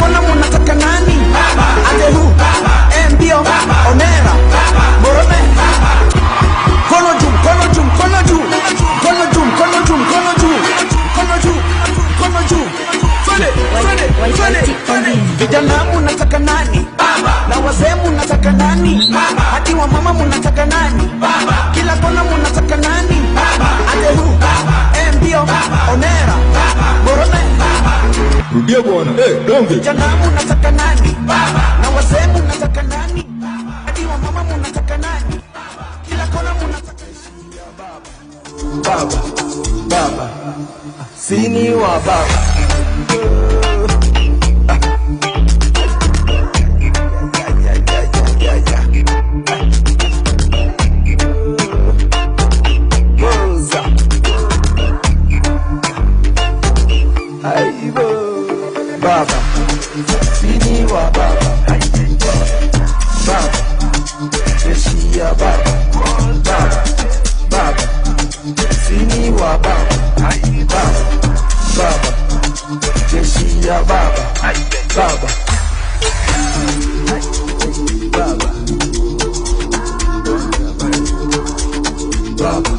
kona munataka nani? Adehu, mbio, onera, morome. Kono juu, kono juu, kono juu, kono juu, kono juu, kono juu, kono juu, kono juu. Twende. Vijana munataka nani? Na wazee munataka nani? Hadi wa mama munataka nani? Kila kona munataka nani? Adehu, mbio, onera, morome. Rudia bwana, donge. Vijana munataka nani? Na wazee munataka nani? Hadi wa mama munataka nani? Kila kona munataka baba, baba, sini wa baba. Baba, sini wa baba, baba, jeshi ya baba, baba, baba, sini wa baba, baba, baba, jeshi ya baba, baba, baba, baba,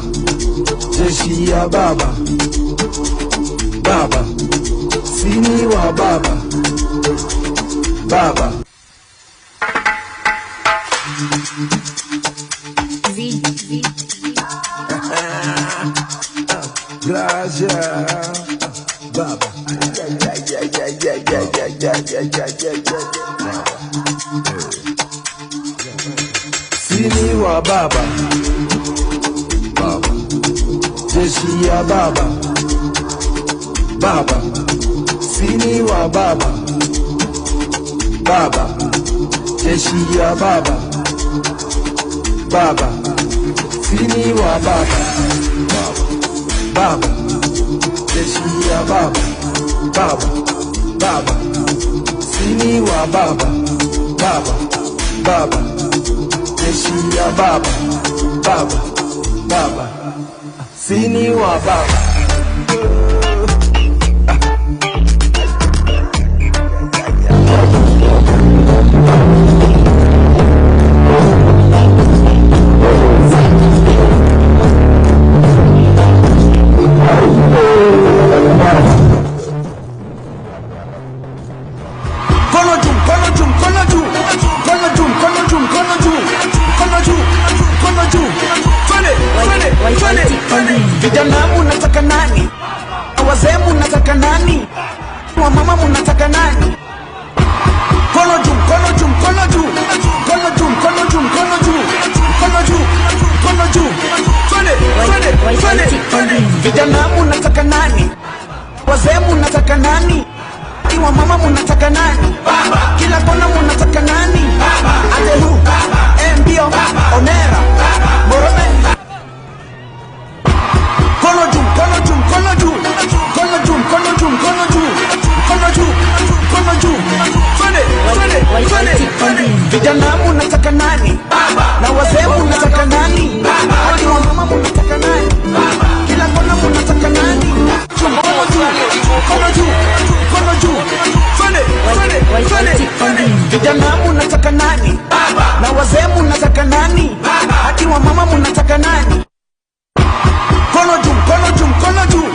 jeshi ya baba, baba, sini wa baba, baba. Gracias, baba. Sini wa baba, baba, jeshi ya baba, baba, sini wa baba, baba, jeshi ya baba, baba, sini wa baba, baba, jeshi ya baba, baba, baba, sini wa baba, baba, baba, jeshi ya baba, baba, baba, sini wa baba. Vijana munataka nani? Wazee munataka nani? Wa mama munataka nani? Kono juu, kono juu, kono juu, kono juu, kono juu, kono juu, kono juu, kono juu. Twende. Vijana munataka nani? Wazee munataka nani? Wa mama munataka nani? Kila kona munataka nani? Adehu, mbio, onera, morome. Kono juu, kono juu, kono juu, kono juu, kono juu, kono juu, kono juu, kono juu. Twende. Vijana munataka nani? Na wazee munataka nani? Hadi wa mama munataka nani? Kila kona munataka nani? Kono juu, kono juu. Twende. Vijana munataka nani? Na wazee munataka nani? Hadi wa mama munataka nani? Kono juu, kono juu, kono juu,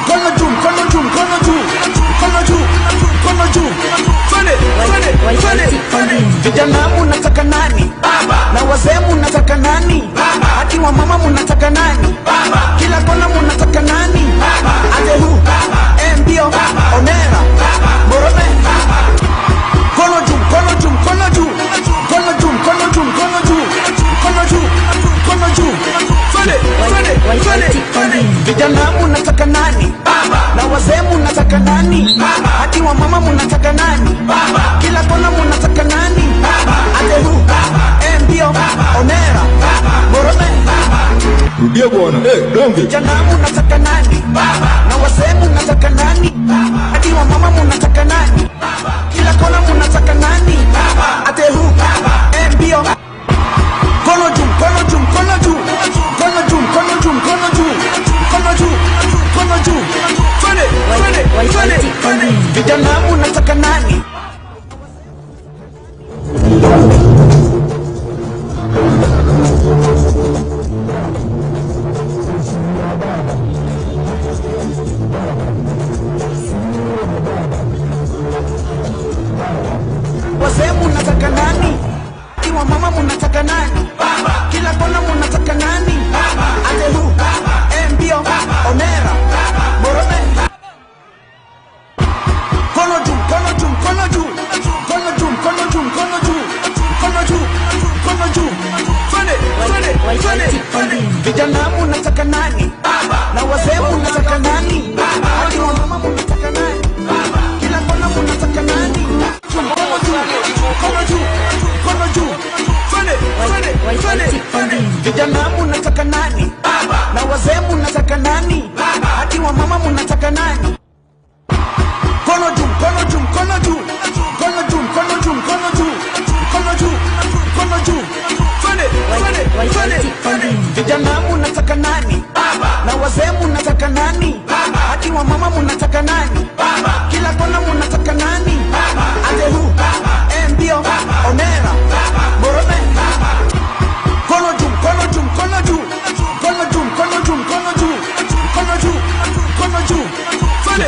kono juu, kono juu, kono juu, kono juu, kono juu. Twende. Vijana munataka nani? Na wazee munataka nani? Hadi wa mama munataka nani? Kila kona munataka nani? Adehu, mbio, onera, morome. Kono juu, kono juu, kono juu, kono juu, kono juu, kono juu, kono juu, kono juu. Twende. Vijana munataka nani? Na wazee munataka nani? Hadi wa mama munataka nani? Kila kona munataka nani? Adehu, mbio, onera, morome. Rudia bwana, donge. Vijana munataka nani? Na wazee munataka nani? Hadi wa mama munataka nani? Kila kona munataka nani? Adehu, mbio. Kono juu, kono juu, kono juu, kono juu, kono juu, kono juu, kono juu, kono juu. Twende. Vijana munataka nani? Vijana munataka nani? Baba. Na wazee munataka nani? Baba. Hadi wa mama munataka nani? Mkono juu, mkono juu, mkono juu. Mkono juu, mkono juu, mkono juu. Mkono juu, mkono juu. Twende. Vijana munataka nani? Baba. Na wazee munataka nani? Baba. Hadi wa mama munataka nani? Baba. Kila kona munataka nani? Baba. Adehu, mbio, onera, morome. Mkono juu, mkono juu, mkono juu. Mkono juu, mkono juu, mkono juu. Mkono juu, mkono juu. Twende.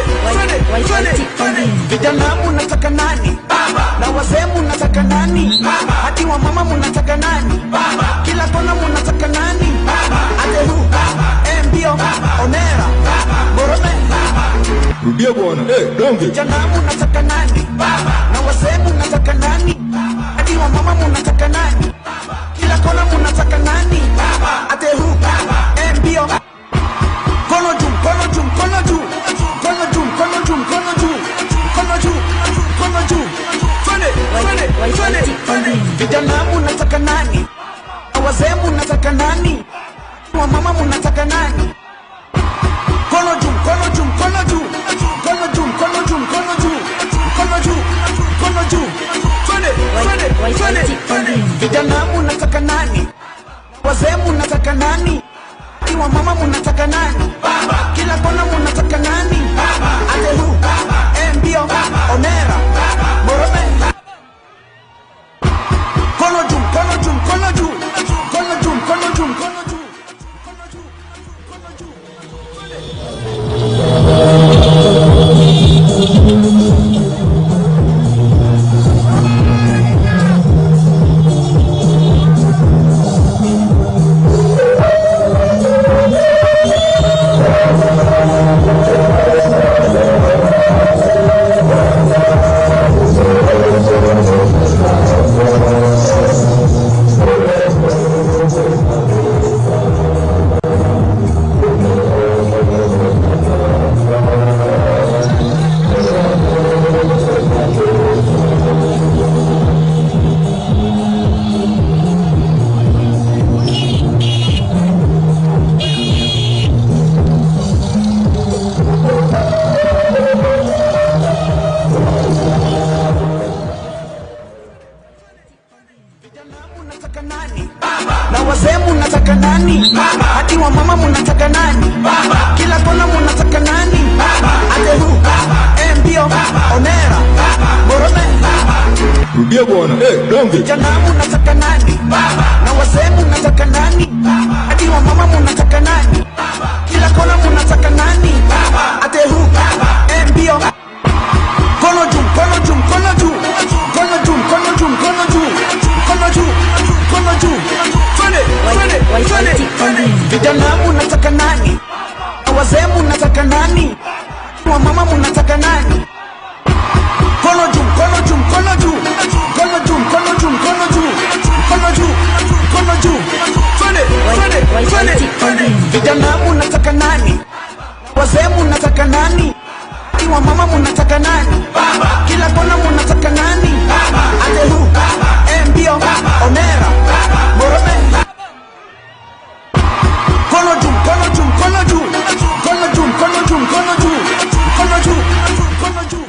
Vijana munataka nani? Baba. Na wazee munataka nani? Baba. Hadi wa mama munataka nani? Baba. Kila kona munataka nani? Baba. Adehu, mbio, onera, morome. Rudia bwana, donge. Vijana munataka nani? Baba. Na wazee munataka nani? Hadi wa mama munataka nani? Kila kona munataka nani? Baba. Adehu, mbio. Mkono juu, mkono juu, mkono juu. Mkono juu, mkono juu, mkono juu. Mkono juu, mkono juu. Twende. Vijana munataka nani? Na wazee munataka nani? Wa mama munataka nani? Mkono juu, mkono juu, mkono juu. Mkono juu, mkono juu, mkono juu. Mkono juu, mkono juu. Twende. Vijana munataka nani? Wazee munataka nani? Wa mama munataka nani? Baba. Kila kona munataka nani? Baba. Adehu, mbio, onera, morome. Mkono juu, mkono juu, mkono juu. Mkono juu, mkono juu, mkono juu. Mkono juu, mkono juu. Munataka nani? Baba. Na wazee munataka nani? Baba. Hadi wa mama munataka nani? Baba. Kila kona munataka nani? Baba. Adehu, mbio, onera, morome. Rudia bwana, donge. Vijana munataka nani? Baba. Na wazee munataka nani? Baba. Hadi wa mama munataka nani? Baba. Kila kona munataka nani? Baba. Adehu, mbio. Mkono juu, mkono juu, mkono juu. Mkono juu, mkono juu, mkono juu. Mkono juu, mkono juu. Twende. Vijana munataka nani? Na wazee munataka nani? Wa mama munataka nani? Mkono juu, mkono juu, mkono juu. Mkono juu, mkono juu, mkono juu. Mkono juu, mkono juu. Twende. Vijana munataka nani? Na wazee munataka nani? Wa mama munataka nani? Baba. Kila kona munataka nani? Baba. Adehu, mbio, onera, morome. Mkono juu, mkono juu, mkono juu. Mkono juu, mkono juu, mkono juu. Mkono juu, mkono juu.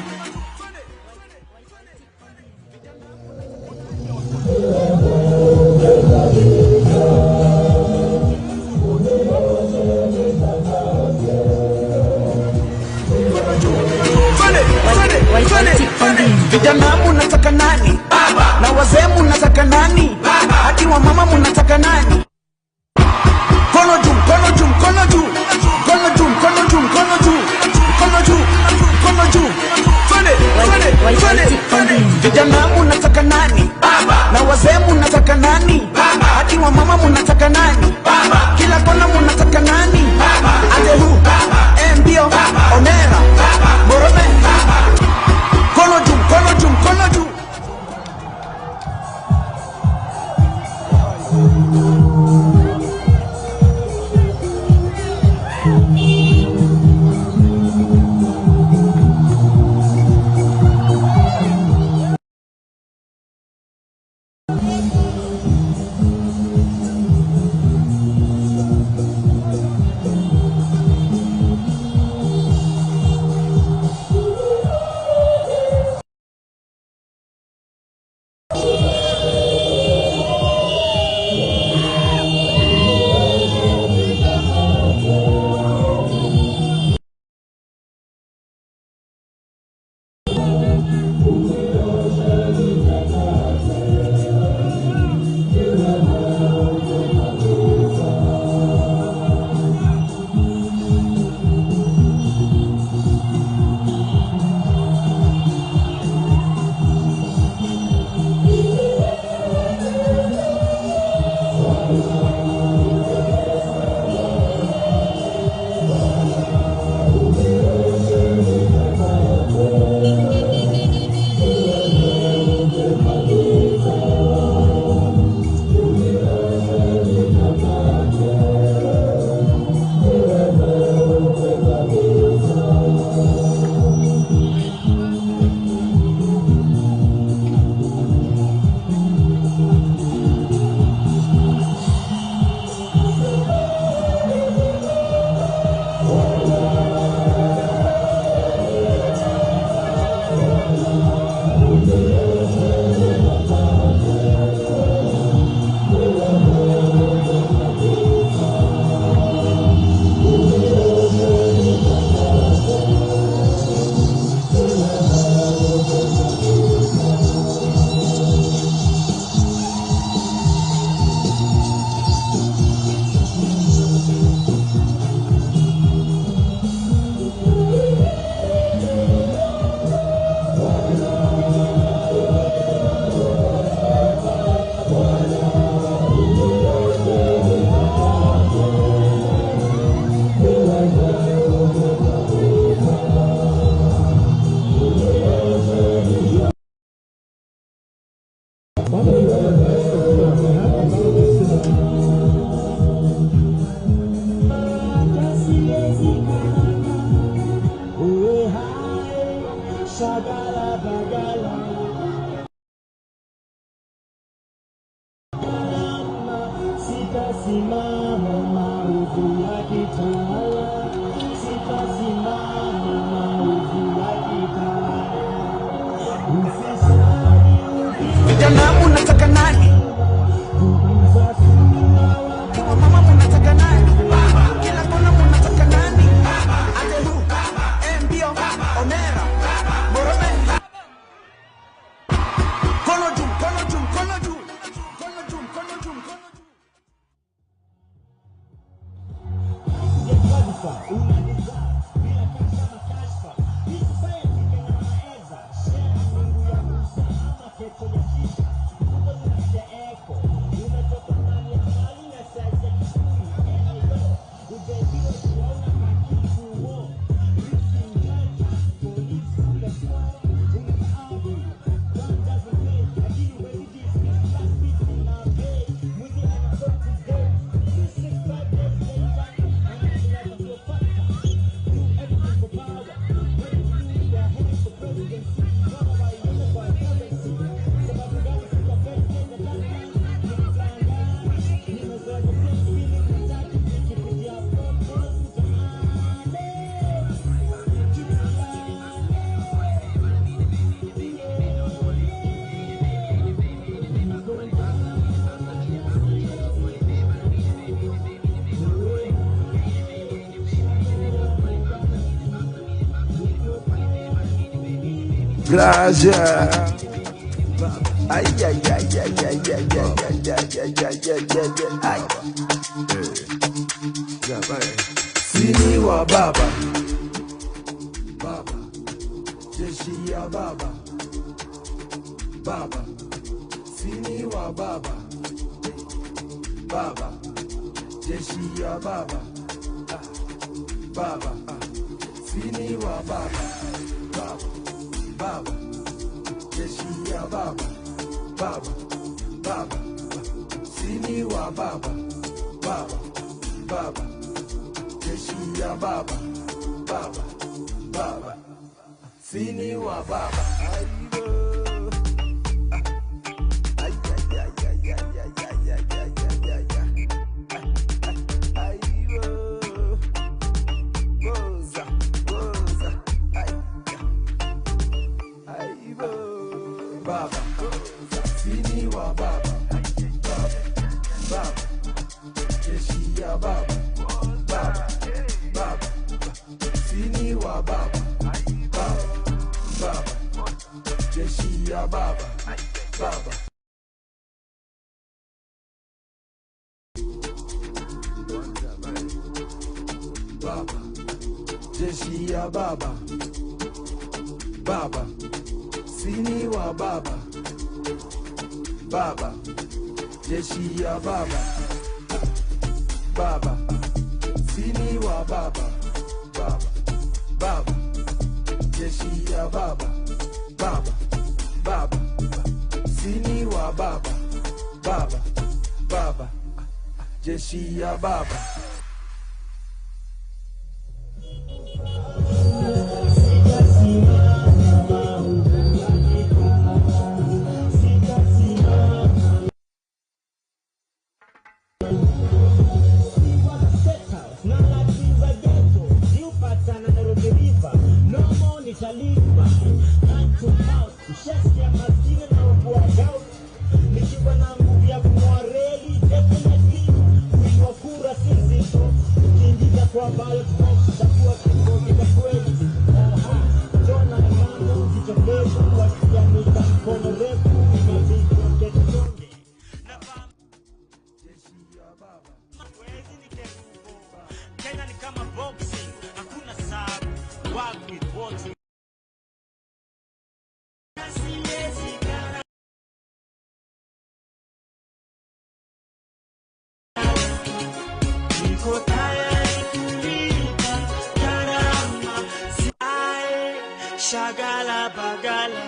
Twende. Vijana munataka nani? Baba. Na wazee munataka nani? Baba. Hadi wa mama munataka nani? Mkono juu, mkono juu, mkono juu. Mkono juu, mkono juu, mkono juu. Mkono juu, mkono juu. Twende. Vijana munataka nani? Baba. Na wazee munataka nani? Baba. Hadi wa mama munataka nani? Baba. Kila kona munataka nani? Baba. Adehu, mbio, onera, morome. Mkono juu, mkono juu, mkono juu. Sitasimama maovu yakitawala, sitasimama maovu yakitawala. Vijana mnataka nani? Kwa mama mnataka nani? Kila kona mnataka nani? Atehu, Mbio, Omera, Morome. Kono jum, kono jum, kono jum. Kono jum, kono jum, kono jum. Graja. Ay, ay, ay, ay, ay, ay, ay, ay, Sini wa baba, baba, jeshi ya baba, baba, sini wa baba, baba, jeshi ya baba, baba, sini wa baba, baba, baba, jeshi ya baba, baba, baba, sini wa baba, baba, baba, jeshi ya baba, baba, baba, sini wa baba. Baba, sini wa baba, baba, baba, jeshi ya baba, baba, baba, sini wa baba, baba, baba, jeshi ya baba, baba. Baba, jeshi ya baba, baba, sini wa baba, baba, jeshi ya baba, baba, sini wa baba, baba, baba, jeshi ya baba, baba, baba, sini wa baba, baba, baba, jeshi ya baba. Shagala bagala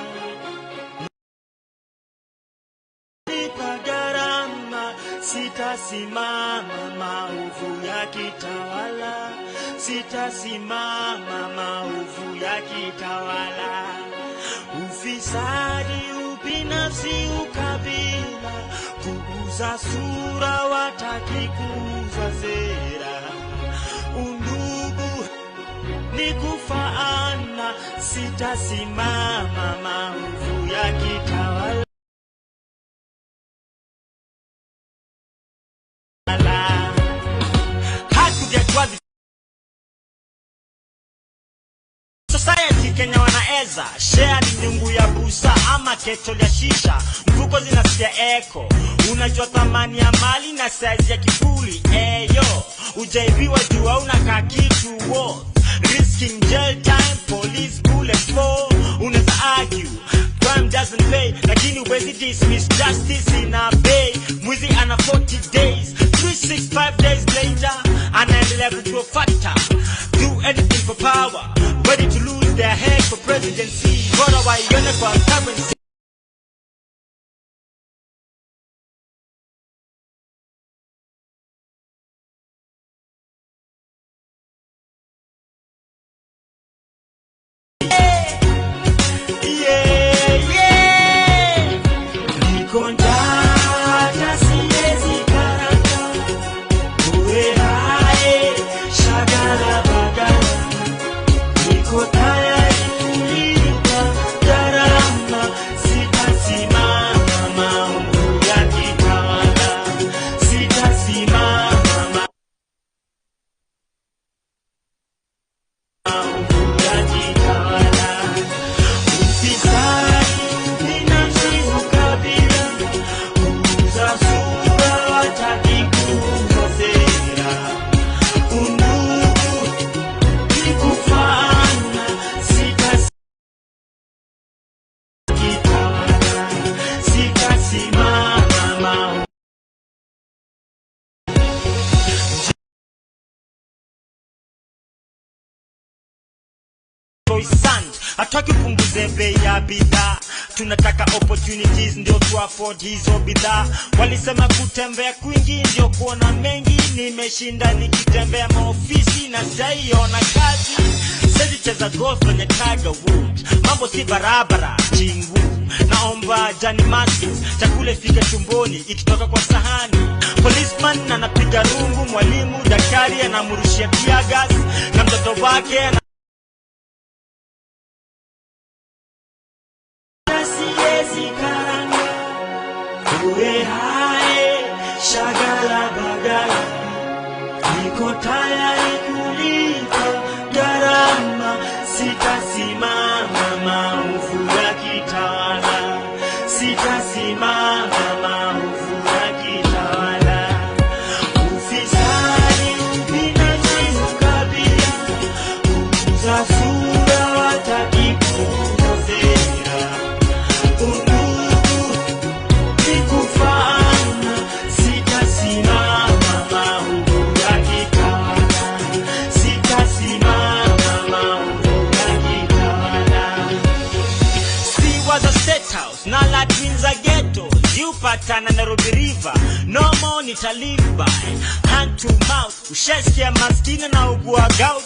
lipa gharama, sitasimama maovu yakitawala, sitasimama maovu yakitawala. Ufisadi, ubinafsi, ukabila, Kuuza sura wataki kuuza sera. Undugu ni kufaana, sitasimama maovu yakitawala. Society Kenya wanaeza share ni nyungu ya busa ama keto ya shisha, mfuko zinasikia eko. Unajua thamani ya mali na size ya kifuli. Eyo, ujaibiwa jua unakaa kitu worth. Risking jail time, police bullet for. Unaweza argue, crime doesn't pay, lakini uwezi dismiss justice in a bay. Mwizi ana 40 days, 365 days later anaendelea kujua factor. Do anything for power, ready to lose their head for presidency. Bora waione kwa currency. Hataki kupunguza bei ya bidhaa, tunataka opportunities ndio tu afford hizo bidhaa. Walisema kutembea kwingi ndio kuona mengi, nimeshinda nikitembea maofisi na sijaiona kazi. Sisi cheza golf kwenye Tiger Woods, mambo si barabara chingu. Naomba Johnny Maskins, chakula fika tumboni ikitoka kwa sahani. Policeman anapiga rungu, mwalimu daktari anamrushia tear gas, na mtoto wake shagala bagala. Niko tayari kulipa gharama, sitasimama maovu yakitawala. Sitasimama maovu yakitawala. Ufisadi, ubinafsi, ukabila, kuuza sura wataki kuuza sera. Undugu ni kufaana, sitasimama maovu yakitawala. Sitasimama maovu yakitawala. See was a state house, now that means a ghetto. You patana Nairobi River, no more nita live by hand to mouth. Ushesikia maskini na ugua gout.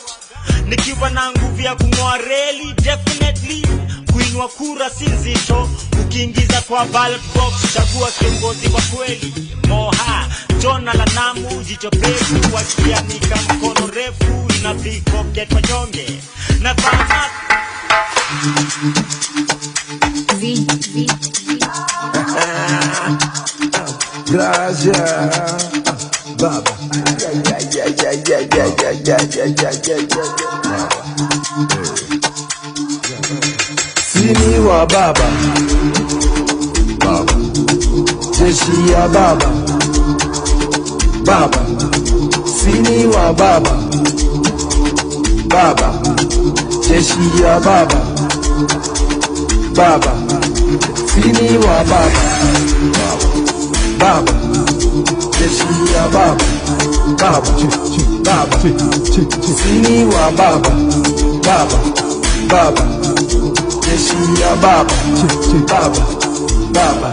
Nikiwa na nguvu ya kung'oa reli, definitely kuinua kura si nzito. Ukiingiza kwa ballot box, chagua kiongozi wa kweli. Moha, Jona la Namu, jicho pevu, wakianika mkono refu, na pickpocket wanyonge. Na fama Gracias, Baba. Sini wa Baba, Baba. Jeshi ya Baba, Baba. Sini wa Baba, Baba. Jeshi ya Baba, Baba. Sini wa Baba, Baba. Jeshi ya Baba, Baba. Baba. Sini wa Baba, Baba. Baba. Jeshi ya Baba, Baba. Baba.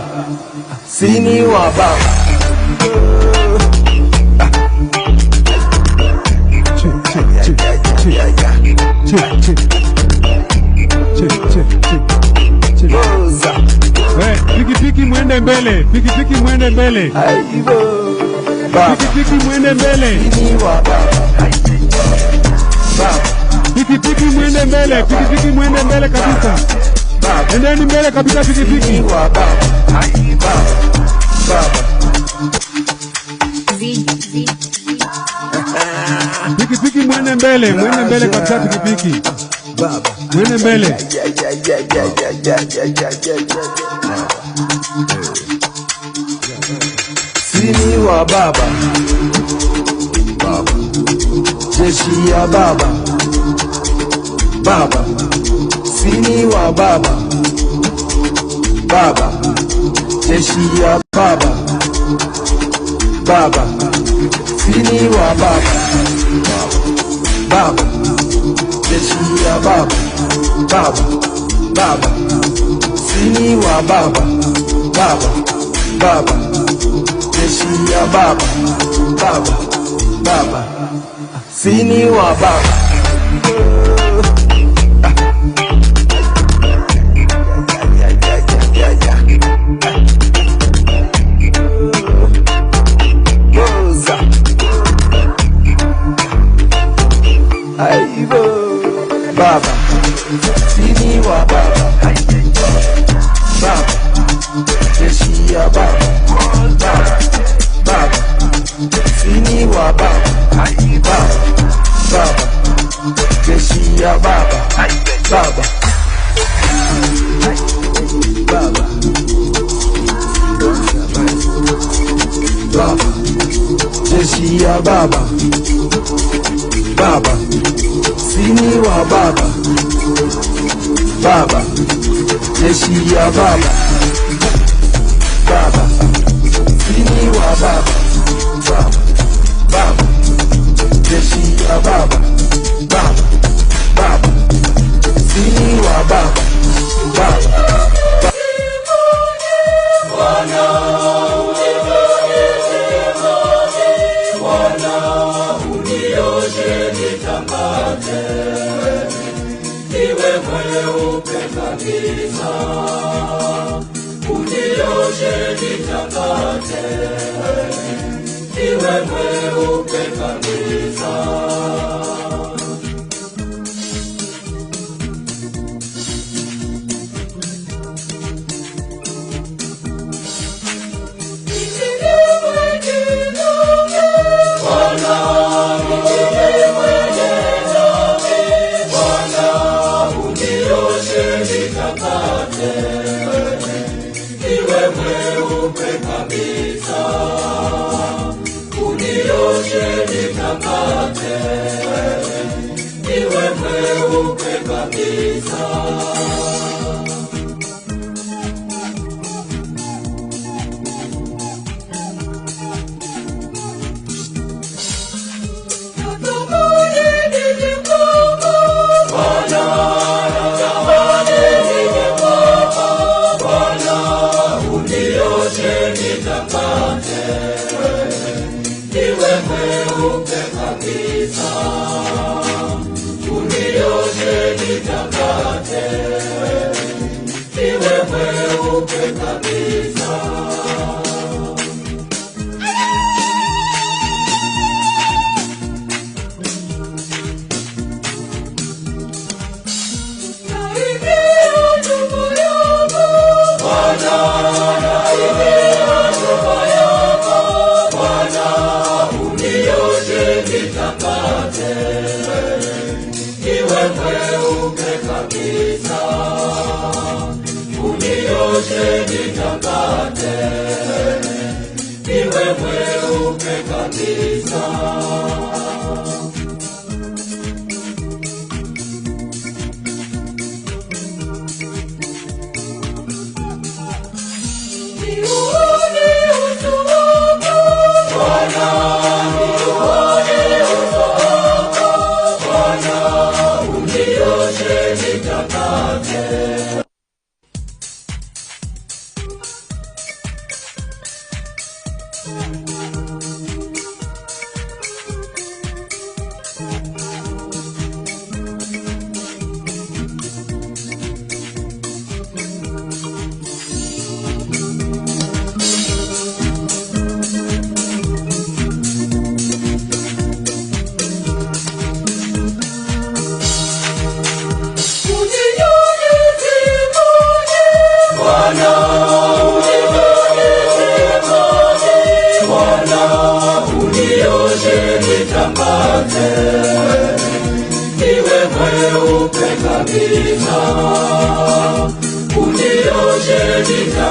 Sini wa Baba. Piki piki mwende mbele, pikipiki mwende mbele. Pikipiki mwende mbele. Pikipiki mwende mbele, pikipiki mwende mbele kabisa. Endeni mbele kabisa pikipiki. Pikipiki mwende mbele kabisa pikipiki. Mwende mbele. Sini wa baba, jeshi ya baba, baba. Sini wa baba, baba, jeshi ya baba, baba. Sini wa baba, baba, jeshi ya baba, baba, baba. Sini wa baba, baba, baba, jeshi ya baba, baba, baba. Sini wa baba. Baba, sini wa baba, baba, jeshi ya baba, baba, baba, sini wa baba, baba, baba, jeshi ya baba, baba, baba, baba, jeshi ya baba, baba. Sini wa baba, baba, jeshi ya baba, baba. Sini wa baba, baba, baba, jeshi ya baba, baba, baba. Sini wa baba, baba.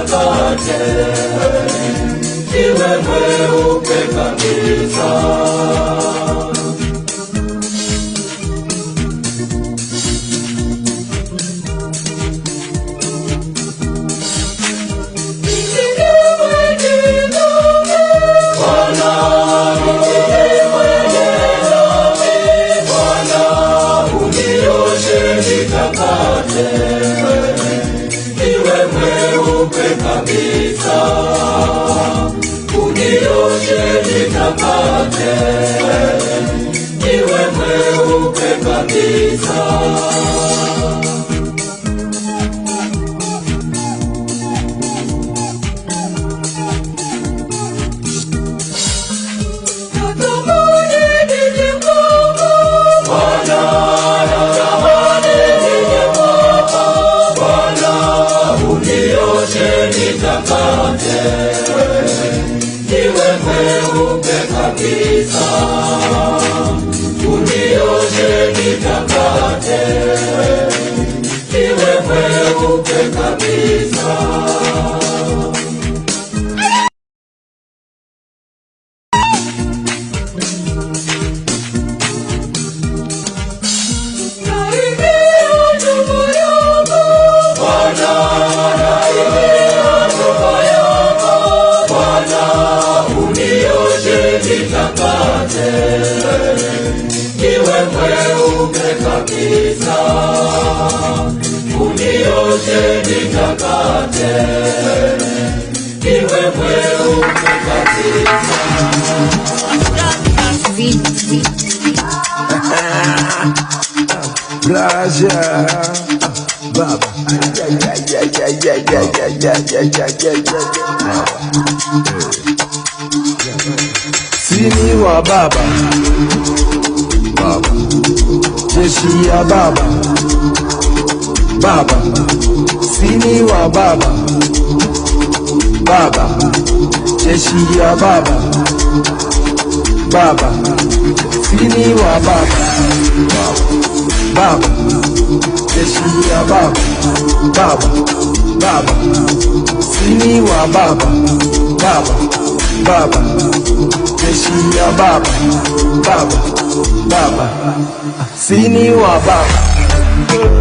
nitakate, niwe mweupe kabisa. Niwe mweupe kabisa, unioshe nitakate, niwe mweupe kabisa. Nitakate, niwe mweupe kabisa, unioshe nitakate, niwe mweupe kabisa. Nitakate, niwe mweupe kabisa, unioshe nitakate, niwe mweupe kabisa. Blaja Baba Sini wa baba, baba, jeshi ya baba, baba, sini wa baba, baba, jeshi ya baba, baba, sini wa baba, baba, jeshi ya baba, baba, baba, sini wa baba, baba, baba, jeshi ya baba, baba, baba, sini wa baba.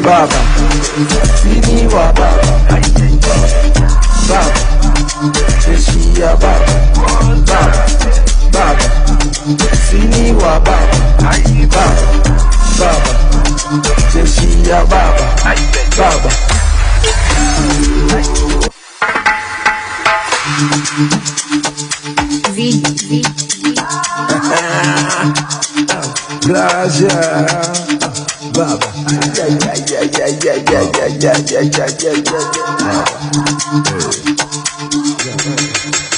Baba, sini wa baba, baba, jeshi ya baba, baba, baba, sini wa baba, baba, baba, jeshi ya baba, baba. Blaja Baba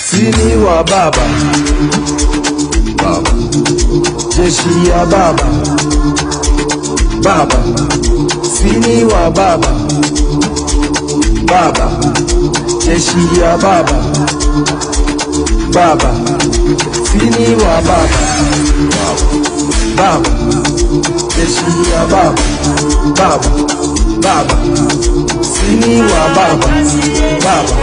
Sini wa baba, baba, jeshi ya baba, baba, sini wa baba, baba, jeshi ya baba, baba, sini wa baba, baba, jeshi ya baba, baba, baba, sini wa baba, baba,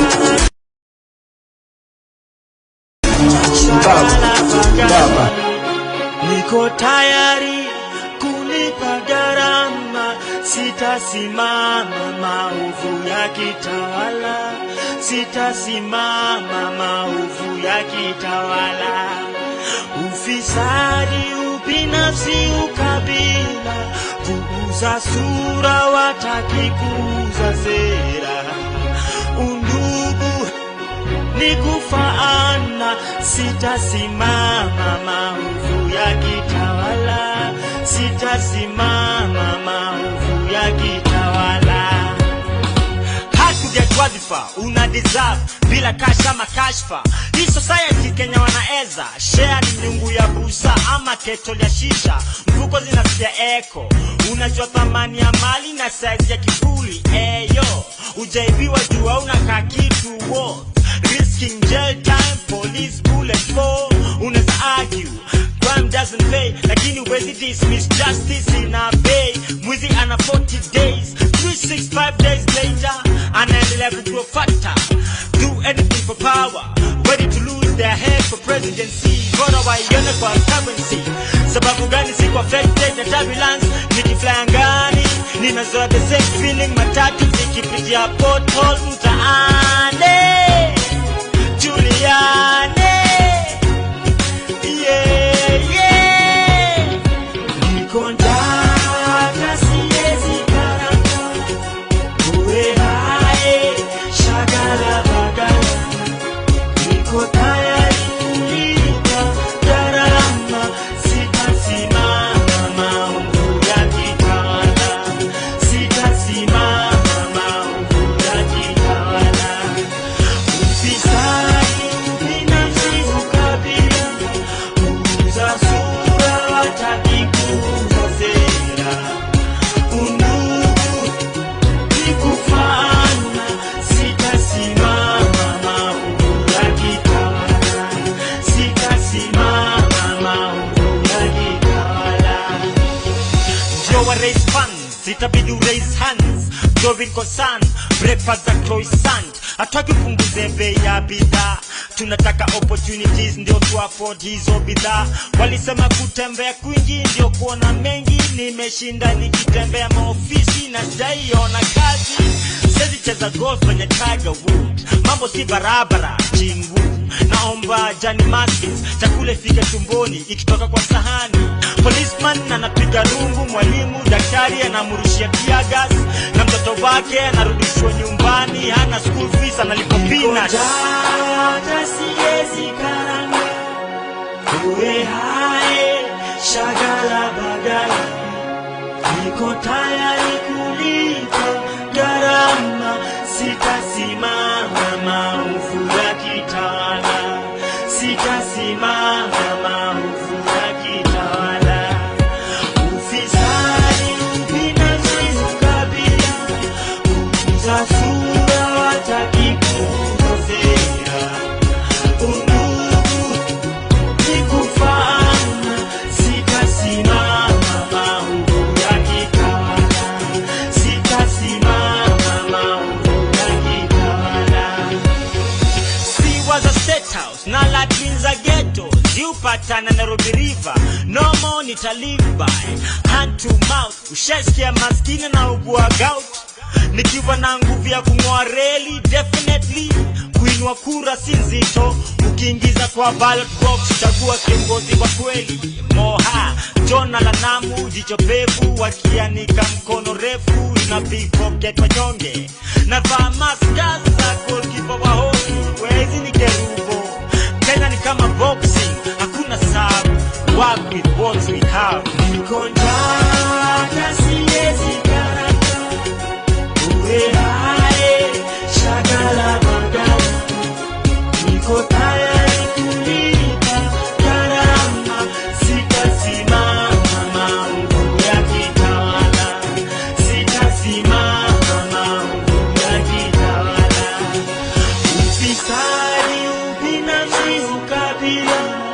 baba. Niko tayari kulipa gharama, sitasimama maovu yakitawala, sitasimama maovu yakitawala. Ufisadi, ubinafsi, ukabila, kuuza sura, wataki kuuza sera. Undugu ni kufaana, sitasimama maovu yakitawala, sitasimama maovu yakitawala. Hatuget wadhifa, una deserve, bila kasha makashfa. Hii society Kenya wanaeza share ni nyungu ya busa ama ketol ya shisha. Mfuko zinasikia eko, Unajua thamani ya mali na size ya kivuli. Yo, ujaibiwa juu hauna kitu worth. Risking jail time, police bullet for. Unaweza argue crime doesn't pay, lakini huwezi dismiss justice in a bay. Mwizi ana 40 days, 365 days later anaendelea kugrow fatter. Do anything for power, ready to lose their head for presidency. Bora waione kwa currency. Sababu gani siko affected na turbulence? Nikifly angani nimezoa the same feeling. Matatu zikipitia pothole mtaani. Juliane, yeah, yeah. Niko ndani siwezi karanga. Uwe hai, shagala bagala. Niko tayari kulipa gharama. Sitasimama maovu ya kitawala. Sitasimama maovu ya kitawala. Ufisadi binafsi ukabila. Kuuza sura wataki kuuza sera. Undugu ni kufana. Sitasimama maovu ya kitawala. Sitasimama maovu ya kitawala. Ndio wa raise funds, itabidi raise hands. Dovin Kosan, breakfast za croissant. Hataki punguze bei ya bidhaa. Tunataka opportunities ndio tu afford hizo bidhaa. Walisema kutembea kwingi ndio kuona mengi. Nimeshinda nikitembea maofisi na sijaiona kazi. Siwezi cheza golf kwenye Tiger Woods. Mambo si barabara, chingu. Naomba Johnny Maskins, chakula fika tumboni ikitoka kwa sahani. Policeman anapiga rungu, mwalimu, daktari anamurushia tear gas. Na mtoto wake anarudishwa nyumbani, hana school fees, analipa peanuts. Hata siwezi karanga. Uwe hai, shagala bagala. Niko tayari kulipa gharama. Sitasimama maovu ya kitawala. Sitasimama maovu ya kitawala. Ufisadi binafsi ukabila. Kuuza sura wataki kuuza sera. Undugu ni kufana. Sitasimama maovu ya kitawala. Sitasimama maovu ya kitawala. Si was a state house, na Latin za ghetto. Ziupatana Nairobi River, no more nita live by hand to mouth. Ushasikia maskini na ugua gout. Nikiwa na nguvu ya kung'oa reli, definitely kuinua kura si nzito. Ukiingiza kwa ballot box, chagua kiongozi wa kweli. Moha, Jona la Namu, jicho pevu, wakianika mkono refu. Na big pocket wanyonge, na vaa maska za goalkeeper wa hoki. Wezi ni kerubo, Kenya ni kama boxing, hakuna sabu. Work with what we have. Niko ndani siwezi karanga. Uwe hai, shagala bagala. Niko tayari kulipa gharama. Sitasimama maovu ya kitawala. Sitasimama maovu ya kitawala. Ufisadi, ubinafsi, ukabila.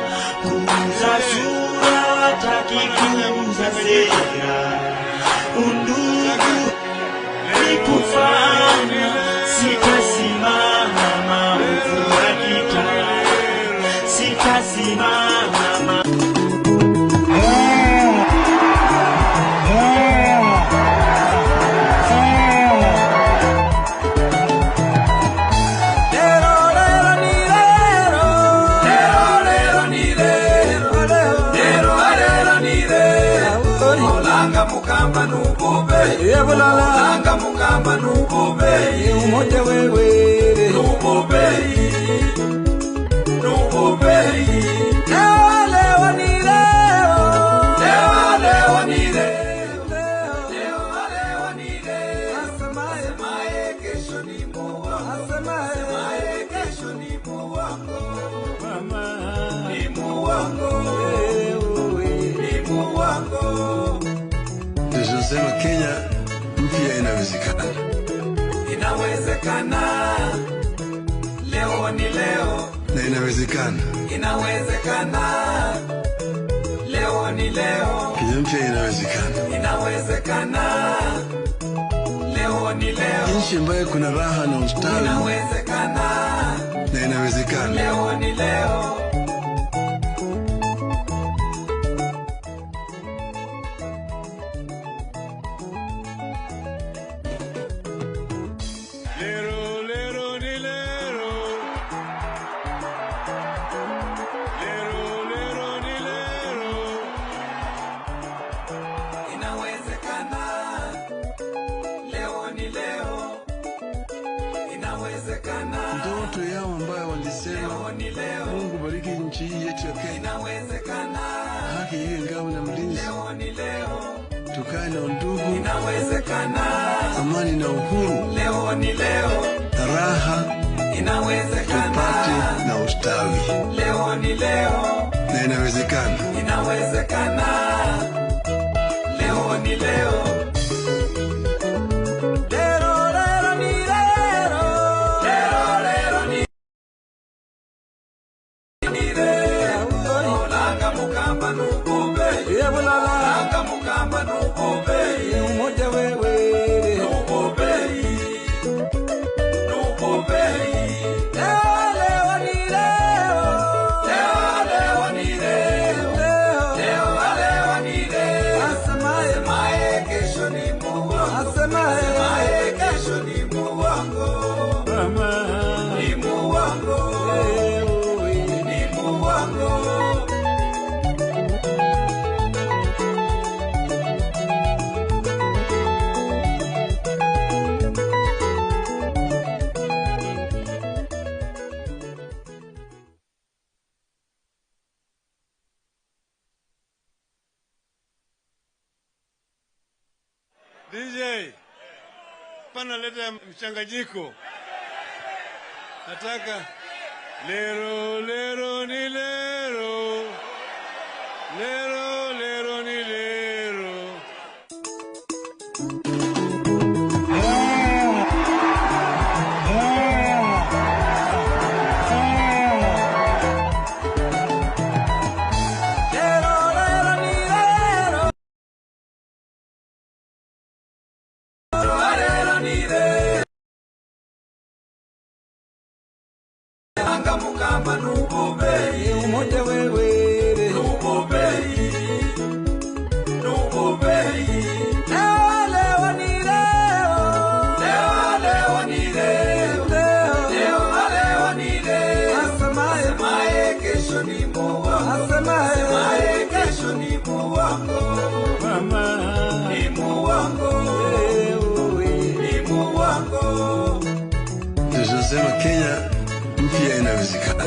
Kuuza sura wataki kuuza sera. Undugu ni kufana. Sitasimama maovu ya kitawala. Sitasimama maovu. Mukamba nubube, Olanga mukamba nubube, umoja wewe nubube, nubube. leo ni leo, Leo ni leo, leo ni leo. Asemaye kesho ni Mungu, asemaye kesho ni Mungu wangu, ni Mungu wangu, ni Mungu wangu. This is Tunasema Kenya mpya inawezekana. Inawezekana. Leo ni leo. Na inawezekana. Inawezekana. Leo ni leo. Kenya mpya inawezekana. Inawezekana. Leo ni leo. Nchi ambayo kuna raha na ustawi. Inawezekana. Na inawezekana. Leo ni leo. Ndoto yao ambayo walisema Mungu bariki nchi hii yetu ya Kenya, haki iwe ngao na mlinzi, tukae na undugu, amani na uhuru, raha tupate na ustawi. Na inawezekana. Leo ni leo. DJ, pana leta mchanganyiko. Nataka lero lero ni lero, lero lero ni lero. Tunasema Kenya mpya inawezekana.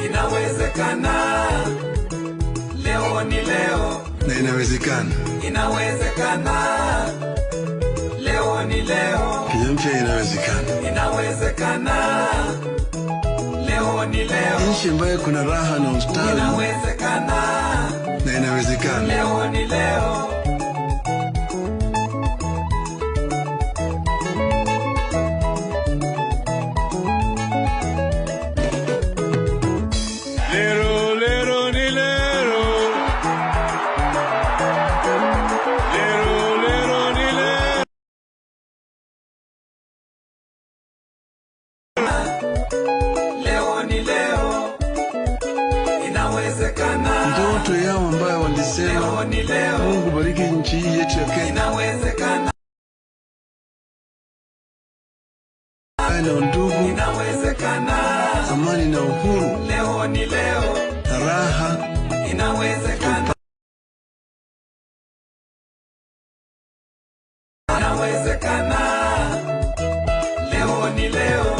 Inawezekana. Leo ni leo. Na inawezekana. Inawezekana. Leo ni leo. Kenya mpya inawezekana. Inawezekana. Leo ni leo. Nchi ambayo kuna raha na ustawi. Inawezekana. Na inawezekana. Leo ni leo. Ndoto yao ambayo walisema Mungu bariki nchi hii yetu ya Kenya, na undugu, amani na uhuru, raha Leo ni leo.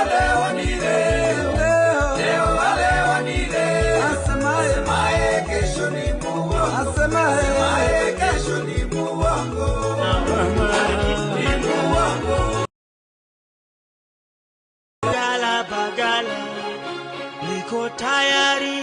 Leo asemaye kesho ni muongo. Ni muongo. Bagala bagala, niko tayari.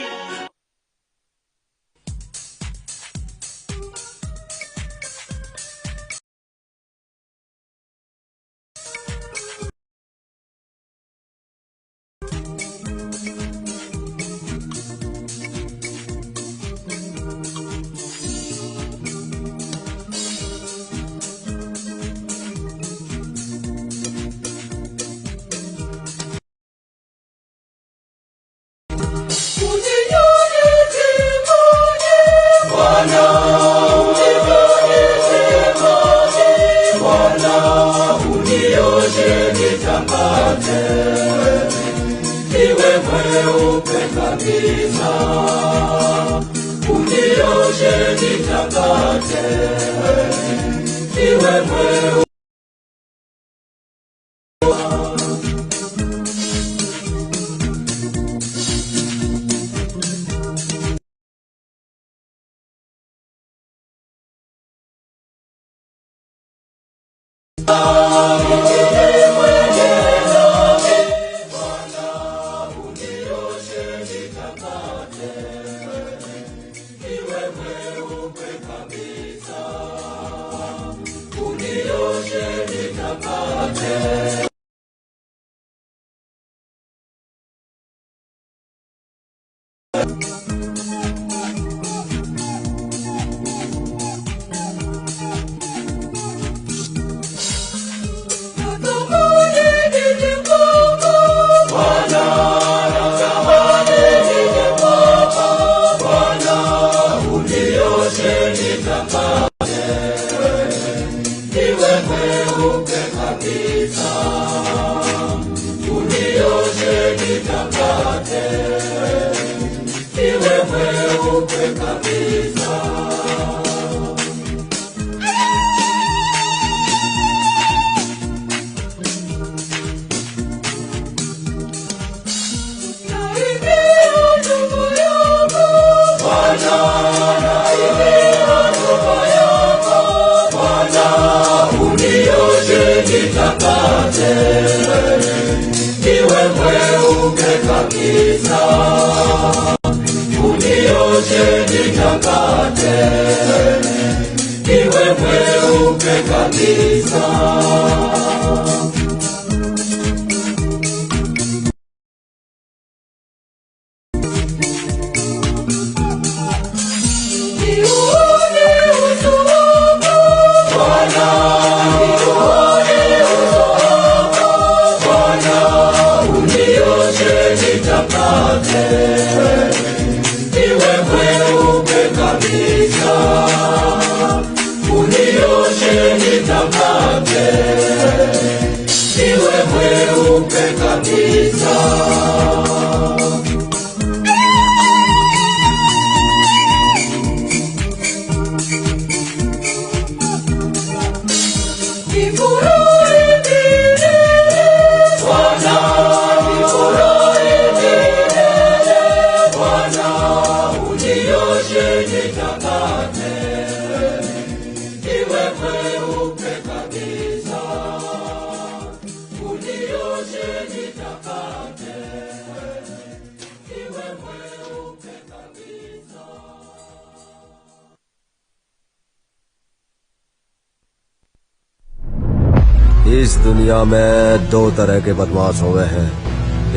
इस दुनिया में दो तरह के बदमाश हुए हैं,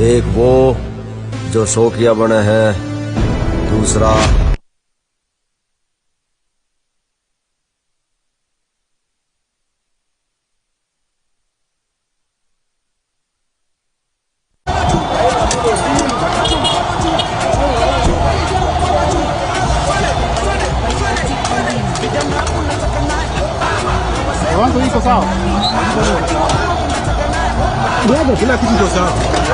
एक वो जो शौकिया बने हैं, दूसरा kila kitu ndio sawa.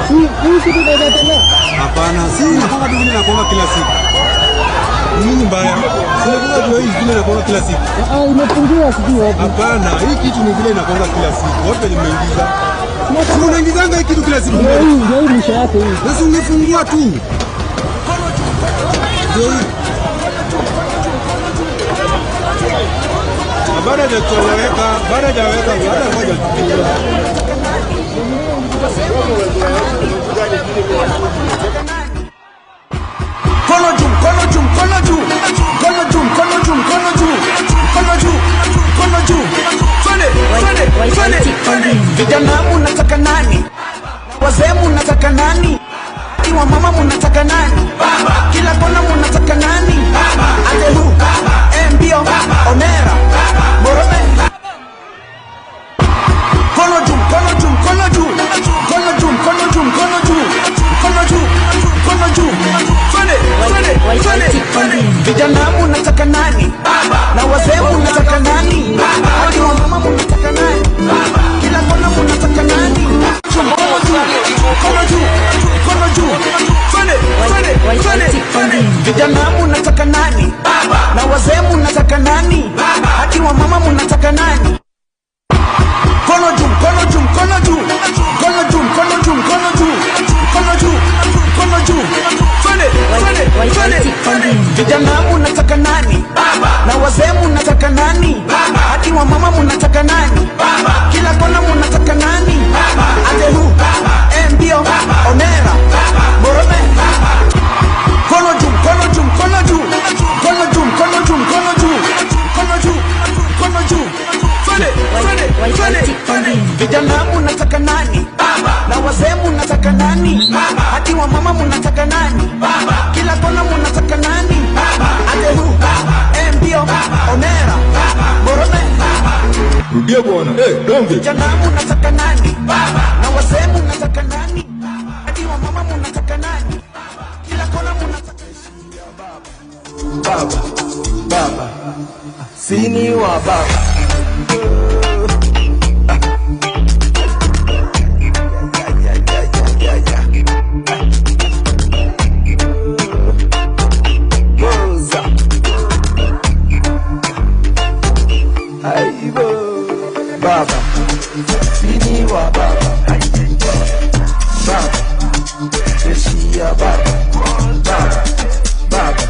Hii kitu ndio tena. Hapana, si nakuwa dunia nakuwa kila siku. Nini mbaya? Sinakuwa ndio hii dunia nakuwa kila siku. Imepungua sijui wapi. Hapana, hii kitu ni vile inakuwa kila siku. Wapi nimeingiza? Si unaingizanga hii kitu kila siku. Ndio hii mwisho yake hii. Sasa ungefungua tu. Ndio hii. Mkono juu, mkono juu, mkono juu. Mkono juu, mkono juu, mkono juu. Mkono juu, mkono juu. Twende, twende, twende. Vijana mnataka nani? Wazee mnataka nani? Wa mama mnataka nani? Kila kona mnataka nani? Ajehu, mbio, Omera, Morome. Mkono juu, mkono juu, mkono juu. Mkono juu, mkono juu, mkono juu. Mkono juu, mkono juu. Twende, twende, twende. Vijana mnataka nani? Na wazee mnataka nani? Wa mama mnataka nani? Kila kona mnataka nani? Mkono juu, mkono juu, mkono juu. Twende, twende, twende. Vijana mnataka nani? Na wazee mnataka nani? Hadi wa mama mnataka nani? Mkono juu, mkono juu, mkono juu. Mkono juu, mkono juu, mkono juu. Mkono juu, mkono juu. Twende, twende, twende. Vijana mnataka nani? Na wazee mnataka nani? Hadi wa mama mnataka nani? Kila kona mnataka nani? Ajehu, mbio, Omera, Morome. Mkono juu, mkono juu, mkono juu. Mkono juu, mkono juu, mkono juu. Mkono juu, mkono juu. Twende, twende, twende. Vijana mnataka nani? Na wazee mnataka nani? Hadi wa mama mnataka nani? Kila kona mnataka nani? Ajehu, mbio, Omera, Morome. Rudia bwana. Donge. Vijana mnataka nani? Na wazee mnataka nani? Hadi wa mama mnataka nani? Kila kona mnataka Baba, baba, sini wa baba. Baba, sini wa baba. Baba, jeshi ya baba. Baba, baba,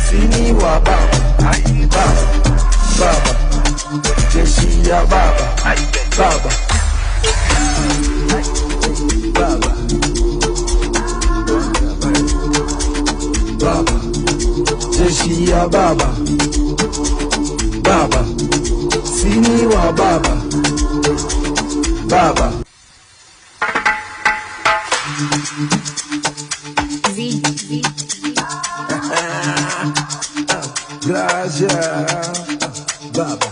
sini wa baba. Baba, baba, jeshi ya baba. Baba, baba, baba, jeshi ya baba. Baba, sini wa baba. Baba. Gracias, baba.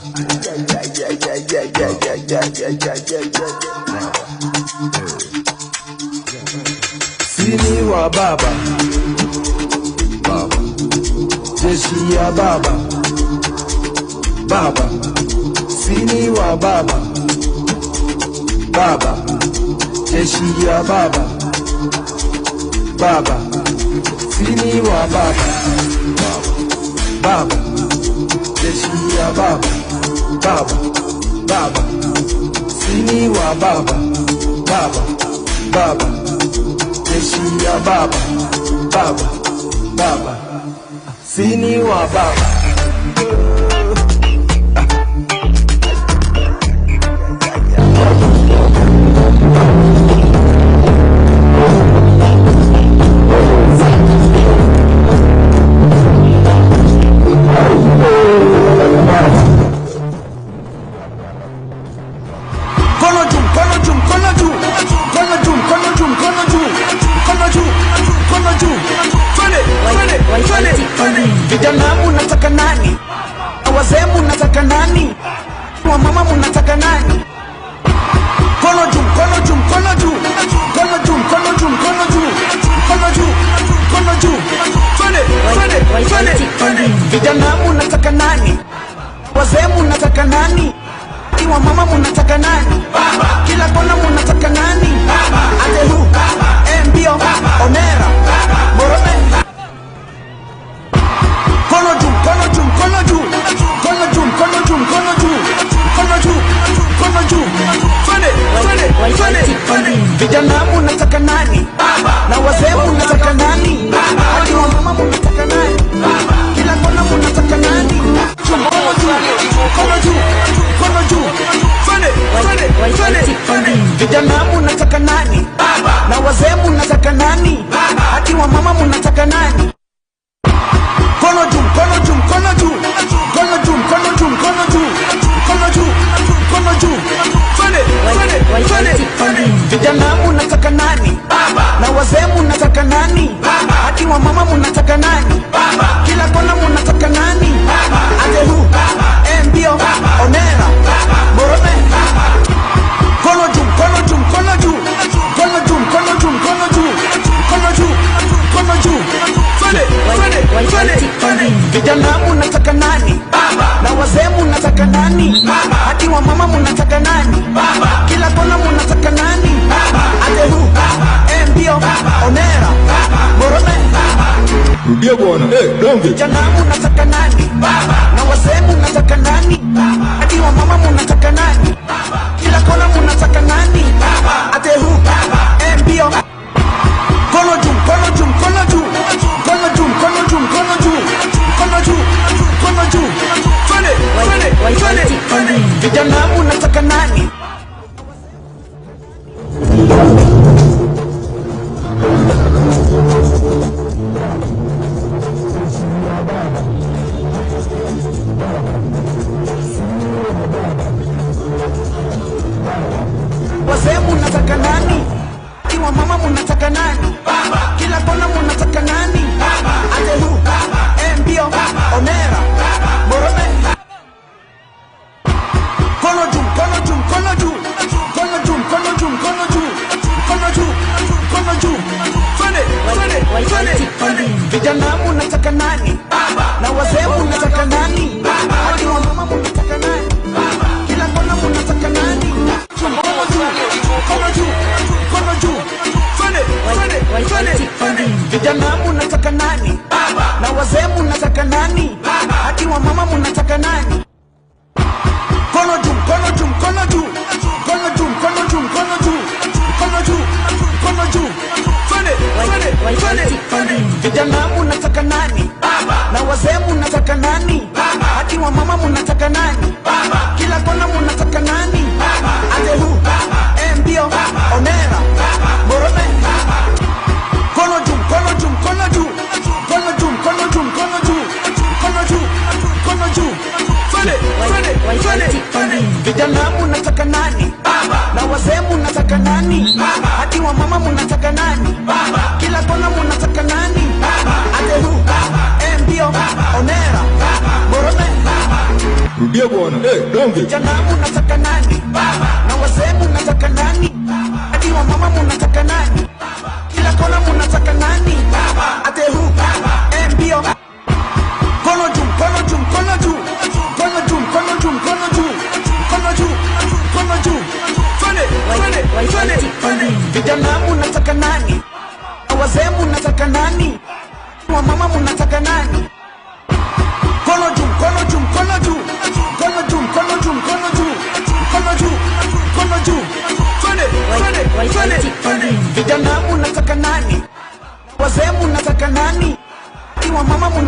Sini wa baba. Baba. Jeshi ya baba. Baba. Sini wa baba. Baba. Jeshi ya baba. Baba. Sini wa baba. Baba. Jeshi ya baba. Baba. Baba. Sini wa baba. Baba. Baba. Jeshi ya baba. Baba. Baba. Sini wa baba. Vijana mnataka nani? Wazee mnataka nani? Wa mama mnataka nani? Mkono juu, mkono juu, mkono juu. Mkono juu, mkono juu, mkono juu. Mkono juu, mkono juu. Twende, twende, twende. Vijana mnataka nani? Wazee mnataka nani? Wa mama mnataka nani? Kila kona mnataka nani? Ajehu, mbio, Omera, Morome. Mkono juu, mkono juu, mkono juu. Mkono juu, mkono juu, mkono juu. Mkono juu, mkono juu. Twende, twende, twende. Vijana mnataka nani? Na wazee mnataka nani? Hadi wa mama mnataka nani? Kila kona mnataka nani? Mkono juu, mkono juu. Vijana munataka nani? Baba. Na wazee munataka nani? Baba. Hadi wa mama munataka nani? Mkono juu, mkono juu, mkono juu. Mkono juu, mkono juu, mkono juu. Mkono juu, mkono juu. Twende, twende, twende. Vijana munataka nani? Baba. Na wazee munataka nani? Baba. Hadi wa mama munataka nani? Baba. Kila kona munataka nani? Baba. Ate hu, mbio, onera, morome. Mkono juu, mkono juu, mkono juu. Mkono juu, mkono juu, mkono juu. Mkono juu, mkono juu. Twende, twende, twende, twende. Vijana munataka nani? Baba. Na wazee munataka nani? Baba. Hadi wa mama munataka nani? Baba. Kila kona munataka nani? Baba. Ate hu, mbio, onera, morome. Rudia bwana. Donge. Vijana munataka nani? Baba. Na wazee munataka nani? Baba. Hadi wa mama munataka nani? Baba. Kila kona munataka nani? Baba. Ate hu, mbio. Mkono juu, mkono juu, mkono juu. Mkono juu, mkono juu, mkono juu. Mkono juu, mkono juu. Twende, twende, twende, twende. Vijana munataka nani? Wazee munataka nani? Iwa mama munataka nani? Baba. Kila kona munataka nani? Baba. Ate hu, mbio, onera, morome. Mkono juu, mkono juu, mkono juu. Mkono juu, mkono juu, mkono juu. Mkono juu, mkono juu. Twende, twende, twende, twende. Vijana munataka nani? Baba. Na wazee munataka nani? Baba. Hadi wa mama munataka nani? Baba. Kila kona munataka nani? Mkono juu, mkono juu, mkono juu. Twende, twende, twende, twende. Vijana munataka nani? Baba. Na wazee munataka nani? Baba. Hadi wa mama munataka nani? Mkono juu, mkono juu, mkono juu. Mkono juu, mkono juu, mkono juu. Mkono juu, mkono juu. Twende, twende, twende, twende. Vijana munataka nani? Baba. Na wazee munataka nani? Baba. Hadi wa mama munataka nani? Baba. Kila kona munataka nani? Baba. Ate hu, mbio, onera, morome. Mkono juu, mkono juu, mkono juu. Mkono juu, mkono juu, mkono juu. Mkono juu, mkono juu. Twende, twende, twende, twende. Vijana munataka nani? Baba. Na wazee munataka nani? Baba. Hadi wa mama munataka nani? Baba. Kila kona munataka nani? Baba. Ate hu, mbio, onera, morome. Rudia bwana. Donge. Vijana munataka nani? Baba. Na wazee munataka nani? Hadi wa mama munataka nani? Baba. Kila kona munataka nani? Baba. Ate hu, mbio. Mkono juu, mkono juu, mkono juu. Mkono juu, mkono juu, mkono juu. Mkono juu, mkono juu. Twende, twende, twende, twende. Vijana munataka nani? Na wazee munataka nani? Wa mama munataka nani? Mkono juu, mkono juu, mkono juu. Mkono juu, mkono juu, mkono juu. Mkono juu, mkono juu. Twende, twende, twende, twende. Vijana munataka nani? Wazee munataka nani? Wa mama munataka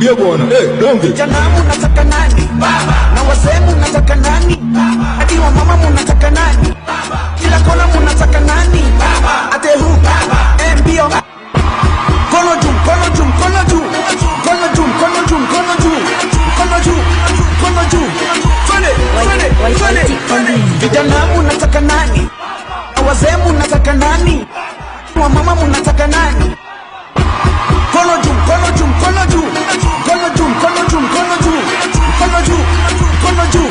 Rudia bwana. Donge. Vijana mnataka nani? Na wazee mnataka nani? Hadi wa mama mnataka nani? Kila kona mnataka nani? Ate hu, mbio. Kono juu, kono juu, kono juu. Kono juu, kono juu, kono juu. Kono juu, kono juu. Twende. Vijana mnataka nani? Na wazee mnataka nani? Wa mama mnataka nani? Kono juu, kono juu, kono juu. Kono juu, kono juu, kono juu. Kono juu, kono juu.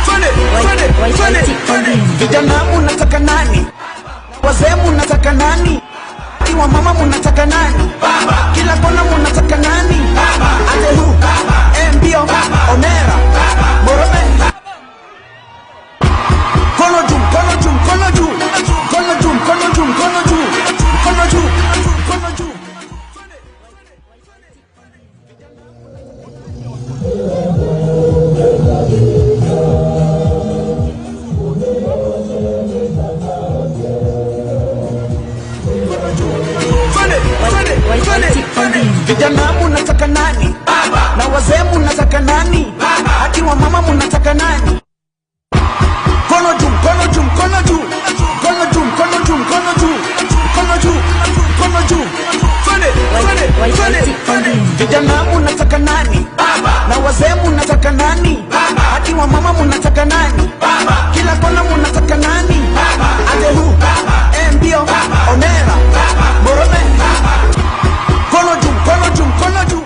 Twende. Vijana mnataka nani? Wazee mnataka nani? Wa mama mnataka nani? Kila kona mnataka nani? Ate hu, mbio, onera, morome. Kono juu, kono juu, kono juu. Kono juu, kono juu, kono juu. Kono juu, kono juu. Vijana mnataka nani? Na wazee mnataka nani? Hadi wa mama mnataka nani? Kono juu, kono juu, kono juu. Kono juu, kono juu, kono juu. Kono juu, kono juu. Twende. Vijana mnataka nani? Na wazee mnataka nani? Hadi wa mama mnataka nani? Kila kona mnataka nani? Ate hu, mbio, onera, morome. Kono juu, kono juu, kono juu.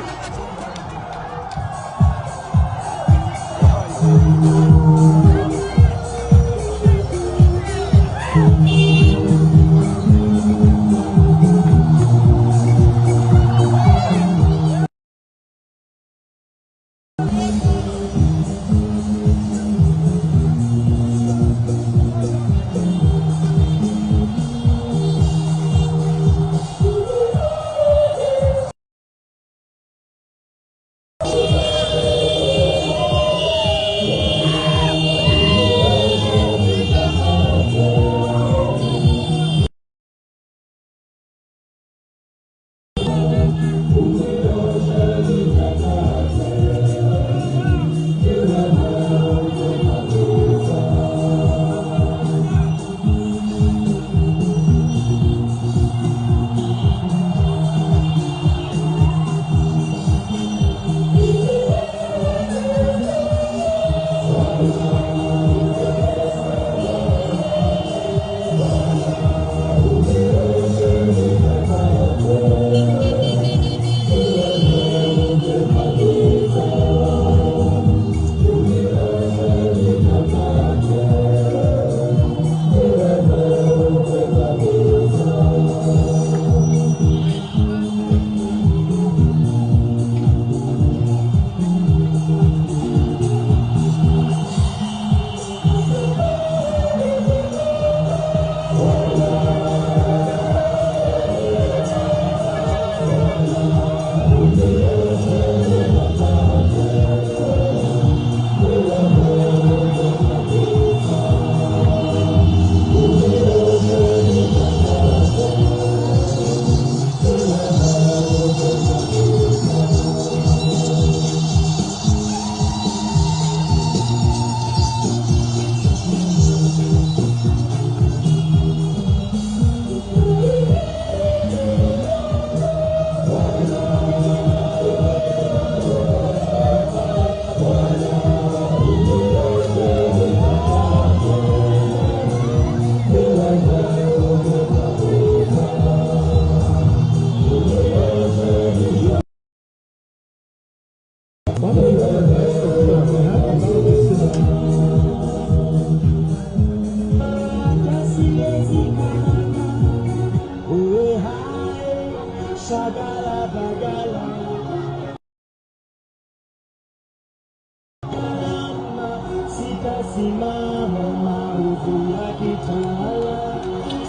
Sitasimama maovu yakitawala,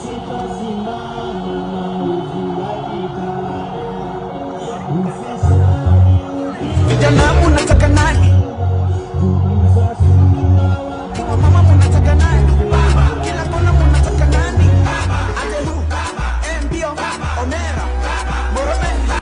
sitasimama maovu yakitawala. Vijana mnataka nani? Kwa mama mnataka nani? Kila kona mnataka nani? Ate hu, mbio, onera, morome.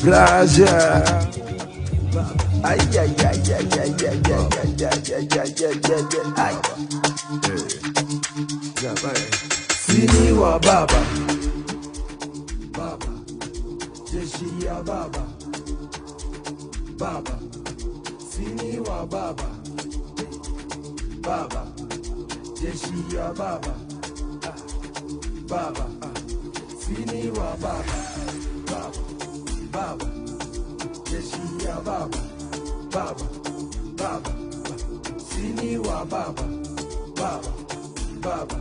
Graja. Ay, ay, ay, ay, ay, ay, ay, ay, ay. Sini wa baba. Baba. Jeshi ya baba. Baba. Sini wa baba. Baba. Jeshi ya baba. Baba. Sini wa baba. Baba. Baba. Jeshi ya baba. Baba. Baba. Sini wa baba. Baba. Baba.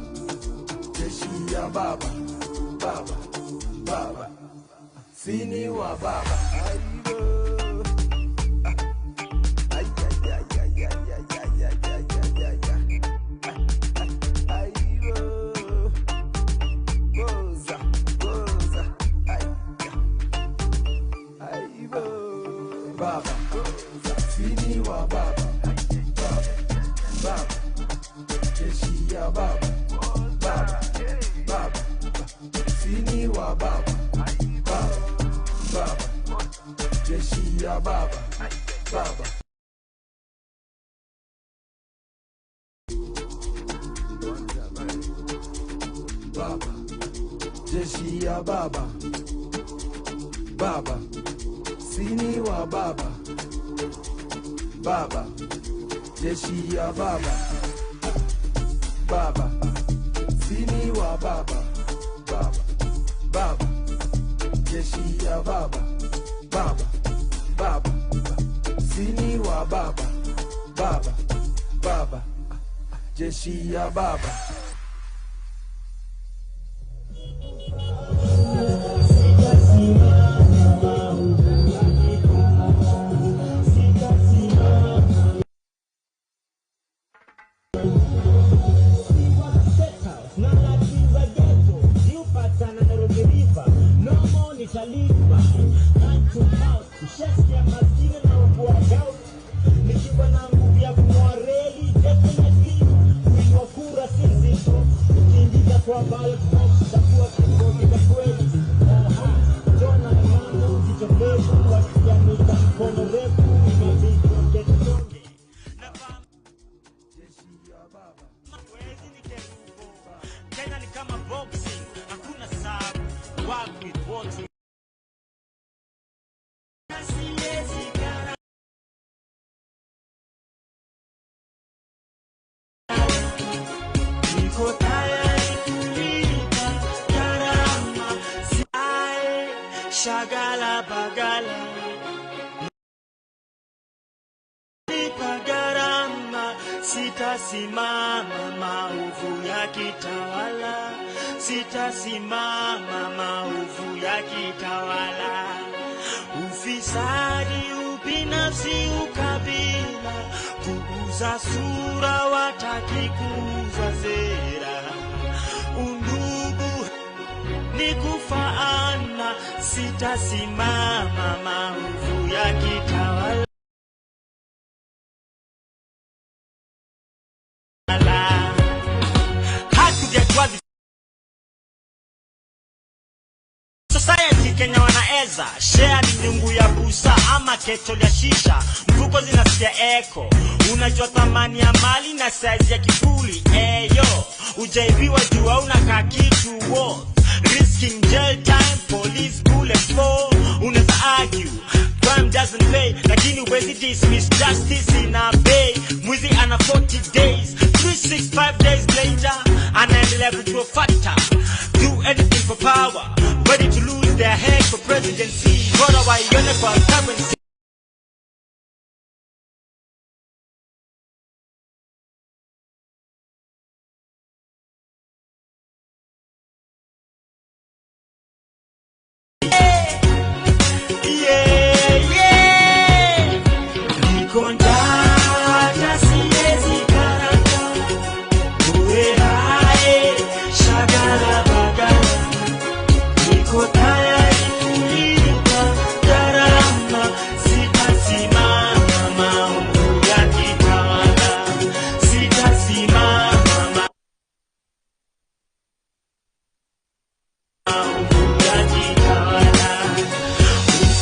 Jeshi ya baba. Baba. Baba. Sini wa baba. Baba, sini wa baba, baba, baba, jeshi ya baba, baba, baba, sini wa baba, baba, baba, jeshi ya baba, baba. Baba, jeshi ya baba, baba. Sini wa baba, baba, jeshi ya baba, baba, sini wa baba, baba, baba, jeshi ya baba, baba, baba, sini wa baba, baba, baba, jeshi ya baba. Kenya ni kama boxing, hakuna sabu, work with what you niko tayari kulipa gharama, siae shagala bagala, lipa gharama, sitasimama maovu ya kitawala, sitasimama maovu ya kitawala. Ufisadi, ubinafsi, ukabila, kuuza sura, wataki kuuza sera. Undugu ni kufaana, sitasimama maovu ya kitawala. Society Kenya wanaeza share ni nyungu ya busa ama ketol ya shisha, mfuko zinasikia eko, unajua thamani ya mali na size ya kifuli. Eyo, ujaibiwa jua unakaa kitu worth, risking jail time, police bullet for. Unaweza argue crime doesn't pay, lakini uwezi dismiss justice in a bay. Mwizi ana 40 days, 365 days later anaendelea kujua factor. Do anything for power, ready to lose their head for presidency. Bora waione kwa currency.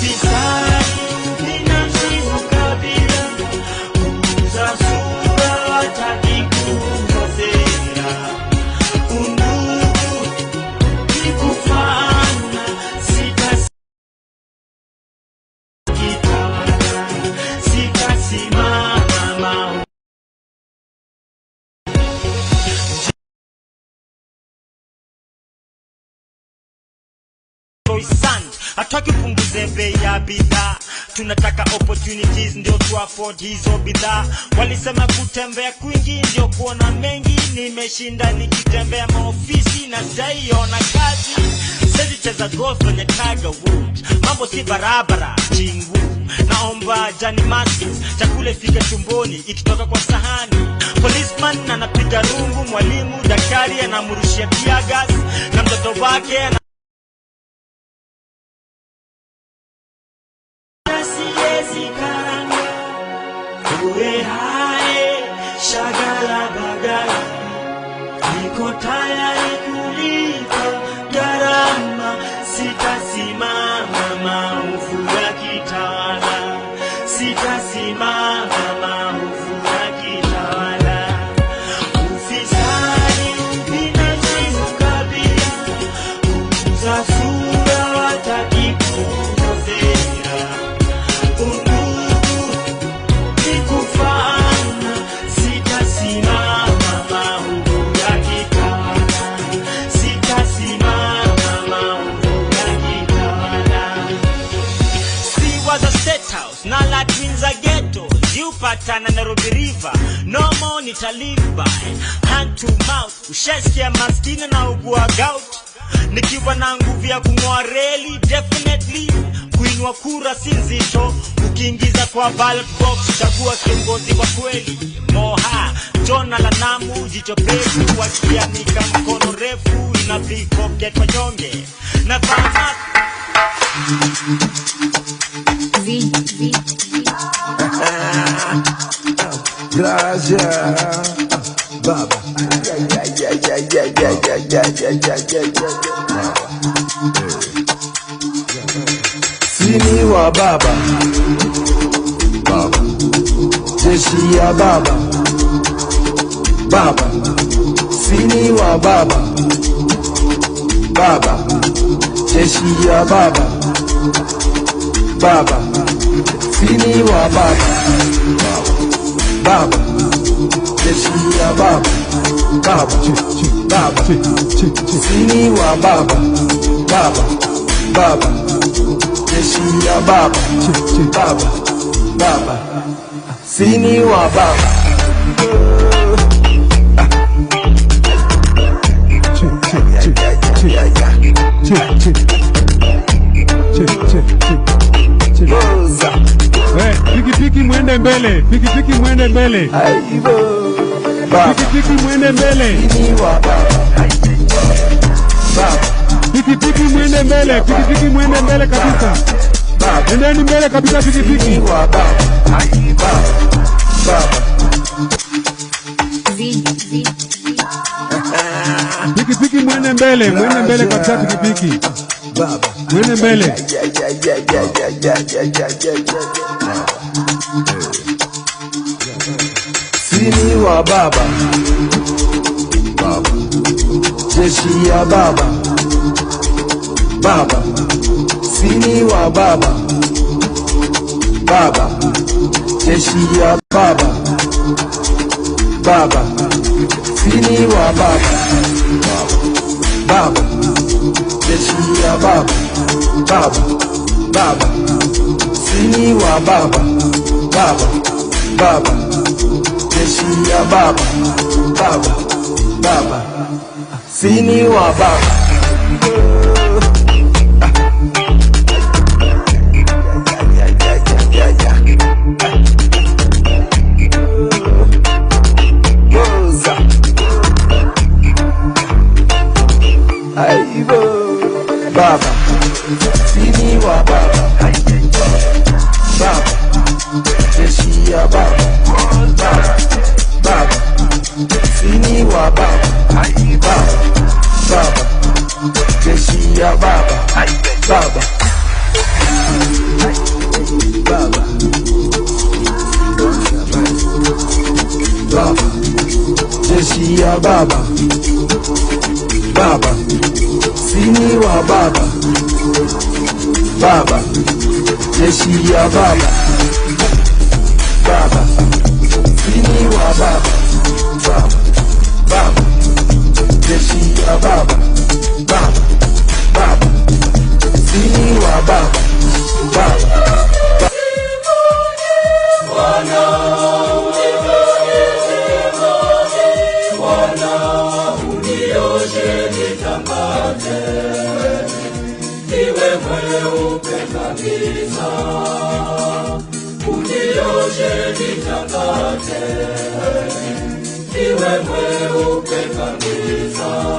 Peace. Croissant, hataki punguze bei ya bidhaa. Tunataka opportunities ndio tu afford hizo bidhaa. Walisema kutembea kwingi ndio kuona mengi. Nimeshinda nikitembea maofisi na sijaiona kazi. Sisi cheza golf kwenye Tiger Woods. Mambo si barabara, chingu. Naomba Johnny Maskins, chakule fika tumboni ikitoka kwa sahani. Policeman anapiga rungu, mwalimu, daktari anamrushia tear gas, na mtoto wake uwe hai, shagala bagala, niko tayari kulipa gharama, sitasimama maovu ya kitawala, sitasimama maovu ya kitawala. Ufisadi, ubinafsi, ukabila, kuuza sura, wataki kuuza sera. Na la twins a ghetto, you patana Nairobi River. No more nita live by hand to mouth. Ushesikia maskini na ugua gout. Nikiwa na nguvu ya kung'oa reli, definitely kuinua kura si nzito. Ukiingiza kwa ballot box, chagua kiongozi wa kweli. Moha, Jona la Namu, jicho pevu, wakianika mkono refu, na pickpocket wanyonge. Na fama Gracias, Baba. Sini wa Baba, Baba. Jeshi ya Baba, Baba. Sini wa Baba, Baba. Jeshi ya Baba, Baba. Sini wa Baba, Baba. Jeshi ya Baba, Baba. Baba. Sini wa Baba, Baba. Baba. Jeshi ya Baba, Baba. Baba. Sini wa Baba. Piki mwende mbele, piki mwende mbele. Piki mwende mbele. Piki mwende mbele, piki mwende mbele kabisa. Endeni mbele kabisa piki. Piki mwende mbele kabisa piki. Mwende mbele. Sini wa Baba, Baba. Jeshi ya Baba, Baba. Sini wa Baba, Baba. Jeshi ya Baba, Baba. Sini wa Baba, Baba. Jeshi ya Baba, Baba. Baba. Sini wa Baba, Baba. Baba. Jeshi ya Baba, Baba. Baba. Sini wa Baba. Baba, sini wa Baba, Baba. Jeshi ya Baba, Baba. Baba. Sini wa Baba, Baba. Baba. Jeshi ya Baba, Baba. Baba. Baba. Jeshi ya Baba, Baba. Sini wa Baba, Baba. Jeshi ya Baba, Baba. Sini wa Baba, Baba. Baba. Jeshi ya Baba, Baba. Baba. mweupe kabisa, unioshe nitakate, niwe mweupe kabisa.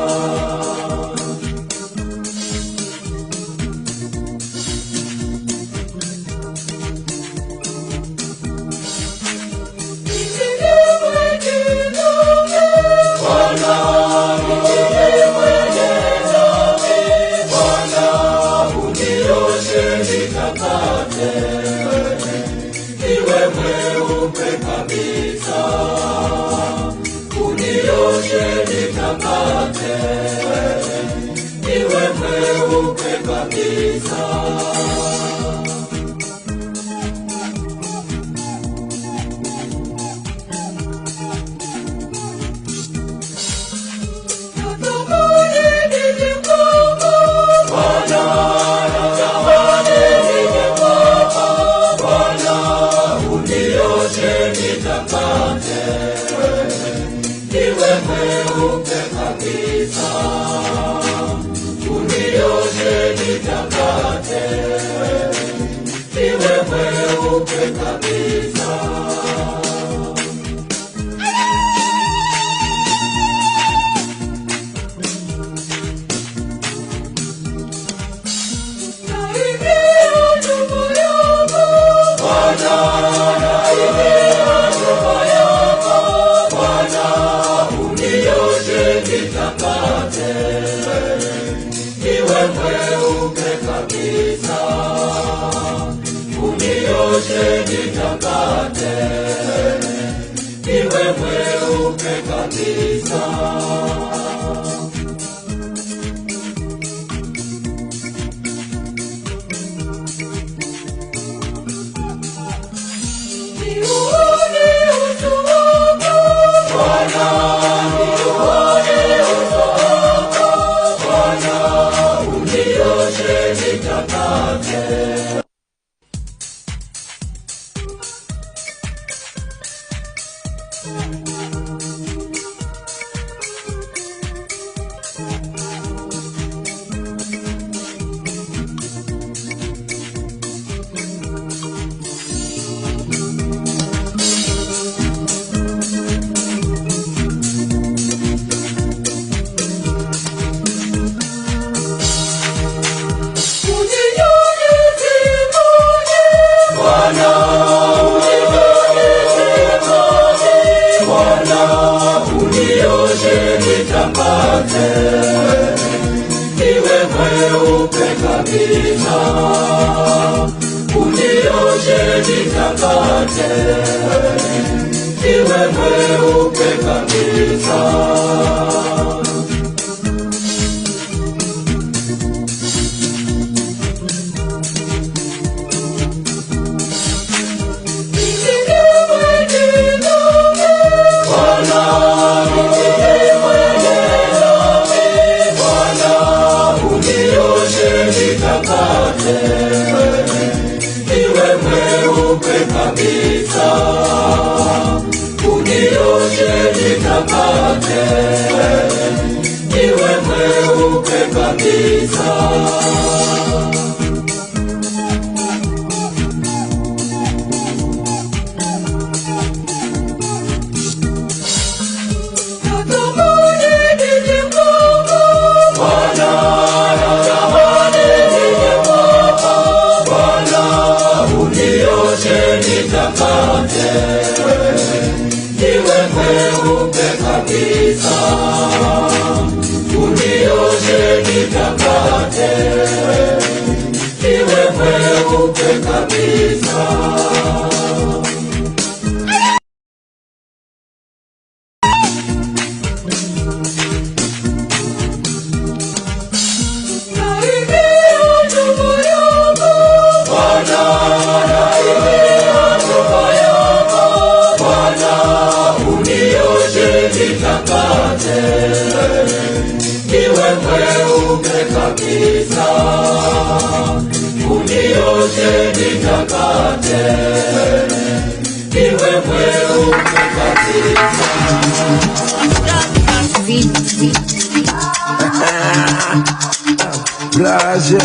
Graja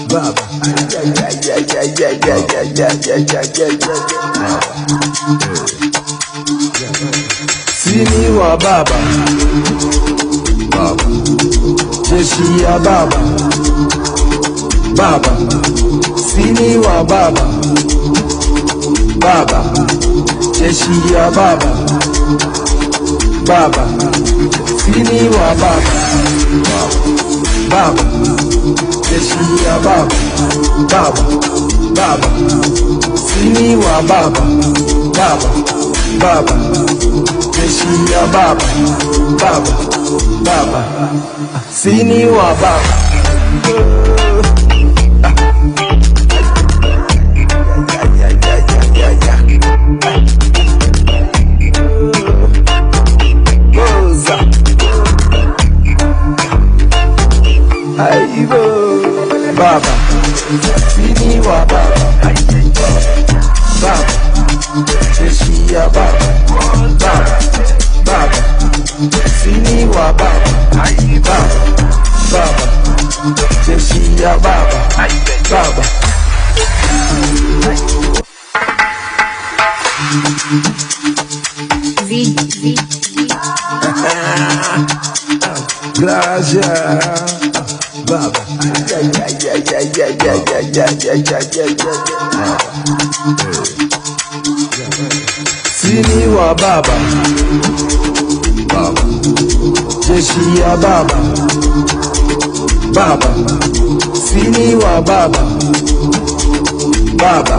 Baba Sini wa Baba Baba Jeshi ya Baba Baba Sini wa Baba Baba Jeshi ya Baba Baba Sini wa Baba Baba Jeshi ya Baba Baba Baba Sini wa Baba Baba Baba Jeshi ya Baba Baba Baba Sini wa Baba Baba, Sini wa Baba, Baba, Jeshi ya Baba, Baba, Baba, Sini wa Baba, Baba, Baba, Jeshi ya Baba, Baba. Graja Baba Sini wa Baba Baba Jeshi ya Baba Baba Sini wa Baba Baba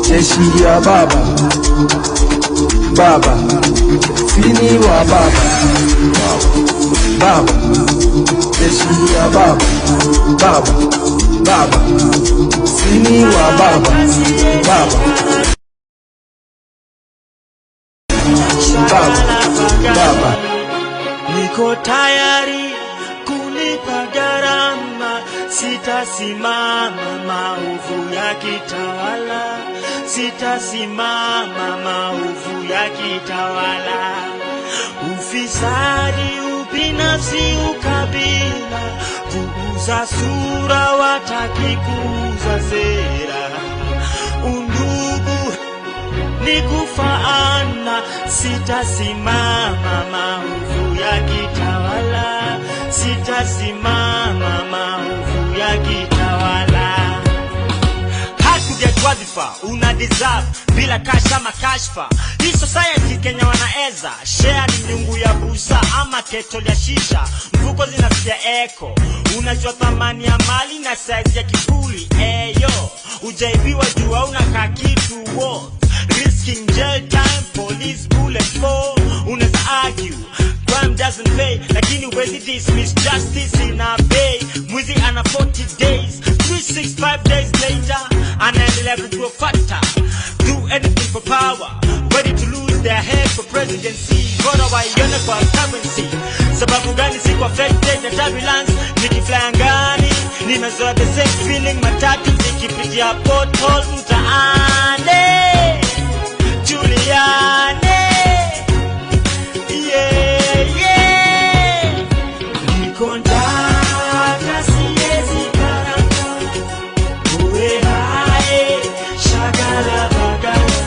Jeshi ya Baba Baba Sini wa Baba Baba Jeshi ya Baba Baba Baba Sini wa Baba Baba Baba Niko tayari kulipa gharama, sitasimama maovu ya kitawala, sitasimama maovu ya kitawala. Ufisadi, ubinafsi, ukabila, kuuza sura, wataki kuuza sera. Undugu ni kufaana, sitasimama maovu ya kitawala, sitasimama maovu ya kitawala. Haki ya wadhifa una deserve bila kasha makashfa. Hii society Kenya wanaeza share ni nyungu ya busa ama ketol ya shisha. Mfuko zinasikia eko, unajua thamani ya mali na size ya kifuli. Eyo, ujaibiwa jua unakaa kitu wo, risking jail time, police bullet for. Unaweza argue crime doesn't pay, lakini huwezi dismiss justice in a bay. Mwizi ana 40 days, 365 days later anaendelea kugrow fatter. Do anything for power, ready to lose their head for presidency. Bora waione kwa currency, sababu gani siku affected na turbulence. Nikifly angani, nimezoa the same feeling. Matatu zikipitia pothole mtaani Juliane, yeah, yeah. Niko ndaka siezi karanga, uwe hae, shagala bagala.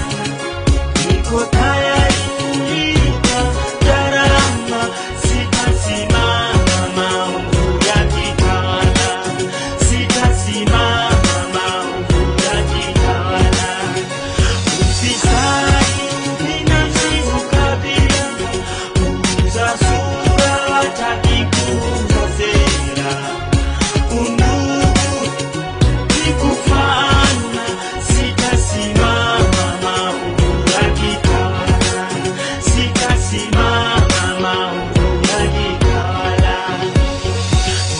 Niko tayari kulipa gharama, sitasimama maovu ya kitawala, sitasimama maovu ya kitawala. Ufisadi, ubinafsi, ukabila, kuuza sura, wataki kuuza sera. Undugu ni kufaana, sitasimama maovu ya kitawala, sitasimama maovu ya kitawala.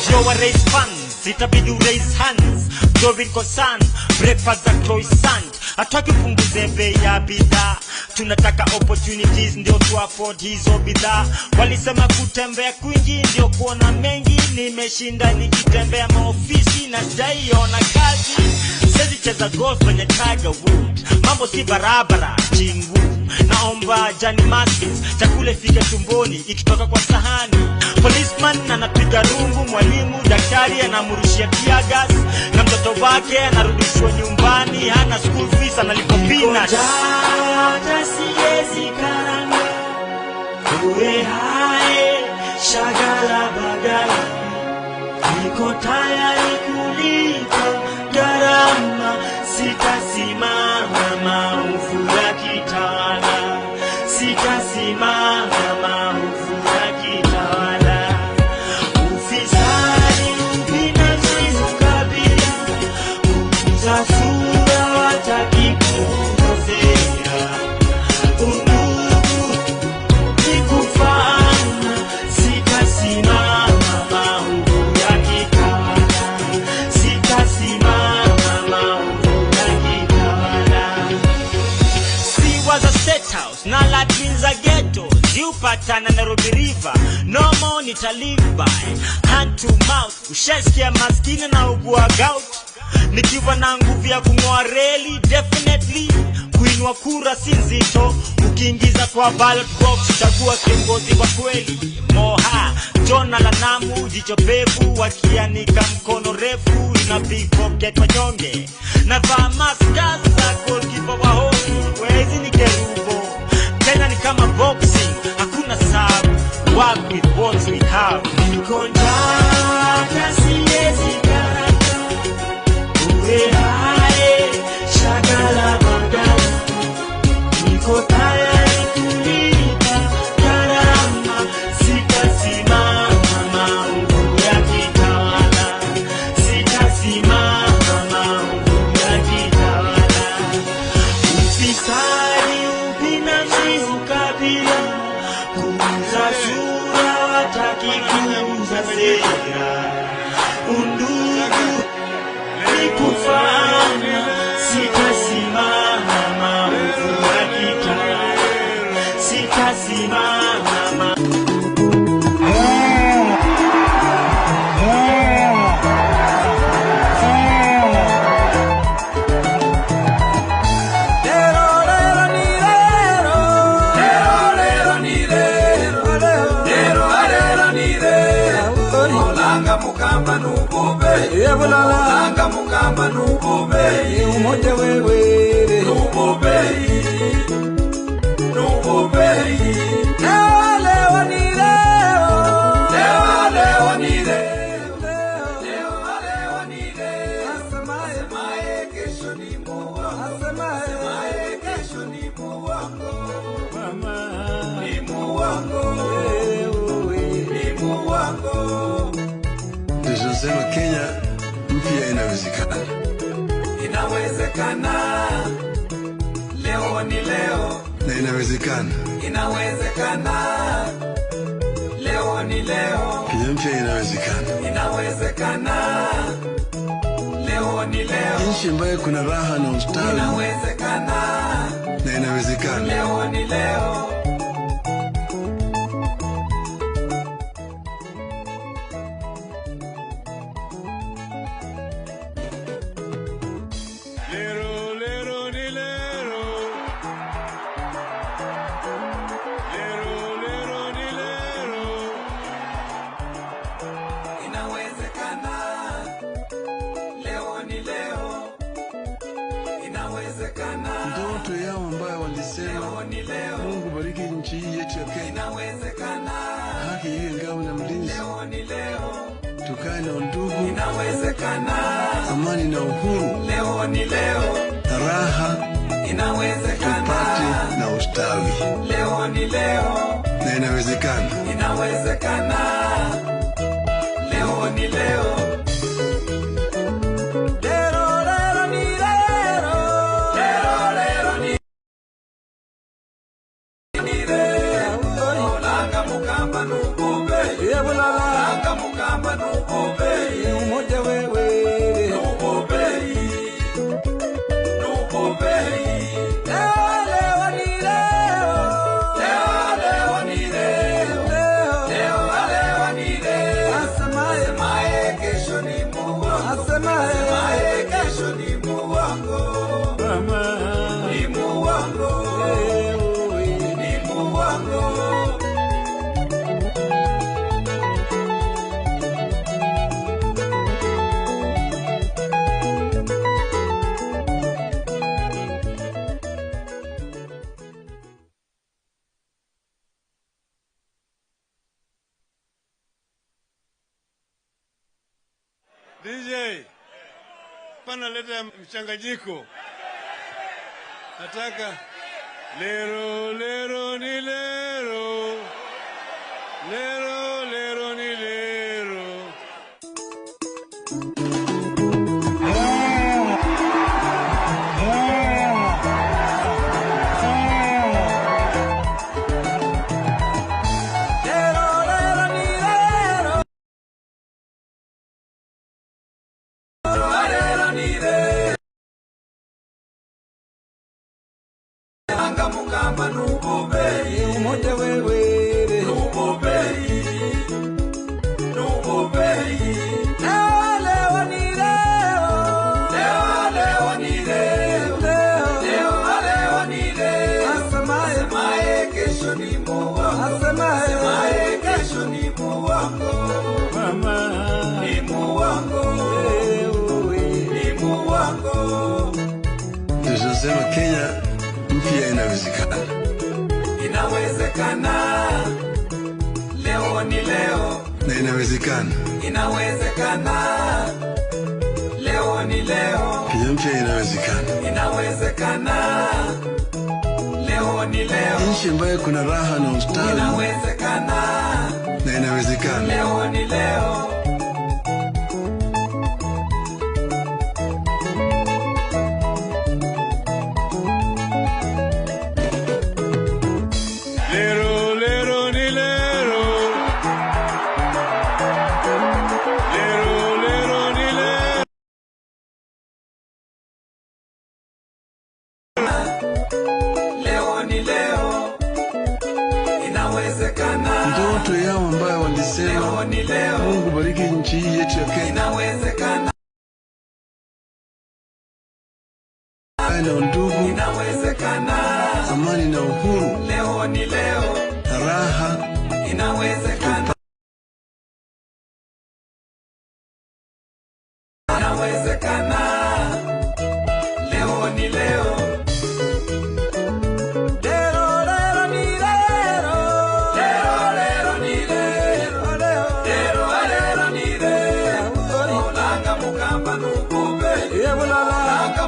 Ndio wa raise funds, itabidi raise hands. Dovin Kosan, breakfast za croissant. Hataki punguze bei ya bidhaa, tunataka opportunities ndio tu afford hizo bidhaa. Walisema kutembea kwingi ndio kuona mengi, nimeshinda nikitembea maofisi na sijaiona kazi. Siwezi cheza golf kwenye Tiger Wood, mambo si barabara chingu. Na naomba Johnny Maskins, chakula fika tumboni ikitoka kwa sahani. Policeman anapiga rungu, mwalimu daktari anamurushia tear gas, na mtoto wake anarudishwa nyumbani, hana school fees analipa peanuts. Hata siwezi karanga uwe hai shagala bagala, niko tayari kulipa gharama, sitasimama maovu ya kitawala, sitasimama maovu ya kitawala. Ufisadi, ubinafsi, ukabila, kuuza sura, wataki kuuza sera, undugu ni kufana, sitasimama maovu ya kitawala, sitasimama maovu ya kitawala. Si was a state house, na Latin za ghetto, ziupatana Nairobi River, no more nita live by hand to mouth. Ushasikia maskini na ugua gout, nikiwa na nguvu ya kung'oa reli, definitely kuinua kura si nzito. Ukiingiza kwa ballot box chagua kiongozi wa kweli. Moha, Jona la Namu, jicho pevu, wakianika mkono refu, na big pocket wanyonge, na vaa maska za goalkeeper wa hoki, wezi ni kerubo, tena ni kama boxing, hakuna sabu, work with what we have. Niko njaa, siwezi karanga, uwe hai, shagala bagala, niko tayari kulipa gharama, sitasimama maovu ya kitawala, sitasimama maovu ya kitawala. Ufisadi, ubinafsi, ukabila, kuuza sura, wataki kuuza sera, undugu ni kufana, sitasimama maovu ya kitawala, sitasimama mukamba nubube, olanga mukamba nubube, umoja wewe nubube, nubube. Leo ni leo, leo ni leo, leo ni leo. Asemaye kesho ni Mungu, asemaye kesho ni Mungu wangu, ni Mungu wangu, ni Mungu wangu. Tunasema Kenya mpya inawezekana. Inawezekana. Leo ni leo. Na inawezekana. Inawezekana. Leo ni leo. Kenya mpya inawezekana. Inawezekana. Leo ni leo. Nchi ambayo kuna raha na ustawi. Inawezekana. Na inawezekana. Leo ni leo. Ndoto yao ambayo walisema Mungu bariki nchi hii yetu ya Kenya, inawezekana, haki iwe ngao na mlinzi, leo ni leo, tukae na undugu, inawezekana, amani na uhuru, leo ni leo, raha, inawezekana, tupate na ustawi, leo ni leo, na inawezekana, inawezekana, leo ni leo. Umoja wewe nubube, nubube. Leo ni leo, leo ni leo, leo ni leo. Asemaye kesho ni Mungu, asemaye kesho ni Mungu wangu, ni Mungu wangu. Hey, pana leta mchanganyiko. Nataka lero lero ni lero, lero lero ni lero. Mukamba nububei umote wewe nububei leo ni leo asemaye kesho ni Mungu asemaye kesho ni Mungu mama ni Mungu ni Mungu. Tunasema Kenya mpya inawezekana. Inawezekana. Leo ni leo. Na inawezekana. Inawezekana. Leo ni leo. Kenya mpya inawezekana. Inawezekana. Leo ni leo. Nchi ambayo kuna raha na ustawi. Inawezekana. Na inawezekana. Leo ni leo. Ndoto yao ambayo walisema Mungu bariki nchi hii yetu ya Kenya. Inawezekana. Na undugu. Inawezekana. Amani na uhuru. Leo ni leo. Raha. Inawezekana. Inawezekana. Leo ni leo.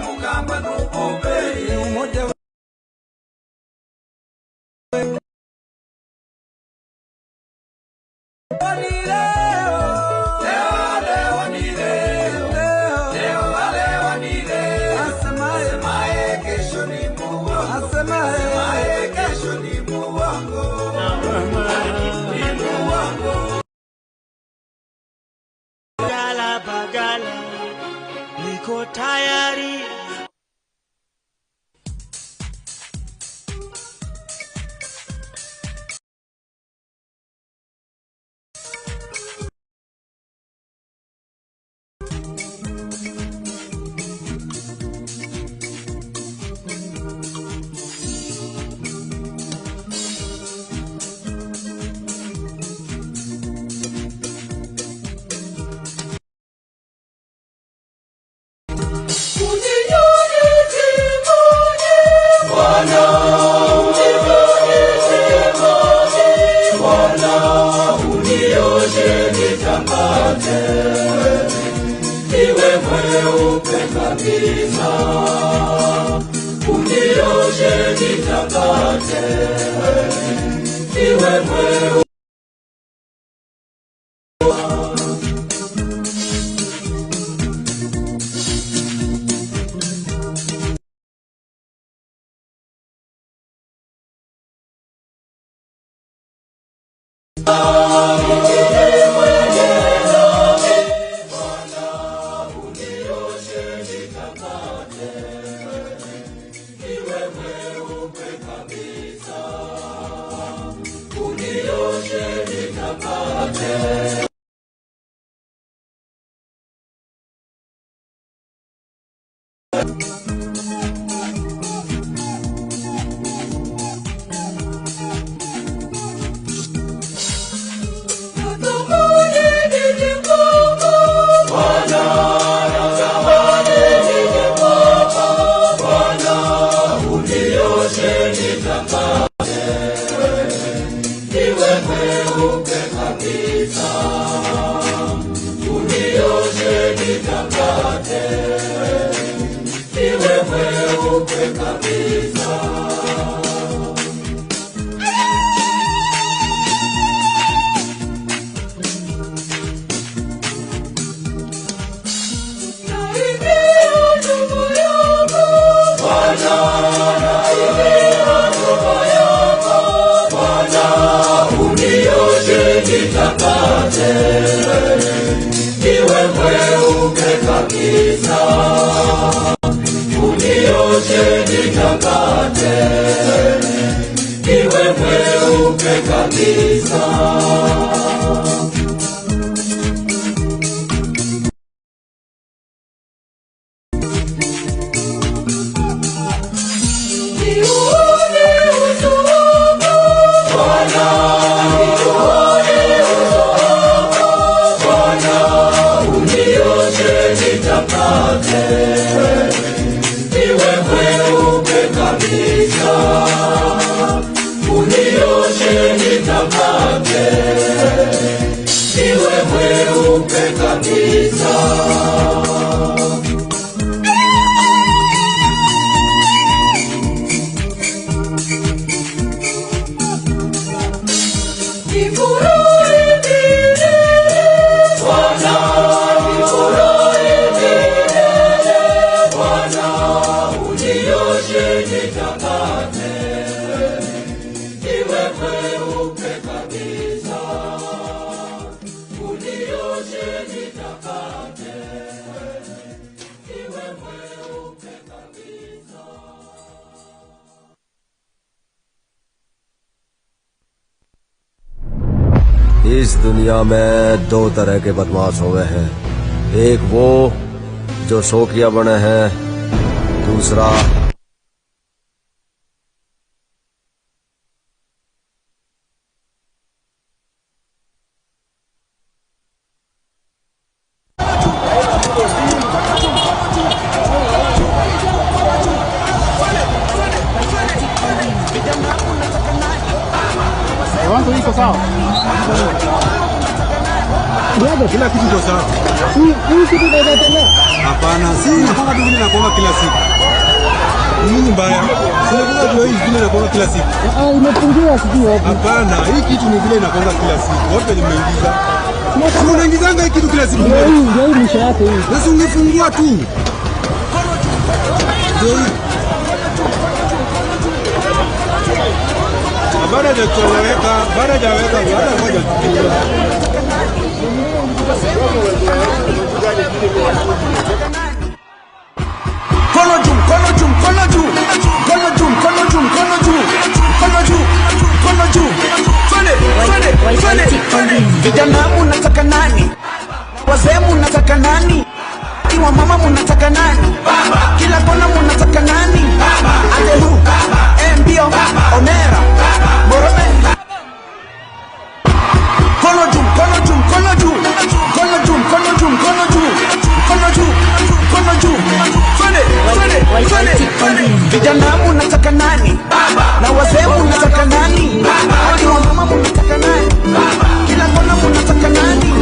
Mukamba nububei umoja ni leo ni leo asemaye kesho ni Mungu asemaye kesho ni Mungu ni Mungu. Bagala bagala niko tayari. Iwe mweupe kabisa, unioshe nitakate. Iwe mweupe Unioshe nitakate. nitakate, niwe mweupe kabisa. Nitakate, niwe mweupe kabisa. Unioshe nitakate, niwe mweupe kabisa. इस दुनिया में दो तरह के बदमाश हुए हैं, एक वो जो शौकिया बने हैं, दूसरा kila kitu kiko sawa. Hii kitu inaendelea. Hapana, si napanga tu vile nakuanga kila siku. Nini mbaya? Sina kuna jua hii vile nakuanga kila siku. Imepungua sijui wapi. Hapana, hii kitu ni vile nakuanga kila siku. Wote nimeingiza. Si unaingizanga hii kitu kila siku. Ndio hii mwisho yake hii. Sasa ungefungua tu. Ndio hii. Baada ya kuweka, baada moja. Kono juu, kono juu, kono juu, kono juu, kono juu, kono juu, kono juu, kono juu. Twende. Vijana munataka nani? Wazee munataka nani? Iwa mama munataka nani? Kila kona munataka nani? Adehu, Mbio, Omera, Morome. Kono juu, kono juu, kono juu, kono juu, kono juu, kono juu, kono juu, kono juu. Twende. Vijana munataka nani? Na wazee munataka nani? Iwa mama munataka nani? Kila kona munataka nani?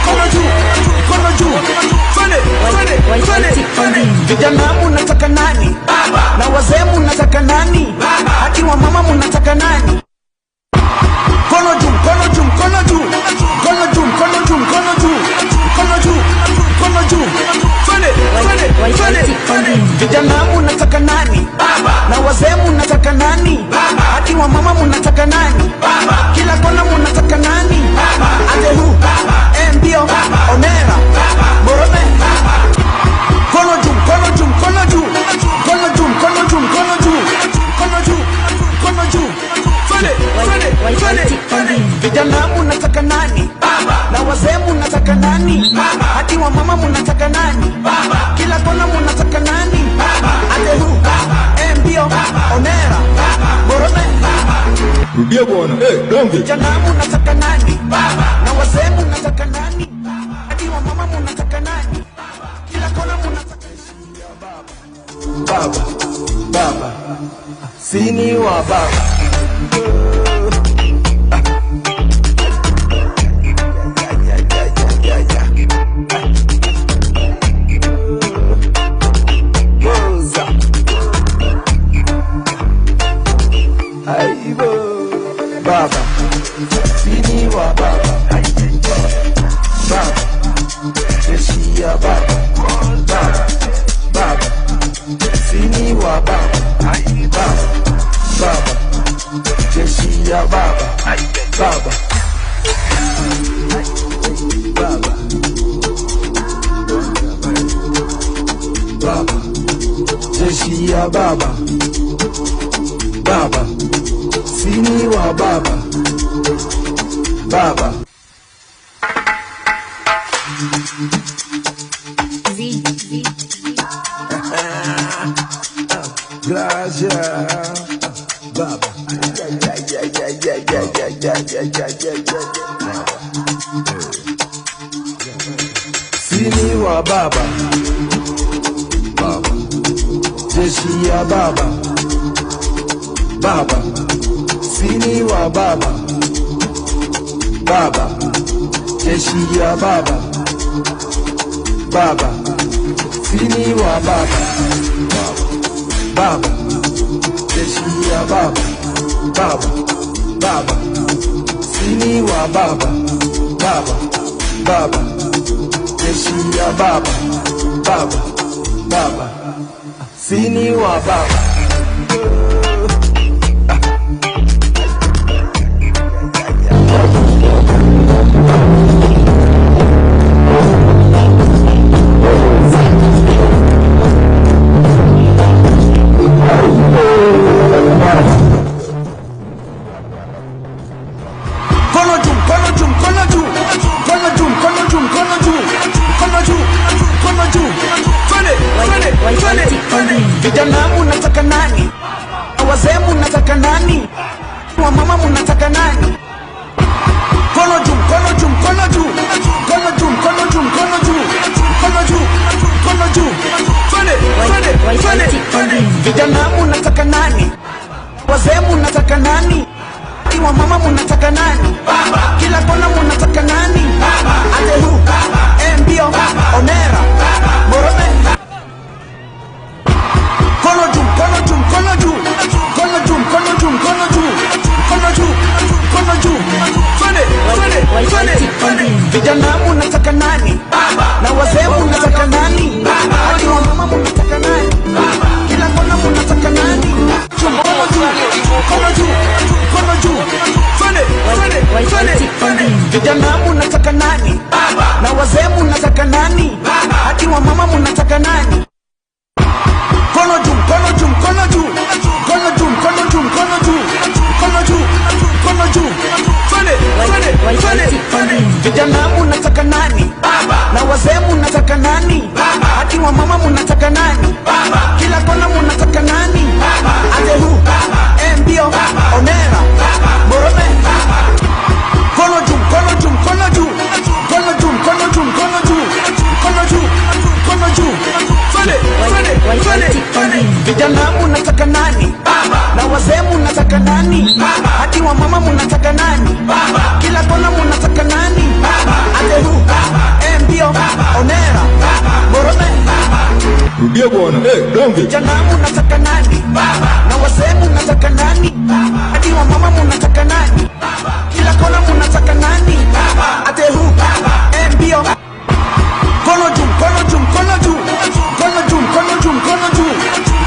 Kono juu, kono juu. Twende. Vijana munataka nani? Na wazee munataka nani? Hadi wa mama munataka nani? Kono juu, kono juu, kono juu, kono juu, kono juu, kono juu, kono juu, kono juu. Twende. Vijana munataka nani? Na wazee munataka nani? Hadi wa mama munataka nani? Kila kona munataka nani? Adehu, Mbio, Omera, Morome. Kono juu, kono juu, kono juu, kono juu, kono juu, kono juu, kono juu, kono juu. Twende. Vijana munataka nani? Na wazee munataka nani? Hadi wa mama munataka nani? Kila kona munataka nani? Adehu, Mbio, Omera, Morome. Rudia bwana. Donge. Vijana munataka nani? Na wazee munataka nani? Hadi wa mama munataka nani? Kila kona munataka Baba, sini wa baba. jeshi ya baba, baba sini wa baba, baba Gracias, baba. Sini wa baba, baba jeshi ya baba, baba sini wa baba, baba jeshi ya baba, baba sini wa baba, baba jeshi ya baba, baba baba sini wa baba, baba baba jeshi ya baba, baba baba sini wa baba. Vijana munataka nani? Wazee munataka nani? Wa mama munataka nani? Kono juu, kono juu, kono juu, kono juu, kono juu, kono juu, kono juu, kono juu. Twende. Vijana munataka nani? Wazee munataka nani? Wa mama munataka nani? Kila kona munataka nani? Atehu, mbio, onera, morome. Kono juu, kono juu, kono juu, kono juu, kono juu, kono juu, kono juu, kono juu. Twende. Vijana munataka nani? Na wazee munataka nani? Hadi wa mama munataka nani? Kila kona munataka nani? Kono juu, kono juu, kono juu. Twende. Vijana munataka nani? Na wazee munataka nani? Hadi wa mama munataka nani? Kono juu, kono juu, kono juu, kono juu, kono juu, kono juu, kono juu, kono juu. Twende. Vijana munataka nani? Na wazee munataka nani? Hadi wa mama munataka nani? Kila kona munataka nani? Atehu, mbio, onera, morome. Kono juu, kono juu, kono juu, kono juu, kono juu, kono juu, kono juu, kono juu. Twende. Vijana munataka nani? Na wazee munataka nani? Hadi wa mama munataka nani? Kila kona munataka nani? Atehu, mbio, onera, morome. Rudia bwana, donge. Vijana munataka nani? Na wazee munataka nani? Hadi wa mama munataka nani? Kila kona munataka nani? Atehu, mbio. Kono juu, kono juu, kono juu, kono juu, kono juu, kono juu,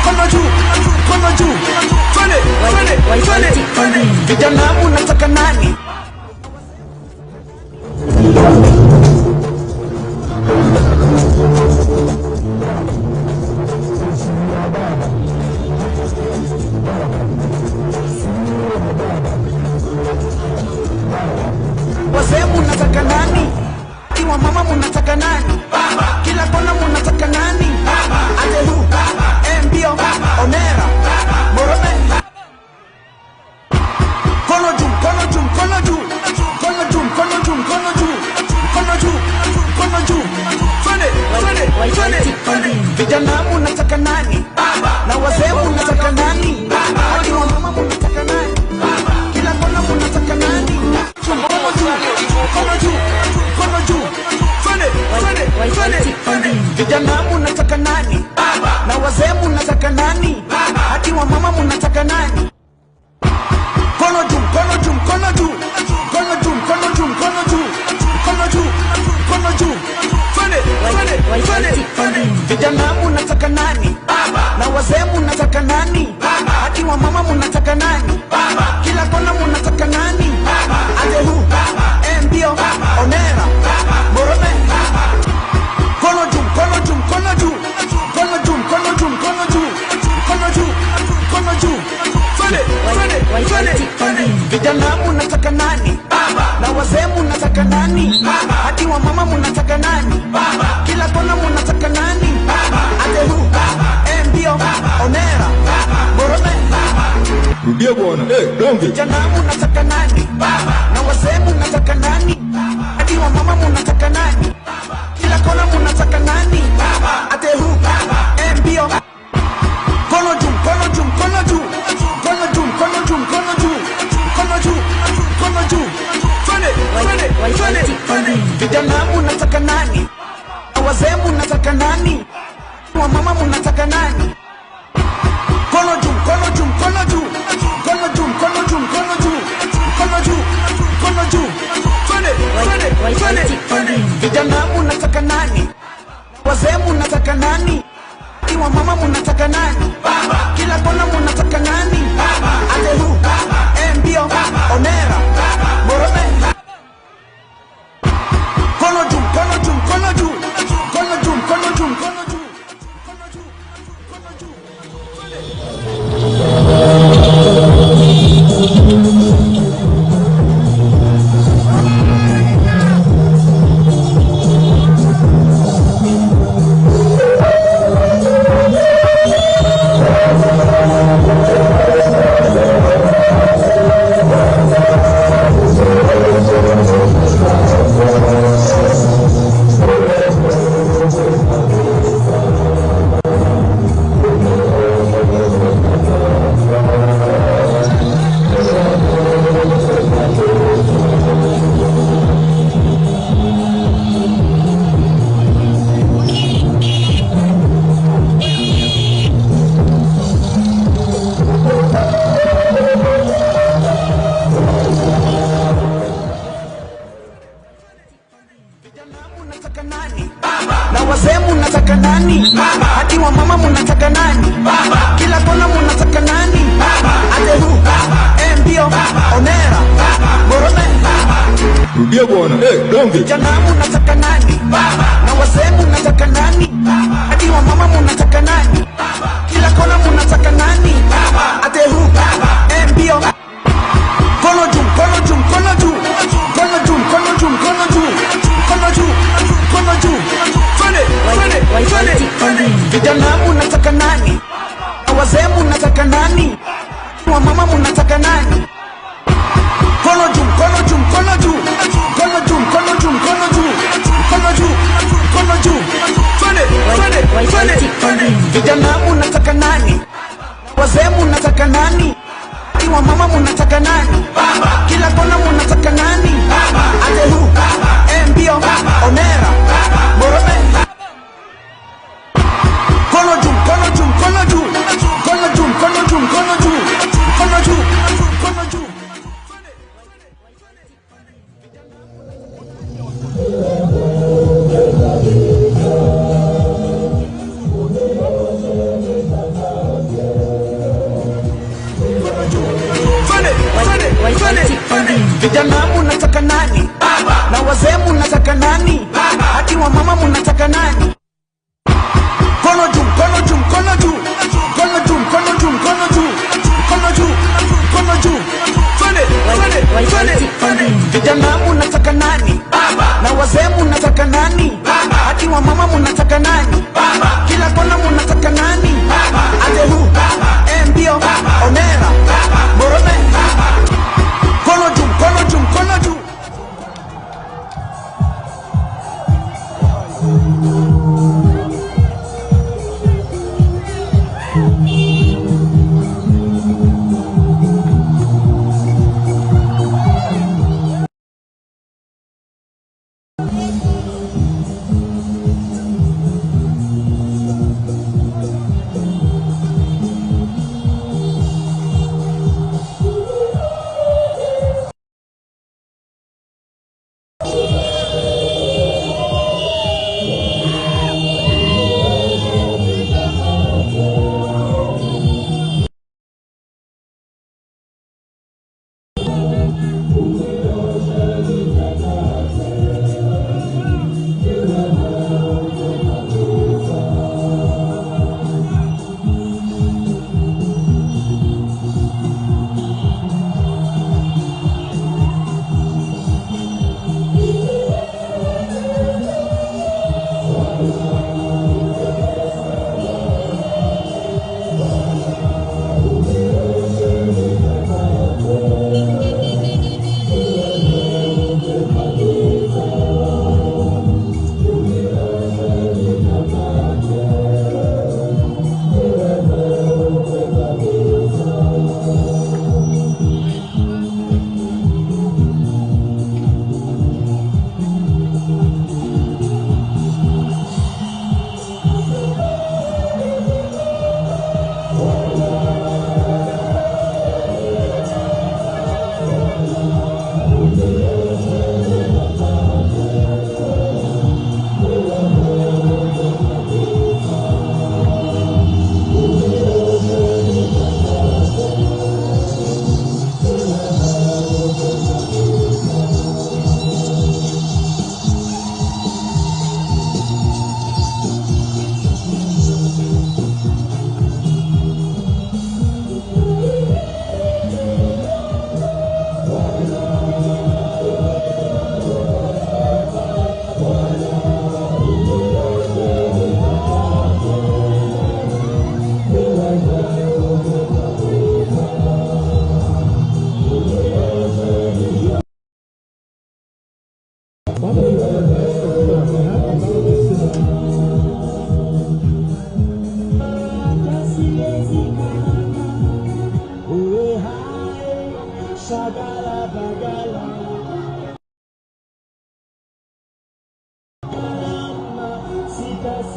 kono juu, kono juu. Twende. Vijana munataka nani? Wazee munataka nani? Wa mama munataka nani? Kila kona munataka nani? Atehu, mbio, onera, morome. Kono juu, kono juu, kono juu, kono juu, kono juu, kono juu, kono juu, kono juu. Twende. Vijana munataka nani? Na wazee munataka nani? Hadi wa mama munataka nani? Kila kona munataka nani? Kono juu, kono juu, kono juu. Twende. Vijana munataka nani? Na wazee munataka nani? Hadi wa mama munataka nani? Kono juu, kono juu, kono juu, kono juu, kono juu, kono juu, kono juu, kono juu. Twende. Vijana munataka nani? Na wazee munataka nani? Hadi wa mama munataka nani? Kila kona munataka nani? Atehu, mbio, onera, morome. Kono juu, kono juu, kono juu, kono juu, kono juu, kono juu, donge. Vijana munataka nani? Na wazee munataka nani? Hadi wa mama munataka nani? Kila kona munataka nani? Ate hu, mbio. Kono juu, kono juu, kono juu. Kono juu, kono juu, kono juu. Kono juu, kono juu. Twende, twende, twende. Vijana munataka nani? Na wazee munataka nani? Wa mama munataka nani? Kono juu, kono juu, kono juu. Kono juu, kono juu, kono juu. Kono juu, kono juu. Twende, twende, twende. Vijana munataka nani? Wazee munataka nani? Wa mama munataka nani? Kila kona munataka nani? Ate hu, mbio, onera, morome. Kono juu, kono juu, kono juu. Kono juu, kono juu, kono juu. Kono juu, kono juu. Munataka nani? Na wazee munataka nani? Hadi wa mama munataka nani? Kila kona munataka nani? Ate hu, mbio, onera, morome. Rudia bwana. Donge. Vijana munataka nani? Na wazee munataka nani? Hadi wa mama munataka nani? Kila kona munataka nani? Ate hu, mbio. Kono juu, kono juu, kono juu. Kono juu, kono juu, kono juu. Kono juu, kono juu. Twende, twende, twende. Vijana munataka nani? Na wazee munataka nani? Wa mama munataka nani? Kono juu, kono juu, kono juu. Kono juu, kono juu, kono juu. Kono juu, kono juu. Twende, twende, twende. Vijana munataka nani? Wazee munataka nani? Wa mama munataka nani? Kila kona munataka nani? Ate hu, mbio, onera, morome. Kono juu, kono juu, kono juu. Kono juu, kono juu, kono juu. Kono juu, kono juu. Vijana munataka nani? Na wazee munataka nani? Hadi wa mama munataka nani? Kono juu, kono juu, kono juu. Kono juu, kono juu, kono juu. Kono juu, kono juu. Twende, twende, twende. Vijana munataka nani? Na wazee munataka nani? Hadi wa mama munataka nani? Kila kona munataka nani? Ate hu, mbio, onera, morome. Kono juu, kono juu, kono juu.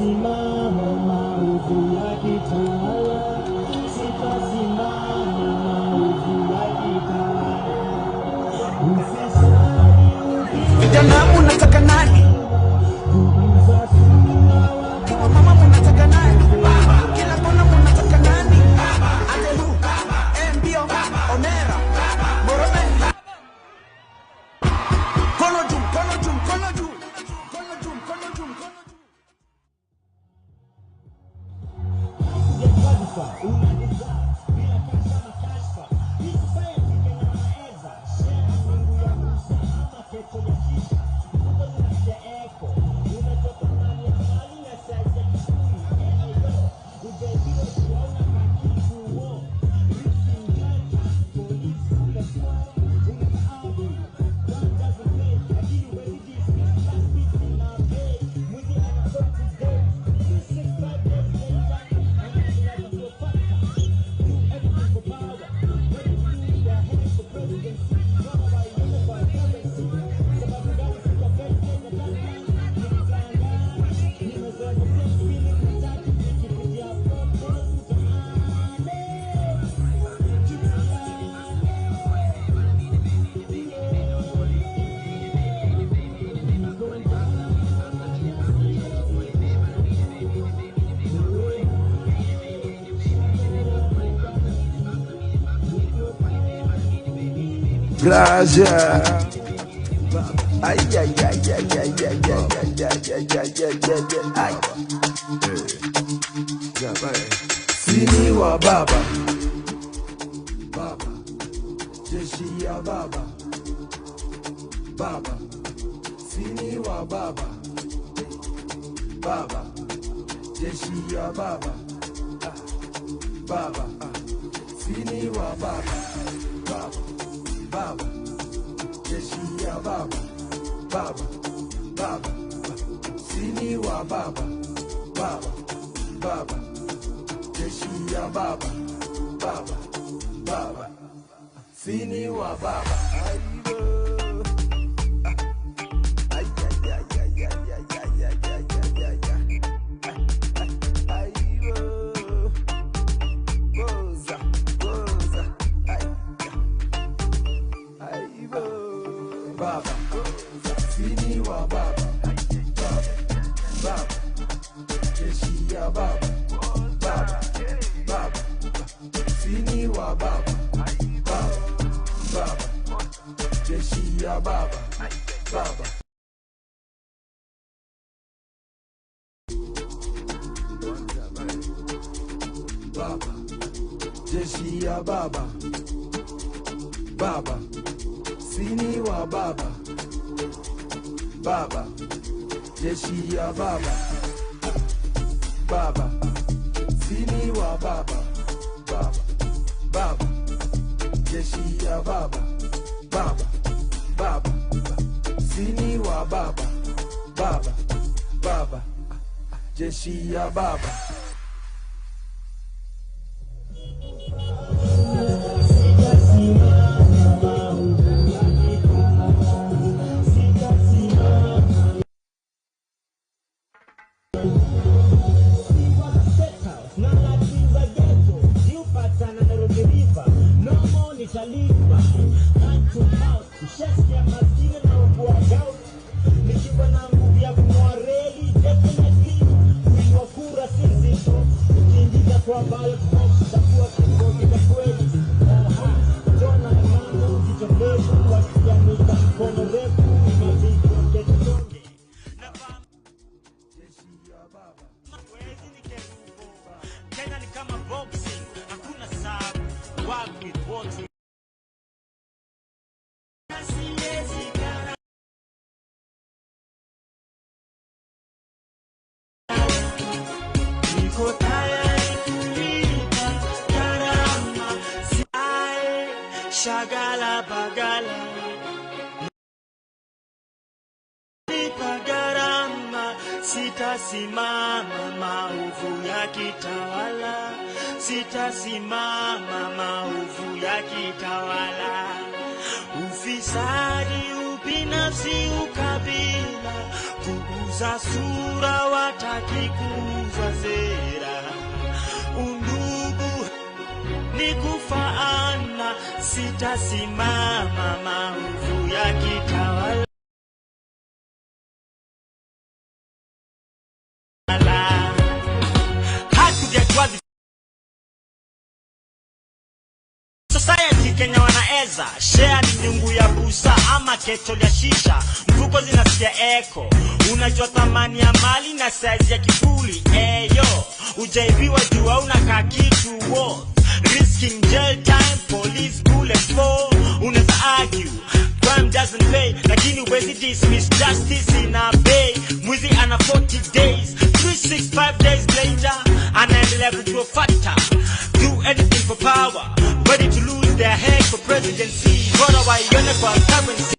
Sitasimama maovu yakitawala, sitasimama maovu yakitawala. Vijana unataka nani? Kwa mama unataka nani? Kila kona unataka nani? Atehu, mbio, Omera, Morome. Kono juu, kono juu, kono juu. Kono juu, kono juu, kono juu. Plaza. Ay, ay, ay, ay, ay, ay, ay, ay, Sini wa baba, baba, jeshi ya baba, baba, sini wa baba, baba, jeshi ya baba, baba, sini wa baba, baba. Baba, jeshi ya baba, baba, baba, sini wa baba, baba, baba, jeshi ya baba, baba, baba, sini wa baba. Baba, sini wa baba, baba, jeshi ya baba, baba, baba, sini wa baba, baba, jeshi ya baba, baba. Baba, jeshi ya baba, baba, sini wa baba, baba, jeshi ya baba, baba, sini wa baba, baba, baba, jeshi ya baba, baba, baba, sini wa baba, baba, baba, jeshi ya baba. Kenya ni kama boxing, hakuna sabu, work with what you niko tayari kulipa gharama, shagala bagala lipa gharama, sitasimama maovu yakitawala, sitasimama maovu yakitawala. Ufisadi, ubinafsi, ukabila, kuuza sura wataki kuuza sera. Undugu ni kufaana, sitasimama maovu ya kitawala. Society Kenya wanaeza share ni nyungu ya busa ama keto ya shisha, mfuko zinasikia eko. Unajua thamani ya mali na size ya kifuli. Eyo, ujaibiwa jua unakaa kitu worth, risking jail time, police bullets for. Unaweza argue crime doesn't pay, lakini huwezi dismiss justice in a bay. Mwizi ana 40 days, 365 days later anaendelea kugrow fatter. Do anything for power, ready to lose their head for presidency. Bora waione kwa currency.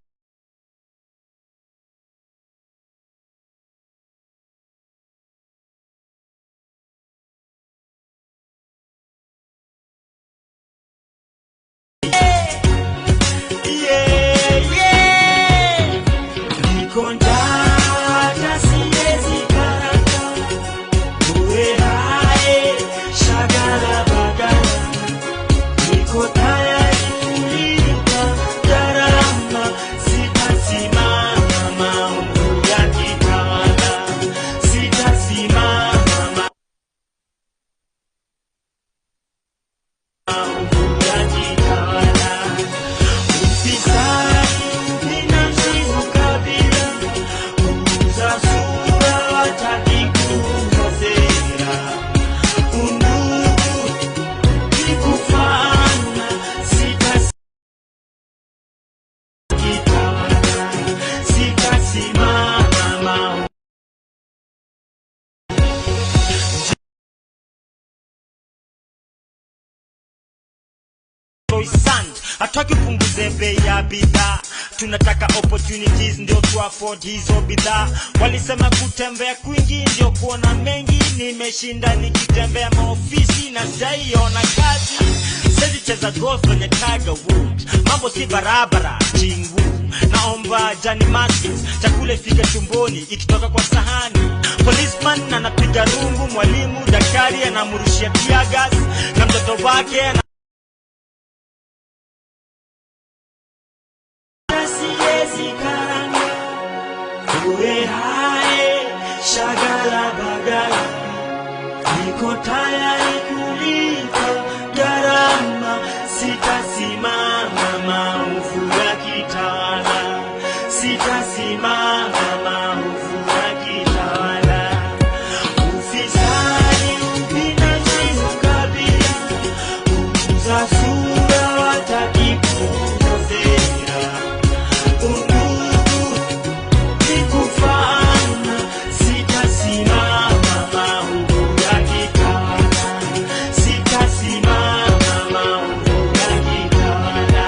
Hataki punguze bei ya bidhaa, tunataka opportunities ndio tu afford hizo bidhaa. Walisema kutembea kwingi ndio kuona mengi, nimeshinda nikitembea maofisi na sijaiona kazi. Sezi cheza golf kwenye Tiger Woods, mambo si barabara chingu. Naomba Johnny Maskins, chakula ifike tumboni ikitoka kwa sahani. Policeman anapiga rungu, mwalimu daktari anamurushia tear gas, na mtoto wake shagala bagala. Niko tayari kulipa gharama, sitasimama maovu ya kitawala. Sitasimama maovu ya kitawala. Ufisadi, ubinafsi, ukabila, kuuza sura wataki kuuza sera. Undugu ni kufaana, sitasimama maovu ya kitawala. Sitasimama maovu ya kitawala.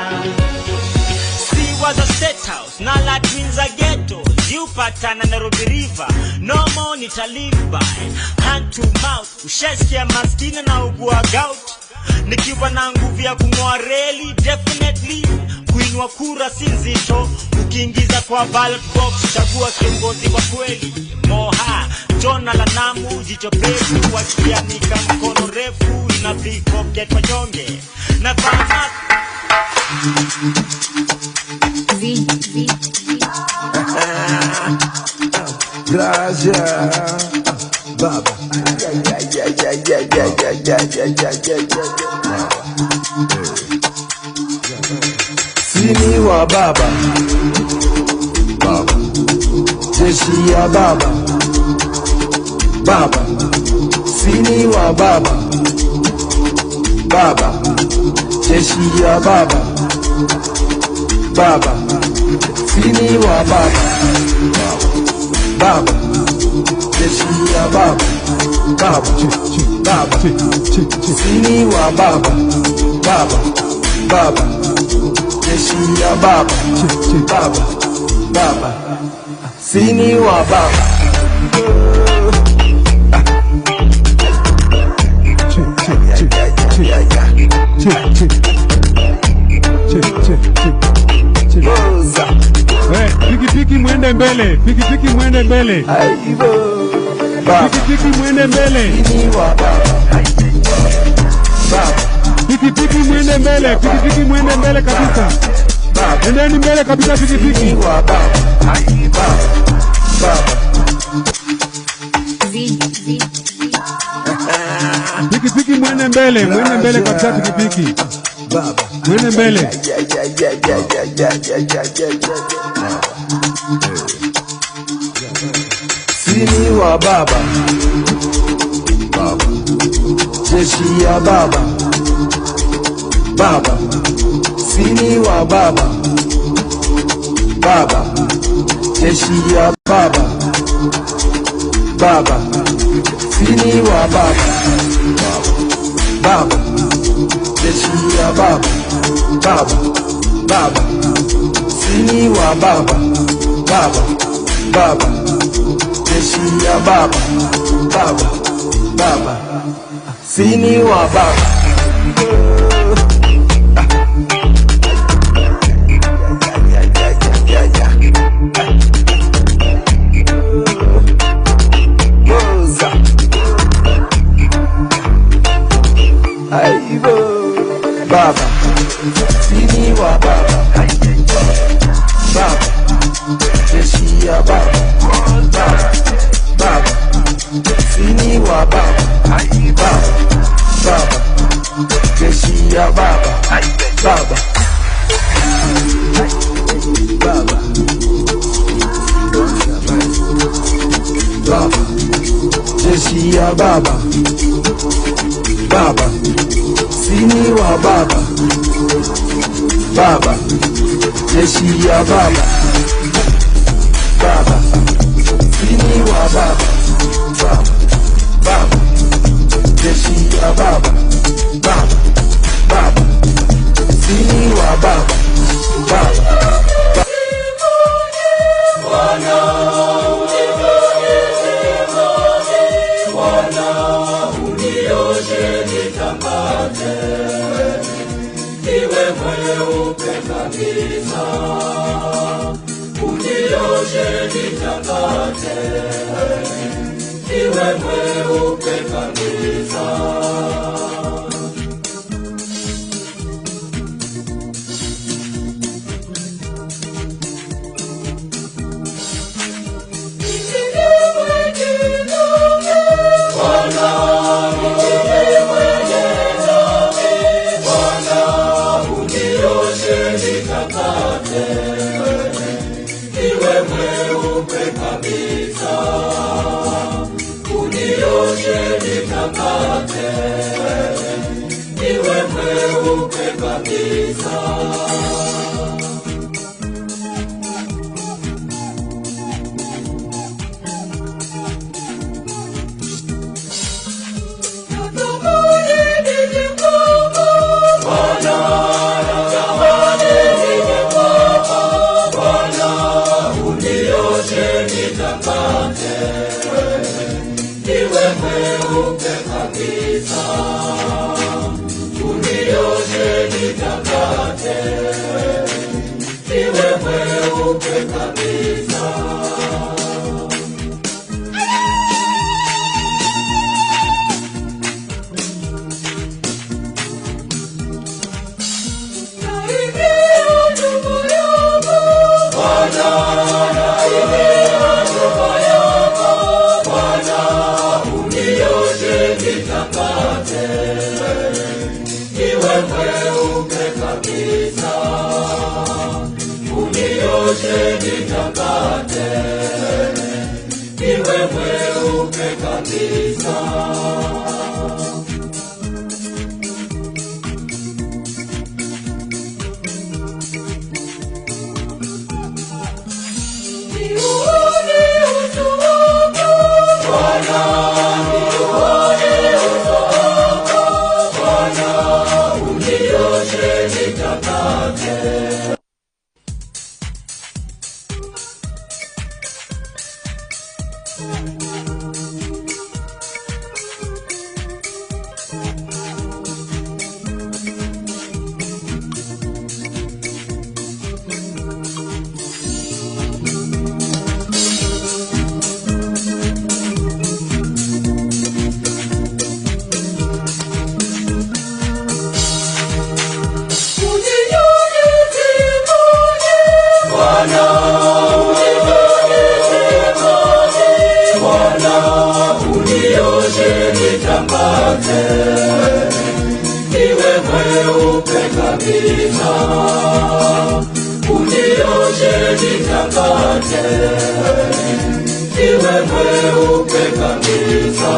Si was a state house, na la twins a ghetto. Upatana Nairobi River, no more nita live by hand to mouth. Ushesikia maskini na ugua gout, nikiwa na nguvu ya kung'oa reli. Definitely kuinua kura si nzito, ukiingiza kwa ballot box chagua kiongozi wa kweli. Moha Jona la Namu, jicho pevu wakianika mkono refu, ina pickpocket wanyonge na fama. Gracias, Baba. Sini wa Baba, Baba. Jeshi ya Baba, Baba. Sini wa Baba, Baba. Jeshi ya Baba, Baba. Sini wa Baba, Baba. Jeshi ya Baba, Baba. Baba. Sini wa Baba, Baba. Baba. Jeshi ya Baba, Baba. Baba. Sini wa Baba. Pikipiki mwende mbele, pikipiki mwende mwende mbele. Pikipiki mwende mbele. Pikipiki mwende mbele. Pikipiki mwende mbele kabisa. Endeni mbele kabisa pikipiki. Pikipiki mwende mbele. Mwende mbele kabisa pikipiki. Mwende mbele. Sini wa baba, baba, jeshi ya baba, baba, sini wa baba, baba, jeshi ya baba, baba, sini wa baba, baba, jeshi ya baba, baba, baba, sini wa baba, baba, baba, jeshi ya baba, baba, baba, sini wa baba. Baba, sini wa baba, baba, jeshi ya baba, baba, baba, sini wa baba, baba, baba, jeshi ya baba, baba, baba, baba, jeshi ya baba, baba, sini wa baba, baba, jeshi ya baba, baba, sini wa baba, baba, baba, jeshi ya baba, baba, baba, sini wa baba, baba. unioshe nitakate, niwe mweupe kabisa. Unioshe nitakate, niwe mweupe kabisa.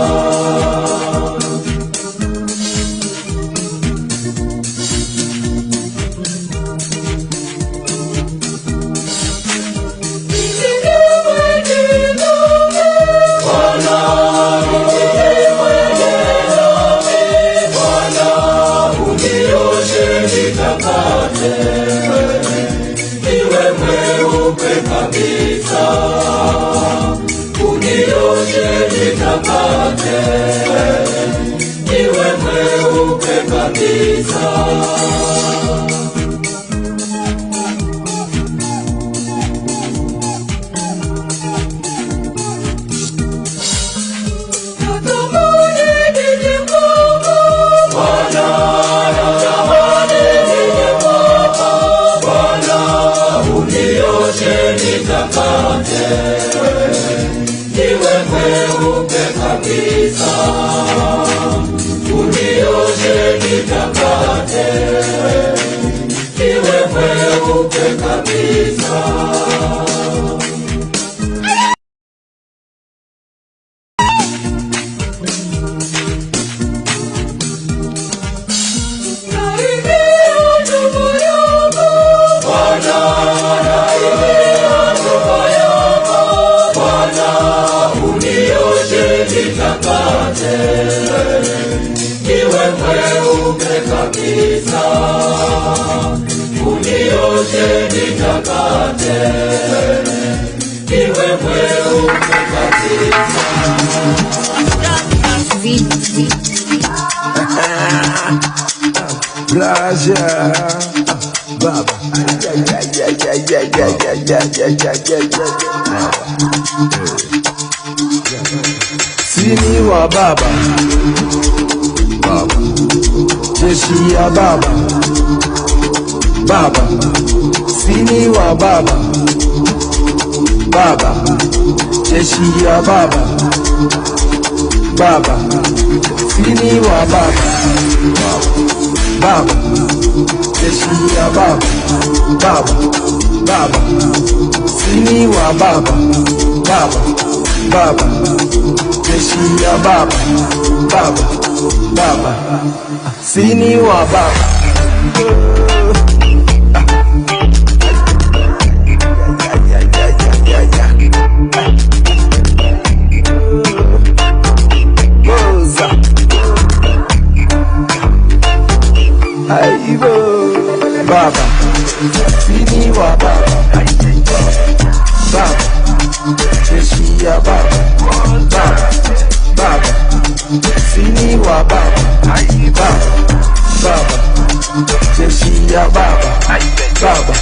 Niwe mweupe kabisa, unioshe nitakate, niwe mweupe kabisa. Niwe mweupe kabisa, unioshe nitakate, niwe mweupe kabisa. Niwe mweupe kabisa, unioshe nitakate, niwe mweupe kabisa. Raja Baba Sini wa Baba Baba Jeshi ya Baba Baba Sini wa Baba Baba Jeshi ya Baba Baba Sini wa Baba Baba Jeshi ya Baba Baba Baba Sini wa Baba Baba Baba Jeshi ya Baba Baba Baba Sini wa Baba Baba, Sini wa Baba, Baba, Jeshi ya Baba, Baba, Baba, Sini wa Baba, Baba, Baba, Jeshi ya Baba, Baba.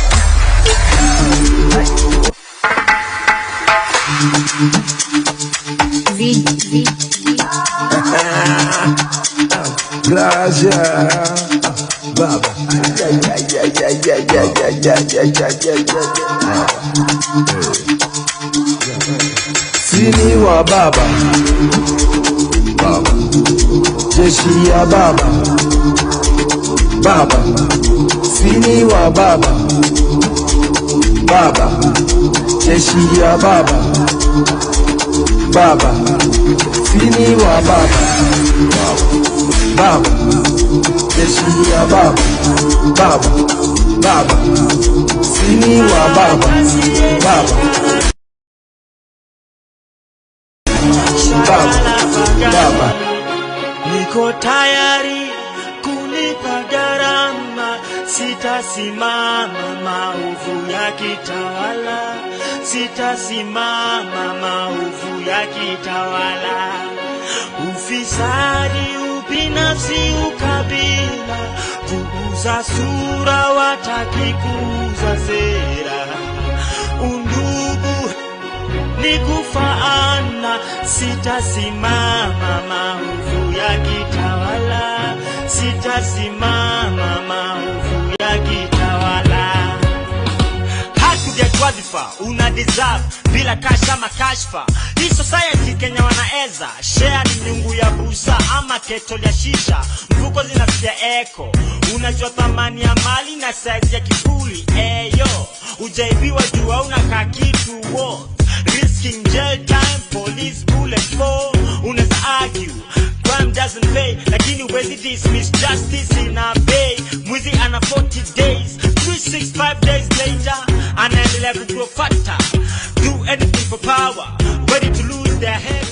Gracia Baba Sini wa Baba Baba Jeshi ya Baba Baba Sini wa Baba Baba Jeshi ya Baba Baba Sini wa Baba Baba Jeshi ya Baba Baba Baba Sini wa Baba Baba Baba niko tayari kulipa gharama, sitasimama maovu ya kitawala, sitasimama maovu ya kitawala. Ufisadi, ubinafsi, ukabila, kuuza sura, wataki kuuza sera. Undugu ni kufaana, sitasimama maovu ya kitawala, sitasimama maovu ya kitawala. Hatuja wadhifa una deserve bila kasha makashfa. Hii society Kenya wanaeza share ni nyungu ya busa ama keto ya shisha. Mfuko zinasikia eko, unajua thamani ya mali na size ya kifuli. Eyo, ujaibiwa jua unakaa kitu wo. Risking jail time, police bullet for. Unaweza argue, crime doesn't pay, lakini huwezi dismiss justice in a bay. Mwizi ana 40 days, 365 days later, anaendelea kugrow fatter. Do anything for power, ready to lose their head.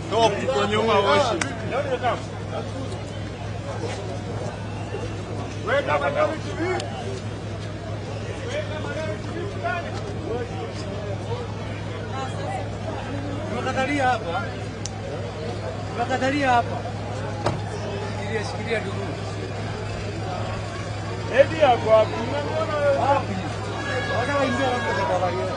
Stop, tuko nyuma woshi. Tunakatalia hapa. Shikilia ndugu. Edi yako wapi? Wapi? Wanaingia hapo kwa barabara.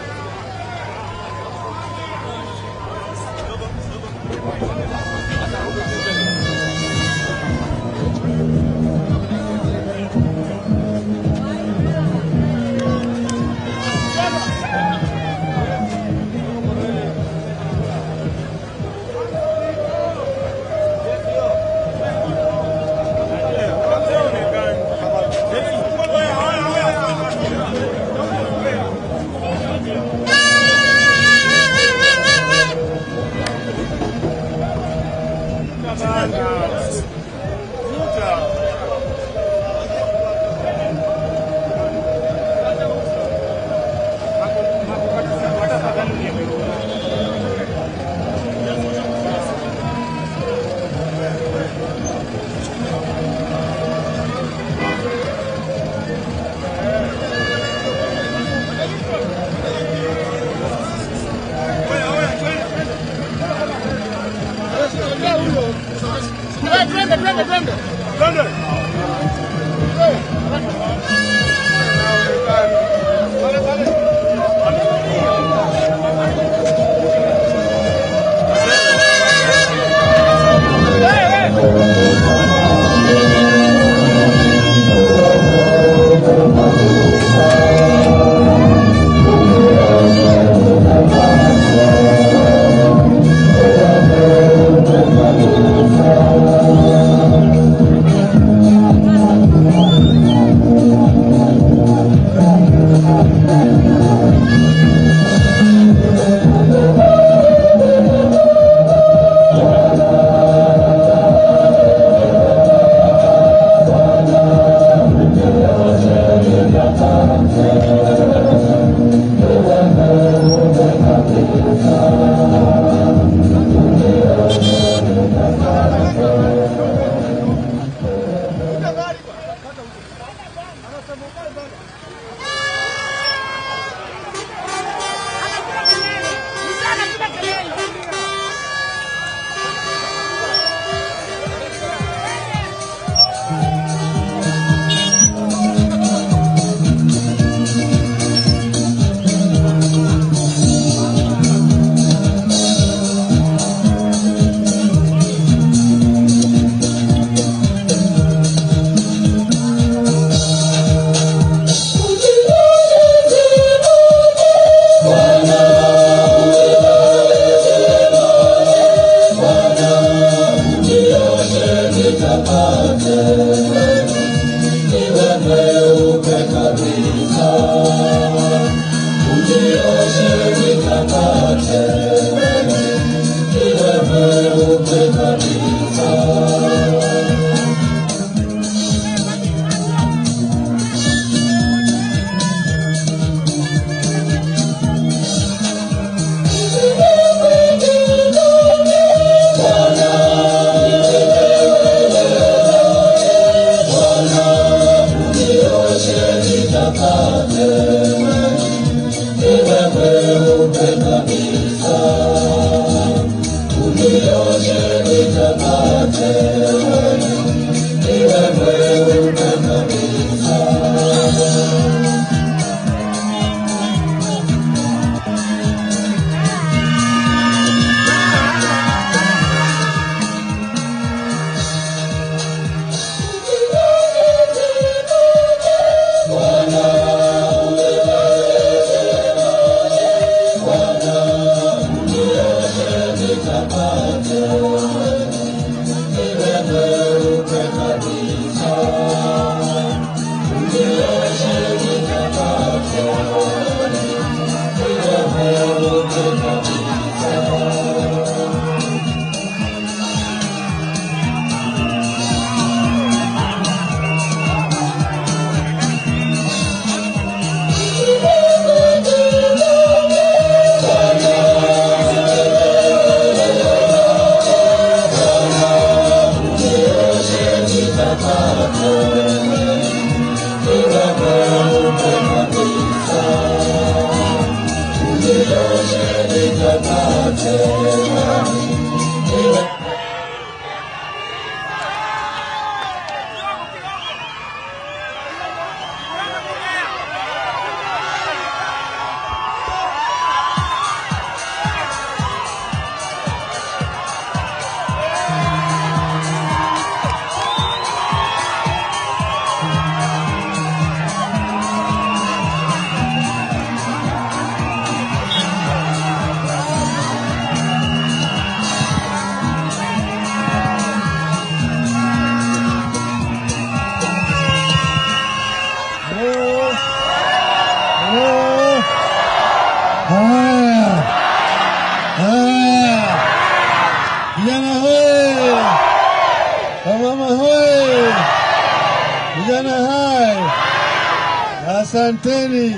Asanteni.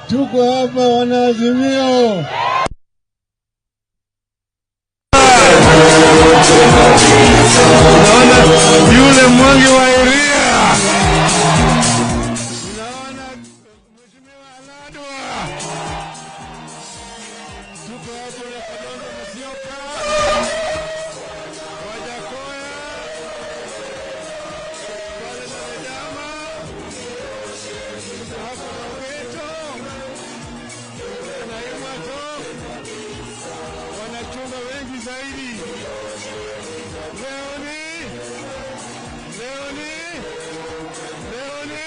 Tuko hapa wanaazimio. Unaona yule Mwangi wa Iria. Unaona Mheshimiwa Aladwa. Tuko hapa na Kalonzo Musyoka. Wajakoya. Pale na Wanyama. Hapo na Ugeto. Na Imato. Wanachunga wengi zaidi. Leoni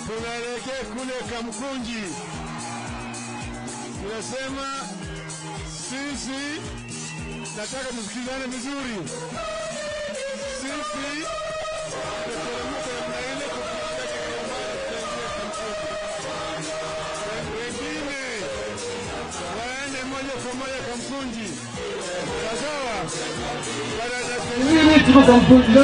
tunaelekea kule Kamkunji. Tunasema sisi, nataka msikizane vizuri. Sisi tutateremka namna ile kufikia Kiambaa tutaingia Kamkunji. Wengine waende moja kwa moja Kamkunji. Sawa? Tuko Kamkunji.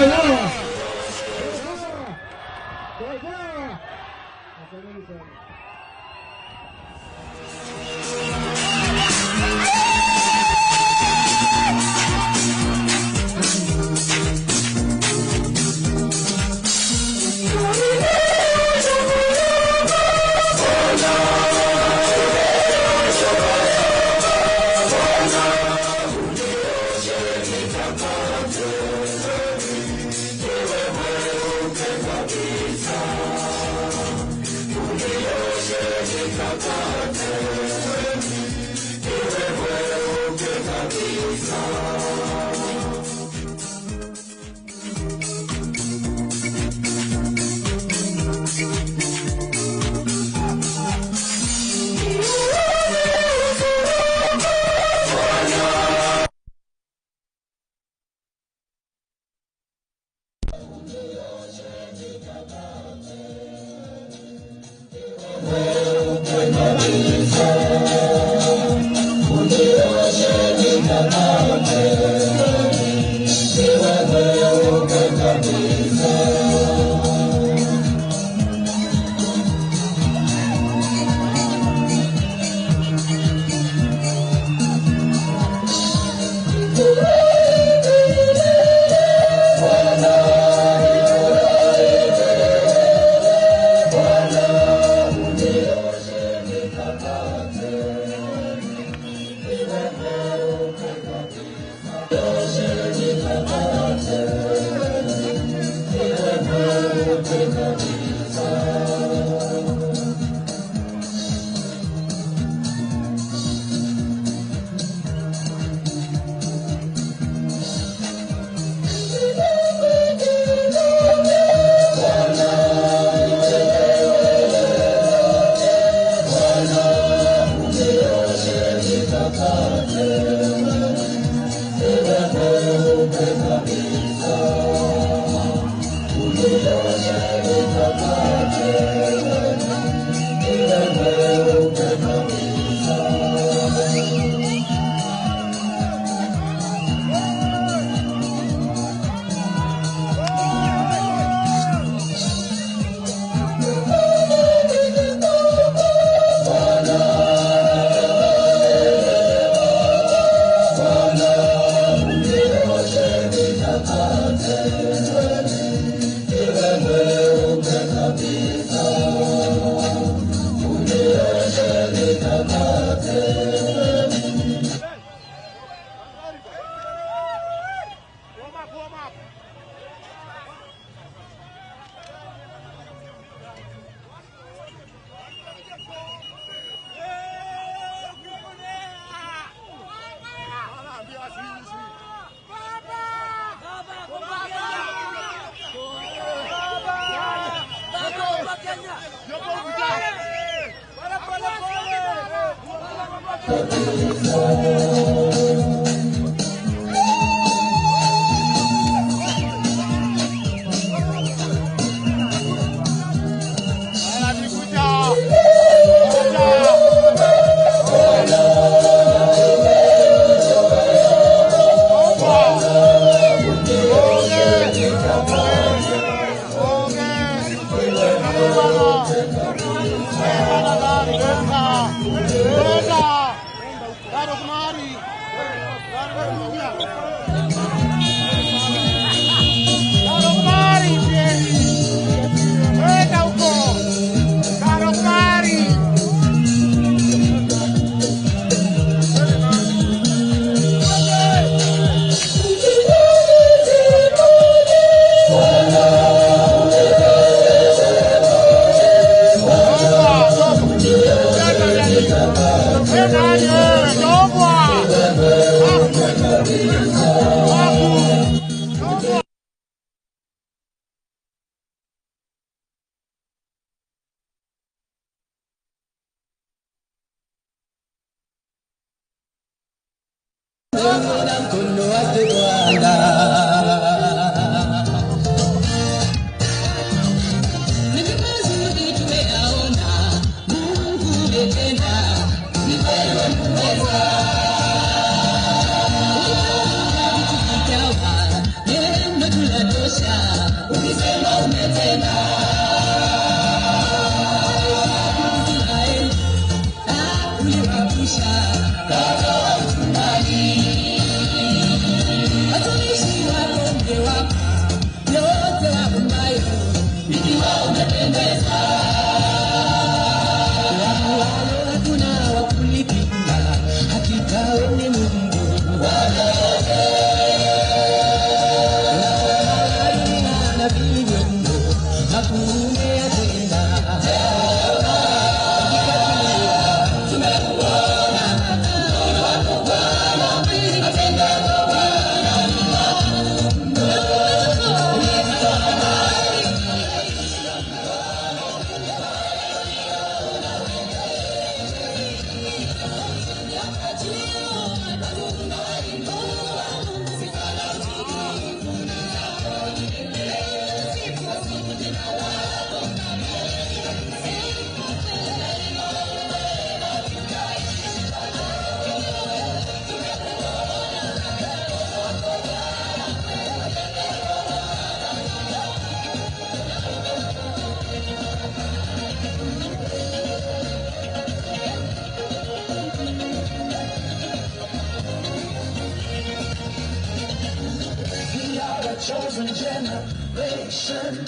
Chosen generation,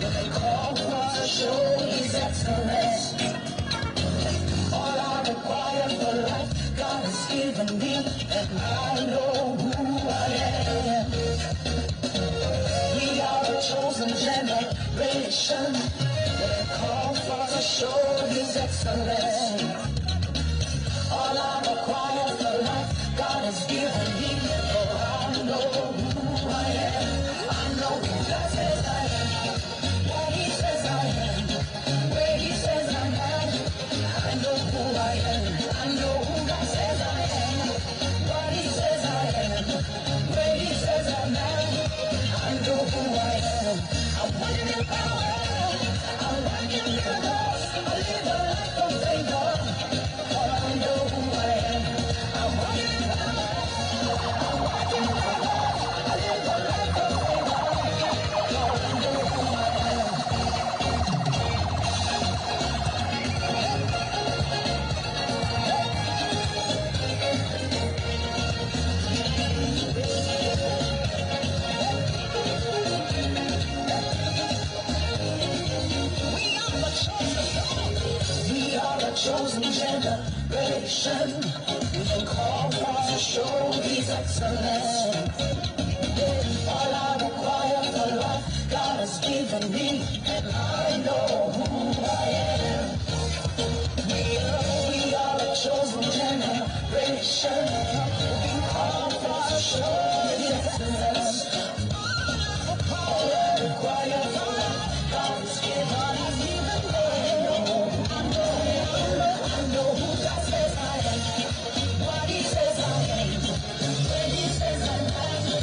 they call for to show His excellence. All I require for life, God has given me, and I know who I am. We are a chosen generation, they call for to show His excellence. All I require for life, God has given me, oh, I know who I am. I know who God says I am, what He says I am, where He says I'm at. I know who I am. I know who God says I am, what He says I am, where He says I'm at. I know who I am. I'm walking in power, I'm walking in miracles, I live a life of favor. I know who I am. I'm walking in power, I'm walking in miracles, I live a life of favor. I know who I am. We are a chosen generation. We can call for to show His excellence. All I require for life, God has given me, and I know who I am. We are a chosen generation. We can call for to show His excellence. All I require for life, God has given me, and I know who God says I am, what He says I am, where He says I'm at.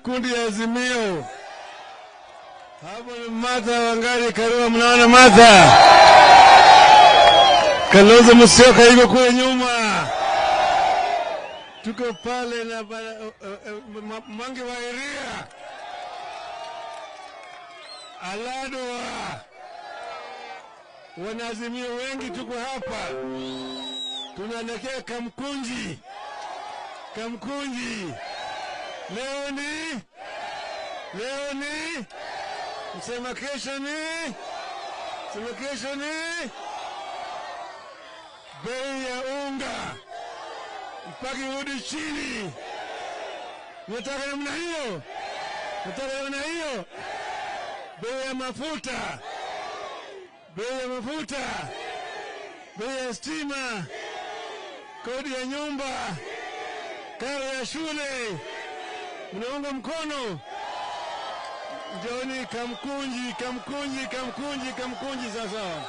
Kundi ya Azimio. Hapo ni Martha Wangari Karua, mnaona Martha? Kalonzo Musyoka yuko kule nyuma. Tuko pale na Mwangi wa Iria. Aladwa. Wanazimio wengi tuko hapa. Tunaelekea Kamkunji. Kamkunji. Leo ni msema kesho ni bei ya unga mpaka irudi chini. Nataka namna hiyo, bei ya mafuta, bei ya stima, kodi ya nyumba, karo ya shule. Mnaunga mkono? Njoni Kamkunji sasa.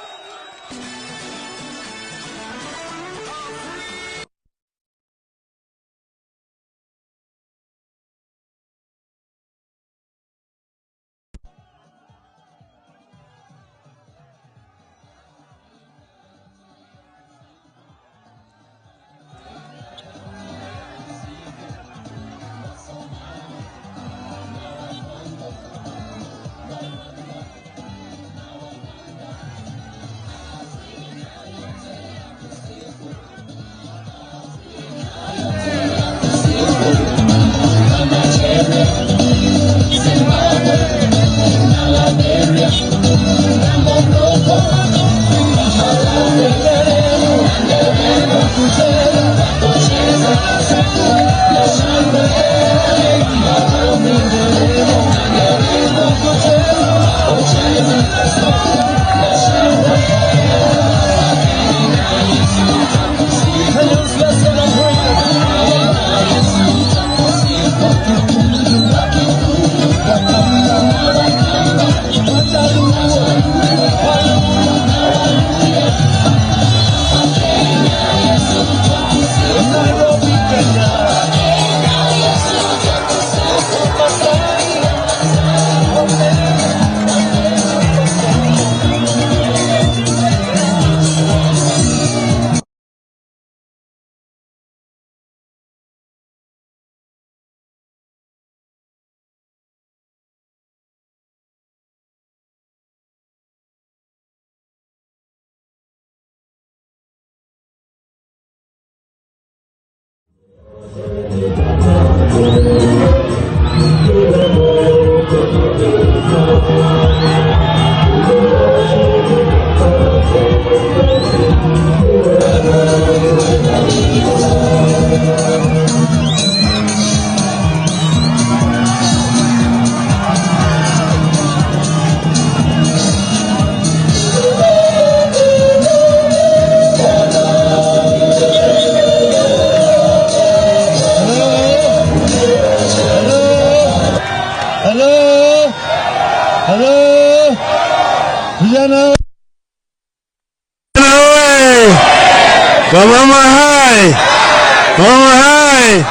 oye!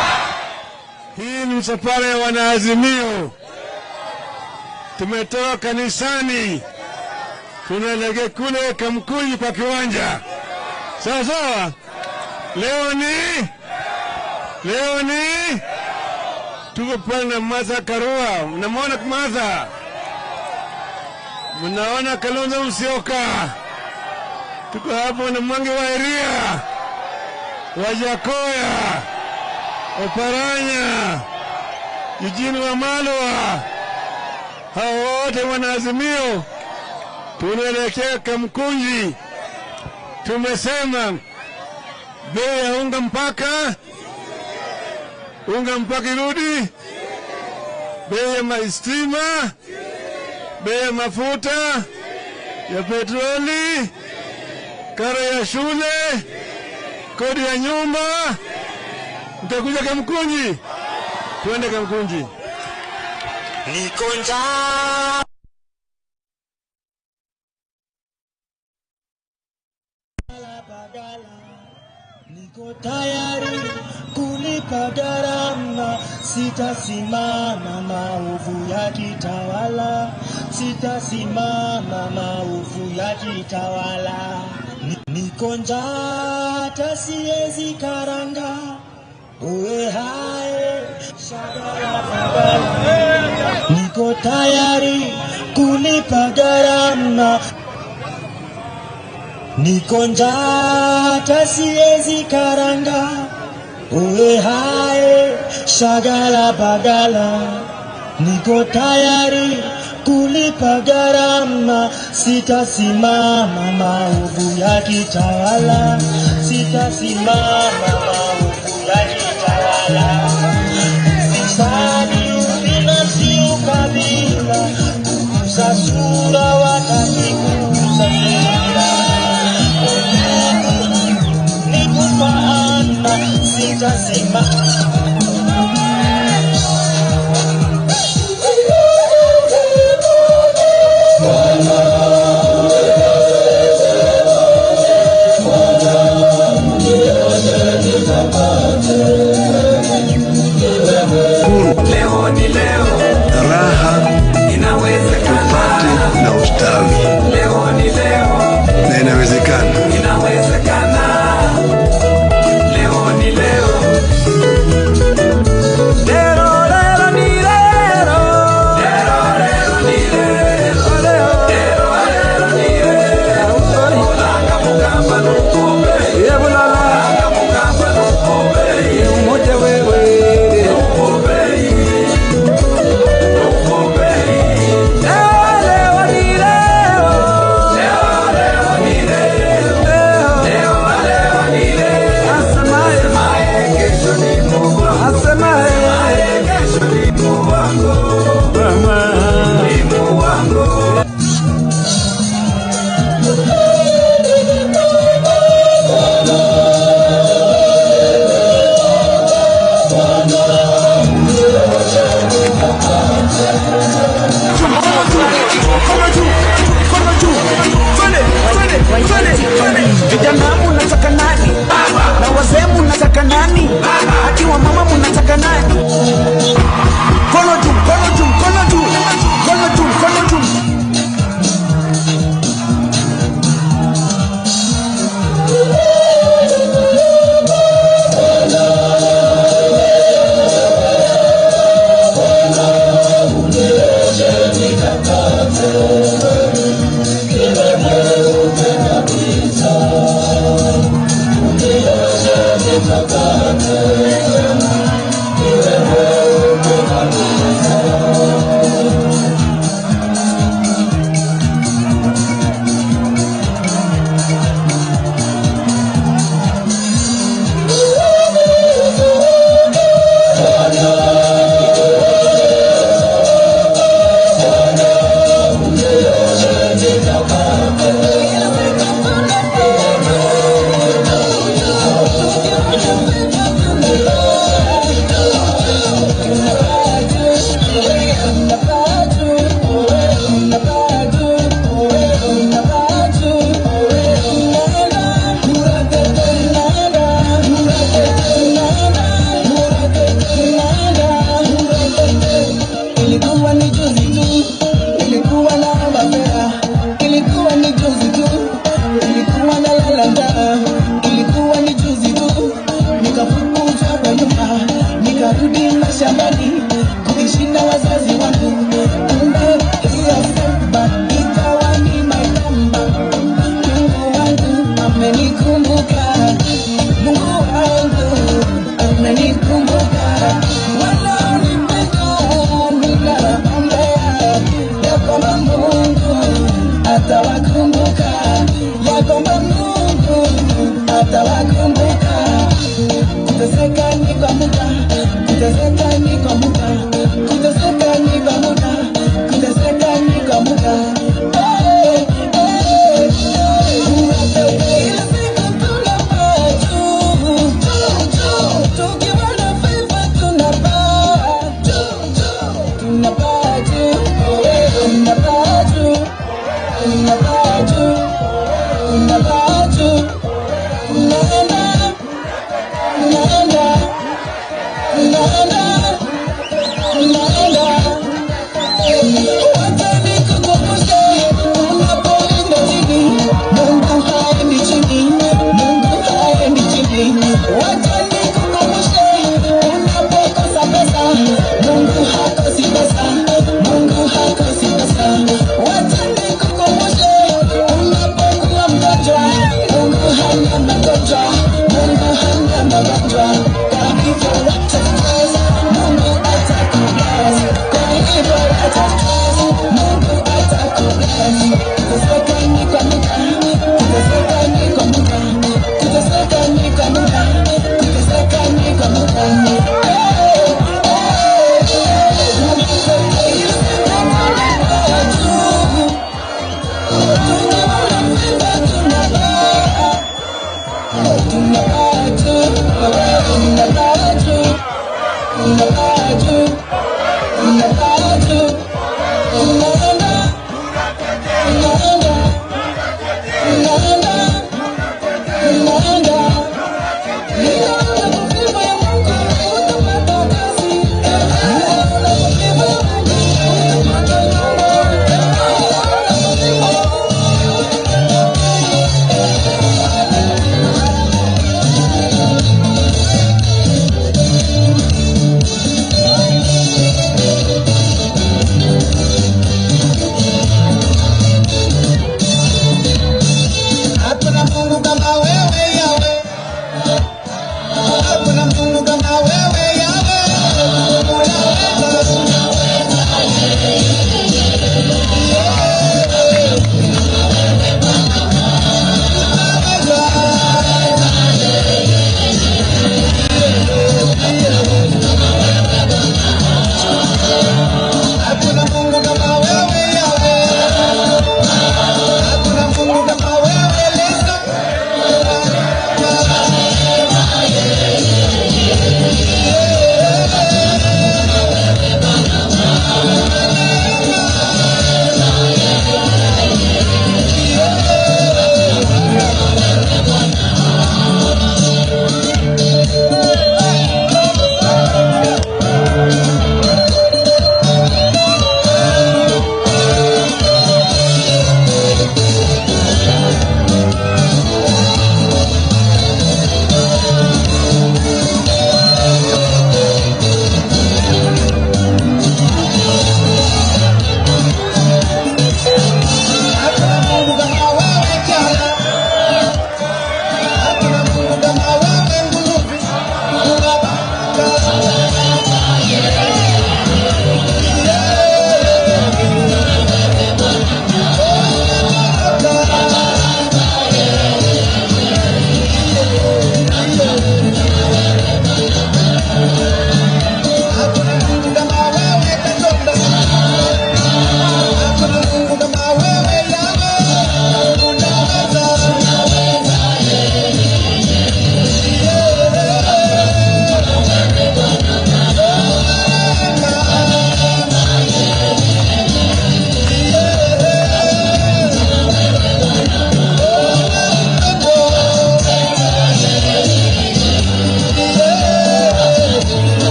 Hii ni msafara ya wanaazimio. Tumetoka kanisani, tunaelekea kule Kamkunji kwa kiwanja. Sawa sawa. Leo ni tuko pale na Martha Karua. Mnamuona Martha? Mnaona Kalonzo Musyoka? Tuko hapo na Mwangi wa Iria, Wajakoya, Oparanya, Eugene Wamalwa. Hao wote wanaazimio. Tunaelekea Kamkunji. Tumesema bei ya unga mpaka irudi, bei ya maistima, bei ya mafuta ya petroli, karo ya shule, kodi ya nyumba. Mtakuja Kamkunji? Tuende Kamkunji. Niko njaa. Niko tayari kulipa gharama, sitasimama maovu ya kitawala, sitasimama maovu ya kitawala. Niko njaa hata siwezi karanga, uwe hai shagala bagala. Niko tayari kulipa gharama, niko njaa hata siwezi karanga, uwe hai shagala bagala. Niko tayari kulipa gharama, sitasimama maovu ya kitawala, sitasimama maovu ya kitawala. Sisali ubinafsi ukabila, kugusa sura wataki kugusa sura. Nikufaana sitasimama. Leo ni leo, Raha tupate na ustawi. leo ni leo, Na inawezekana. inawezekana. Leo ni leo. ilikuwa ni juzi tu, ilikuwa na mapera, ilikuwa ni juzi tu, ilikuwa na lalanda, ilikuwa ni juzi tu, nikafukuzwa kwa nyumba, nikarudi mashambani, kuishi na wazazi wangu, kumbe hiyo samba ikawa ni maitamba. Mungu wangu amenikumbuka, Mungu wangu amenikumbuka, wala ya kwamba Mungu atawakumbuka, ya kwamba Mungu atawakumbuka. Kuteseka ni kwa muda, kuteseka ni kwa muda, kuteseka ni kwa muda, kuteseka ni kwa muda.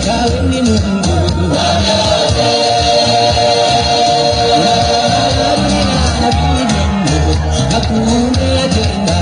Yawe ni Mungu hakuna ajenda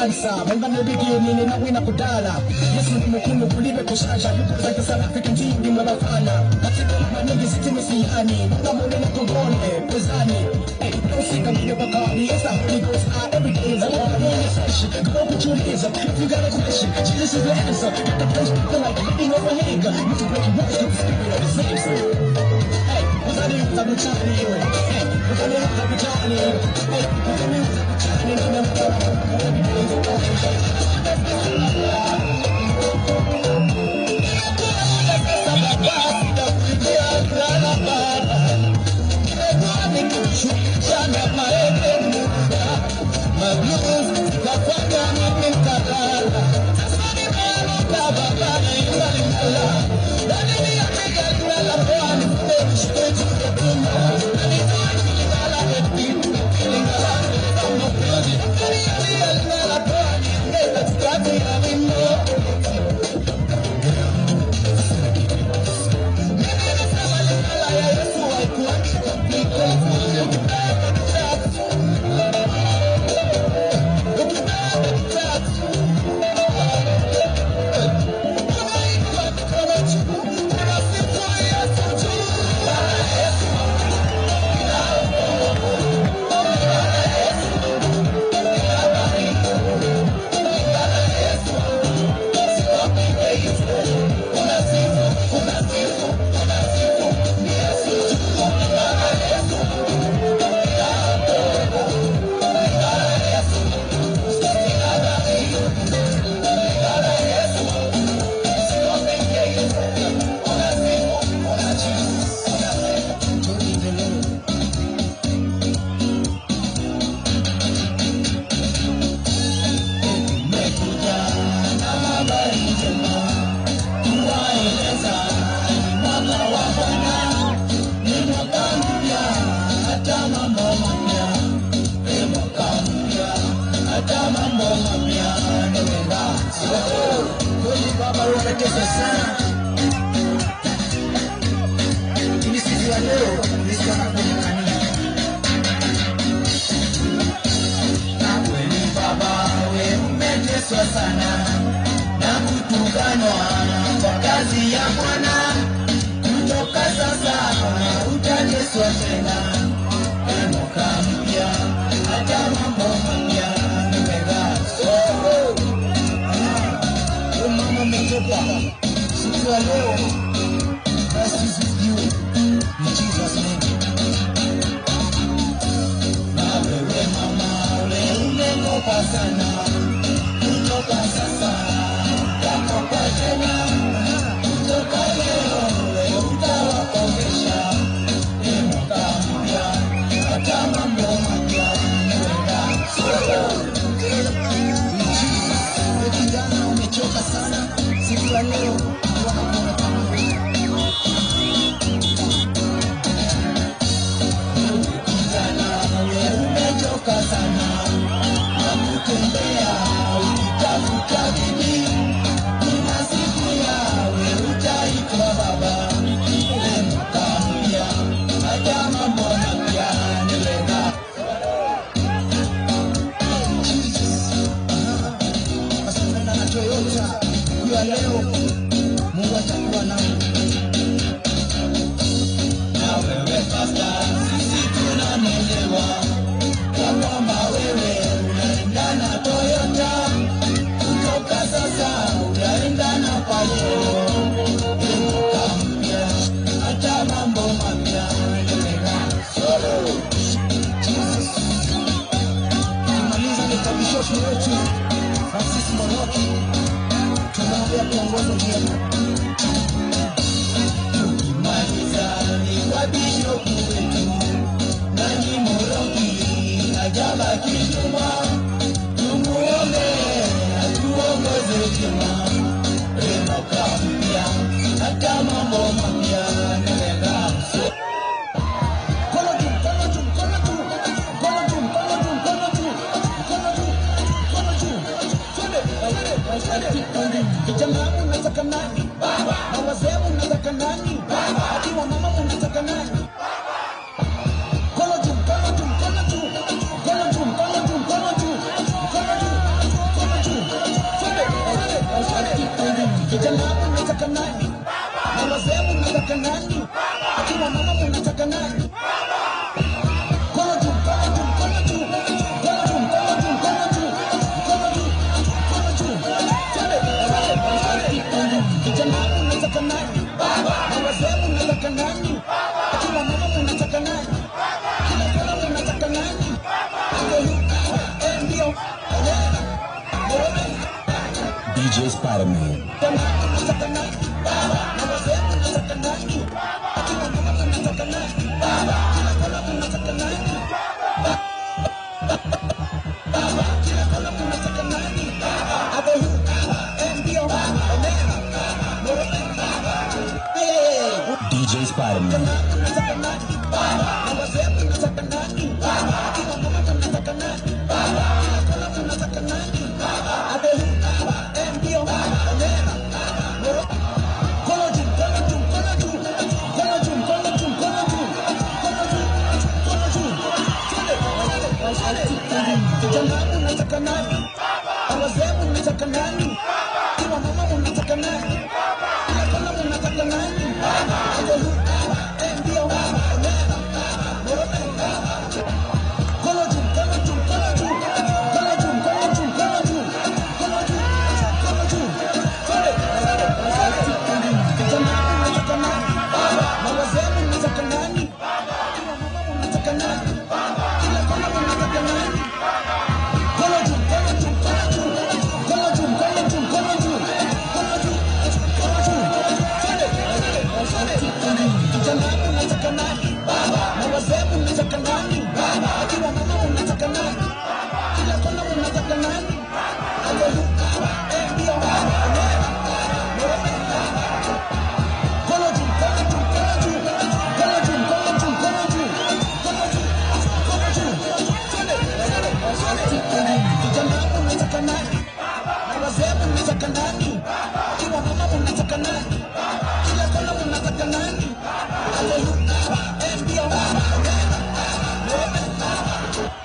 answer. Munga no beginning na wina kudala. Yesu mkunu kulibe kushasha. Zake sana fiki mjingi mwabafana. Matiko manigi siti msihani. Munga mwene na kongone. Pezani. Hey, don't see come here bakani. Yes, the Holy Ghost are every day. I want to know your session. Go put your hands up. If you got a question, Jesus is the answer. Get the place to feel like living over here. You can break your rules to the spirit of the same. Hey, what's that news? I'm telling you. Hey, what's that news? I'm telling you. Hey, what's that news? I'm telling Jamaa unataka nani? Baba. Na wazee unataka nani? Baba. Hadi wa mama unataka nani? Kono juu, kono juu, kono juu. Kono juu, kono juu, kono juu. Kono juu, kono juu. Vijana mnataka nani? Na wazee mnataka nani? Akina mama mnataka nani? Kono juu, kono juu, kono juu, kono juu, kono juu, kono juu, kono juu, kono juu. Vijana mnataka nani? Na wazee mnataka nani? Akina mama mnataka nani? Kila kona mnataka nani? Ndio. DJ Spider-Man. DJ Spider-Man.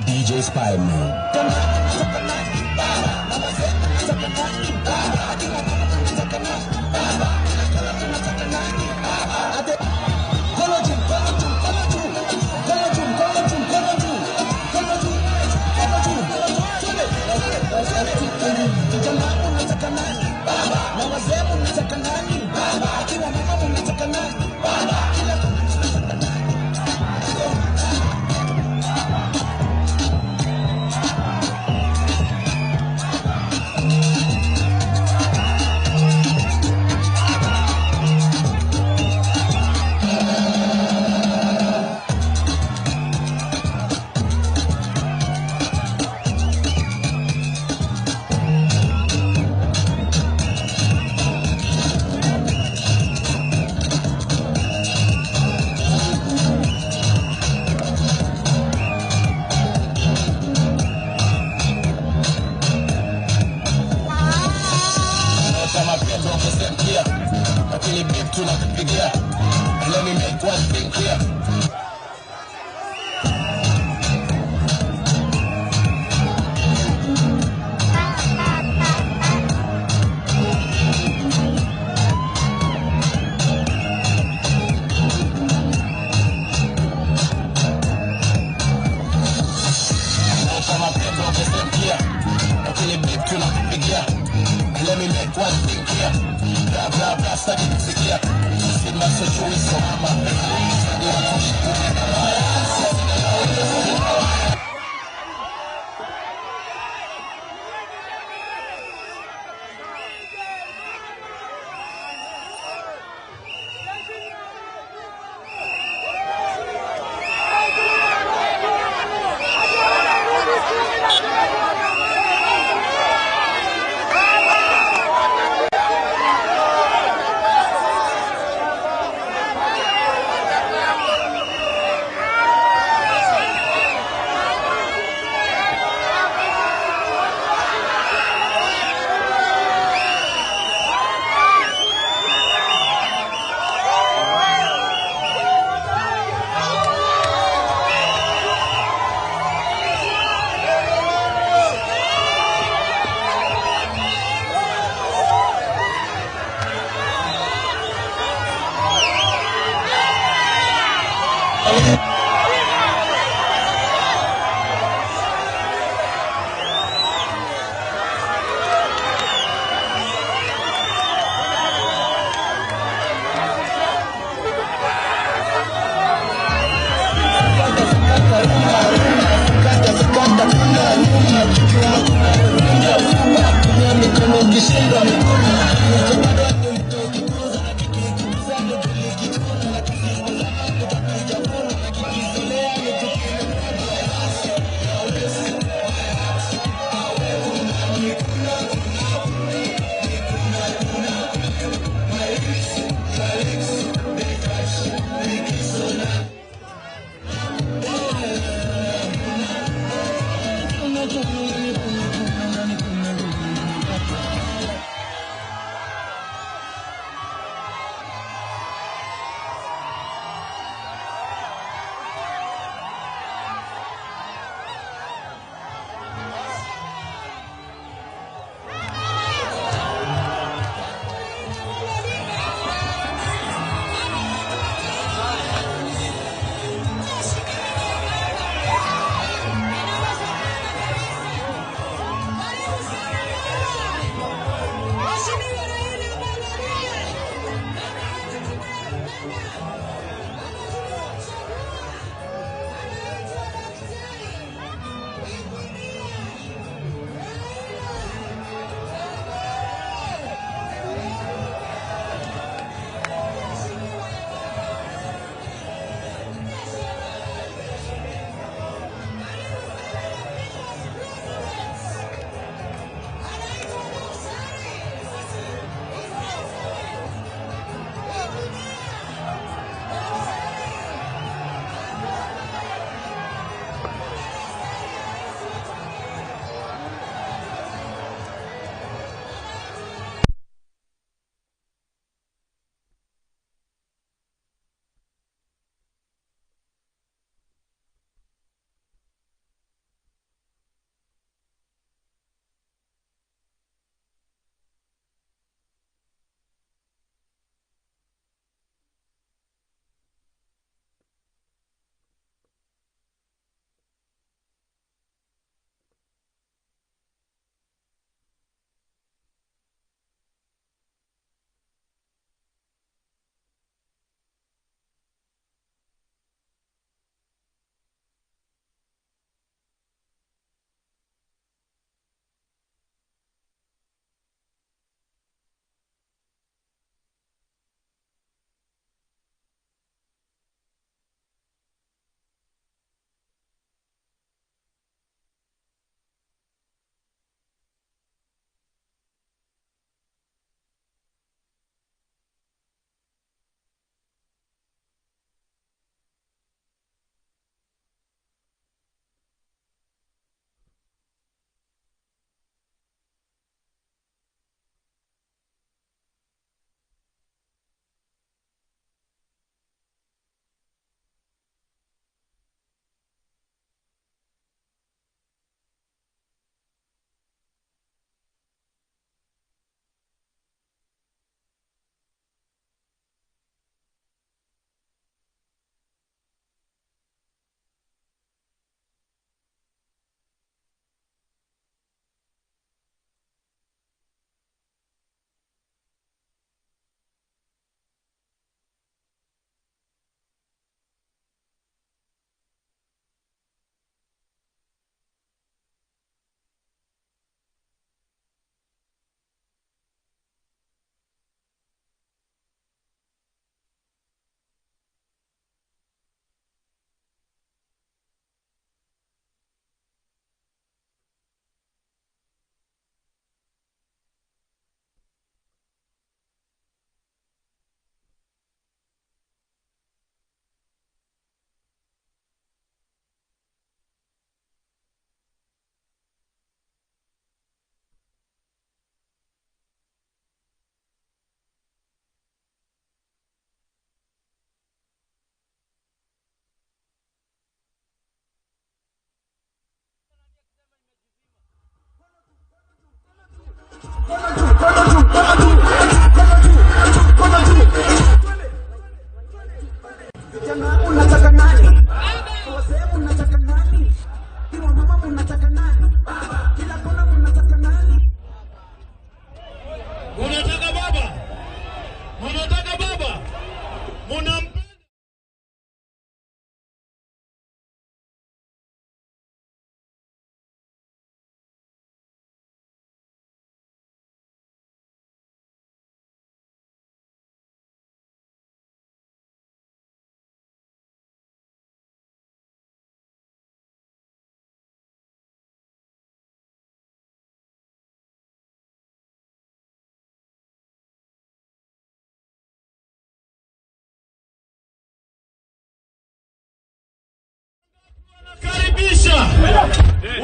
DJ Spider-Man. Let me make one thing clear. Let me make one thing clear. Blah blah blah, study music here. In my social so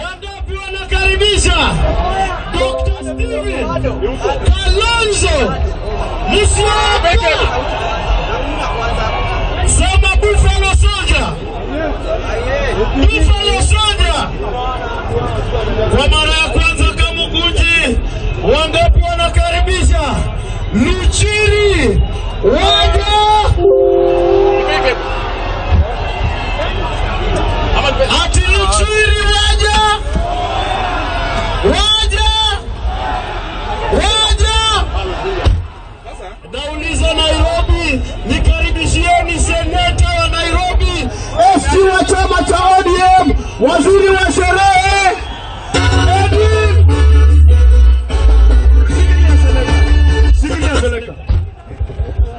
Wangapi wanakaribisha Dr. Steven Kalonzo Musyoka? Sema Buffalo Soldier. Buffalo Soldier. Kwa mara ya kwanza Kamukunji, wangapi wanakaribisha Luchiri Waja? Ati Luchiri Waja? Nauliza Nairobi, nikaribishieni seneta wa Nairobi, SG wa chama cha ODM, waziri wa sherehe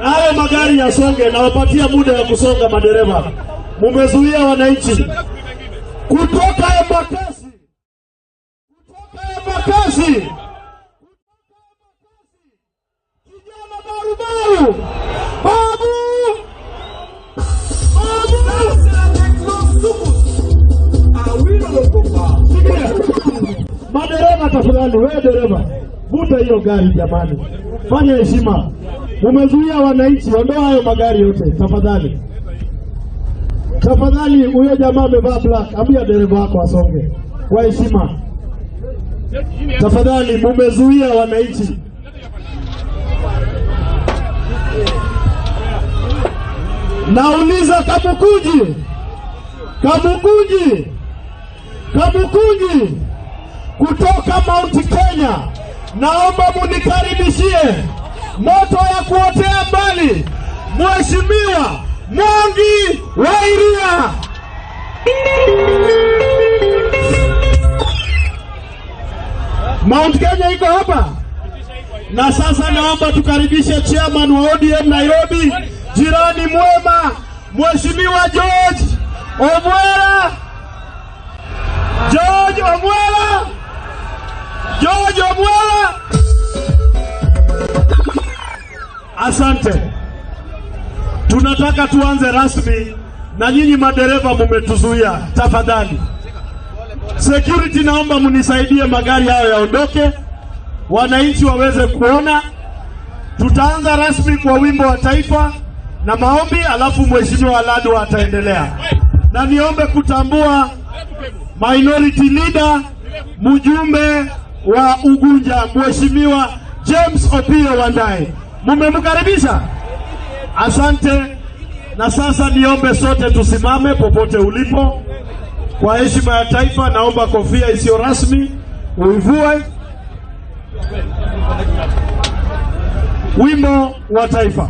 Hayo magari yasonge, na wapatia muda ya kusonga madereva. Mumezuia wananchi kutoka Embakasi. Kijana barubaru. Babu. Madereva tafadhali, wewe dereva, vuta hiyo gari jamani. Fanya heshima. Mumezuia wananchi, ondoa hayo magari yote tafadhali. Tafadhali, huyo jamaa amevaa black, ambia dereva wako asonge. Kwa heshima. Tafadhali, mumezuia wananchi. Nauliza Kamukunji kutoka Mount Kenya, naomba munikaribishie moto ya kuotea mbali Mheshimiwa Mwangi wa Iria. Mount Kenya iko hapa. Na sasa naomba tukaribishe chairman wa ODM Nairobi, jirani mwema, Mheshimiwa George Omwera. Asante. Tunataka tuanze rasmi, na nyinyi madereva mumetuzuia. Tafadhali security, naomba munisaidie magari hayo yaondoke, wananchi waweze kuona. Tutaanza rasmi kwa wimbo wa taifa na maombi, alafu Mheshimiwa Ladu ataendelea. Na niombe kutambua minority leader, mjumbe wa Ugunja, Mheshimiwa James Opiyo Wandayi. Mumemkaribisha? Asante. Na sasa niombe sote tusimame popote ulipo kwa heshima ya taifa. Naomba kofia isiyo rasmi uivue. Wimbo wa taifa.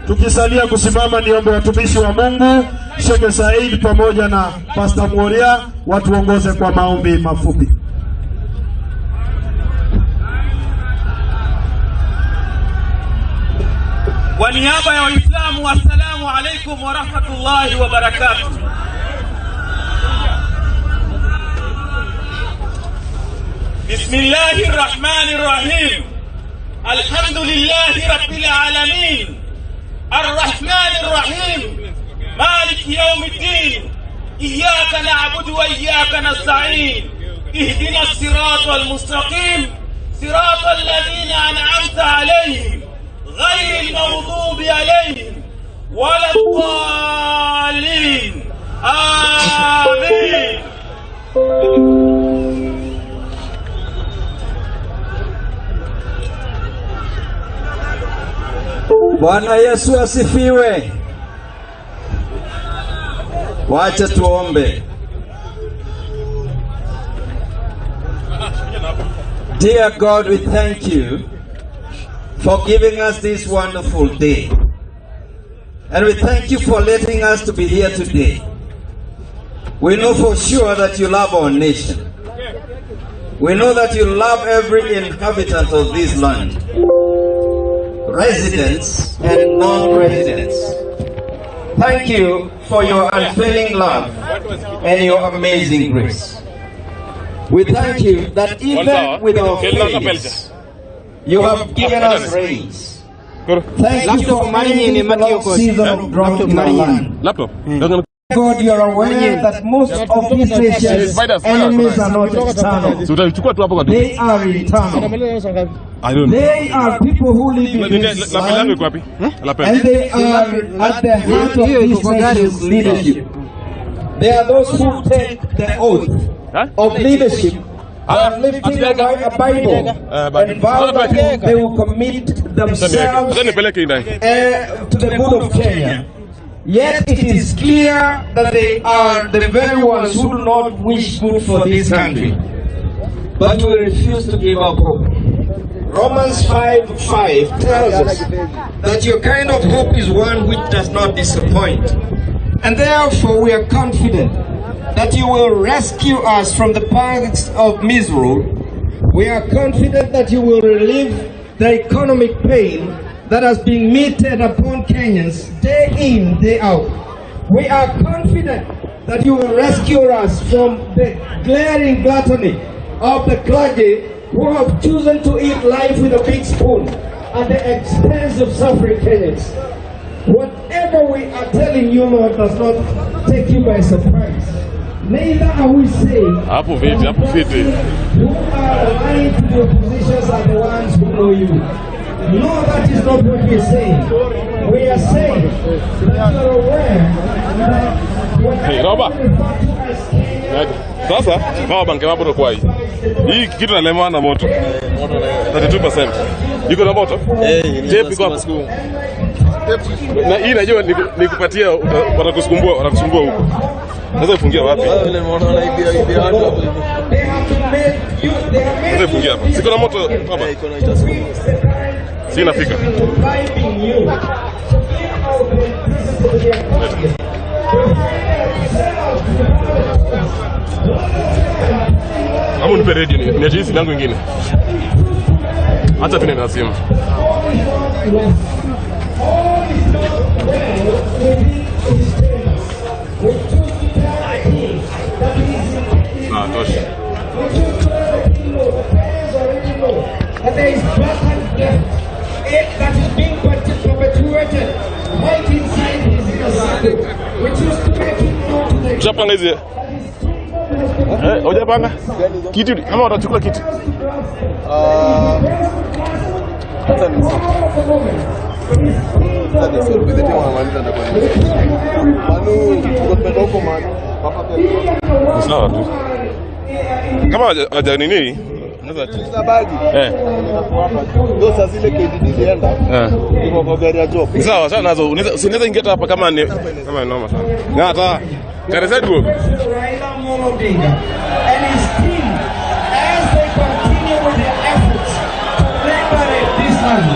Tukisalia kusimama, niombe watumishi wa Mungu Sheikh Said pamoja na Pastor Moria watuongoze kwa maombi mafupi. Kwa niaba ya Waislamu, assalamu alaikum wa rahmatullahi wa barakatuh. بسم الله الرحمن الرحيم الحمد لله رب العالمين الرحمن الرحيم مالك يوم الدين إياك نعبد وإياك نستعين اهدنا الصراط المستقيم صراط الذين أنعمت عليهم غير المغضوب عليهم ولا الضالين آمين. Bwana Yesu asifiwe. Wacha tuombe. Dear God, we thank you for giving us this wonderful day. And we thank you for letting us to be here today. We know for sure that you love our nation. We know that you love every inhabitant of this land, residents and non-residents. Thank you for your unfailing love and your amazing grace. We thank you that even with our failures, you have given us rains. Thank you for managing the long season of drought in our land. God, you are aware that most of these nations' enemies are not external. They are internal. They are people who live in this land, and they are at the heart of this nation's leadership. They are those who take the oath of leadership by lifting a Bible and vow that they will commit themselves to the good of Kenya. Yet it is clear that they are the very ones who do not wish good for this country. But we refuse to give up hope. Romans 5:5 tells us that your kind of hope is one which does not disappoint. And therefore we are confident that you will rescue us from the pangs of misery. We are confident that you will relieve the economic pain that has been meted upon Kenyans day in, day out. We are confident that you will rescue us from the glaring gluttony of the clergy who have chosen to eat life with a big spoon at the expense of suffering Kenyans. Whatever we are telling you, Lord, does not take you by surprise. Neither are we saying who are aligned to your positions are the ones who know you. No, that is not what we are saying. We are saying that you are aware that whatever we refer to as Kenya. Sasa mama banke maboto kwa hii. Hii kitu nalemwa na moto. 32%. Iko na moto? Tape iko hapo. Na hii najua nikupatia watakusumbua huko. Sasa ufungia wapi? Ile nimeona wanaibia watu hapo hivi. Sasa ufungia hapo. Siko na moto baba. Iko na itasumbua. Si nafika. Amu nipe radio ni ajisi langu ingine. Acha tune na simu. Tosha. That is being perpetuated right inside his inner circle, which is to make him known to the Japanga hizi. Hujapanga? Kitu kama watachukua kitu. Hata ni sasa sio vile tena wanamaliza na kwa nini? Manu tukopenda huko manu. Papa pia. Sawa tu. Kama haja nini? Unaweza bagi. Ndio sasa zile KDD zienda. Iko kwa gari ya job. Sawa sana nazo. Unaweza ingia hapa kama ni noma sana. Na hata Karesa tu. And his team as they continue with their efforts to liberate this land.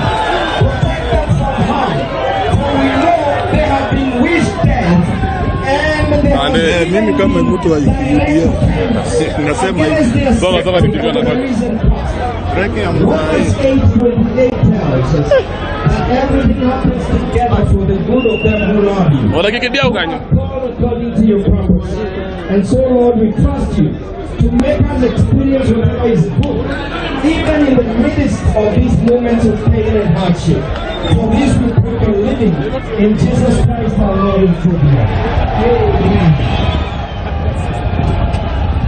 Protect them from harm. For we know they have been wished dead. And mimi kama mtu wa UPA nasema hivi. Sawa nikiwa na kwa. Breaking ya mdai. Everything happens together for the good of them who love you. Wala kikidia ukanyo. According to your purpose. And so, Lord, we trust you to make us experience whatever is good, even in the midst of these moments of pain and hardship. For this we pray for living in Jesus Christ our Lord and Savior. Amen.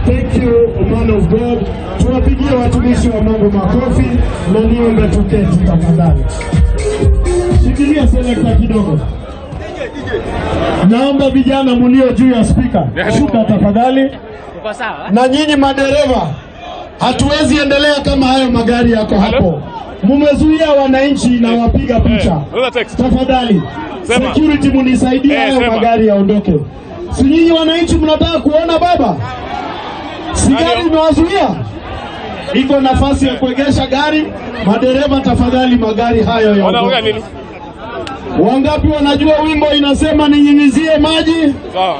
Thank you, man of God. Tuwapigie watumishi wa Mungu makofi na niombe tuketi tafadhali. Shikilia selekta kidogo. Naomba vijana mlio juu ya speaker, shuka tafadhali. Na nyinyi madereva, hatuwezi endelea kama hayo magari yako hapo. Mumezuia wananchi na wapiga picha. Tafadhali, security munisaidie hayo magari yaondoke. Si nyinyi wananchi mnataka kuona baba? Si gari imewazuia? Iko nafasi ya kuegesha gari. Madereva tafadhali, magari hayo yaondoke. Wangapi wanajua wimbo inasema ninyunyizie maji? Sawa.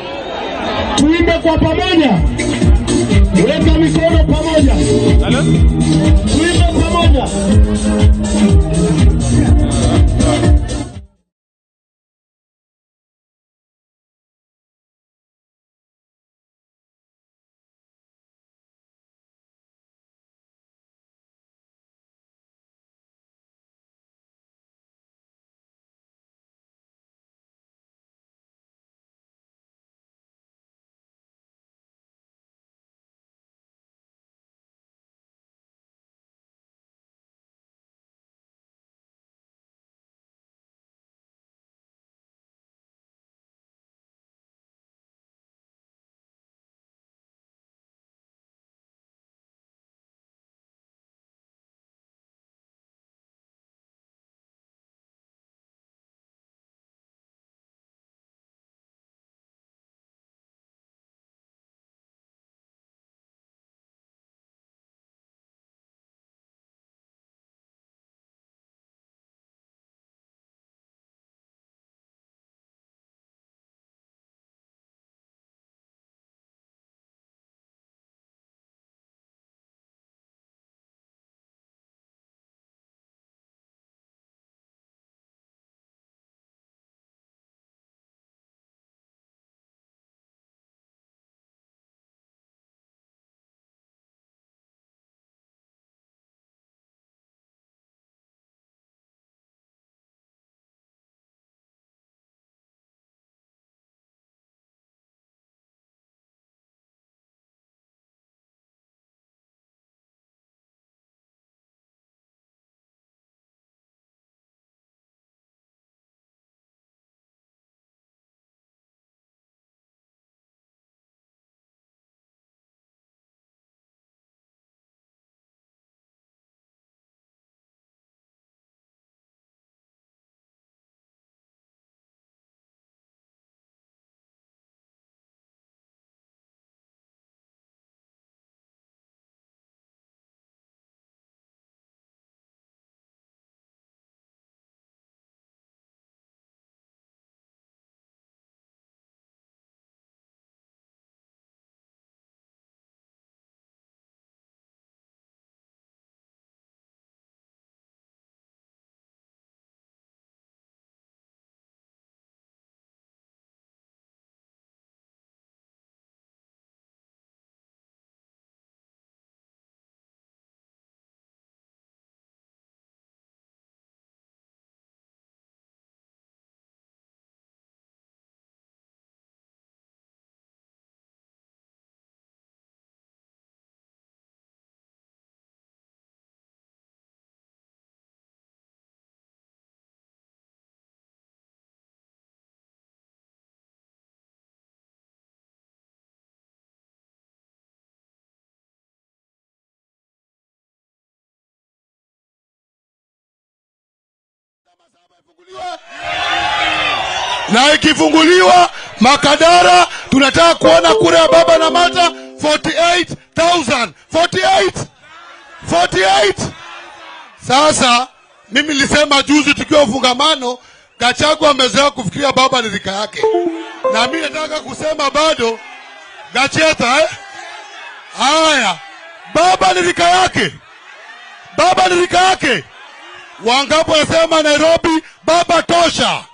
Tuimbe kwa pamoja. Weka mikono pamoja. Hello? Tuimbe pamoja. Na ikifunguliwa Makadara tunataka kuona kura ya baba na mata 48,000. 48. Sasa mimi nilisema juzi tukiwa ufungamano, Gachagua amezoea kufikiria baba ni rika yake. Na mimi nataka kusema bado Gacheta haya baba ni rika yake. Baba ni rika yake. Wangapo wasema Nairobi baba tosha.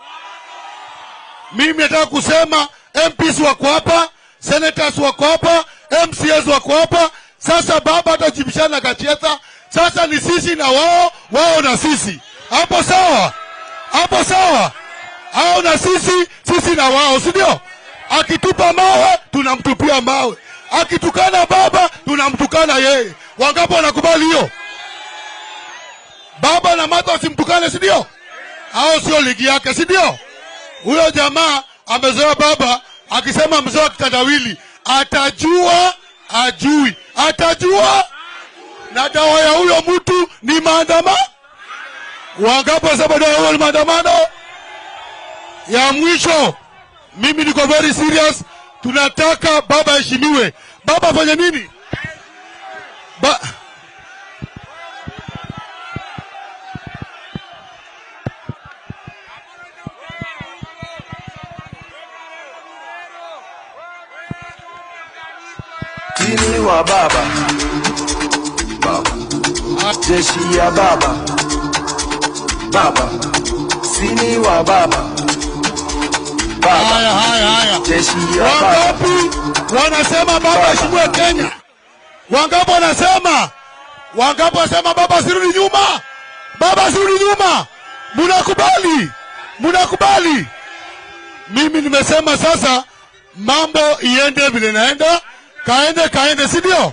Mimi nataka kusema MPs wako hapa, senators wako hapa, MCAs wako hapa. Sasa baba atajibishana na Gachetha. Sasa ni sisi na wao, wao na sisi. Hapo sawa? Hapo sawa? Hao na sisi, sisi na wao, si ndio? Akitupa mawe, tunamtupia mawe. Akitukana baba, tunamtukana yeye. Wangapi wanakubali hiyo? Baba na Martha wasimtukane, si ndio? Hao sio ligi yake, si ndio? Huyo jamaa amezoea baba akisema mzee wa kitandawili, atajua ajui, atajua. Na dawa ya huyo mtu ni maandamano. Wangapi wasema dawa huyo ni maandamano? Ya mwisho, mimi niko very serious. Tunataka baba heshimiwe. Baba afanye nini? Sini wa baba, jeshi ya baba, sini wa baba. Haya. Jeshi ya wangapi wanasema baba heshimiwe Kenya? Wangapi wanasema? Wangapi wanasema baba sirudi nyuma? Baba sirudi nyuma. Mnakubali? Mnakubali? Mimi nimesema sasa mambo iende vile naenda. Kaende, si ndio?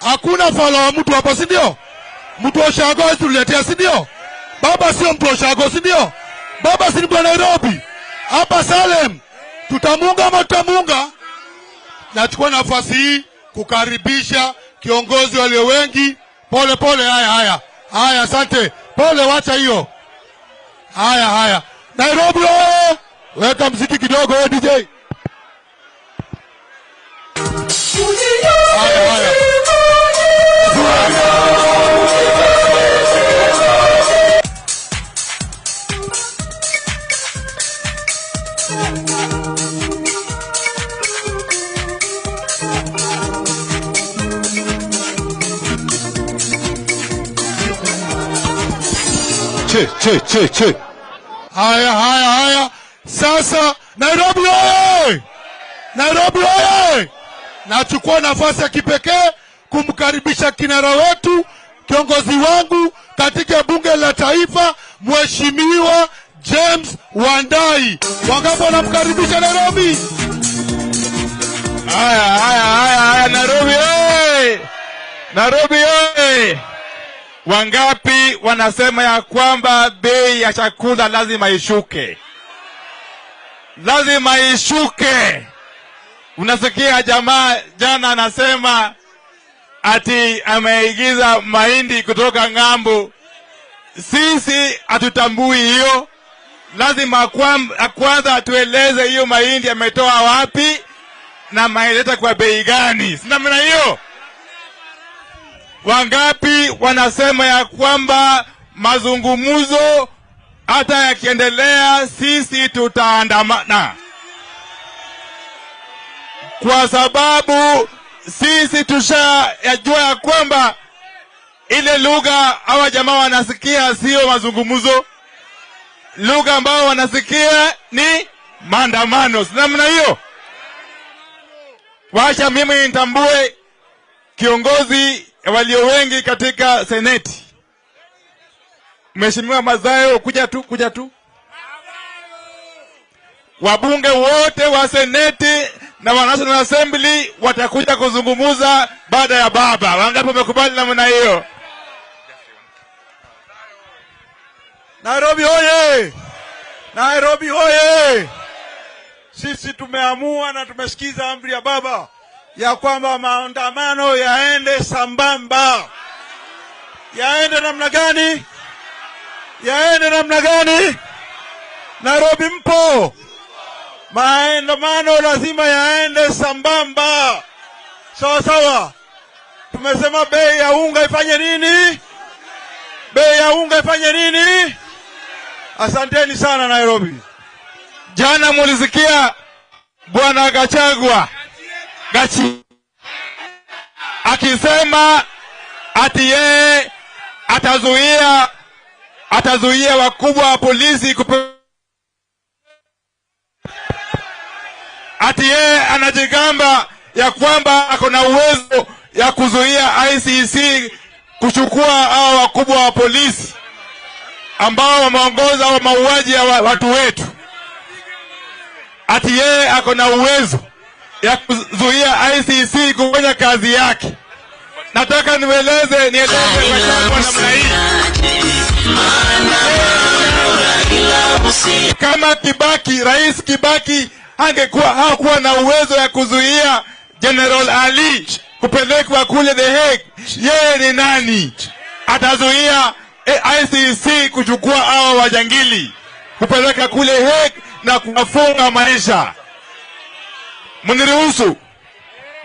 Hakuna fala wa mtu hapa, si ndio? Mtu wa Shago tuletea, si ndio? Baba sio mtu wa Shago, si ndio? Baba si mtu wa Nairobi. Hapa Salem tutamunga ama tutamunga. Nachukua nafasi hii kukaribisha kiongozi walio wengi. Pole. Haya, asante. Pole, wacha hiyo. Haya. Nairobi oye! Weka mziki kidogo wewe DJ. Haya. Che. Haya. Sasa Nairobi oye! Nairobi oye! Nachukua nafasi ya kipekee kumkaribisha kinara wetu, kiongozi wangu katika bunge la taifa, Mheshimiwa James Wandai. Wangapi wanamkaribisha Nairobi? Haya, Nairobi oye! Nairobi oye! Wangapi wanasema ya kwamba bei ya chakula lazima ishuke? Lazima ishuke. Unasikia jamaa jana anasema ati ameigiza mahindi kutoka ng'ambo. Sisi hatutambui hiyo. Lazima kwanza atueleze hiyo mahindi ametoa wapi na ameleta kwa bei gani. Sina maana hiyo. Wangapi wanasema ya kwamba mazungumzo hata yakiendelea sisi tutaandamana? Kwa sababu sisi tushajua ya kwamba ile lugha hawa jamaa wanasikia sio mazungumzo. Lugha ambao wanasikia ni maandamano. Sina maana hiyo. Wacha mimi nitambue kiongozi walio wengi katika seneti. Mheshimiwa Mazayo, kuja tu. Wabunge wote wa seneti na wa National Assembly watakuja kuzungumuza baada ya baba. Wangapi wamekubali namna hiyo? Nairobi oye! Nairobi oye! Sisi tumeamua na tumesikiza amri ya baba ya kwamba maandamano yaende sambamba. Yaende namna gani? Yaende namna gani? Nairobi mpo? Maandamano lazima yaende sambamba. Sawa. Tumesema bei ya unga ifanye nini? Bei ya unga ifanye nini? Asanteni sana Nairobi. Jana mulisikia Bwana Gachagua akisema ati yeye atazuia wakubwa wa polisi ati yeye anajigamba ya kwamba ako na uwezo ya kuzuia ICC kuchukua hao wakubwa wa polisi ambao wameongoza wa mauaji ya watu wetu. Ati yeye ako na uwezo ya kuzuia ICC kufanya kazi yake. Nataka nieleze kwa namna hii. Kama Kibaki, Rais Kibaki hakuwa na uwezo ya kuzuia General Ali kupelekwa kule The Hague, yeye ni nani atazuia ICC kuchukua hawa wajangili kupeleka kule Hague na kuwafunga maisha?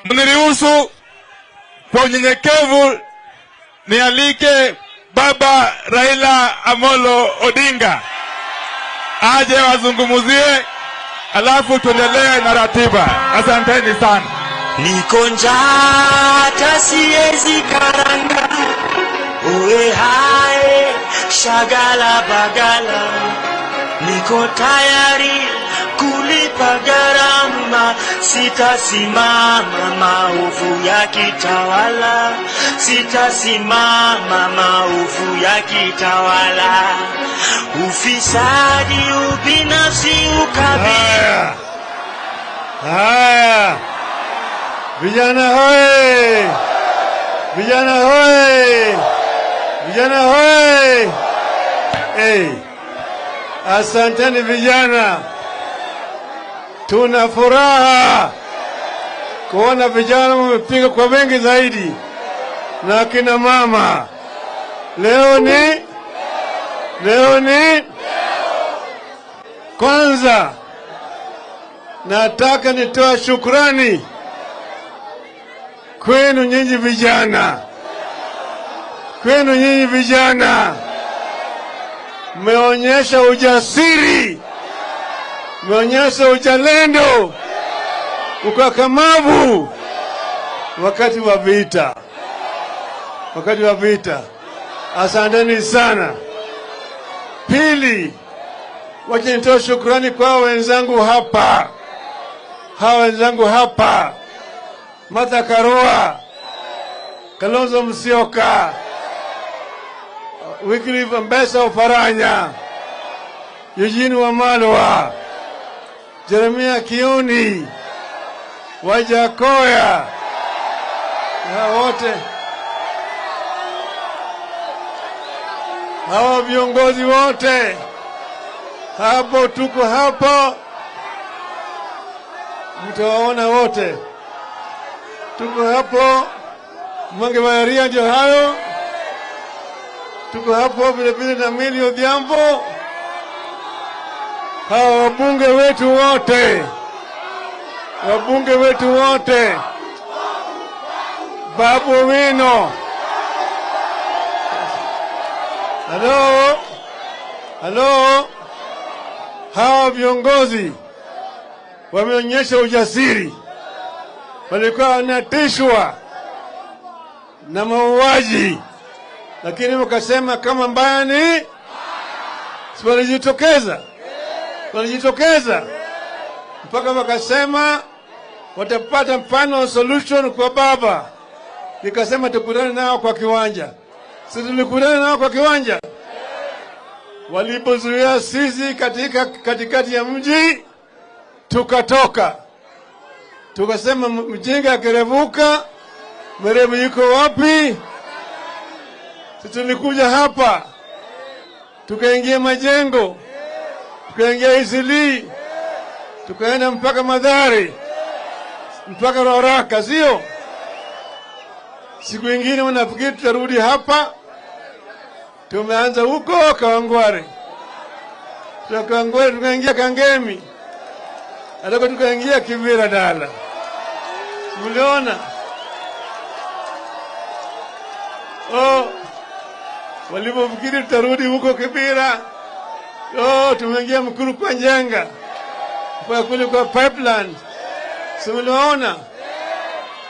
Mniruhusu kwa unyenyekevu nialike Baba Raila Amolo Odinga aje wazungumuzie, alafu tuendelee na ratiba. Asanteni sana. Niko njaa hata siwezi karanga, uwe hai shagala bagala, niko tayari kulipa gharama, sitasimama maovu ya kitawala, sitasimama maovu ya kitawala, ufisadi, ubinafsi, ukabila. Haya, vijana hoye, vijana hoye, vijana hoye. Asanteni vijana, tuna furaha kuona vijana wamepiga kwa wengi zaidi na kina mama. Leo ni kwanza nataka nitoa shukrani kwenu nyinyi vijana, mmeonyesha ujasiri, mmeonyesha uzalendo, ukakamavu wakati wa vita. Asanteni sana. Pili, wacha nitoe shukrani kwa wenzangu hapa, Martha Karua, Kalonzo Musyoka, Wycliffe Ambassa Oparanya, Eugene Wamalwa, Jeremiah Kioni, Wajakoya, na wote hawa viongozi wote hapo, tuko hapo, mtawaona wote, tuko hapo. Mwangi wa Iria ndio hayo, tuko hapo vile vile na Millie Odhiambo, hawa wabunge wetu wote, Babu Owino. Halo, hawa viongozi wameonyesha ujasiri, walikuwa wanatishwa na mauaji, lakini wakasema kama mbaya ni walijitokeza mpaka wakasema watapata mfano solution kwa baba. Nikasema tukutane nao kwa kiwanja. Sisi tulikutana nao kwa kiwanja, walipozuia sisi katikati ya mji, tukatoka tukasema mjinga akirevuka mwerevu yuko wapi? Sisi tulikuja hapa, tukaingia majengo, tukaingia Isili, tukaenda mpaka Madhari, mpaka Roraka, sio? Siku ingine wanafikiri tutarudi hapa. Tumeanza huko Kawangware, tukaingia Kangemi, alafu tukaingia Kibera Dala. Mliona? Walipofikiri tutarudi huko Kibera, tumeingia Mkuru kwa Njenga, kwa kule kwa pipeline. Si mliona?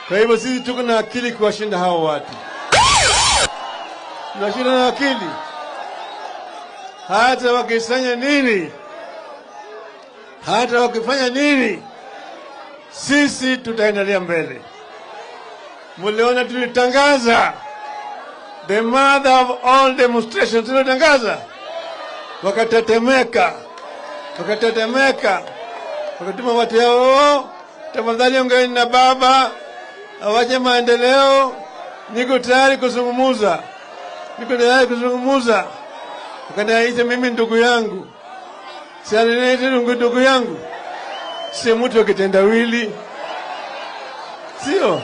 Kwa hivyo sisi tuko na akili kuwashinda hao watu. Tunashinda na akili. Hata wakifanya nini, sisi tutaendelea mbele. Muliona tulitangaza the mother of all demonstrations, tulitangaza wakatetemeka, wakatuma watu yao, tafadhali ongeeni na baba awache maendeleo, niko tayari kuzungumza. Wakaniita mimi ndugu yangu, si aliniita ndugu yangu, si mtu wa kitendawili, sio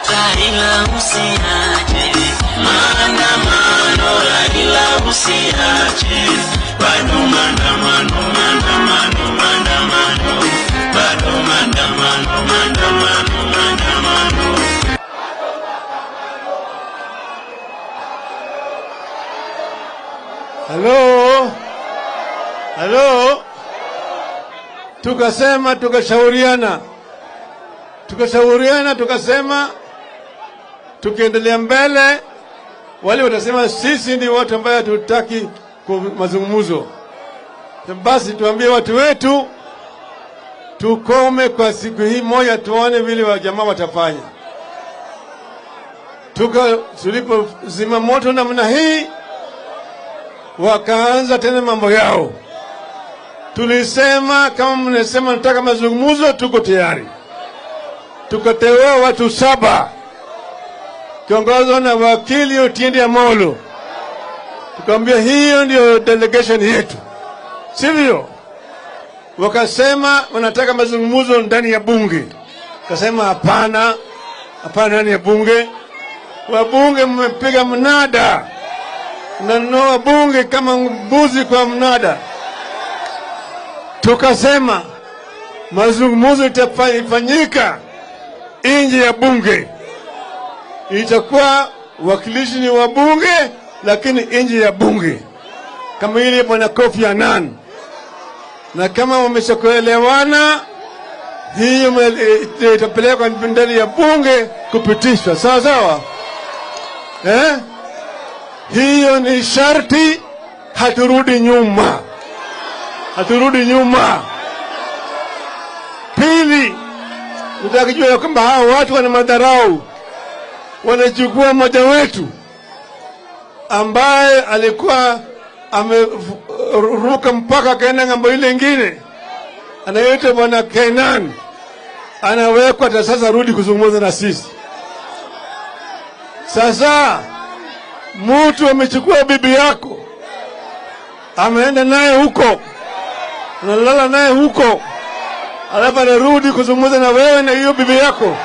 Raila usiache maandamano, Raila usiache bado maandamano, bado maandamano. Halo, tukasema, tukasema tukiendelea mbele, wale watasema sisi ndio watu ambao hatutaki mazungumzo. Basi tuambie watu wetu tukome kwa siku hii moja, tuone vile wa jamaa watafanya. Tulipozima moto namna hii, wakaanza tena mambo yao. Tulisema kama mnasema nataka mazungumzo, tuko tayari. Tukateua watu 7 kiongozwa na wakili Otiende Amolo. Tukamwambia hiyo ndio delegation yetu, sivyo? Wakasema wanataka mazungumzo ndani ya bunge. Kasema hapana ndani ya bunge. Wabunge mmepiga mnada, mnanoa bunge kama mbuzi kwa mnada. Tukasema mazungumzo itafanyika nje ya bunge, itakuwa wakilishi ni wa bunge lakini nje ya bunge, kama ile bwana Kofi Annan. Na kama wameshakuelewana, hiyo itapelekwa ndani ya bunge kupitishwa, sawa? Hiyo ni sharti, haturudi nyuma. Pili, utakijua kwamba hao watu wana madharau, wanachukua mmoja wetu ambaye alikuwa ameruka mpaka akaenda ngambo ile nyingine, anaitwa bwana Kainan, anawekwa hata sasa rudi kuzungumza na sisi. Sasa mtu amechukua bibi yako, ameenda naye huko, analala naye huko, alafu anarudi kuzungumza na wewe na hiyo bibi yako.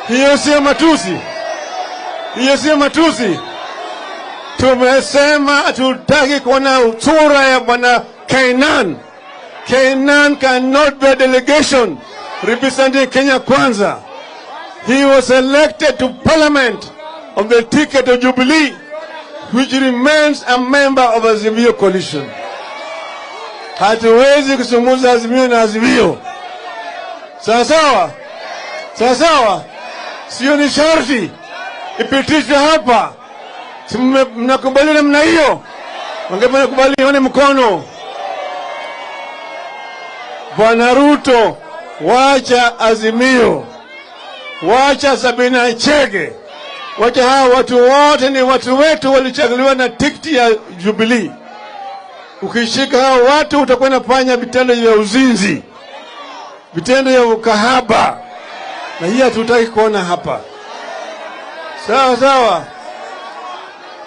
Hiyo sio matusi. Tumesema tutaki kuona sura ya bwana Kainan. Kainan cannot be a delegation representing Kenya Kwanza. He was elected to parliament on the ticket of Jubilee, which remains a member of Azimio coalition. Hatuwezi kusumuza Azimio na Azimio. Sawa? Sio ni sharti ipitishwe hapa. Mnakubali namna hiyo? Wangepa nakubali nione mkono. Bwana Ruto, wacha Azimio, wacha Sabina Chege, wacha hao watu wote ni watu wetu, walichaguliwa na tikiti ya Jubilee. Ukishika hao watu utakuwa unafanya vitendo vya uzinzi, vitendo vya ukahaba, na hii hatutaki kuona hapa. Sawa.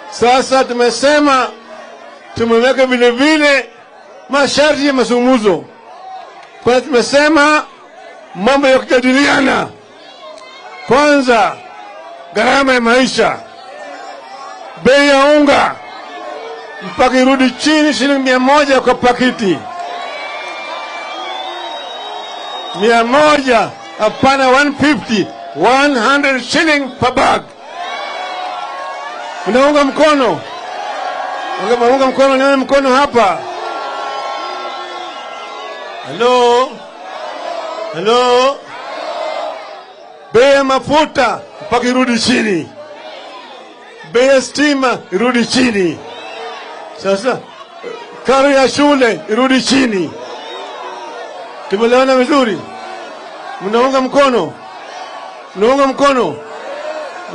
Sasa tumesema tumeweka vile masharti ya mazungumzo. Kwa tumesema mambo ya kujadiliana. Kwanza, gharama ya maisha, bei ya unga mpaka irudi chini shilingi 100 kwa pakiti. 100, hapana 150, 100 shilling per bag. Unaunga mkono? Unga mkono, nione mkono hapa. Hello? bei ya mafuta mpaka irudi chini, bei ya stima irudi chini. Sasa karo ya shule irudi chini. Tumeelewana vizuri? Mnaunga mkono? Mnaunga mkono?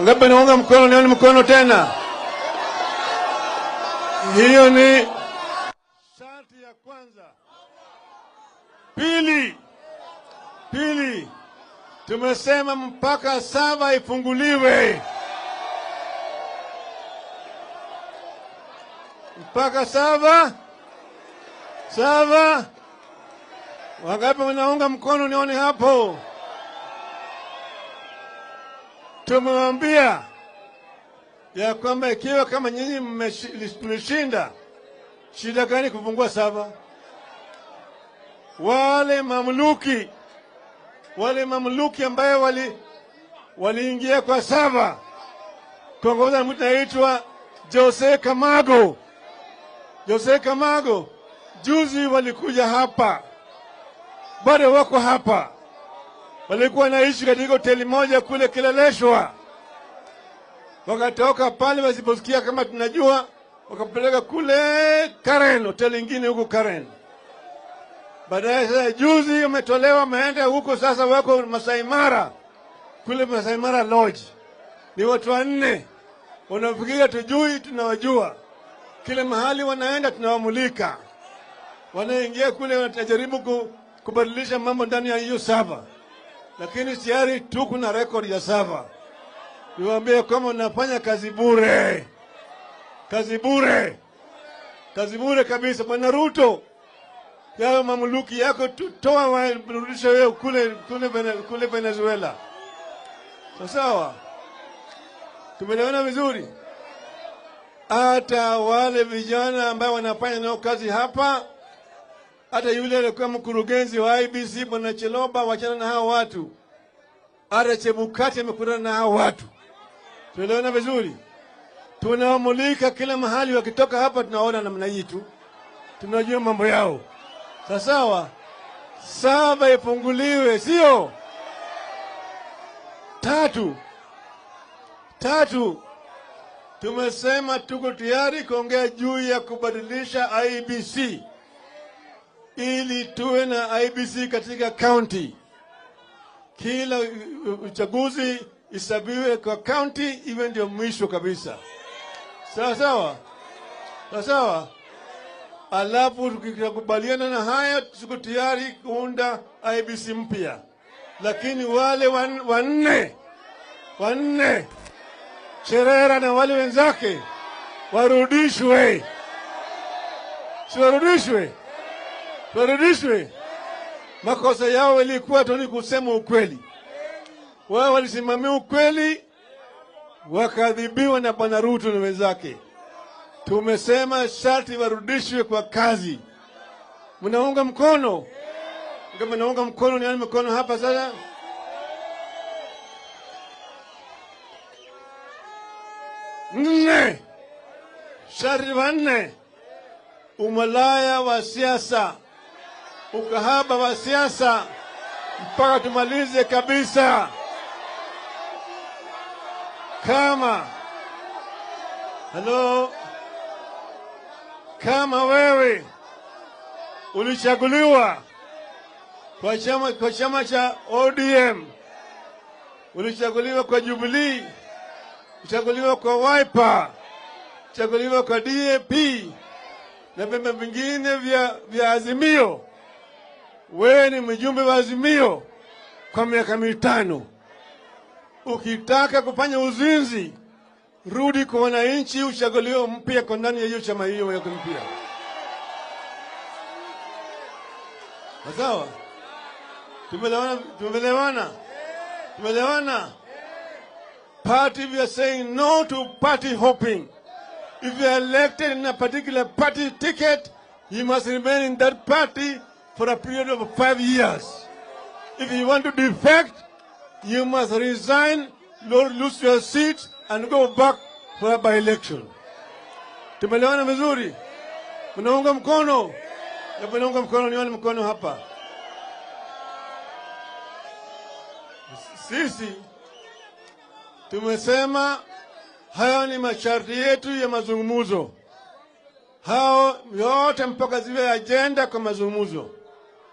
Ngapi naunga mkono? Nione mkono tena. Hiyo ni sharti ya kwanza. Pili, tumesema mpaka saba ifunguliwe. Mpaka saba. Wangapi wanaunga mkono? Nione hapo. Tumewambia ya kwamba ikiwa kama nyinyi mmeshinda, shida gani kufungua saba? Wale mamluki ambayo waliingia kwa saba kuongoza na mtu anaitwa Jose Camargo juzi walikuja hapa, bado wako hapa. Walikuwa naishi katika hoteli moja kule Kileleshwa, wakatoka pale wasiposikia kama tunajua, wakapeleka kule Karen, hoteli ingine huko Karen. Baadaye sasa juzi wametolewa, wameenda huko, sasa wako Masai Mara, kule Masai Mara Lodge. Ni watu wanne, wanafikiria tujui, tunawajua. Kile mahali wanaenda tunawamulika, wanaingia kule, wanajaribu kubadilisha mambo ndani ya hiyo saba, lakini tayari tuko na record ya saba. Niwaambie kama unafanya kazi bure kabisa. Bwana Ruto, yao mamluki yako toa, warudisha wewe kule Venezuela. Sawa? Tumeelewana vizuri? Hata wale vijana ambao wanafanya nao kazi hapa, hata yule alikuwa mkurugenzi wa IBC Bwana Cheloba, wachana na hao watu. Hata Chebukati amekutana na hao watu. Tuelewana vizuri? Tunawamulika kila mahali, wakitoka hapa tunaona namna hii tu. Tunajua mambo yao. Sawa? Saba ifunguliwe, sio? Tatu. Tumesema tuko tayari kuongea juu ya kubadilisha IBC ili tuwe na IBC katika county. Kila uchaguzi isabiwe kwa county, iwe ndio mwisho kabisa. Sawa? Alafu tukikubaliana na haya, tuko tayari kuunda IBC mpya. Lakini wale wanne Cherera na wale wenzake warudishwe. Warudishwe. Makosa yao ilikuwa tu ni kusema ukweli. Wao walisimamia ukweli, wakadhibiwa na Bwana Ruto na wenzake. Tumesema sharti warudishwe kwa kazi. Mnaunga mkono? Kama mnaunga mkono, nione mkono hapa sasa. Sharti wanne. Umalaya wa siasa, ukahaba wa siasa, mpaka tumalize kabisa. Kama wewe ulichaguliwa kwa chama cha ODM, ulichaguliwa kwa Jubilee, ulichaguliwa kwa Wiper, ulichaguliwa kwa DAP na vyama vingine vya Azimio, wewe ni mjumbe wa Azimio kwa miaka 5. Ukitaka kufanya uzinzi, rudi kwa wananchi, uchaguliwe mpya kwa ndani ya hiyo chama hiyo ya mpya. Sawa? Tumelewana? Party, we are saying no to party hopping. If you are elected in a particular party ticket, you must remain in that party for a period of 5 years. If you want to defect, you must resign, lose your seat, and go back for a by-election. Tumeelewana vizuri? Mnaunga mkono? Mnaunga mkono, nione mkono hapa. Sisi tumesema hayo ni masharti yetu ya mazungumzo. Hao yote mpaka ziwe agenda kwa mazungumzo.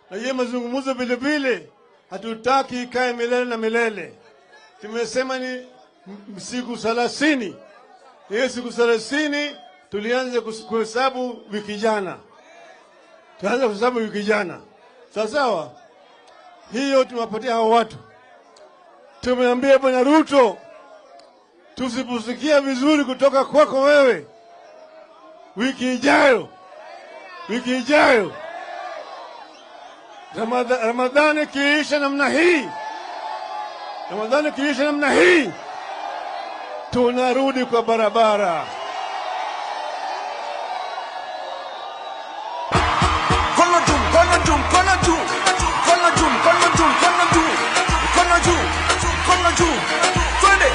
Na hiyo mazungumzo vile vile hatutaki ikae milele na milele. Tumesema ni siku 30. Hiyo siku 30 tulianza kuhesabu wiki jana. Tuanza kuhesabu wiki jana. Sawa? Hiyo tumewapatia hao watu. Tumeambia Bwana Ruto, tusiposikia vizuri kutoka kwako wewe wiki ijayo Ramadhani kiisha namna hii tunarudi kwa barabara. Kono juu, kono juu, kono juu, kono juu, kono juu, kono juu, kono juu, kono juu. Twende.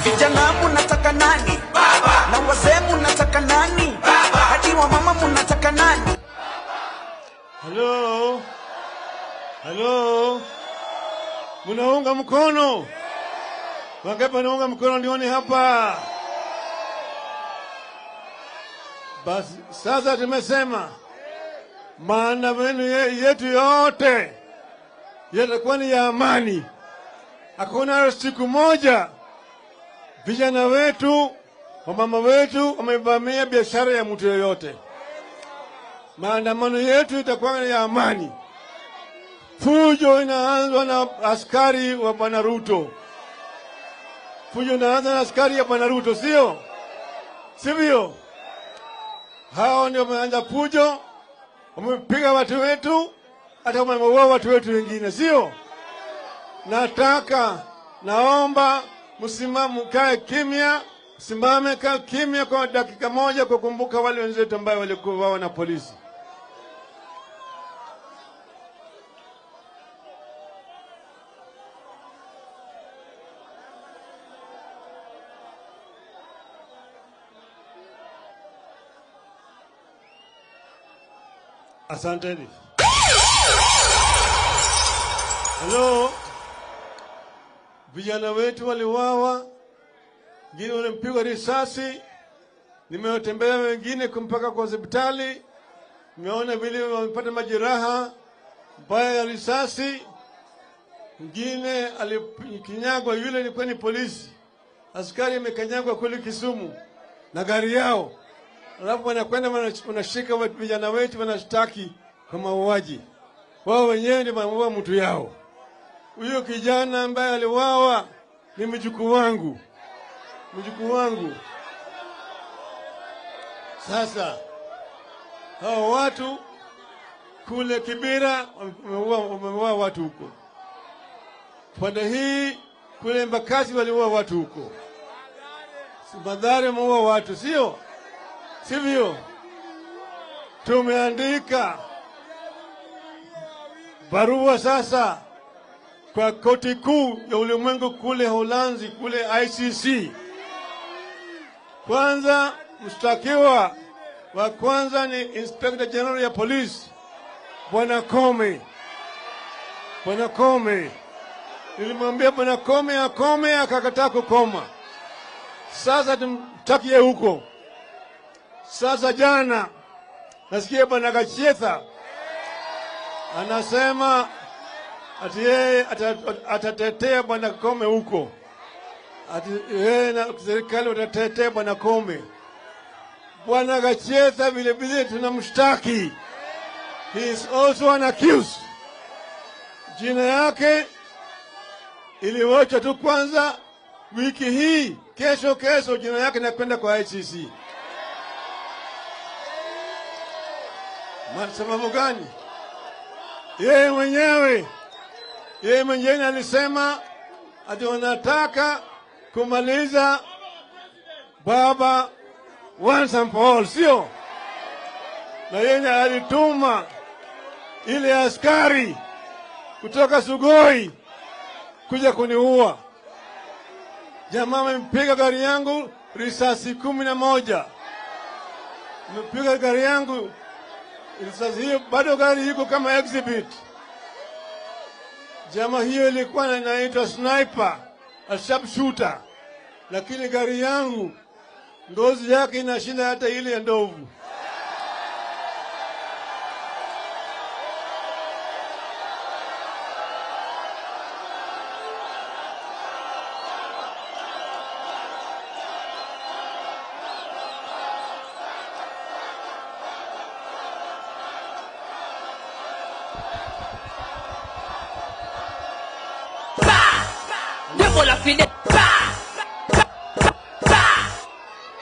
Vijana munataka nani? Baba. Na wazee munataka nani? Baba. Hadi wa mama munataka nani? Hello. Munaunga mkono? Wangapi wanaunga mkono nione hapa? Basi sasa tumesema maandamano yetu yote yatakuwa ni ya amani. Hakuna siku moja vijana wetu, wamama wetu wamevamia biashara ya mtu yoyote. Maandamano yetu itakuwa ya amani. Fujo inaanzwa na askari wa Bwana Ruto. Sivyo? Hao ndio wameanza fujo, wamepiga watu wetu, hata wameua watu wetu wengine, sio? Naomba mkae kimya, simame kimya kwa dakika moja kukumbuka wale wenzetu ambao walikuwa na polisi. Asanteni. Hello. Vijana wetu waliwawa, wengine walimpigwa risasi, nimewatembelea wengine kumpaka kwa hospitali, nimeona vile wamepata majeraha mbaya ya risasi, mwingine alikinyagwa, yule alikuwa ni polisi. Askari amekanyagwa kule Kisumu na gari yao. Alafu wanakwenda wanashika vijana wetu wanashtaki kwa mauaji. Wao wenyewe ndio wameua mtu yao. Huyo kijana ambaye aliwawa ni mjukuu wangu. Sasa hao watu kule Kibera wameua watu huko. Pande hii kule Embakasi waliua watu huko. Mathare wameua watu, sivyo? Tumeandika barua sasa kwa koti kuu ya ulimwengu kule Holanzi, kule ICC. Kwanza mshtakiwa wa kwanza ni Inspector General ya Police Bwana Kome. Nilimwambia Bwana Kome akakataa kukoma. Sasa tumtakie huko. Sasa jana nasikia Bwana Gachetha anasema ati yeye atatetea Bwana Kome huko. Ati yeye na serikali watatetea Bwana Kome. Bwana Gachetha vile vile tunamshtaki. He is also an accused. Jina yake iliwachwa tu kwanza wiki hii, kesho jina yake nakwenda kwa ICC. Sababu gani? Yeye mwenyewe alisema ati wanataka kumaliza baba once and for all, sio? Na yeye alituma ile askari kutoka Sugoi kuja kuniua. Jamaa amempiga gari yangu risasi 11. Amepiga gari yangu risasi hiyo, bado gari iko kama exhibit. Jamaa hiyo ilikuwa inaitwa sniper, a sharpshooter, lakini gari yangu ngozi yake inashinda hata ile ya ndovu.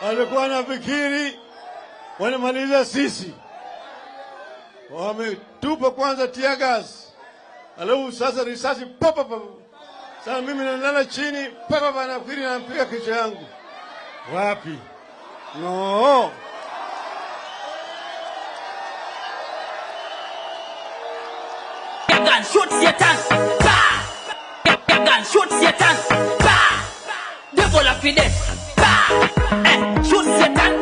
Alikuwa anafikiri wanamaliza sisi, wametupa kwanza tear gas, alafu sasa risasi papa papa. Sasa mimi nalala chini papa papa, nafikiri nampiga kichwa yangu. Wapi? No. Gun shoot Satan. Gun shoot Satan. Devil of it. Shoot Satan.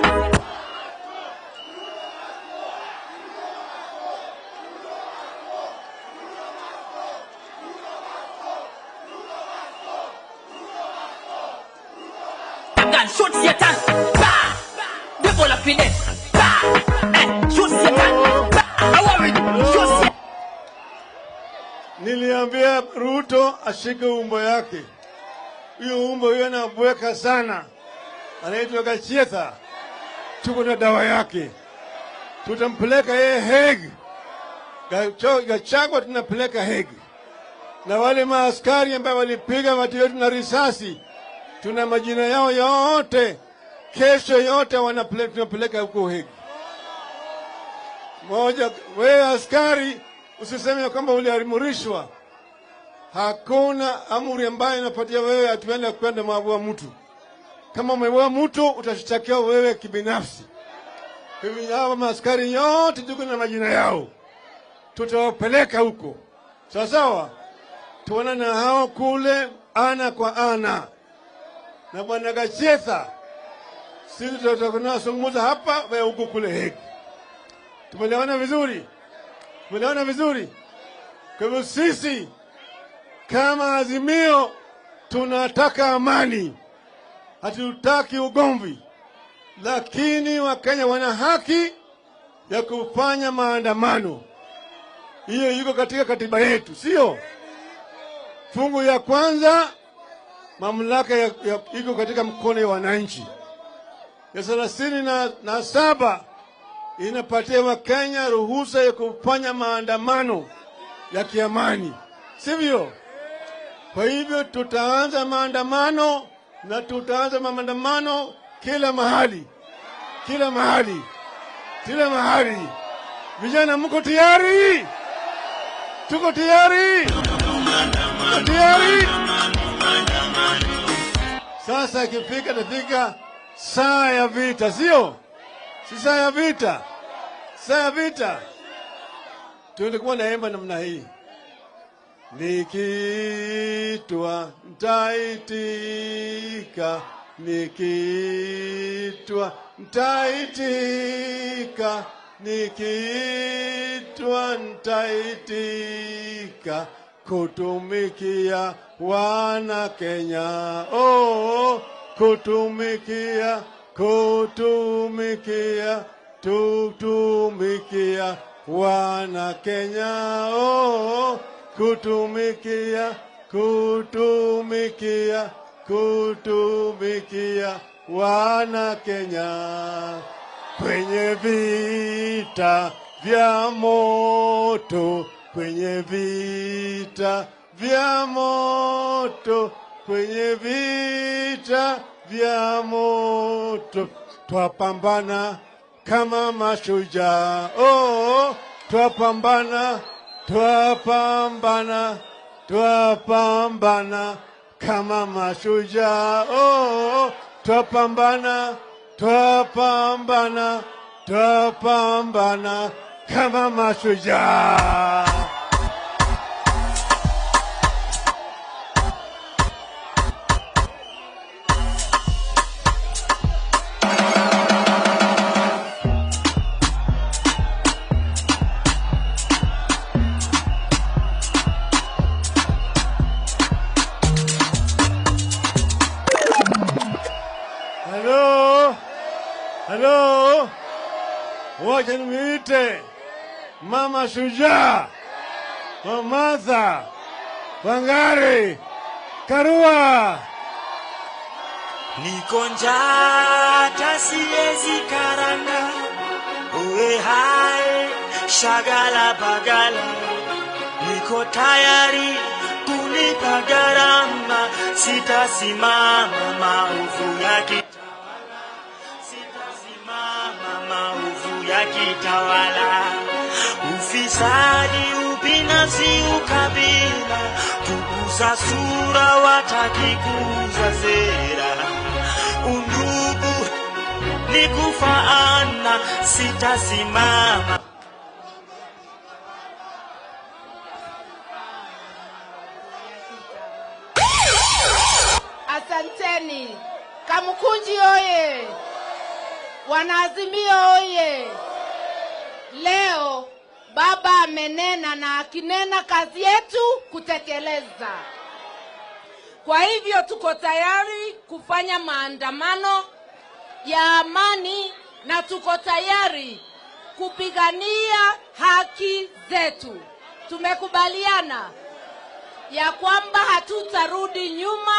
Gun shoot Satan. Devil of it. Shoot Satan. I worry. Shoot Satan. Niliambia Ruto ashike umbo yake. Hiyo umbo hiyo anabweka sana. Anaitwa Gachetha. Tuko na dawa yake. Tutampeleka yeye Hague. Gachagua tunapeleka Hague. Na wale maaskari ambao walipiga watu wetu na risasi, tuna majina yao yote. Kesho yote tunapeleka huko Hague. Moja, wewe askari usiseme kwamba uliamrishwa. Hakuna amri ambayo inapatia wewe atuende kwenda maua mtu. Kama umeua mtu utashtakiwa wewe kibinafsi. Hivi hao maaskari yote tuko na majina yao. Tutawapeleka huko. Sawa sawa? Tuonane na hao kule ana kwa ana. Na bwana Gachetha, sisi tutakwenda kuzungumza hapa wewe huko kule Hague. Tumeelewana vizuri? Tumeelewana vizuri? Kwa hivyo sisi kama Azimio tunataka amani, hatutaki ugomvi, lakini Wakenya wana haki ya kufanya maandamano. Hiyo iko katika katiba yetu, sio? Fungu ya kwanza, mamlaka iko katika mkono ya wananchi. Ya 37 inapatia Wakenya ruhusa ya kufanya maandamano ya kiamani, sivyo? Kwa hivyo tutaanza maandamano, na tutaanza maandamano kila mahali, kila mahali, kila mahali. Vijana mko tayari? Tuko tayari? Tuko tayari? Sasa ikifika tafika saa ya vita, sio? Si saa ya vita. Saa ya vita. Tulikuwa naimba namna hii. Nikiitwa nitaitika, nikiitwa nitaitika, nikiitwa nitaitika, kutumikia wana Kenya. Oh, kutumikia, kutumikia, tutumikia wana Kenya. Oh, kutumikia, kutumikia, kutumikia wana Kenya. Kwenye vita vya moto, kwenye vita vya moto, kwenye vita vya moto, twapambana kama mashujaa. Oh, twapambana, twapambana, twapambana kama mashujaa. Oh, twapambana, twapambana, twapambana kama mashujaa. wacha nimuite mama shujaa, Mama Martha Wangari Karua. Niko njaa hata siwezi karanga, uwe hai shagala bagala. Niko tayari kulipa gharama, sitasimama maovu yakitawala, sitasimama maovu yakitawala. Ufisadi, ubinafsi, ukabila, kuuza sura, wataki kuuza sera. Undugu ni kufaana, sitasimama. Asanteni. Kamukunji oye! Wanaazimio oye! Leo baba amenena na akinena kazi yetu kutekeleza. Kwa hivyo tuko tayari kufanya maandamano ya amani na tuko tayari kupigania haki zetu. Tumekubaliana ya kwamba hatutarudi nyuma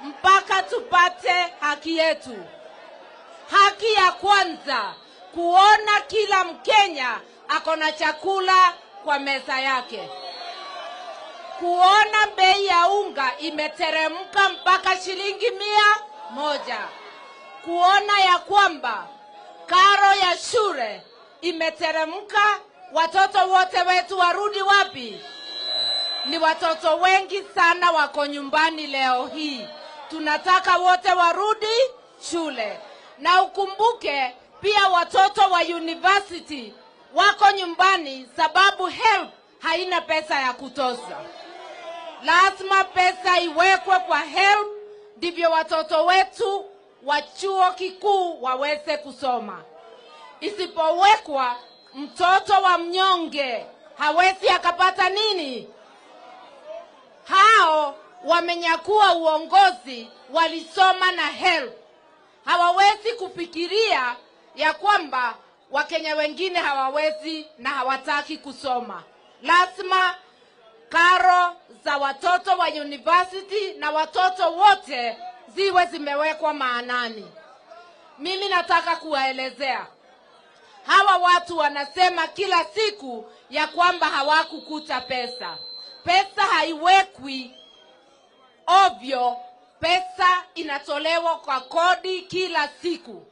mpaka tupate haki yetu. Haki ya kwanza, kuona kila Mkenya akona chakula kwa meza yake. Kuona bei ya unga imeteremka mpaka shilingi 100. Kuona ya kwamba karo ya shule imeteremka, watoto wote wetu warudi wapi? Ni watoto wengi sana wako nyumbani leo hii. Tunataka wote warudi shule. Na ukumbuke pia watoto wa university wako nyumbani sababu help haina pesa ya kutosha. Lazima pesa iwekwe kwa help ndivyo watoto wetu wa chuo kikuu waweze kusoma. Isipowekwa, mtoto wa mnyonge hawezi akapata nini? Hao wamenyakua uongozi, walisoma na help. Hawawezi kufikiria ya kwamba Wakenya wengine hawawezi na hawataki kusoma. Lazima karo za watoto wa university na watoto wote ziwe zimewekwa maanani. Mimi nataka kuwaelezea. Hawa watu wanasema kila siku ya kwamba hawakukuta pesa. Pesa haiwekwi ovyo. Pesa inatolewa kwa kodi kila siku.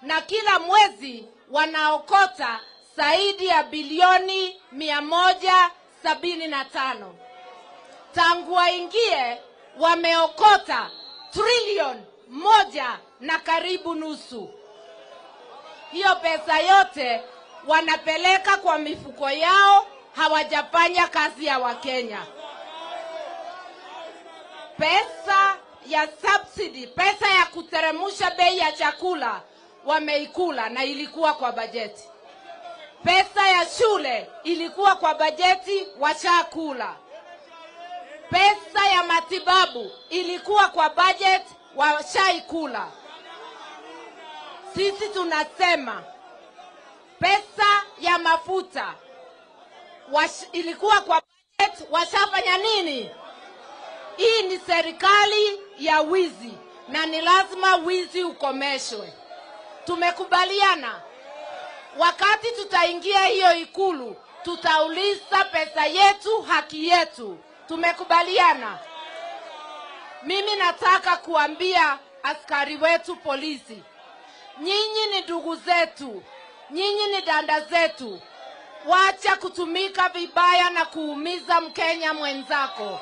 Na kila mwezi wanaokota zaidi ya bilioni 175. Tangu waingie wameokota trilioni 1 na karibu nusu. Hiyo pesa yote wanapeleka kwa mifuko yao, hawajafanya kazi ya Wakenya. Pesa ya subsidy, pesa ya kuteremusha bei ya chakula wameikula na ilikuwa kwa bajeti. Pesa ya shule ilikuwa kwa bajeti, washakula. Pesa ya matibabu ilikuwa kwa budget, washaikula. Sisi tunasema pesa ya mafuta ilikuwa kwa budget, washafanya nini? Hii ni serikali ya wizi na ni lazima wizi ukomeshwe. Tumekubaliana wakati tutaingia hiyo ikulu tutauliza pesa yetu, haki yetu. Tumekubaliana. Mimi nataka kuambia askari wetu polisi, nyinyi ni ndugu zetu, nyinyi ni danda zetu. Wacha kutumika vibaya na kuumiza Mkenya mwenzako.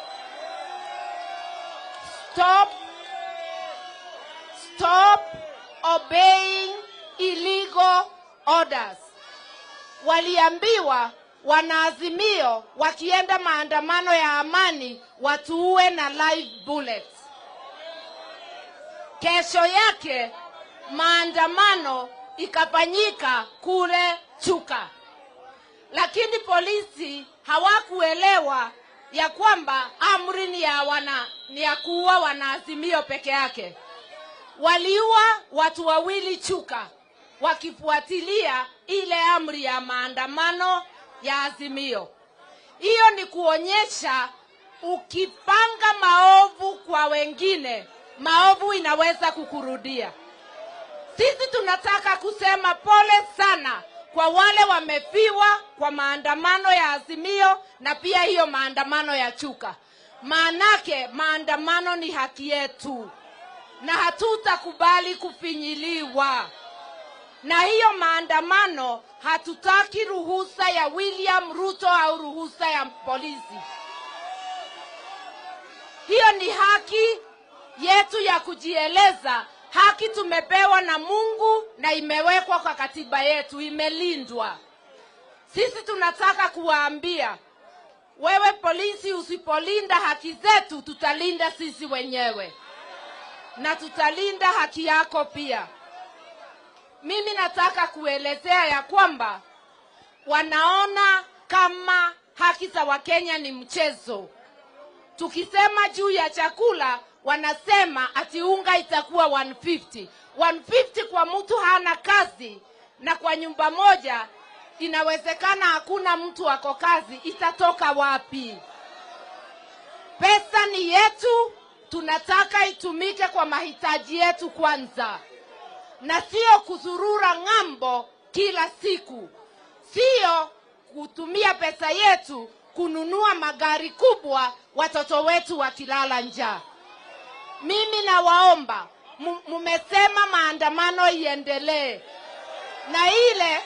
Stop obeying illegal orders. Waliambiwa wanaazimio wakienda maandamano ya amani watuue na live bullets. Kesho yake maandamano ikafanyika kule Chuka. Lakini polisi hawakuelewa ya kwamba amri ni ya kuua wanaazimio peke yake. Waliua watu wawili Chuka. wakifuatilia ile amri ya maandamano ya Azimio. Hiyo ni kuonyesha ukipanga maovu kwa wengine, maovu inaweza kukurudia. Sisi tunataka kusema pole sana kwa wale wamefiwa kwa maandamano ya Azimio na pia hiyo maandamano ya Chuka. Maanake maandamano ni haki yetu na hatutakubali kufinyiliwa. Na hiyo maandamano hatutaki ruhusa ya William Ruto au ruhusa ya polisi. Hiyo ni haki yetu ya kujieleza. Haki tumepewa na Mungu na imewekwa kwa katiba yetu, imelindwa. Sisi tunataka kuwaambia, wewe polisi usipolinda haki zetu, tutalinda sisi wenyewe. Na tutalinda haki yako pia. Mimi nataka kuelezea ya kwamba wanaona kama haki za Wakenya ni mchezo. Tukisema juu ya chakula, wanasema ati unga itakuwa 150. 150 kwa mtu hana kazi, na kwa nyumba moja inawezekana hakuna mtu wako kazi, itatoka wapi? Pesa ni yetu, tunataka itumike kwa mahitaji yetu kwanza. Na sio kuzurura ng'ambo kila siku. Sio kutumia pesa yetu kununua magari kubwa watoto wetu wakilala njaa. Mimi nawaomba, mumesema maandamano iendelee. Na ile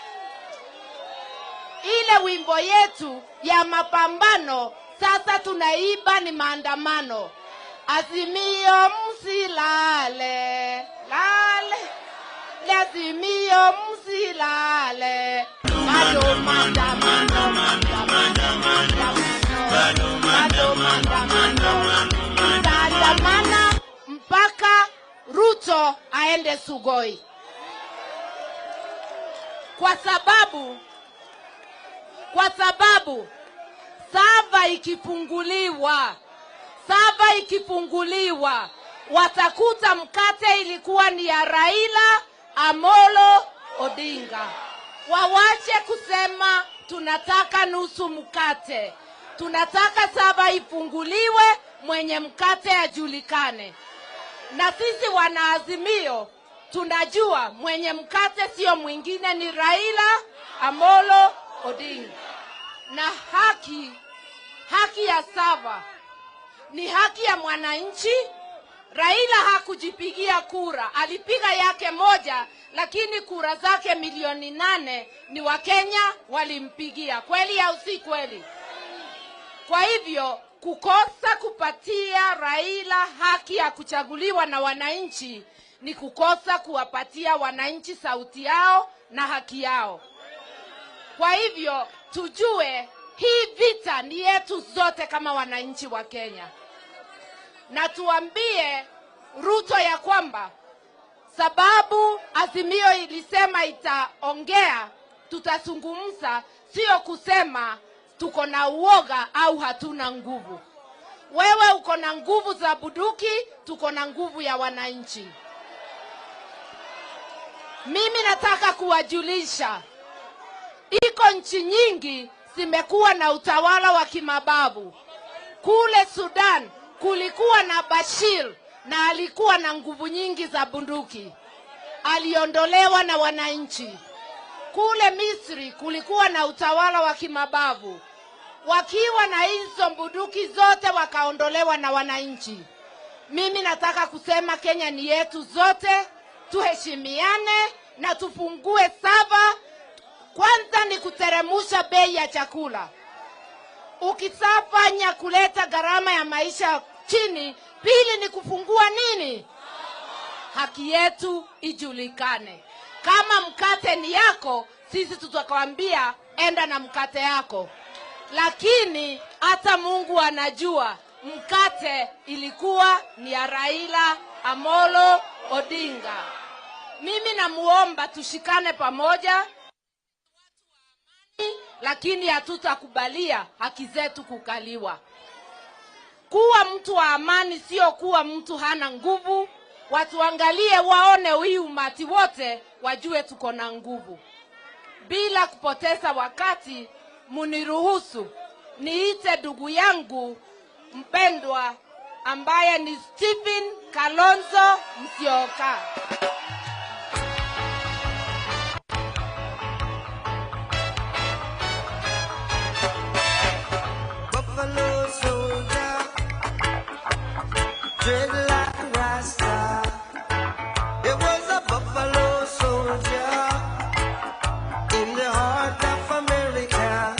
wimbo yetu ya mapambano sasa tunaiba ni maandamano. Azimio msilale, lale. Azimio msilale. Bado maandamano, maandamano mpaka Ruto aende Sugoi. Kwa sababu sava ikifunguliwa watakuta mkate ilikuwa ni ya Raila Amolo Odinga. Wawache kusema tunataka nusu mkate. Tunataka sava ifunguliwe, mwenye mkate ajulikane. Na sisi wanaazimio tunajua mwenye mkate sio mwingine ni Raila Amolo Odinga. Na haki ya sava ni haki ya mwananchi. Raila hakujipigia kura, alipiga yake moja, lakini kura zake 8 milioni ni Wakenya walimpigia. Kweli au si kweli? Kwa hivyo kukosa kupatia Raila haki ya kuchaguliwa na wananchi ni kukosa kuwapatia wananchi sauti yao na haki yao. Kwa hivyo tujue hii vita ni yetu zote kama wananchi wa Kenya. Na tuambie Ruto ya kwamba sababu Azimio ilisema itaongea, tutazungumza, sio kusema tuko na uoga au hatuna nguvu. Wewe uko na nguvu za bunduki, tuko na nguvu ya wananchi. Mimi nataka kuwajulisha, iko nchi nyingi zimekuwa na utawala wa kimababu. Kule Sudan kulikuwa na Bashir na alikuwa na nguvu nyingi za bunduki. Aliondolewa na wananchi. Kule Misri kulikuwa na utawala wa kimabavu. Wakiwa na hizo bunduki zote wakaondolewa na wananchi. Mimi nataka kusema Kenya ni yetu zote, tuheshimiane na tufungue sava. Kwanza ni kuteremusha bei ya chakula. Ukisafanya kuleta gharama ya maisha chini, pili ni kufungua nini? Haki yetu ijulikane. Kama mkate ni yako, sisi tutakwambia enda na mkate yako. Lakini hata Mungu anajua mkate ilikuwa ni ya Raila Amolo Odinga. Mimi namuomba tushikane pamoja, lakini hatutakubalia haki zetu kukaliwa. Kuwa mtu wa amani sio kuwa mtu hana nguvu. watuangalie, waone hii umati wote, wajue tuko na nguvu. Bila kupoteza wakati, muniruhusu niite ndugu yangu mpendwa ambaye ni Stephen Kalonzo Musyoka. Buffalo soldier, dread like a rasta. It was a buffalo soldier in the heart of America.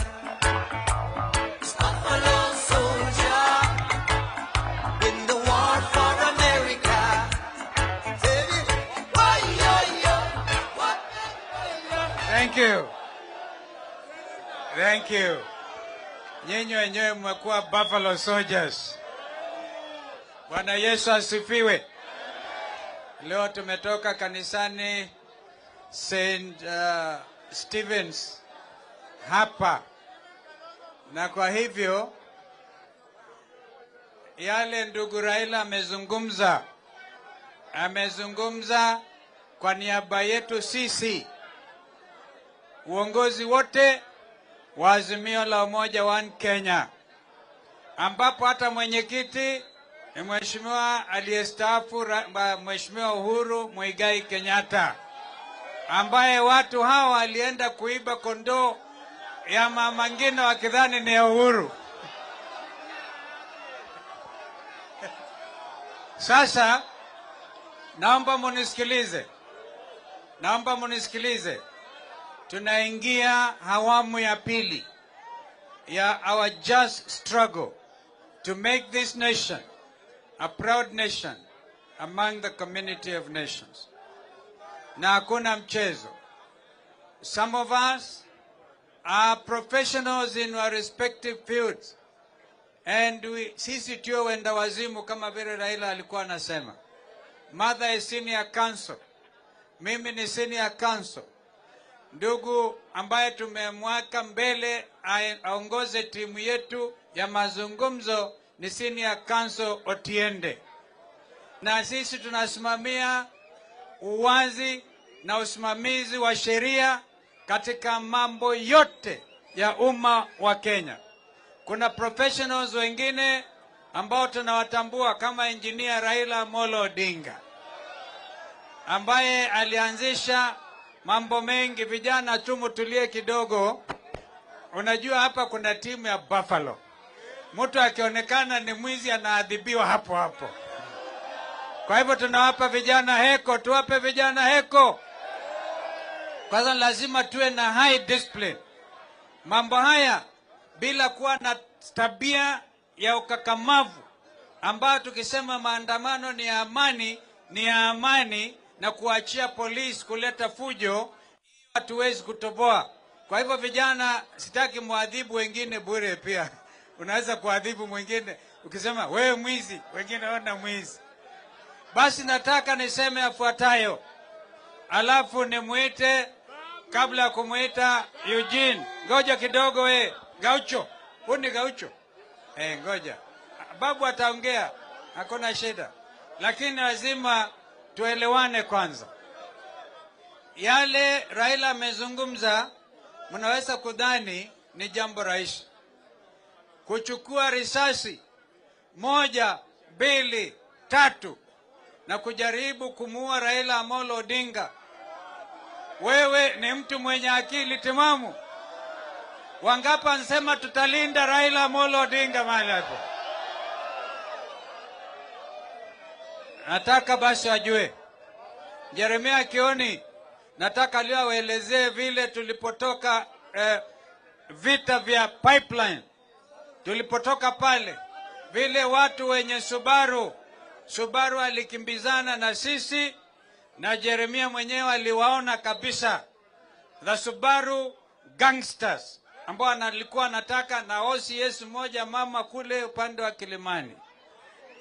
Buffalo soldier in the war for America. Thank you. Thank you. Nyinyi wenyewe mmekuwa Buffalo Soldiers. Bwana Yesu asifiwe. Leo tumetoka kanisani St. Stephen's hapa. Na kwa hivyo yale ndugu Raila amezungumza kwa niaba yetu sisi uongozi wote wa Azimio la Umoja One Kenya, ambapo hata mwenyekiti ni mheshimiwa aliyestaafu Mheshimiwa Uhuru Muigai Kenyatta, ambaye watu hawa walienda kuiba kondoo ya Mama Ngina wakidhani ni ya Uhuru. Sasa naomba munisikilize. Tunaingia awamu ya pili ya our just struggle to make this nation a proud nation among the community of nations. Na hakuna mchezo. Some of us are professionals in our respective fields. And sisi tuwe wenda wazimu kama vile Raila alikuwa anasema. Mother is senior counsel. Mimi ni senior counsel. Ndugu ambaye tumemweka mbele aongoze timu yetu ya mazungumzo ni senior counsel Otiende. Na sisi tunasimamia uwazi na usimamizi wa sheria katika mambo yote ya umma wa Kenya. Kuna professionals wengine ambao tunawatambua kama engineer Raila Amolo Odinga, ambaye alianzisha mambo mengi. Vijana tumutulie kidogo. Unajua hapa kuna timu ya Buffalo. Mtu akionekana ni mwizi anaadhibiwa hapo hapo. Kwa hivyo tunawapa vijana heko, tuwape vijana heko. Kwanza lazima tuwe na high discipline. Mambo haya bila kuwa na tabia ya ukakamavu, ambayo tukisema maandamano ni ya amani na kuachia polisi kuleta fujo, hatuwezi kutoboa. Kwa hivyo vijana, sitaki muadhibu wengine bure pia. Unaweza kuadhibu mwingine ukisema wewe mwizi, wengine wana mwizi. Basi nataka niseme yafuatayo. Alafu nimuite, kabla ya kumuita Eugene, ngoja kidogo we, Gaucho. Huni Gaucho. Ngoja. Babu ataongea, hakuna shida. Lakini lazima tuelewane kwanza. Yale Raila amezungumza, mnaweza kudhani ni jambo rahisi. Kuchukua risasi 1, 2, 3 na kujaribu kumuua Raila Amolo Odinga. Wewe ni mtu mwenye akili timamu? Wangapi ansema tutalinda Raila Amolo Odinga mahali hapo? Nataka basi wajue. Jeremia Kioni, nataka leo awaelezee vile tulipotoka vita vya pipeline. Tulipotoka pale, vile watu wenye Subaru alikimbizana na sisi, na Jeremia mwenyewe aliwaona kabisa. The Subaru gangsters ambao alikuwa anataka na OCS moja mama kule upande wa Kilimani.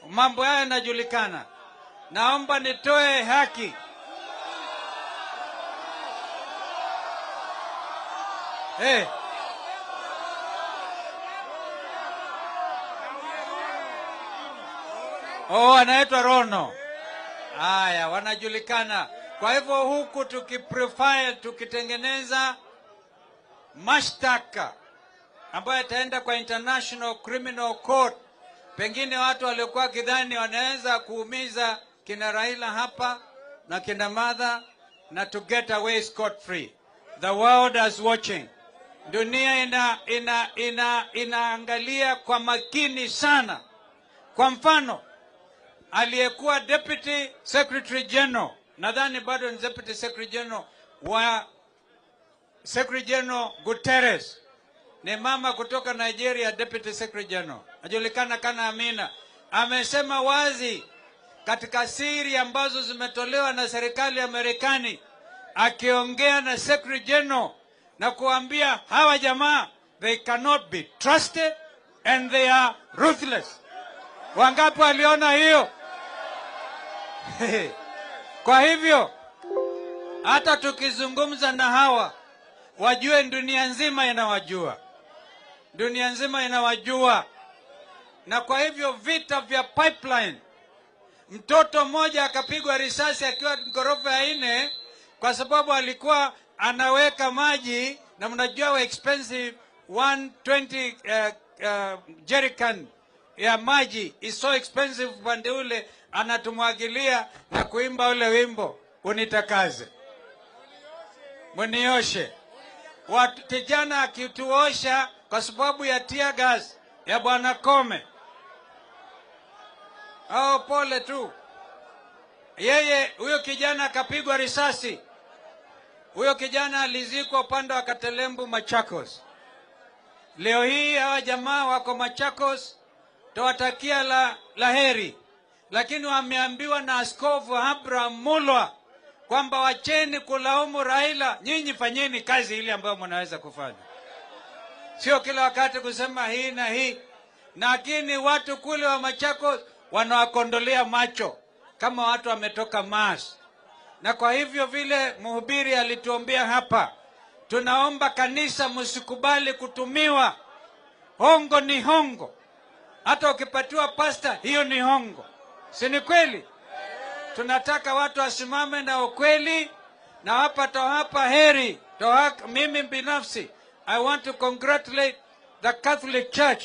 Mambo haya yanajulikana. Naomba nitoe haki. Anaitwa Rono. Haya, wanajulikana. Kwa hivyo huku tukitengeneza mashtaka ambayo yataenda kwa International Criminal Court. Pengine watu waliokuwa kidhani wanaweza kuumiza kina Raila hapa na kina Martha na to get away scot free. The world is watching. Dunia inaangalia kwa makini sana. Kwa mfano, aliyekuwa Deputy Secretary General, nadhani bado ni Deputy Secretary General wa Secretary General Guterres, ni mama kutoka Nigeria, Deputy Secretary General, ajulikana kana Amina, amesema wazi katika siri ambazo zimetolewa na serikali ya Marekani, akiongea na Secretary General na kuambia hawa jamaa they cannot be trusted and they are ruthless. Wangapi waliona hiyo? Kwa hivyo hata tukizungumza na hawa, wajue dunia nzima inawajua. Dunia nzima inawajua. Na kwa hivyo vita vya pipeline, mtoto mmoja akapigwa risasi akiwa ghorofa ya 4 kwa sababu alikuwa anaweka maji, na mnajua expensive 120 jerrycan ya maji is so expensive. Pande ule anatumwagilia na kuimba ule wimbo unitakaze munioshe. Kijana akituosha kwa sababu ya tear gas ya Bwana Kome. Pole tu. Yeye huyo kijana akapigwa risasi. Huyo kijana alizikwa upande wa Katelembu, Machakos. Leo hii hawa jamaa wako Machakos, tawatakia la heri. Lakini wameambiwa na Askofu Abraham Mulwa kwamba wacheni kulaumu Raila, nyinyi fanyeni kazi ile ambayo mnaweza kufanya. Sio kila wakati kusema hii na hii. Lakini watu kule wa Machakos wanawakondolea macho kama watu wametoka Mars. Na kwa hivyo vile mhubiri alituombea hapa, tunaomba kanisa msikubali kutumiwa. Hongo ni hongo. Hata ukipatiwa pasta, hiyo ni hongo. Si ni kweli? Tunataka watu wasimame na ukweli, na hapa heri. Mimi binafsi, I want to congratulate the Catholic Church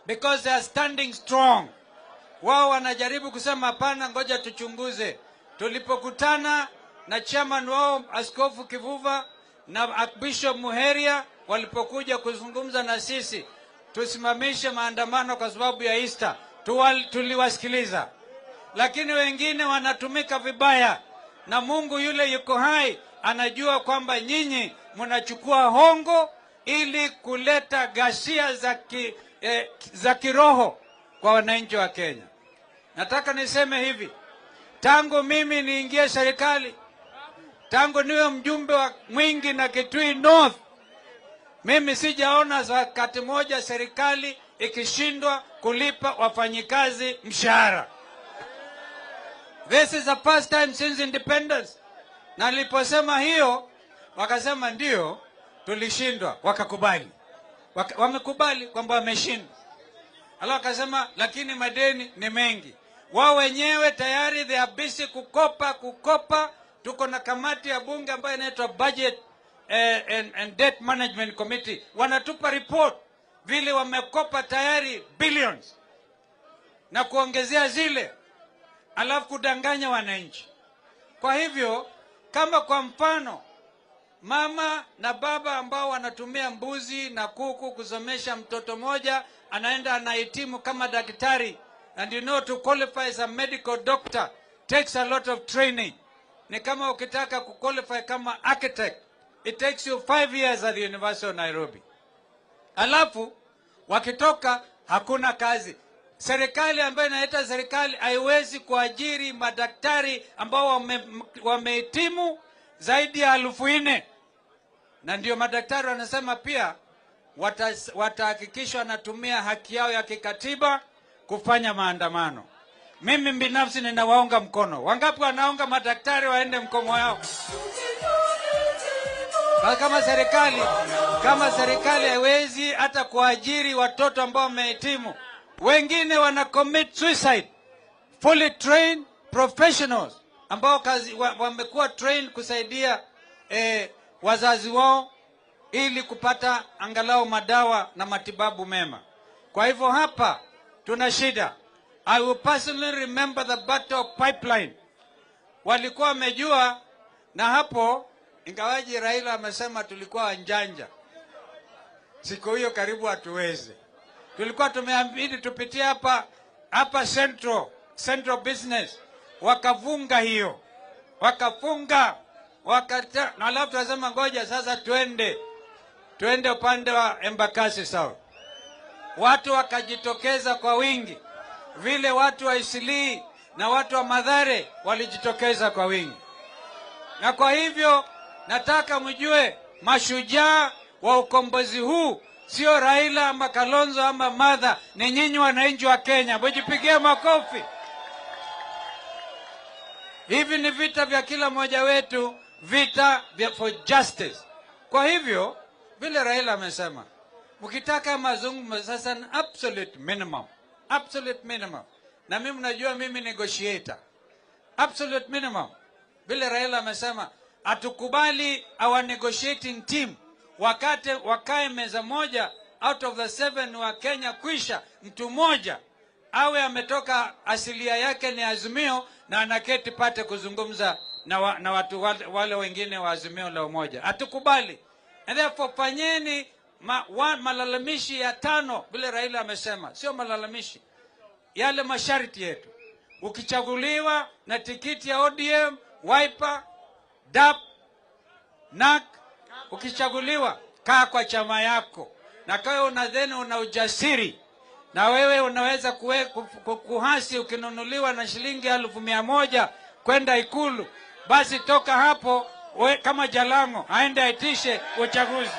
because they are standing strong. Wao wanajaribu kusema hapana, ngoja tuchunguze. Tulipokutana na chairman wao Askofu Kivuva na Bishop Muheria walipokuja kuzungumza na sisi tusimamishe maandamano kwa sababu ya Easter, tuliwasikiliza. Lakini wengine wanatumika vibaya, na Mungu yule yuko hai anajua kwamba nyinyi mnachukua hongo ili kuleta ghasia za kiroho kwa wananchi wa Kenya. Nataka niseme hivi, tangu mimi niingie serikali, tangu niwe mjumbe wa Mwingi na Kitui North, mimi sijaona wakati moja serikali ikishindwa kulipa wafanyikazi mshahara. This is the first time since independence. Na niliposema hiyo, wakasema ndio tulishindwa, wakakubali. Wamekubali kwamba wameshindwa. Alafu wakasema lakini madeni ni mengi. Wao wenyewe tayari they are busy kukopa. Tuko na kamati ya bunge ambayo inaitwa Budget and Debt Management Committee. Wanatupa report vile wamekopa tayari billions na kuongezea zile, alafu kudanganya wananchi. Kwa hivyo kama kwa mfano mama na baba ambao wanatumia mbuzi na kuku kusomesha mtoto moja, anaenda anahitimu kama daktari, and you know to qualify as a medical doctor takes a lot of training. Ni kama ukitaka kuqualify kama architect, it takes you 5 years at the University of Nairobi. Alafu wakitoka hakuna kazi. Serikali ambayo inaita serikali haiwezi kuajiri madaktari ambao wamehitimu zaidi ya 4,000. Na ndio madaktari wanasema pia watahakikisha wanatumia haki yao ya kikatiba kufanya maandamano. Mimi binafsi ninawaunga mkono. Wangapi wanaunga madaktari waende mkomo yao? Kama serikali haiwezi hata kuajiri watoto ambao wamehitimu, wengine wana commit suicide, fully trained professionals ambao wamekuwa trained kusaidia wazazi wao ili kupata angalau madawa na matibabu mema. Kwa hivyo hapa tuna shida. I will personally remember the battle of Pipeline. Walikuwa wamejua, na hapo ingawaji Raila amesema tulikuwa wanjanja. Siku hiyo karibu hatuwezi. Tulikuwa tumeambiwa tupitie hapa Central Business. Wakavunga hiyo. Wakafunga. Na alafu tunasema ngoja sasa tuende upande wa Embakasi South. Watu wakajitokeza kwa wingi. Vile watu wa Eastleigh na watu wa Mathare walijitokeza kwa wingi. Na kwa hivyo nataka mjue mashujaa wa ukombozi huu sio Raila ama Kalonzo ama Martha, ni nyinyi wananchi wa Kenya. Mjipigie makofi. Hivi ni vita vya kila mmoja wetu, vita for justice. Kwa hivyo vile Raila amesema, mkitaka mazungumzo sasa ni absolute minimum. Absolute minimum. Na mimi mnajua mimi negotiator. Absolute minimum. Vile Raila amesema, atukubali our negotiating team wakae meza moja, out of the 7 wa Kenya kwisha, mtu mmoja awe ametoka asilia yake ni Azimio na anaketi pate kuzungumza na watu wale wengine wa Azimio la umoja. Atukubali. And therefore fanyeni malalamishi ya 5 vile Raila amesema, sio malalamishi yale masharti yetu. Ukichaguliwa na tikiti ya ODM, Wiper, DAP, NAK, ukichaguliwa kaa kwa chama yako. Na kwa una ujasiri na wewe unaweza kuhasi ukinunuliwa na shilingi 1,100 kwenda Ikulu, basi toka hapo kama Jalango aende aitishe uchaguzi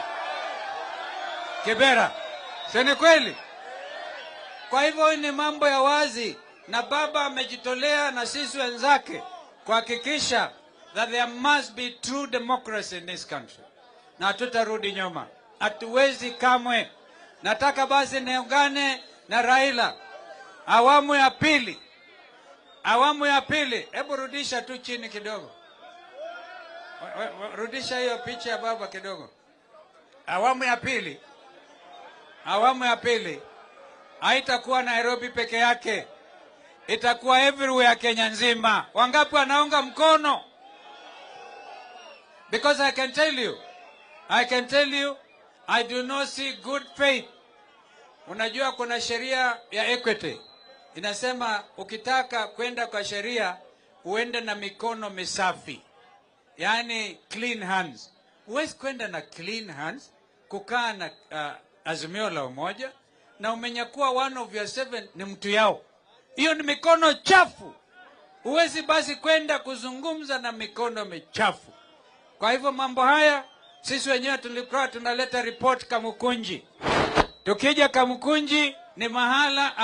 Kibera. Sio kweli? Kwa hivyo ni mambo ya wazi, na baba amejitolea na sisi wenzake kuhakikisha that there must be true democracy in this country. Na tutarudi nyuma. Hatuwezi kamwe. Nataka basi niungane na Raila. Awamu ya pili. Hebu rudisha tu chini kidogo. Rudisha hiyo picha ya baba kidogo. Awamu ya pili. Haitakuwa Nairobi peke yake. Itakuwa everywhere Kenya nzima. Wangapi wanaunga mkono? Because I can tell you, I do not see good faith. Unajua kuna sheria ya equity. Inasema ukitaka kwenda kwa sheria uende na mikono misafi. Yaani clean hands. Huwezi kwenda na clean hands kukaa na Azimio la umoja na umenyakuwa one of your 7 ni mtu yao. Hiyo ni mikono chafu. Huwezi basi kwenda kuzungumza na mikono michafu. Kwa hivyo mambo haya sisi wenyewe tulikuwa tunaleta report Kamukunji. Tukija Kamukunji ni mahala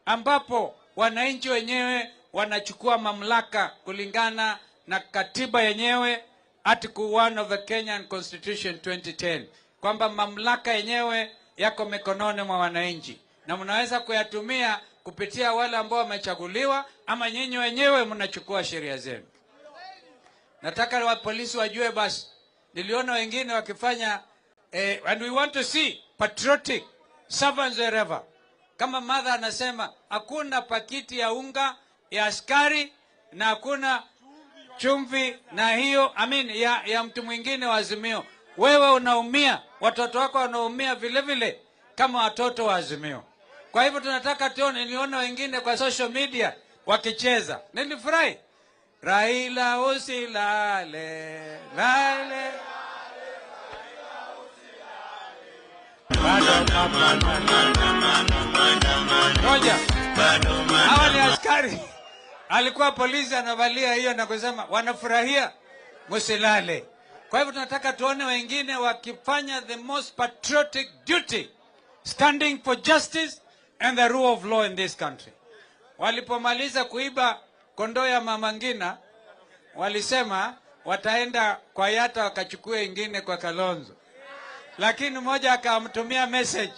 ambapo wananchi wenyewe wanachukua mamlaka kulingana na katiba yenyewe, Article 1 of the Kenyan Constitution 2010, kwamba mamlaka yenyewe yako mikononi mwa wananchi na mnaweza kuyatumia kupitia wale ambao wamechaguliwa, ama nyinyi wenyewe mnachukua sheria zenu. Nataka wa polisi wajue basi. Niliona wengine wakifanya and we want to see patriotic servants wherever. Kama Martha anasema hakuna pakiti ya unga ya askari na hakuna chumvi na hiyo ya mtu mwingine wa Azimio. Wewe unaumia, watoto wako wanaumia vile vile kama watoto wa Azimio. Kwa hivyo tunataka niona wengine kwa social media wakicheza. Nilifurahi. Raila usilale, lale. Moja. Hawa ni askari. Alikuwa polisi anavalia hiyo na kusema wanafurahia musilale. Kwa hivyo tunataka tuone wengine wakifanya the most patriotic duty, standing for justice and the rule of law in this country. Walipomaliza kuiba kondoo ya Mama Ngina, walisema wataenda kwa Yata wakachukue ingine kwa Kalonzo. Lakini mmoja akamtumia message,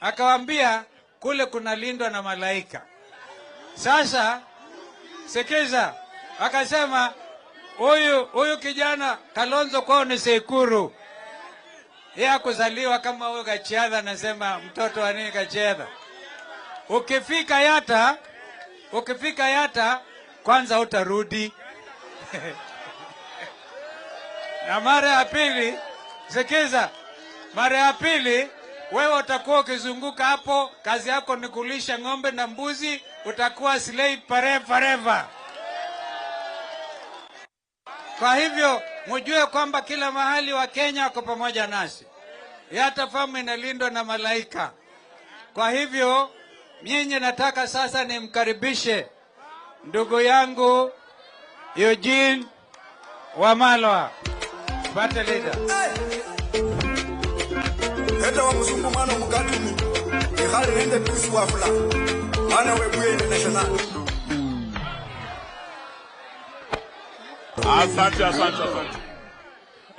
akawaambia kule kuna lindwa na malaika. Sasa sikiza, akasema huyu kijana Kalonzo kwao ni Sekuru. Yeye akuzaliwa kama huyo Gachiadha, anasema mtoto wa nini Gachiadha. Ukifika Yata kwanza utarudi. Na mara ya pili, sikiza, mara ya pili wewe utakuwa ukizunguka hapo, kazi yako ni kulisha ng'ombe na mbuzi, utakuwa slave forever. Kwa hivyo mjue kwamba kila mahali wa Kenya wako pamoja nasi. Yata famu inalindwa na malaika. Kwa hivyo nyinyi, nataka sasa nimkaribishe ndugu yangu Eugene Wamalwa, party leader. Heta wa mzungu mwana mukatumi ihali rende pisi wafula mwana webuye national. Asante.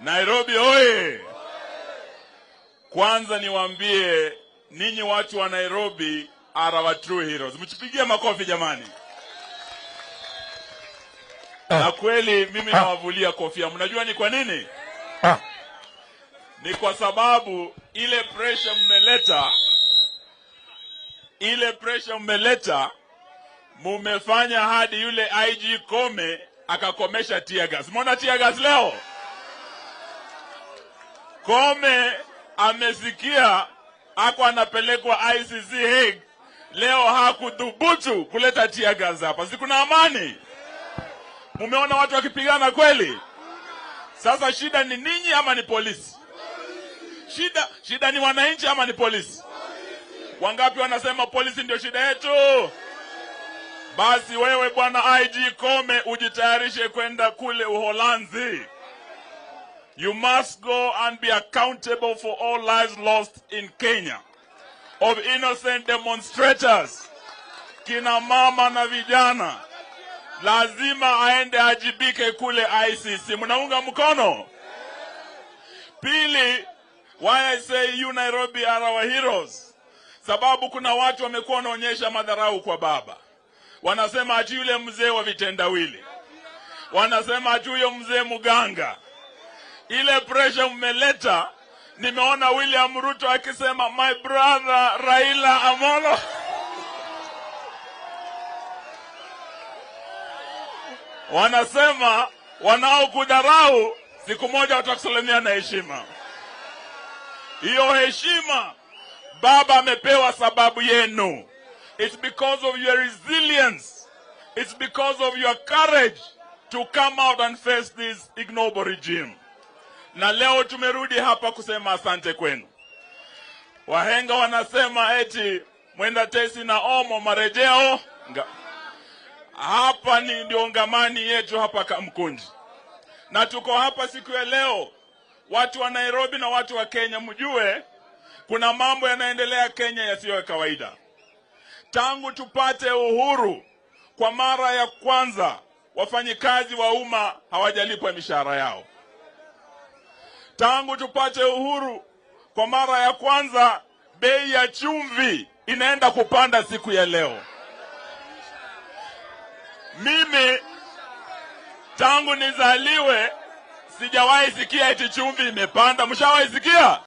Nairobi oye! Kwanza niwaambie ninyi watu wa Nairobi are our true heroes. Mchipigie makofi jamani. Na kweli mimi nawavulia kofia. Mnajua ni kwa nini? Ni kwa sababu ile pressure mmeleta mumefanya hadi yule IG Kome akakomesha tear gas. Mbona tear gas leo? Kome amesikia ako anapelekwa ICC Hague. Leo hakudhubutu kuleta tear gas hapa. Si kuna amani? Mumeona watu wakipigana kweli? Sasa shida ni ninyi ama ni polisi? Shida ni wananchi ama ni polisi? Wangapi wanasema polisi ndio shida yetu? Basi wewe bwana IG Kome ujitayarishe kwenda kule Uholanzi. You must go and be accountable for all lives lost in Kenya of innocent demonstrators, kina mama na vijana. Lazima aende ajibike kule ICC. Mnaunga mkono? Pili, why I say you Nairobi are our heroes? Sababu kuna watu wamekuwa wanaonyesha madharau kwa baba. Wanasema ati yule mzee wa vitendawili. Wanasema ati huyo mzee muganga. Ile pressure mmeleta, nimeona William Ruto akisema my brother Raila Amolo. Wanasema wanaokudharau siku moja watakusalimia na heshima. Hiyo heshima baba amepewa sababu yenu. It's because of your resilience. It's because of your courage to come out and face this ignoble regime. Na leo tumerudi hapa kusema asante kwenu. Wahenga wanasema eti mwenda tesi na omo marejeo. Hapa ni ndio ngamani yetu hapa Kamkunji. Na tuko hapa siku ya leo, watu wa Nairobi na watu wa Kenya mjue kuna mambo yanaendelea Kenya yasiyo ya kawaida. Tangu tupate uhuru, kwa mara ya kwanza wafanyikazi wa umma hawajalipwa mishahara yao. Tangu tupate uhuru, kwa mara ya kwanza bei ya chumvi inaenda kupanda siku ya leo. Mimi tangu nizaliwe sijawahi sikia eti chumvi imepanda. Mshawahi sikia?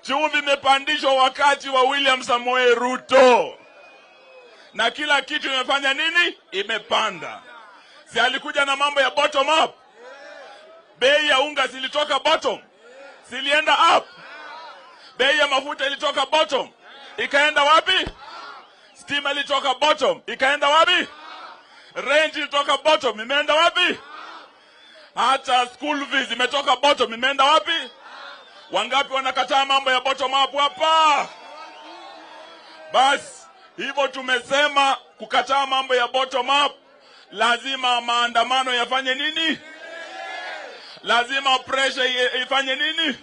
Chumvi imepandishwa wakati wa William Samoei Ruto. Na kila kitu imefanya nini? Imepanda. Si alikuja na mambo ya bottom up? Bei ya unga zilitoka bottom, zilienda up. Bei ya mafuta ilitoka bottom, ikaenda wapi? Stima ilitoka bottom, ikaenda wapi? Rent ilitoka bottom, imeenda wapi? Hata school fees imetoka bottom, imeenda wapi? Wangapi wanakataa mambo ya bottom up hapa? Basi hivyo tumesema kukataa mambo ya bottom up, lazima maandamano yafanye nini? Lazima pressure ifanye nini?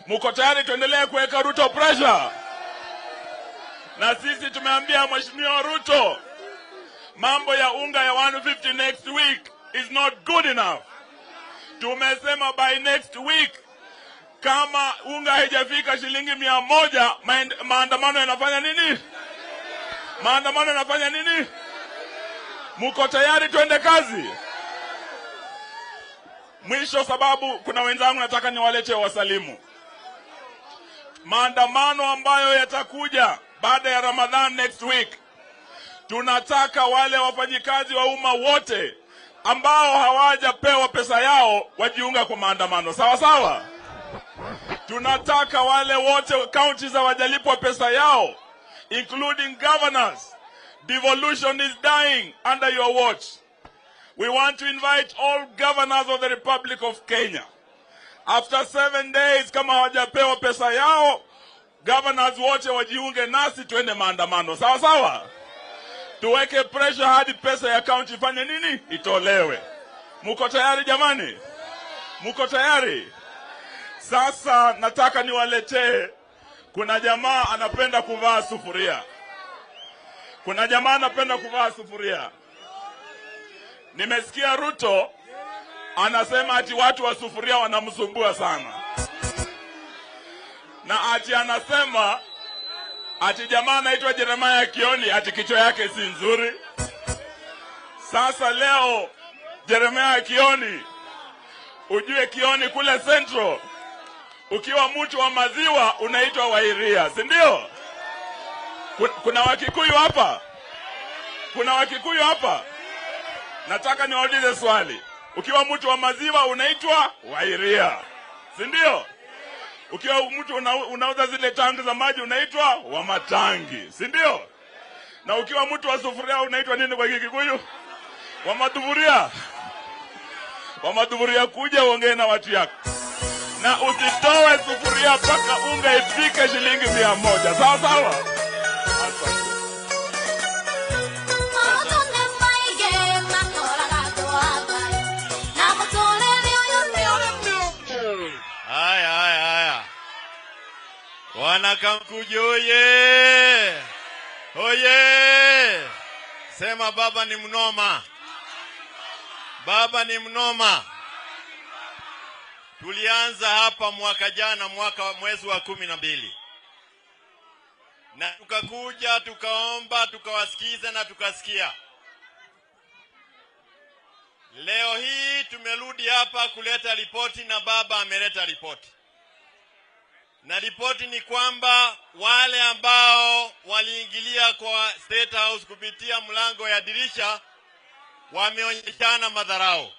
Mko tayari tuendelee kuweka Ruto pressure? Na sisi tumeambia Mheshimiwa Ruto, mambo ya unga ya 150 next week is not good enough. Tumesema by next week kama unga haijafika shilingi 100, maandamano yanafanya nini? Maandamano yanafanya nini? Muko tayari twende kazi? Mwisho, sababu kuna wenzangu nataka niwalete wasalimu. Maandamano ambayo yatakuja baada ya Ramadhan next week, tunataka wale wafanyikazi wa umma wote ambao hawajapewa pesa yao wajiunga kwa maandamano. Sawa sawa? Tunataka wale wote counties hawajalipwa pesa yao, including governors. Devolution is dying under your watch. We want to invite all governors of the Republic of Kenya. After 7 days, kama hawajapewa pesa yao, governors wote wajiunge nasi tuende maandamano. Sawa sawa? Tuweke pressure hadi pesa ya county ifanye nini? Itolewe. Muko tayari jamani? Muko tayari? Sasa nataka niwaletee, kuna jamaa anapenda kuvaa sufuria. Kuna jamaa anapenda kuvaa sufuria. Nimesikia Ruto anasema ati watu wa sufuria wanamsumbua sana. Na ati anasema ati jamaa anaitwa Jeremiah Kioni ati kichwa yake si nzuri. Sasa leo Jeremiah Kioni, ujue Kioni kule Central, ukiwa mtu wa maziwa unaitwa Wairia, si ndio? Kuna Wakikuyu hapa? Kuna Wakikuyu hapa? Nataka niwaulize swali. Ukiwa mtu wa maziwa unaitwa Wairia, si ndio? Ukiwa mtu unauza zile tangi za maji unaitwa Wamatangi, si ndio? Na ukiwa mtu wa sufuria unaitwa nini kwa Kikuyu? Wamaduburia. Wamaduburia, kuja uongee na watu yako. Na usitoe sufuria mpaka unga ifike shilingi 100. Sawa sawa? Haya. Wanakamkuja oye. Oye. Sema baba ni mnoma. Baba ni mnoma. Tulianza hapa mwaka jana, mwezi wa 12. Na tukakuja, tukaomba, tukawasikiza na tukasikia. Leo hii tumerudi hapa kuleta ripoti na baba ameleta ripoti. Na ripoti ni kwamba wale ambao waliingilia kwa State House kupitia mlango ya dirisha wameonyeshana madharau.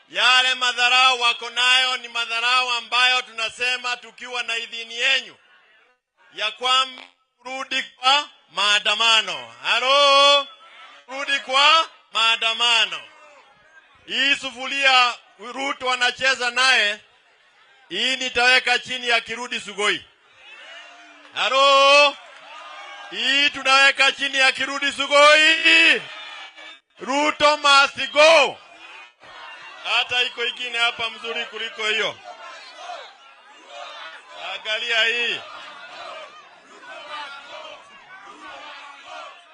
Yale madharau wako nayo ni madharau ambayo tunasema tukiwa na idhini yenu ya kwamba rudi kwa maandamano. Halo? Rudi kwa maandamano. Hii sufuria Ruto anacheza naye, hii nitaweka chini ya Kirudi Sugoi. Halo? Hii tunaweka chini ya Kirudi Sugoi. Ruto must go. Hata iko ingine hapa mzuri kuliko hiyo. Angalia hii.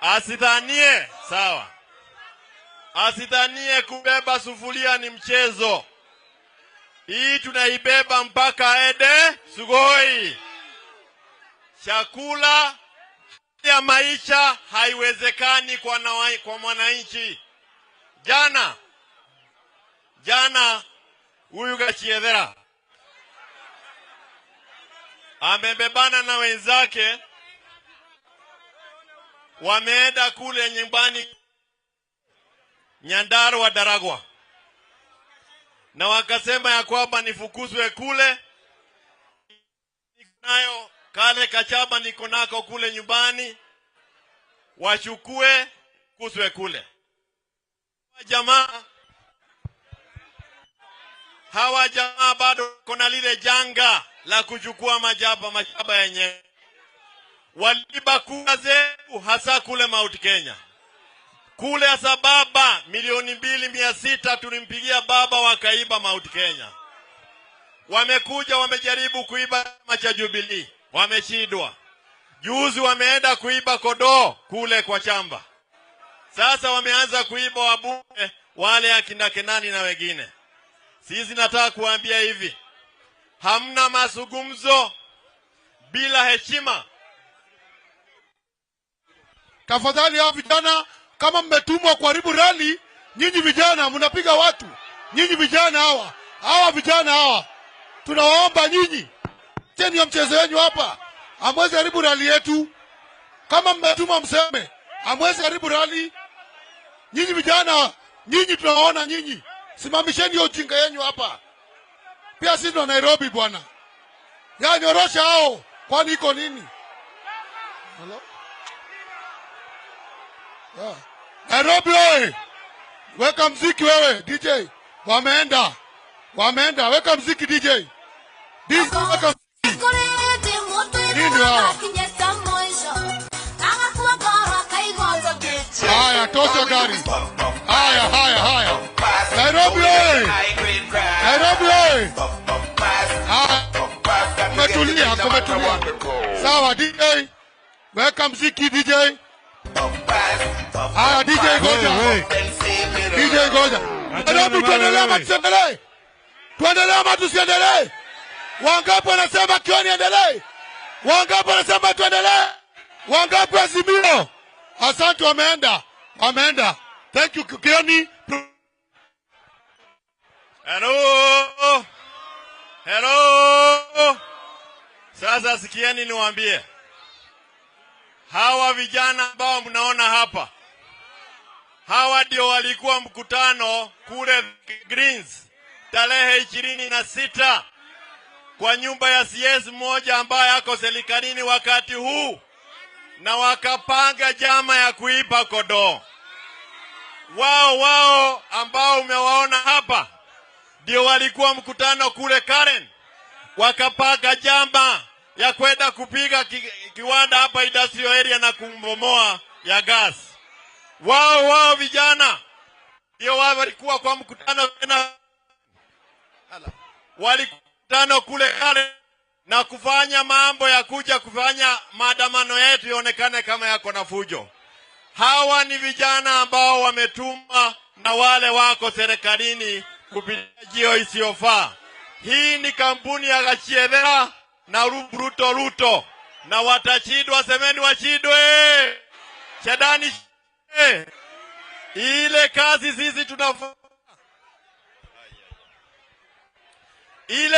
Asidhanie, sawa. Asidhanie kubeba sufuria ni mchezo. Hii tunaibeba mpaka aende Sugoi. Chakula ya maisha haiwezekani kwa mwananchi. Jana huyu Gachiedhera amebebana na wenzake, wameenda kule nyumbani Nyandarua Daragwa, na wakasema ya kwamba nifukuzwe kule. Nayo kale kachaba niko nako kule nyumbani, wachukue kuswe kule. Hawa jamaa bado kuna lile janga la kuchukua majaba yenye. Waliba kura zetu hasa kule Mount Kenya. Kule hasa baba 2,600,000 tulimpigia baba, wakaiba Mount Kenya. Wamekuja wamejaribu kuiba chama cha Jubilee, wameshindwa. Juzi wameenda kuiba Kodoo kule kwa Chamba. Sasa wameanza kuiba wabunge wale akina Kenani na wengine. Sisi nataka kuambia hivi, hamna mazungumzo bila heshima. Tafadhali hao vijana kama mmetumwa kuharibu rally, nyinyi vijana mnapiga watu. Nyinyi vijana hawa vijana hawa, tunawaomba nyinyi, cheni ya mchezo wenu hapa, hamwezi haribu rally yetu. Kama mmetuma mseme, hamwezi haribu rally. Nyinyi vijana, nyinyi tunawaona nyinyi, simamisheni hiyo ujinga yenu hapa. Pia sisi wa Nairobi bwana, ya nyorosha hao, kwani iko nini? Hello? Yeah. Nairobi wewe, weka mziki wewe DJ. Wameenda, weka mziki DJ. Weka mziki. Nini hao? Haya, tosha gari. Haya. Nairobi wewe. Kumetulia. Sawa DJ. Weka mziki DJ. Haya DJ ngoja. Nairobi tuendelee ama tusiendelee? Wangapi wanasema Kioni endelee? Wangapi wanasema tuendelee? Wangapi Azimio? Asante, wameenda. Thank you Kioni. Hello. Sasa sikieni niwaambie. Hawa vijana ambao mnaona hapa, hawa ndio walikuwa mkutano kule Greens tarehe 26 kwa nyumba ya CS mmoja ambaye ako serikalini wakati huu, na wakapanga jama ya kuiba kodoo. Wao ambao umewaona hapa ndio walikuwa mkutano kule Karen, wakapanga jama ya kwenda kupiga kiwanda hapa industrial area na kumbomoa ya gas. Wao vijana ndio walikuwa kwa mkutano tena, walikutano kule Karen na kufanya mambo ya kuja kufanya maandamano yetu ionekane kama yako na fujo. Hawa ni vijana ambao wametuma na wale wako serikalini kupitia jio isiyofaa. Hii ni kampuni ya Gachiedhera na Ruto na watachidwa, semeni wachidwe. Chadani ile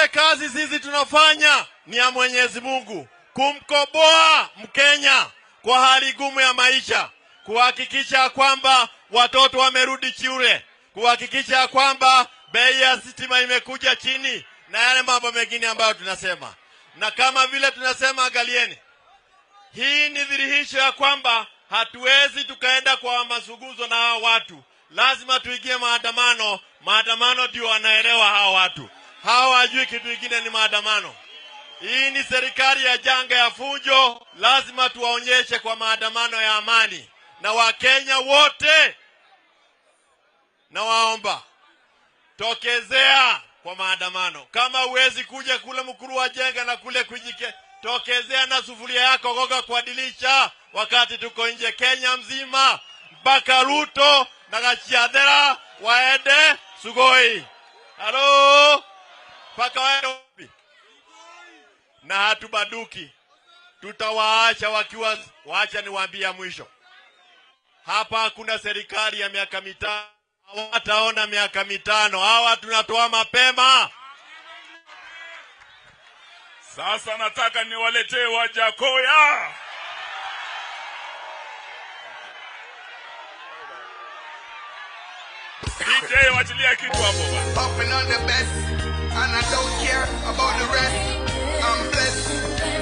kazi sisi tunafanya ni ya Mwenyezi Mungu, kumkoboa Mkenya kwa hali gumu ya maisha, kuhakikisha kwamba watoto wamerudi shule, kuhakikisha kwamba bei ya stima imekuja chini na yale mambo mengine ambayo tunasema. Na kama vile tunasema, angalieni, hii ni dhihirisho ya kwamba hatuwezi tukaenda kwa mazungumzo na hao watu. Lazima tuingie maandamano. Maandamano ndio wanaelewa hao watu. Hao hawajui kitu kingine ni maandamano. Hii ni serikali ya janga ya fujo. Lazima tuwaonyeshe kwa maandamano ya amani. Na Wakenya wote na waomba, tokezea kwa maandamano. Kama uwezi kuja kule Mkuru wa Jenga na kule Kujike, tokezea na sufuria yako goga kwa dirisha wakati tuko nje. Kenya mzima mpaka Ruto na Gachiedhera waende Sugoi. Halo, mpaka waende. Na hatubaduki, tutawaacha wakiwa. Waacha niwaambia mwisho, hapa hakuna serikali ya miaka mitano. Hawataona miaka mitano. Hawa tunatoa mapema. Sasa nataka niwaletee Wajakoya. DJ wachilia kitu hapo bana. Popping on the best and I don't care about the rest. I'm blessed.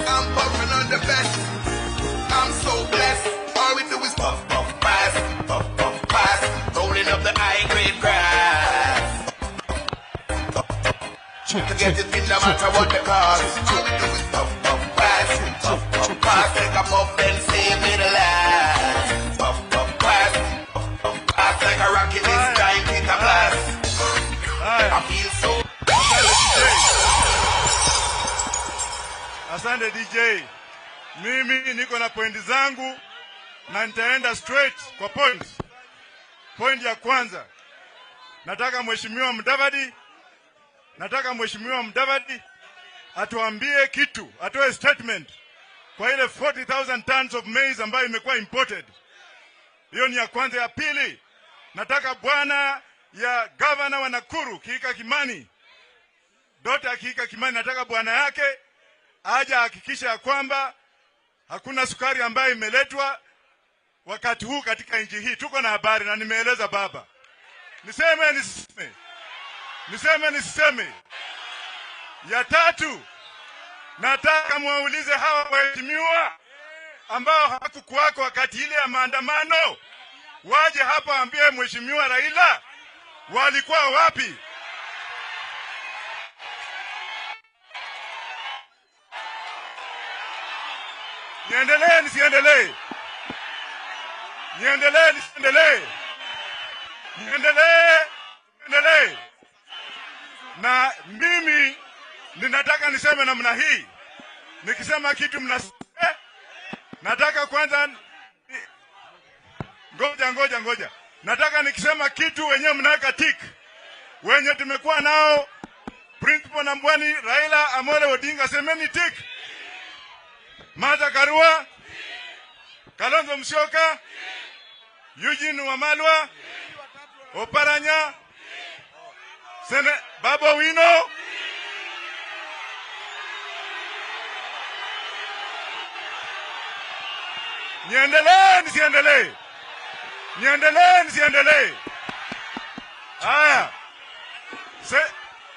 I'm puffing on the best. I'm so blessed. All we do is puff, pass, rolling up the high grade grass. To get it in no matter what the cost. All we do is puff, pass, take a puff and save me the last. Puff, pass like a rocket this time, hit a blast. I feel so. Asante DJ. Mimi niko na pointi zangu na nitaenda straight kwa point. Point ya kwanza, nataka Mheshimiwa Mudavadi atuambie kitu, atoe statement kwa ile 40,000 tons of maize ambayo imekuwa imported. Hiyo ni ya kwanza. Ya pili, nataka bwana ya governor wa Nakuru Kihika Kimani, Dr. Kihika Kimani, nataka bwana yake aje hakikisha ya kwamba hakuna sukari ambayo imeletwa wakati huu katika nchi hii. Tuko na habari na nimeeleza baba. Niseme nisiseme? Niseme nisiseme? Ya tatu, nataka muwaulize hawa waheshimiwa ambao hawakukuwako wakati ile ya maandamano, waje hapa waambie mheshimiwa Raila walikuwa wapi. Niendelee nisiendelee? Niendelee nisiendelee? Niendelee. Na mimi ninataka niseme namna hii. Nikisema kitu nataka kwanza ngoja. Nataka nikisema kitu wenyewe mnaweka tick. Wenye tumekuwa nao Principal Nambwani, Raila Amolo Odinga, semeni tick. Martha Karua, Kalonzo Musyoka, Eugene Wamalwa, Oparanya, Baba Wino. Niendelee nisiendelee? Niendelee nisiendelee? Haya.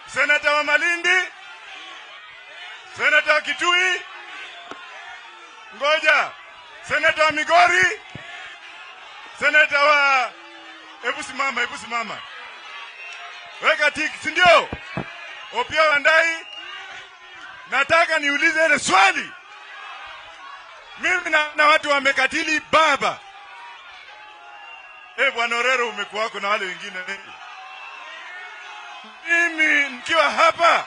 Senata wa Malindi, Senata wa Kitui, ngoja, Senata wa Migori, Senata wa Hebu simama. Weka tiki, si ndio? Opiyo Wandayi, nataka niulize ile swali. Mimi na watu wamekatili baba. Bwana Orero umekuwako na wale wengine. Mimi nikiwa hapa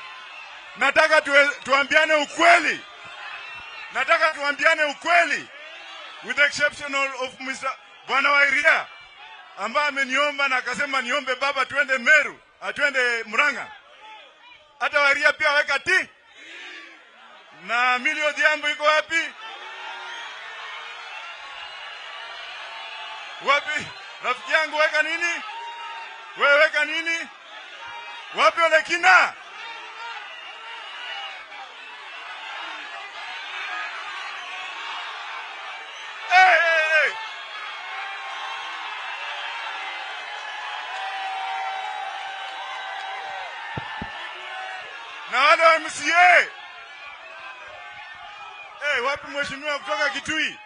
nataka tuambiane ukweli. Nataka tuambiane ukweli. With the exception of Mr. Bwana Wairia ambaye ameniomba na akasema niombe baba twende Meru, atwende Murang'a. Hata Wairia pia weka ti. Na Milio Odhiambo iko wapi? Wapi? Rafiki yangu weka nini? Wewe weka nini? Wapi Ole Kina? Hey. Na wale wa MCA. Wapi mheshimiwa kutoka Kitui?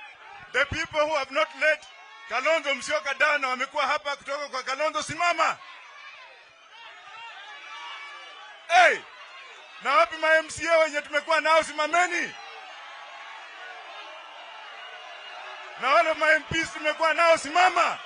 The people who have not let Kalonzo Musyoka down na wamekuwa hapa kutoka kwa Kalonzo, simama. Na wapi ma MCA wenye tumekuwa nao, simameni. Na wale ma MPs tumekuwa nao, simama.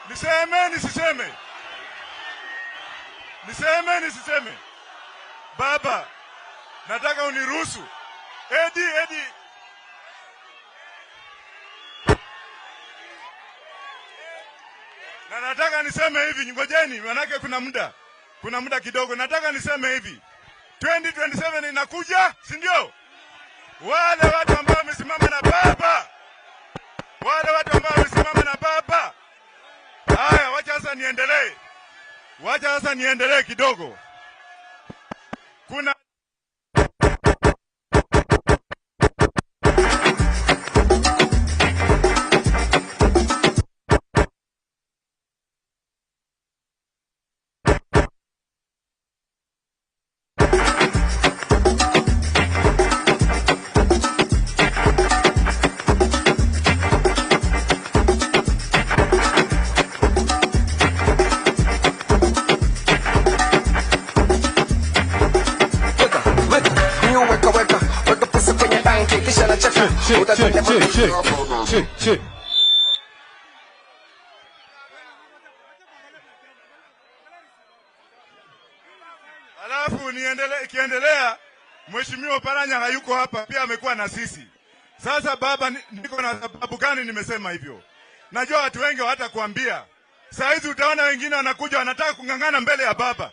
Niseme nisiseme? Niseme nisiseme? Baba, nataka uniruhusu. Edi. Na nataka niseme hivi, ngojeni, manake kuna muda kidogo. Nataka niseme hivi, 2027 inakuja, si ndio? Wale watu ambao wamesimama na baba, haya, wacha sasa niendelee kidogo. Kuna Alafu ikiendelea, mheshimiwa Paranya hayuko hapa, pia amekuwa na sisi. Sasa baba, niko na sababu gani nimesema hivyo? Najua watu wengi hawatakuambia. Saizi utaona wengine wanakuja wanataka kungangana mbele ya baba.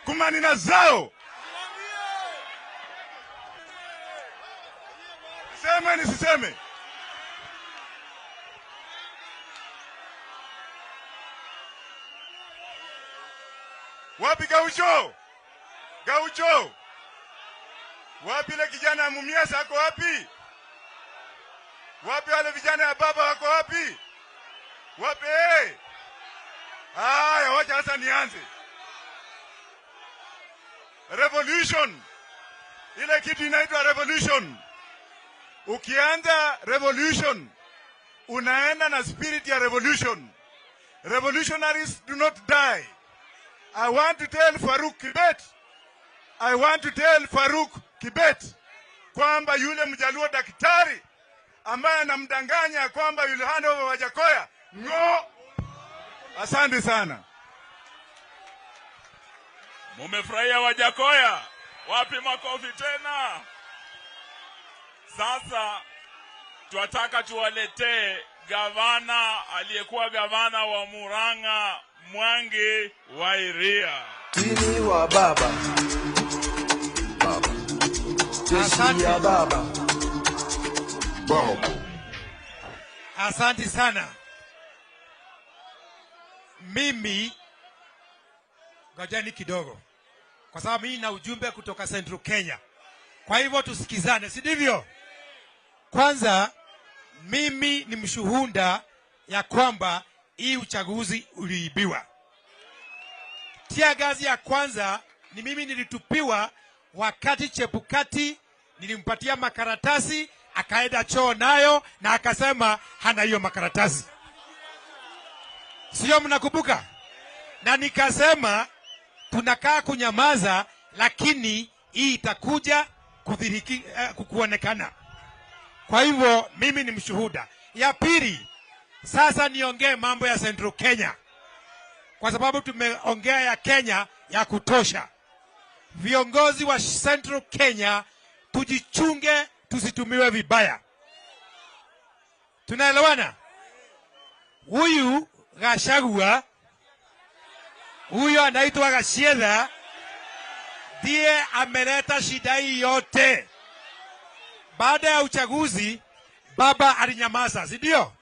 Kumanina zao. Sema ni siseme. Wapi Gaucho? Gaucho. Wapi ile kijana Mumias ako wapi? Wapi wale vijana ya baba wako wapi? Wapi? Haya, wacha sasa nianze. Revolution. Ile kitu inaitwa revolution. Ukianza revolution, unaenda na spirit ya revolution. Revolutionaries do not die. I want to tell Faruk Kibet kwamba yule mjaluo daktari ambaye anamdanganya kwamba yule hand over Wajakoya. No. Asante sana. Mumefurahia Wajakoya? Wapi makofi tena? Sasa tunataka tuwaletee gavana aliyekuwa gavana wa Murang'a, Mwangi wa Iria. Tini wa baba. Jeshi ya baba. Asante sana. Mimi ngojeni kidogo, kwa sababu mimi na ujumbe kutoka Central Kenya. Kwa hivyo tusikizane, si ndivyo? Kwanza mimi ni mshuhuda ya kwamba hii uchaguzi uliibiwa. Tia gazi ya kwanza ni mimi nilitupiwa wakati Chebukati nilimpatia makaratasi akaenda choo nayo na akasema hana hiyo makaratasi. Sio, mnakumbuka? Na nikasema tunakaa kunyamaza, lakini hii itakuja kuonekana. Kwa hivyo mimi ni mshuhuda. Ya pili, sasa niongee mambo ya Central Kenya, kwa sababu tumeongea ya Kenya ya kutosha. Viongozi wa Central Kenya tujichunge, tusitumiwe vibaya. Tunaelewana? Huyu Gachagua, huyu anaitwa Gachagua, ndiye ameleta shida hii yote. Baada ya uchaguzi baba alinyamaza, si ndio?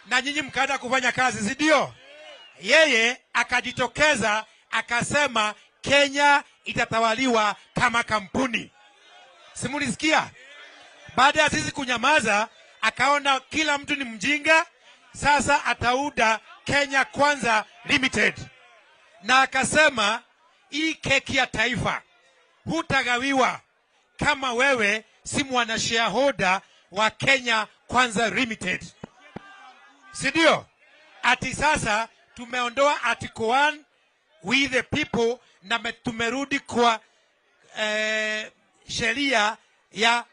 Na nyinyi mkaenda kufanya kazi, si ndio? Yeye akajitokeza akasema Kenya itatawaliwa kama kampuni. Simulisikia? Baada ya sisi kunyamaza, akaona kila mtu ni mjinga, sasa atauda Kenya Kwanza Limited. Na akasema hii keki ya taifa hutagawiwa kama wewe si mwana shareholder wa Kenya Kwanza Limited. Si ndio? Ati sasa tumeondoa Article 1 we the people na tumerudi kwa sheria ya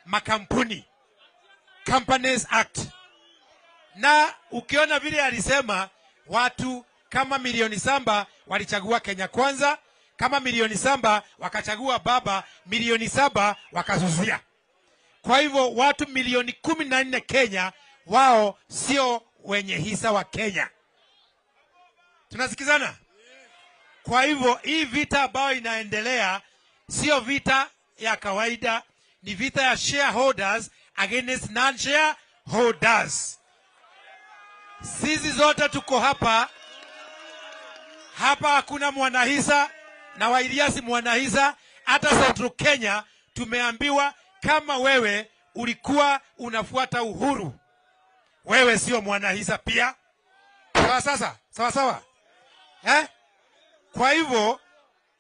makampuni, Companies Act. Na ukiona vile alisema watu kama milioni 7 walichagua Kenya Kwanza, kama milioni 7 wakachagua baba, milioni 7 wakazuzia. Kwa hivyo watu milioni 14 Kenya wao sio wenye hisa wa Kenya. Tunasikizana? Kwa hivyo hii vita ambayo inaendelea sio vita ya kawaida, ni vita ya shareholders against non-shareholders. Sisi zote tuko hapa. Hapa hakuna mwanahisa na Wairia si mwanahisa. Hata Central Kenya tumeambiwa kama wewe ulikuwa unafuata Uhuru, wewe sio mwanahisa pia. Sawa sasa? Sawa sawa? Kwa hivyo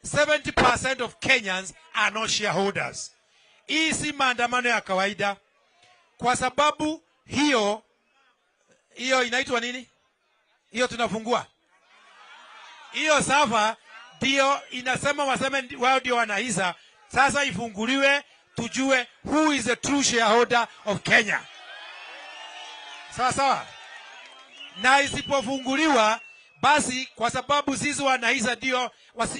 70% of Kenyans are not shareholders. Hii si maandamano ya kawaida, kwa sababu hiyo inaitwa nini? Hiyo tunafungua. Hiyo safa ndio inasema waseme wao ndio wanahisa. Sasa ifunguliwe tujue who is the true shareholder of Kenya. Sawa sawa? Na isipofunguliwa basi, kwa sababu sisi wanahisa ndio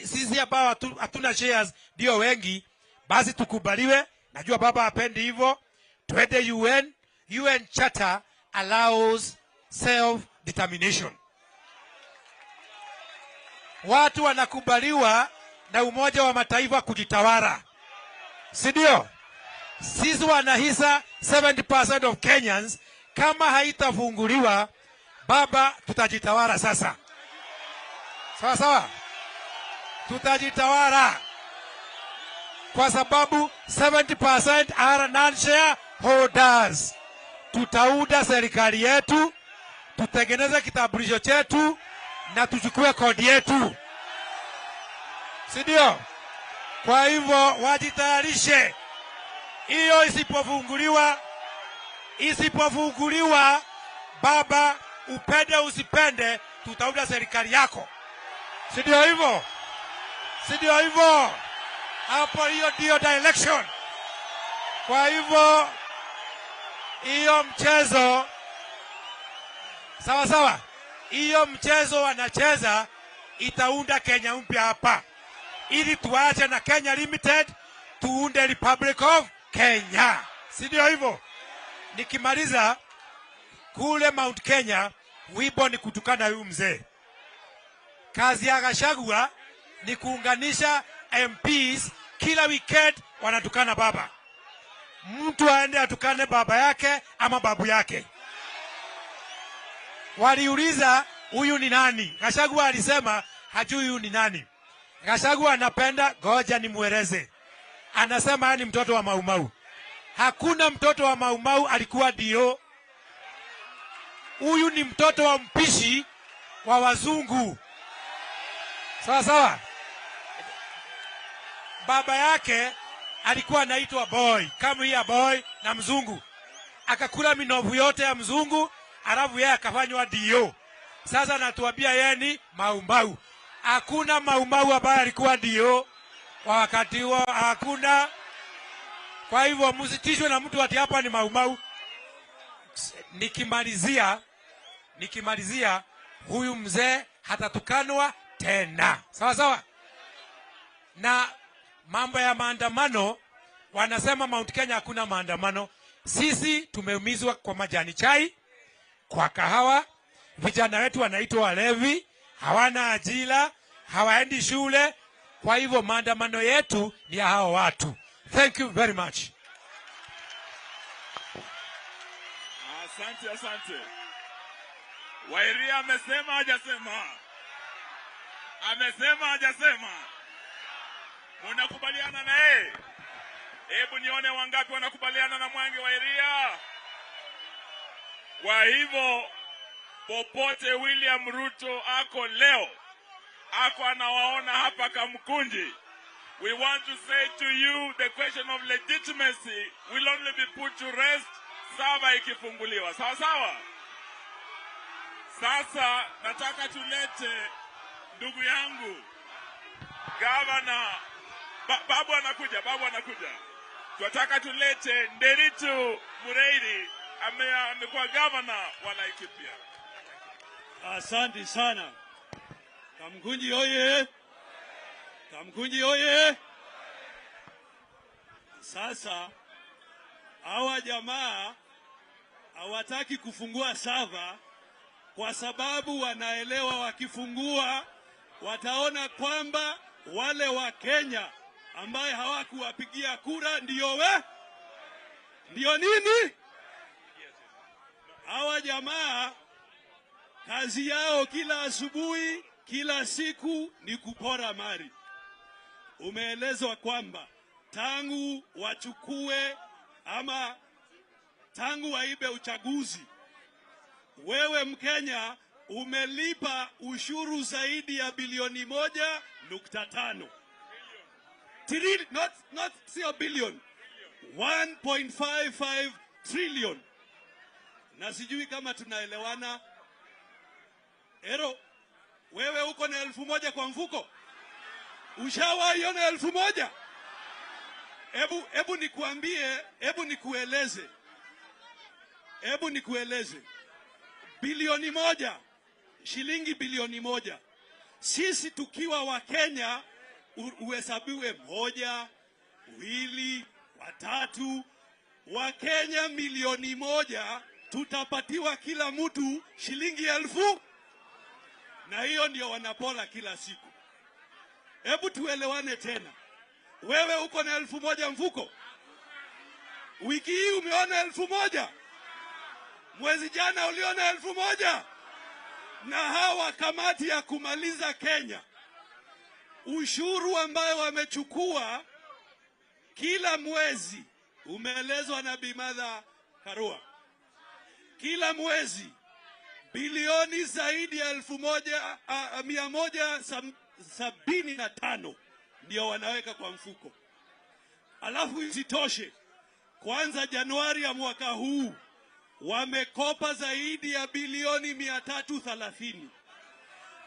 sisi ambao hatuna shares ndio wengi, basi tukubaliwe. Najua baba hapendi hivyo. Twende UN Charter allows self determination. watu wanakubaliwa na Umoja wa Mataifa kujitawala, si ndio? Sisi wanahisa 70% of Kenyans, kama haitafunguliwa baba, tutajitawala sasa. Sawa sawa, tutajitawala kwa sababu 70% are non-share holders. Tutaunda serikali yetu, tutengeneze kitambulisho chetu na tuchukue kodi yetu, si ndio? Kwa hivyo wajitayarishe. Hiyo isipofunguliwa baba, upende usipende, tutaunda serikali yako, si ndio hivyo? Si ndio hivyo? Hapo hiyo ndio direction. Kwa hivyo hiyo mchezo sawa sawa, hiyo mchezo wanacheza itaunda Kenya mpya hapa, ili tuache na Kenya Limited, tuunde Republic of Kenya, si ndio hivyo? Nikimaliza kule Mount Kenya, wibo ni kutukana huyu mzee. Kazi ya Gachagua ni kuunganisha MPs, kila weekend wanatukana baba. Mtu aende atukane baba yake ama babu yake. Waliuliza huyu ni nani? Gachagua alisema hajui huyu ni nani. Gachagua anapenda goja nimueleze. Anasema yeye ni mtoto wa Mau Mau. Hakuna mtoto wa Mau Mau alikuwa dio. Huyu ni mtoto wa mpishi wa wazungu. Sawa sawa. Baba yake alikuwa anaitwa Boy, kama hiya Boy na mzungu. Akakula minovu yote ya mzungu, alafu yeye akafanywa dio. Sasa natuambia yeye ni Mau Mau. Hakuna Mau Mau ambaye alikuwa dio kwa wakati huo, hakuna. Kwa hivyo msitishwe na mtu ati hapa ni Mau Mau. Nikimalizia huyu mzee hatatukanwa tena. Sawa sawa? Na mambo ya maandamano, wanasema Mount Kenya hakuna maandamano. Sisi tumeumizwa kwa majani chai, kwa kahawa. Vijana wetu wanaitwa walevi, hawana ajira, hawaendi shule. Kwa hivyo maandamano yetu ni ya hao watu. Thank you very much. Asante, asante. Wairia amesema hajasema? Amesema hajasema? Mnakubaliana na yeye? Hebu nione wangapi wanakubaliana na Mwangi Wairia. Kwa hivyo popote William Ruto ako leo, ako anawaona hapa Kamkunji, we want to say to you the question of legitimacy will only be put to rest saba ikifunguliwa. Sawa sawa? Sasa nataka tulete ndugu yangu gavana. Babu anakuja. Tunataka tulete Nderitu Mureithi, amekuwa gavana wa Laikipia. Asante sana. Kamkunji oye! Kamkunji oye! Sasa hawa jamaa hawataki kufungua sava kwa sababu wanaelewa wakifungua wataona kwamba wale wa Kenya ambaye hawakuwapigia kura ndio nini? Hawa jamaa kazi yao kila asubuhi, kila siku ni kupora mali. Umeelezwa kwamba tangu wachukue ama tangu waibe uchaguzi, wewe Mkenya umelipa ushuru zaidi ya bilioni 1.5. Not billion. 1.55 trillion. Na sijui kama tunaelewana. Ero, wewe uko na 1,000 kwa mfuko? Ushawahi ona 1,000? Hebu nikuambie, hebu nikueleze. Bilioni 1, shilingi bilioni 1. Sisi tukiwa wa Kenya uhesabiwe 1, 2, 3. Wa Kenya milioni 1 tutapatiwa kila mtu shilingi 1,000. Na hiyo ndio wanapola kila siku. Hebu tuelewane tena. Wewe uko na 1,000 mfuko? Wiki hii umeona 1,000? Mwezi jana uliona 1,000? Na hawa kamati ya kumaliza Kenya, ushuru ambayo wamechukua kila mwezi, umeelezwa na Bi Martha Karua, kila mwezi bilioni zaidi ya 175 ndio wanaweka kwa mfuko. Alafu isitoshe, kwanza Januari ya mwaka huu wamekopa zaidi ya bilioni 330.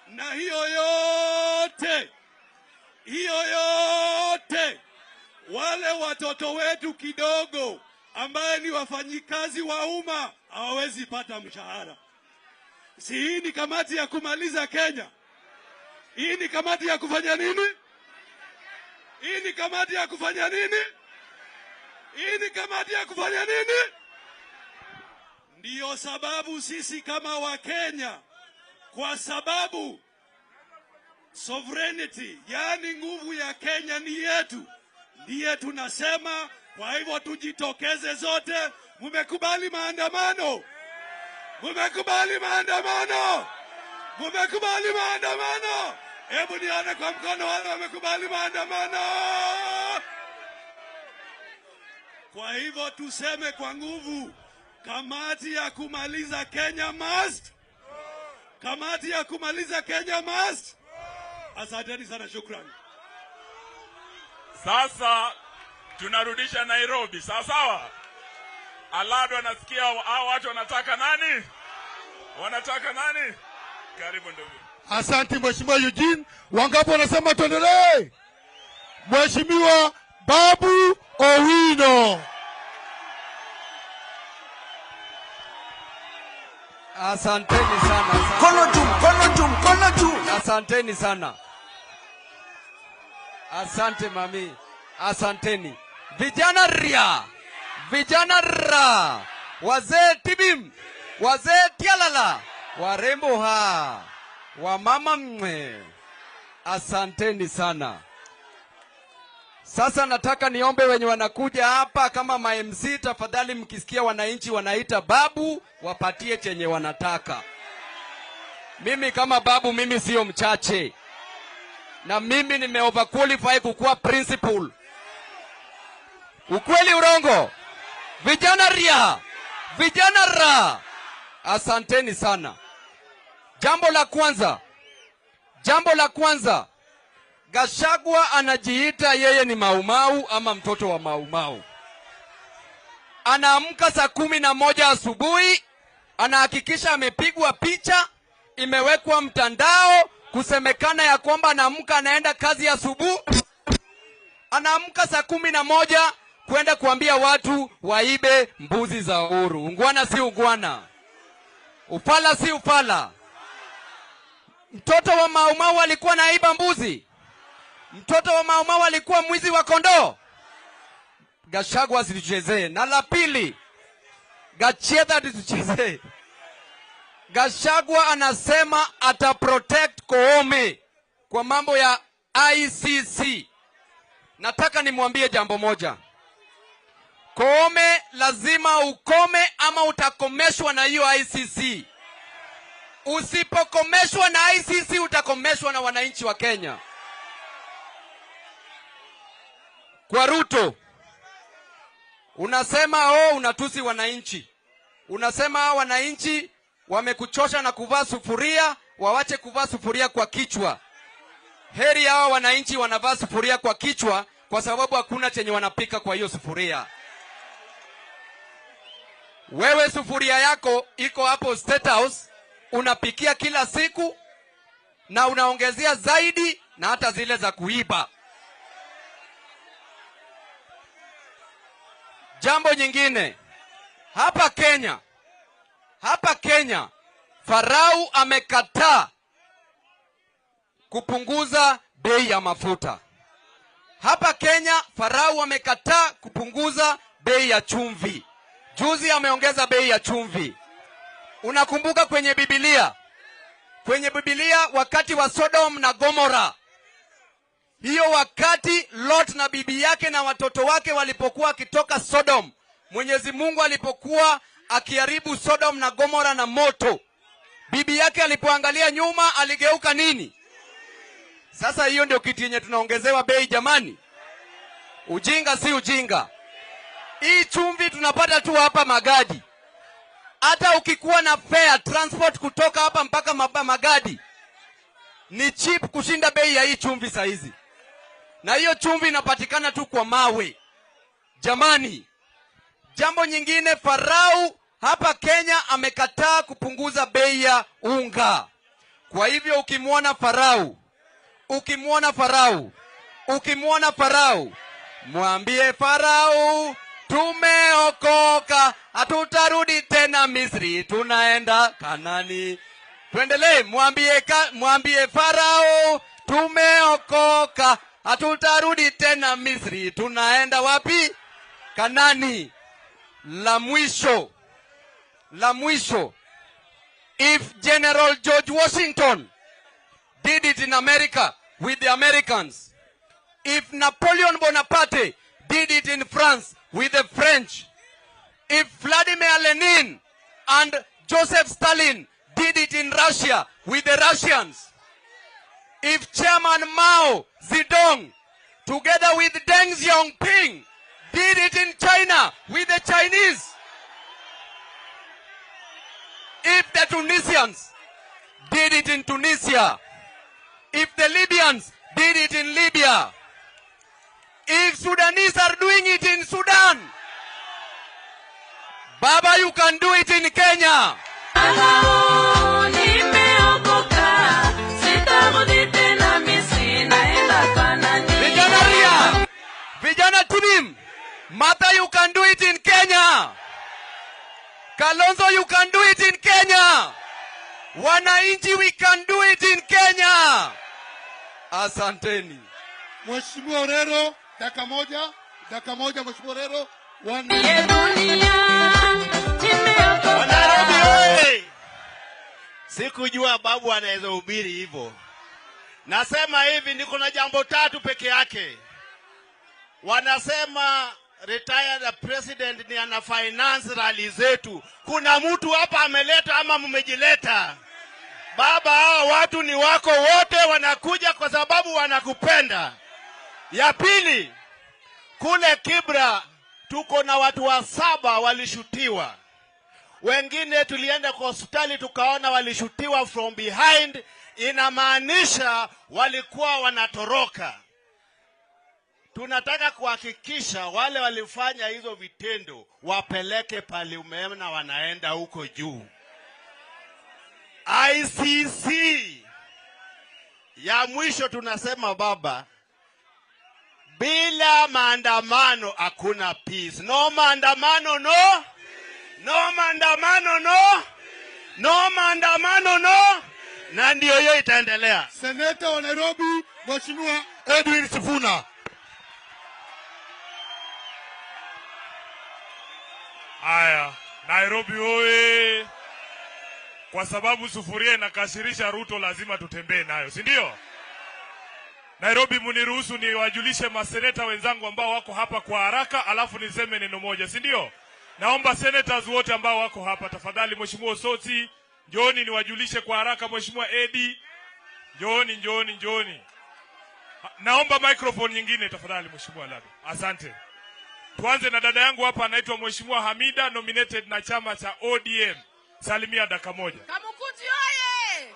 Na hiyo yote wale watoto wetu kidogo ambaye ni wafanyikazi wa umma hawawezi pata mshahara. Si hii ni kamati ya kumaliza Kenya? Hii ni kamati ya kufanya nini? Hii ni kamati ya kufanya nini? Hii ni kamati ya kufanya nini? Ndiyo sababu sisi kama Wakenya, kwa sababu sovereignty, yani nguvu ya Kenya ni yetu, ndiye tunasema. Kwa hivyo tujitokeze zote. Mumekubali maandamano? Mumekubali maandamano? Mumekubali maandamano? Hebu nione kwa mkono wale wamekubali maandamano. Kwa hivyo tuseme kwa nguvu, kamati ya kumaliza Kenya must. Kamati ya kumaliza Kenya must. Asanteni sana, shukrani. Sasa tunarudisha Nairobi, sawa sawa. Alado anasikia hao watu wanataka nani? Wanataka nani? Karibu ndugu. Asante Mheshimiwa Eugene. Wangapi wanasema tuendelee? Mheshimiwa Babu Owino. Asanteni sana. Mkono juu, mkono juu, mkono juu. Asanteni sana. Asante mami. Asanteni. Vijana ria. Vijana ra. Wazee tibim. Wazee tialala. Warembo ha. Wamama mwe. Asanteni sana. Sasa nataka niombe wenye wanakuja hapa kama ma-MC, tafadhali mkisikia wananchi wanaita babu, wapatie chenye wanataka. Mimi kama babu, mimi sio mchache. Na mimi nime overqualify kukuwa principal. Ukweli urongo? Vijana ria. Vijana ra. Asanteni sana. Jambo la kwanza. Gachagua anajiita yeye ni Maumau ama mtoto wa Maumau. Anaamka saa 11 asubuhi, anahakikisha amepigwa picha, imewekwa mtandao, kusemekana ya kwamba anaamka anaenda kazi asubuhi. Anaamka saa 11 kwenda kuambia watu waibe mbuzi za Uhuru. Ungwana si ungwana? Ufala si ufala? Mtoto wa Maumau alikuwa naiba mbuzi? Mtoto wa Maumau alikuwa mwizi wa kondoo? Gachagua asituchezee. Na la pili, Gacheta asituchezee. Gachagua anasema ata protect Koome kwa mambo ya ICC. Nataka nimwambie jambo moja. Koome lazima ukome ama utakomeshwa na hiyo ICC. Usipokomeshwa na ICC utakomeshwa na wananchi wa Kenya. Kwa Ruto, unasema unatusi wananchi. Unasema wananchi wamekuchosha na kuvaa sufuria, wawache kuvaa sufuria kwa kichwa. Heri hawa wananchi wanavaa sufuria kwa kichwa kwa sababu hakuna chenye wanapika kwa hiyo sufuria. Wewe sufuria yako iko hapo State House, unapikia kila siku na unaongezea zaidi na hata zile za kuiba. Jambo nyingine, hapa Kenya, Farau amekataa kupunguza bei ya mafuta. Hapa Kenya, Farau amekataa kupunguza bei ya chumvi. Juzi ameongeza bei ya chumvi. Unakumbuka kwenye Biblia wakati wa Sodom na Gomora, hiyo wakati Lot na bibi yake na watoto wake walipokuwa akitoka Sodom, Mwenyezi Mungu alipokuwa akiharibu Sodom na Gomora na moto, bibi yake alipoangalia nyuma aligeuka nini? Sasa hiyo ndio kitu yenye tunaongezewa bei jamani. Ujinga si ujinga. Hii chumvi tunapata tu hapa Magadi. Hata ukikuwa na fare transport kutoka hapa mpaka Magadi ni cheap kushinda bei ya hii chumvi saizi. Na hiyo chumvi inapatikana tu kwa mawe. Jamani, jambo nyingine, Farao hapa Kenya amekataa kupunguza bei ya unga. Kwa hivyo ukimwona Farao, mwambie Farao tumeokoka, hatutarudi tena Misri, tunaenda Kanani. Tuendelee, mwambie Farao tumeokoka, hatutarudi tena Misri, tunaenda wapi? Kanani. La mwisho, if General George Washington did it in America with the Americans, if Napoleon Bonaparte did it in France with the French, if Vladimir Lenin and Joseph Stalin did it in Russia with the Russians, if Chairman Mao Zedong together with Deng Xiaoping did it in China with the Chinese, if the Tunisians did it in Tunisia, if the Libyans did it in Libya, if Sudanese are doing it in Sudan, Baba, you can do it in Kenya. Vijana tunim, Martha, you can do it in Kenya. Kalonzo, you can do it in Kenya. Wananchi, we can do it in Kenya. Asanteni. Mheshimiwa Orero, dakika moja, Mheshimiwa Orero. Nairobi oye! Sikujua babu anaweza hubiri hivyo. Nasema hivi, niko na jambo tatu peke yake. Wanasema retired president ni ana finance rally zetu. Kuna mtu hapa ameleta ama mmejileta? Baba, hao watu ni wako wote, wanakuja kwa sababu wanakupenda. Ya pili, kule Kibra tuko na watu 7 walishutiwa. Wengine tulienda kwa hospitali tukaona walishutiwa from behind, inamaanisha walikuwa wanatoroka. Tunataka kuhakikisha wale walifanya hizo vitendo wapeleke pale umeme wanaenda huko juu. ICC. Ya mwisho tunasema baba, bila maandamano hakuna peace. No maandamano no. No maandamano no. No maandamano no. Na ndio hiyo itaendelea. Seneta wa Nairobi, Mheshimiwa Edwin Sifuna. Aya, Nairobi oye! Kwa sababu sufuria inakasirisha Ruto, lazima tutembee nayo, si ndio? Nairobi, muniruhusu niwajulishe maseneta wenzangu ambao wako hapa kwa haraka, alafu niseme neno moja, si ndio? Naomba senators wote ambao wako hapa tafadhali, Mheshimiwa Soti, njooni niwajulishe kwa haraka. Mheshimiwa Edi, njooni. Naomba microphone nyingine tafadhali, Mheshimiwa Lado. Asante. Tuanze na dada yangu hapa anaitwa Mheshimiwa Hamida, nominated na chama cha ODM. Salimia dakika moja. Kamukuji oye!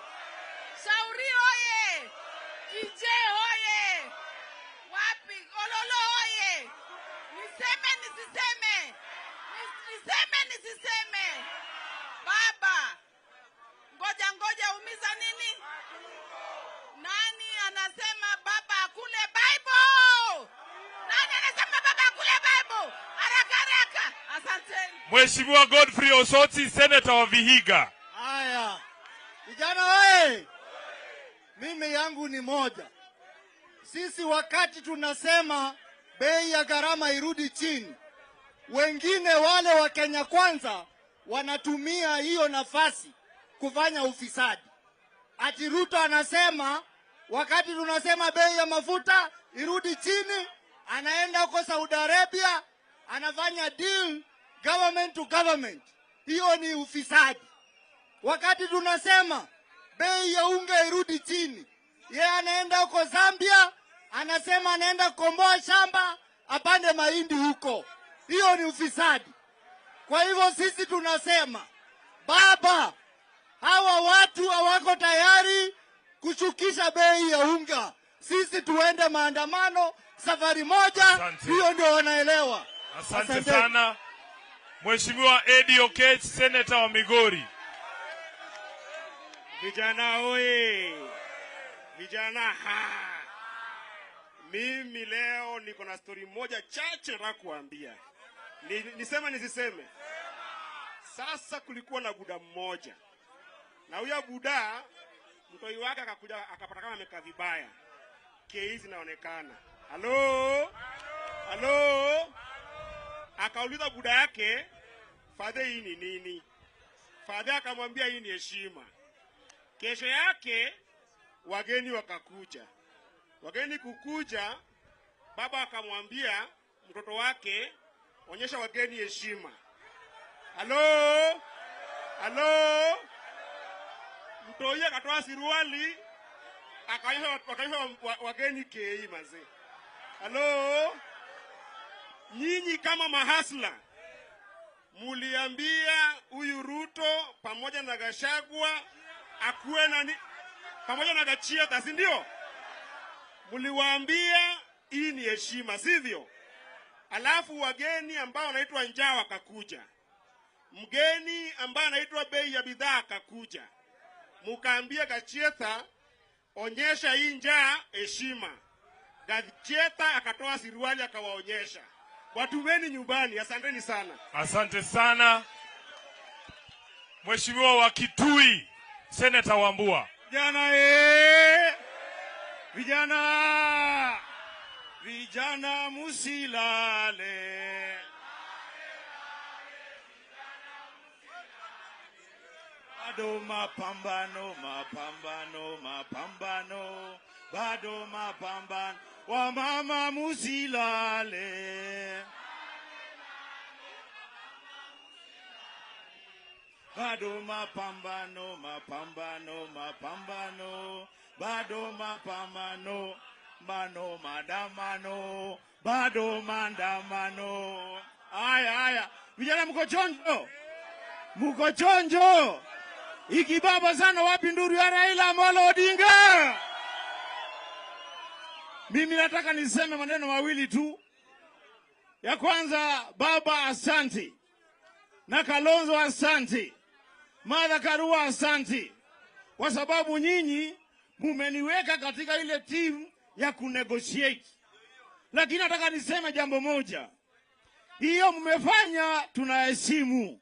Shauri oye! Kije oye! Wapi? Ololo oye! Niseme nisiseme? Nisiseme? Baba, ngoja umiza nini? Nani anasema baba akule Bible? Nani anasema baba akule Bible? Haraka. Asanteni. Mheshimiwa Godfrey Osoti, senator wa Vihiga. Haya. Vijana wewe. Mimi yangu ni moja. Sisi wakati tunasema bei ya gharama irudi chini, wengine wale wa Kenya Kwanza wanatumia hiyo nafasi kufanya ufisadi. Ati Ruto anasema Wakati tunasema bei ya mafuta irudi chini, anaenda huko Saudi Arabia, anafanya deal government to government. Hiyo ni ufisadi. Wakati tunasema bei ya unga irudi chini, yeye anaenda huko Zambia, anasema anaenda kukomboa shamba, apande mahindi huko. Hiyo ni ufisadi. Kwa hivyo sisi tunasema, baba, hawa watu hawako tayari kushukisha bei ya unga. Sisi tuende maandamano safari moja, hiyo ndio wanaelewa. Asante sana. Mheshimiwa Eddie Oketch, Senator wa Migori. Vijana oye! Vijana Mimi leo niko na story moja chache nataka kuambia. Niseme nisiseme? Sasa kulikuwa na buda mmoja. Na huyo buda mtoi wake akakuja akapatikana amekaa vibaya. Kesi zinaonekana. Halo? Akauliza buda yake, "Father, hii ni nini?" Father akamwambia, "Hii ni heshima." Kesho yake wageni wakakuja. Wageni kukuja, baba akamwambia mtoto wake, "Onyesha wageni heshima." Halo? Mtoi akatoa siruali, akaonyesha wageni kei mazee. Halo? Nyinyi kama mahasla muliambia huyu Ruto pamoja na Gachagua akuwe pamoja na Gachagua, si ndio? Muliwaambia hii ni heshima, sivyo? Alafu wageni ambao wanaitwa njaa wakakuja. Mgeni ambaye anaitwa bei ya bidhaa akakuja. Mukaambia Gachagua, "Onyesha hii njaa heshima." Gachagua akatoa siruali akawaonyesha. Watumeni nyumbani. Asanteni sana. Asante sana. Mheshimiwa wa Kitui, Senator Wambua. Vijana musilale. Bado mapambano. Bado mapambano. Wamama musilale. Bado mapambano. Bado mapambano. Maandamano. Bado maandamano. Haya. Vijana mko chonjo? Ikibaba sana wapi nduru ya Raila Amolo Odinga? Mimi nataka niseme maneno mawili tu. Ya kwanza, baba asante. Na Kalonzo asante. Martha Karua asante. Kwa sababu nyinyi mumeniweka katika ile team ya kunegotiate. Lakini nataka niseme jambo moja. Hiyo mmefanya tunaheshimu.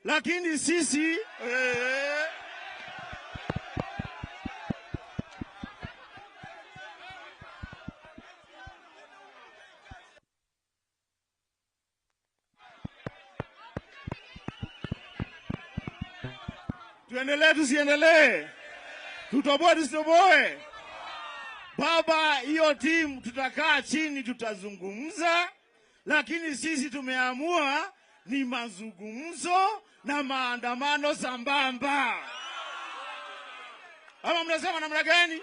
Lakini sisi tuendelee tusiendelee? Tutoboe tusitoboe? Baba, hiyo timu tutakaa chini tutazungumza, lakini sisi tumeamua ni mazungumzo na maandamano sambamba. Ama mnasema namna gani?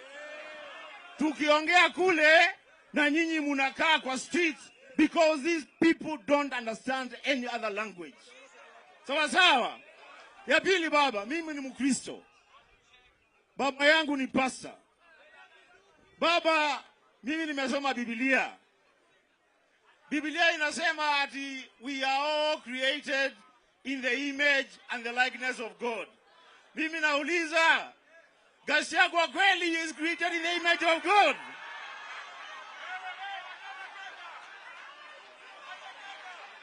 Tukiongea kule na nyinyi munakaa kwa street because these people don't understand any other language. Sawa? Ya pili, baba, mimi ni Mkristo. Baba yangu ni pastor. Baba, mimi nimesoma Biblia. Biblia inasema ati we are all created in the image and the likeness of God. Mimi nauliza, Gachagua kweli is created in the image of God?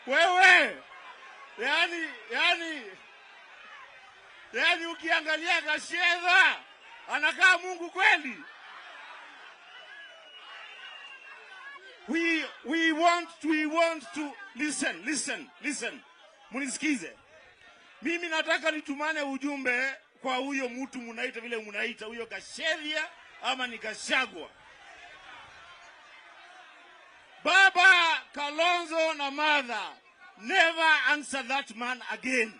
Wewe, yani ukiangalia Gachagua anakaa Mungu kweli? We want to listen. Munisikize. Mimi nataka nitumane ujumbe kwa huyo mtu munaita vile munaita huyo Gachagua ama ni Gachagua? Baba Kalonzo na Martha, never answer that man again.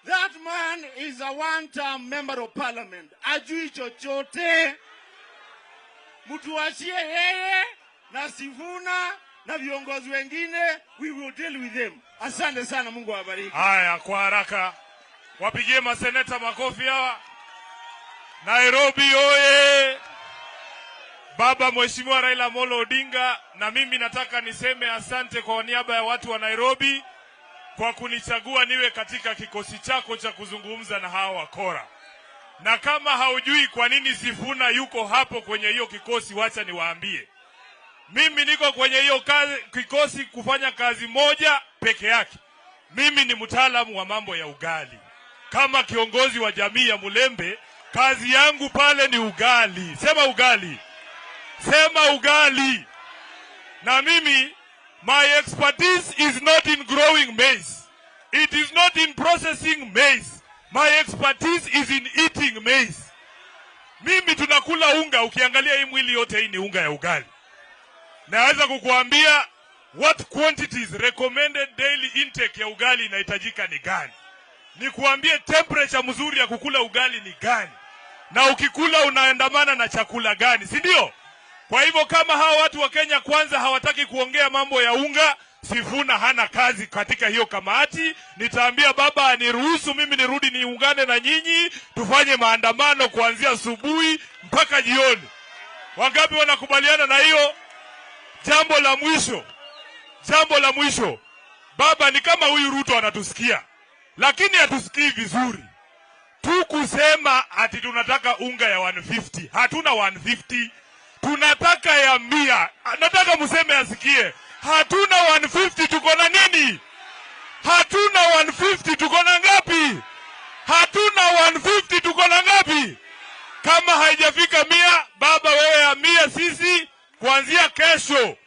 That man is a one-term member of parliament. Ajui chochote. Mtuachie yeye na Sifuna na viongozi wengine, we will deal with them. Asante sana, Mungu awabariki. Haya, kwa haraka wapigie maseneta makofi hawa. Nairobi oye! Baba Mheshimiwa Raila Amolo Odinga, na mimi nataka niseme asante kwa niaba ya watu wa Nairobi kwa kunichagua niwe katika kikosi chako cha kuzungumza na hawa wakora. Na kama haujui kwa nini Sifuna yuko hapo kwenye hiyo kikosi, wacha niwaambie. Mimi niko kwenye hiyo kikosi kufanya kazi moja peke yake. Mimi ni mtaalamu wa mambo ya ugali. Kama kiongozi wa jamii ya Mulembe, kazi yangu pale ni ugali. Sema ugali. Sema ugali. Na mimi, my expertise is not in growing maize. It is not in processing maize. My expertise is in eating maize. Mimi tunakula unga, ukiangalia hii mwili yote hii ni unga ya ugali. Naweza kukuambia what quantities recommended daily intake ya ugali inahitajika ni gani. Nikuambie temperature mzuri ya kukula ugali ni gani. Na ukikula unaendamana na chakula gani, si ndio? Kwa hivyo kama hawa watu wa Kenya Kwanza hawataki kuongea mambo ya unga, Sifuna hana kazi katika hiyo kamati. Nitaambia baba aniruhusu mimi nirudi niungane na nyinyi, tufanye maandamano kuanzia asubuhi mpaka jioni. Wangapi wanakubaliana na hiyo? Jambo la mwisho. Baba, ni kama huyu Ruto anatusikia, lakini hatusikii vizuri. Tu kusema ati tunataka unga ya 150. Hatuna 150. Tunataka ya 100. Nataka museme asikie. Hatuna 150, tuko na nini? Hatuna 150, tuko na ngapi? Hatuna 150, tuko na ngapi? Kama haijafika 100, baba wewe ya 100 sisi kuanzia kesho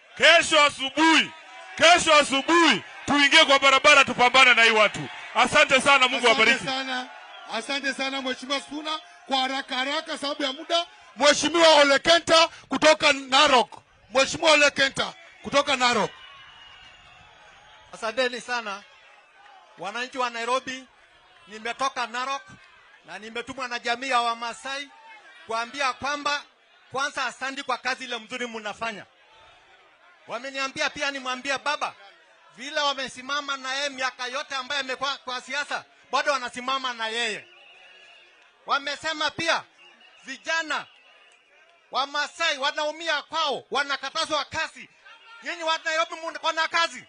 asubuhi tuingie kwa barabara tupambane na hii watu. Asante sana, Mungu awabariki. Asante sana Mheshimiwa Sifuna. Kwa haraka sababu ya muda, Mheshimiwa Ole Kenta kutoka Narok. Mheshimiwa Ole Kenta kutoka Narok. Asanteni sana wananchi wa Nairobi. Nimetoka Narok na nimetumwa na jamii ya Wamasai kuambia kwamba kwanza asante kwa kazi ile mzuri mnafanya. Wameniambia pia nimwambie baba vile wamesimama na yeye miaka yote ambaye amekuwa kwa siasa, bado wanasimama na yeye. Wamesema pia vijana wa Masai wanaumia kwao, wanakatazwa kazi. Nyinyi wa Nairobi mko na kazi.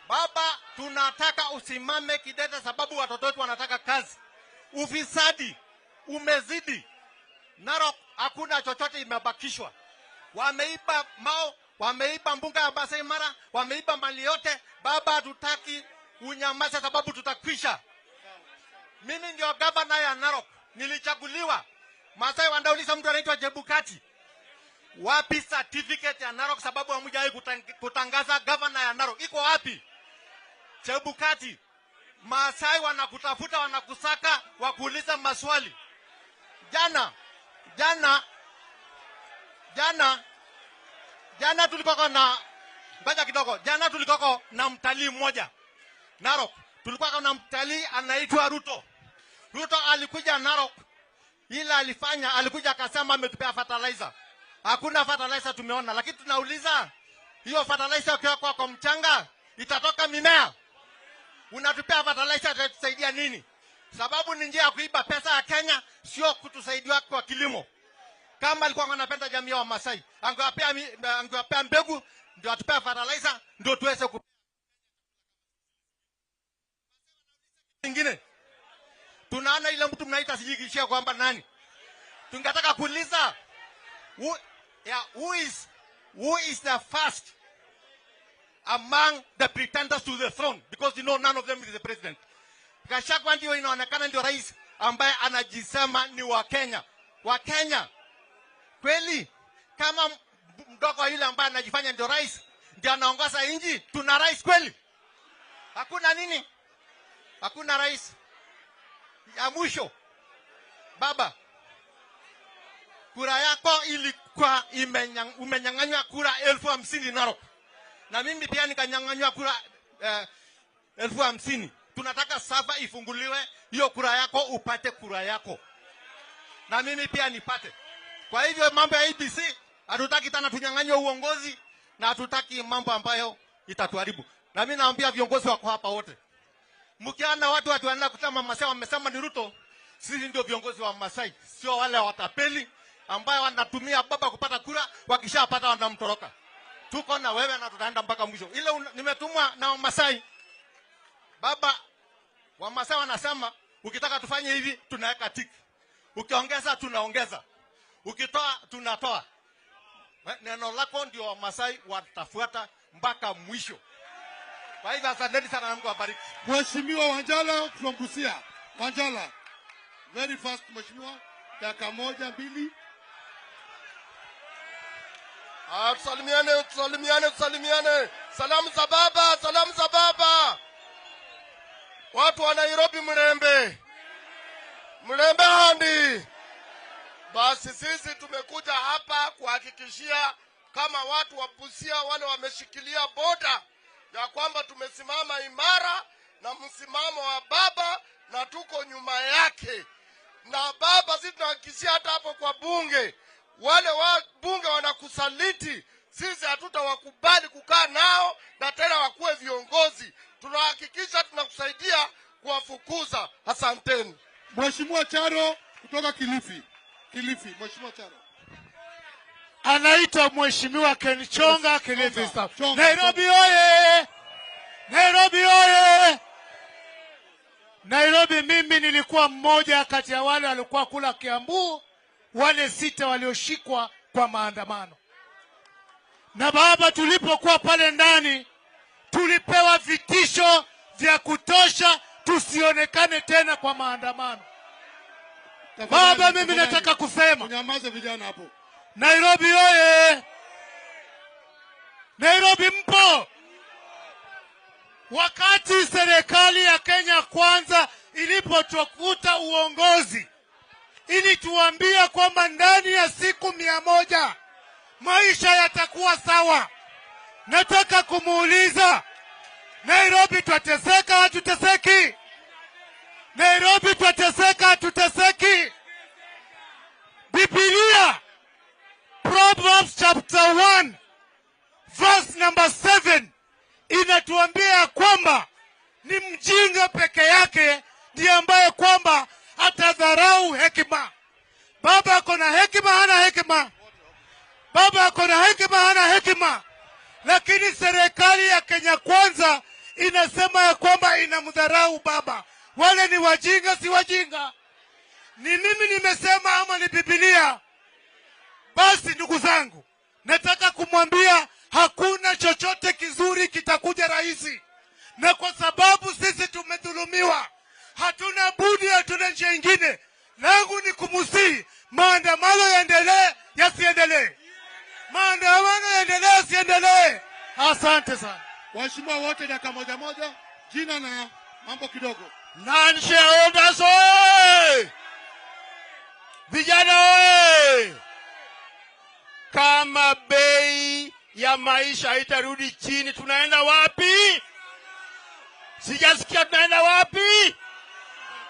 Baba, tunataka usimame kidete sababu watoto wetu wanataka kazi. Ufisadi umezidi. Narok hakuna chochote imebakishwa. Wameiba Mao, wameiba mbuga ya Masai Mara, wameiba mali yote. Baba, hatutaki unyamaze sababu tutakwisha. Mimi ndio gavana ya Narok. Nilichaguliwa. Masai wanauliza mtu anaitwa Chebukati, wapi certificate ya Narok sababu hamjawahi kutangaza gavana ya Narok? Iko wapi? Chebukati, Masai wanakutafuta, wanakusaka, wakuuliza maswali. Jana tulikuwa na ngoja kidogo. Jana tulikuwa na mtalii mmoja Narok. Tulikuwa na mtalii anaitwa Ruto. Ruto alikuja Narok. Ila alikuja akasema ametupea fertilizer. Hakuna fertilizer tumeona, lakini tunauliza hiyo fertilizer ukiweka kwa mchanga itatoka mimea. Unatupea fertilizer itatusaidia nini? Sababu ni njia ya kuiba pesa ya Kenya, sio kutusaidia kwa kilimo. Kama alikuwa anapenda jamii ya Masai, angewapea mbegu ndio atupea fertilizer ndio tuweze ku nyingine. Tunaona ile mtu mnaita sijikishia kwamba nani? Tungetaka kuuliza who is the first among the pretenders to the throne, because none of them is the president. Gachagua ndio inaonekana ndio rais ambaye anajisema ni wa Kenya. Wa Kenya kweli? Kama mdogo yule ambaye anajifanya ndio rais ndio anaongoza nchi, tuna rais kweli? Hakuna nini? Hakuna rais. Ya mwisho, baba, kura yako ilikuwa umenyang'anywa kura 50,000 Narok. Na mimi pia nikanyang'anywa kura 50,000. Tunataka sasa ifunguliwe hiyo kura yako upate kura yako. Na mimi pia nipate. Kwa hivyo mambo ya IEBC hatutaki tena tunyang'anywe uongozi na hatutaki mambo ambayo itatuharibu. Na mimi naambia viongozi wako hapa wote. Mkiana watu wanaenda kutama Masai wamesema ni Ruto, sisi ndio viongozi wa Masai, sio wale watapeli ambao wanatumia baba kupata kura, wakishapata wanamtoroka. Tuko na wewe na tutaenda mpaka mwisho. Ile nimetumwa na Masai. Baba wa Masai wanasema ukitaka tufanye hivi tunaweka tiki. Ukiongeza tunaongeza. Ukitoa tunatoa. Neno lako ndio wa Masai watafuata mpaka mwisho. Kwa hivyo asanteni sana na Mungu awabariki. Mheshimiwa Wanjala from Busia. Wanjala. Very fast Mheshimiwa. Dakika moja mbili. Tusalimiane. Salamu za baba. Watu wa Nairobi mlembe handi. Basi sisi tumekuja hapa kuhakikishia kama watu wa Busia wale wameshikilia boda ya kwamba tumesimama imara na msimamo wa baba na tuko nyuma yake. Na baba sisi tunahakikishia hata hapo kwa bunge wale bunge wanakusaliti, sisi hatutawakubali kukaa nao na tena wakuwe viongozi. Tunahakikisha tunakusaidia kuwafukuza. Asanteni. Mheshimiwa Charo kutoka Kilifi, Mheshimiwa Charo. Anaitwa Mheshimiwa Ken Chonga, Kilifi South. Nairobi oye! Nairobi, mimi nilikuwa mmoja kati ya wale walikuwa kula Kiambu, wale 6 walioshikwa kwa maandamano. Na baba, tulipokuwa pale ndani, tulipewa vitisho vya kutosha tusionekane tena kwa maandamano. Baba, mimi nataka kusema, unyamaze vijana hapo. Nairobi oye! Nairobi mpo? Wakati serikali ya Kenya Kwanza ilipotukuta uongozi, ilituambia kwamba ndani ya siku 100 maisha yatakuwa sawa. Nataka kumuuliza, Nairobi twateseka hatuteseki? Nairobi twateseka hatuteseki? Biblia Proverbs chapter 1 verse number 7 inatuambia kwamba ni mjinga peke yake ndiye ambaye kwamba atadharau hekima. Baba ako na hekima, hana hekima? Baba ako na hekima, hana hekima? Lakini serikali ya Kenya Kwanza inasema ya kwamba inamdharau baba. Wale ni wajinga, si wajinga? Ni mimi nimesema ama ni Biblia? Basi ndugu zangu, nataka kumwambia hakuna chochote kizuri kitakuja rahisi. Na kwa sababu sisi tumedhulumiwa, hatuna budi, hatuna njia nyingine. Langu ni kumusihi maandamano yaendelee, yasiendelee. Maandamano yaendelee, yasiendelee. Asante sana. Waheshimiwa wote dakika moja. Jina na mambo kidogo. Non-shareholders oye! Vijana oye! Kama bei ya maisha haitarudi chini, tunaenda wapi? Sijasikia tunaenda wapi?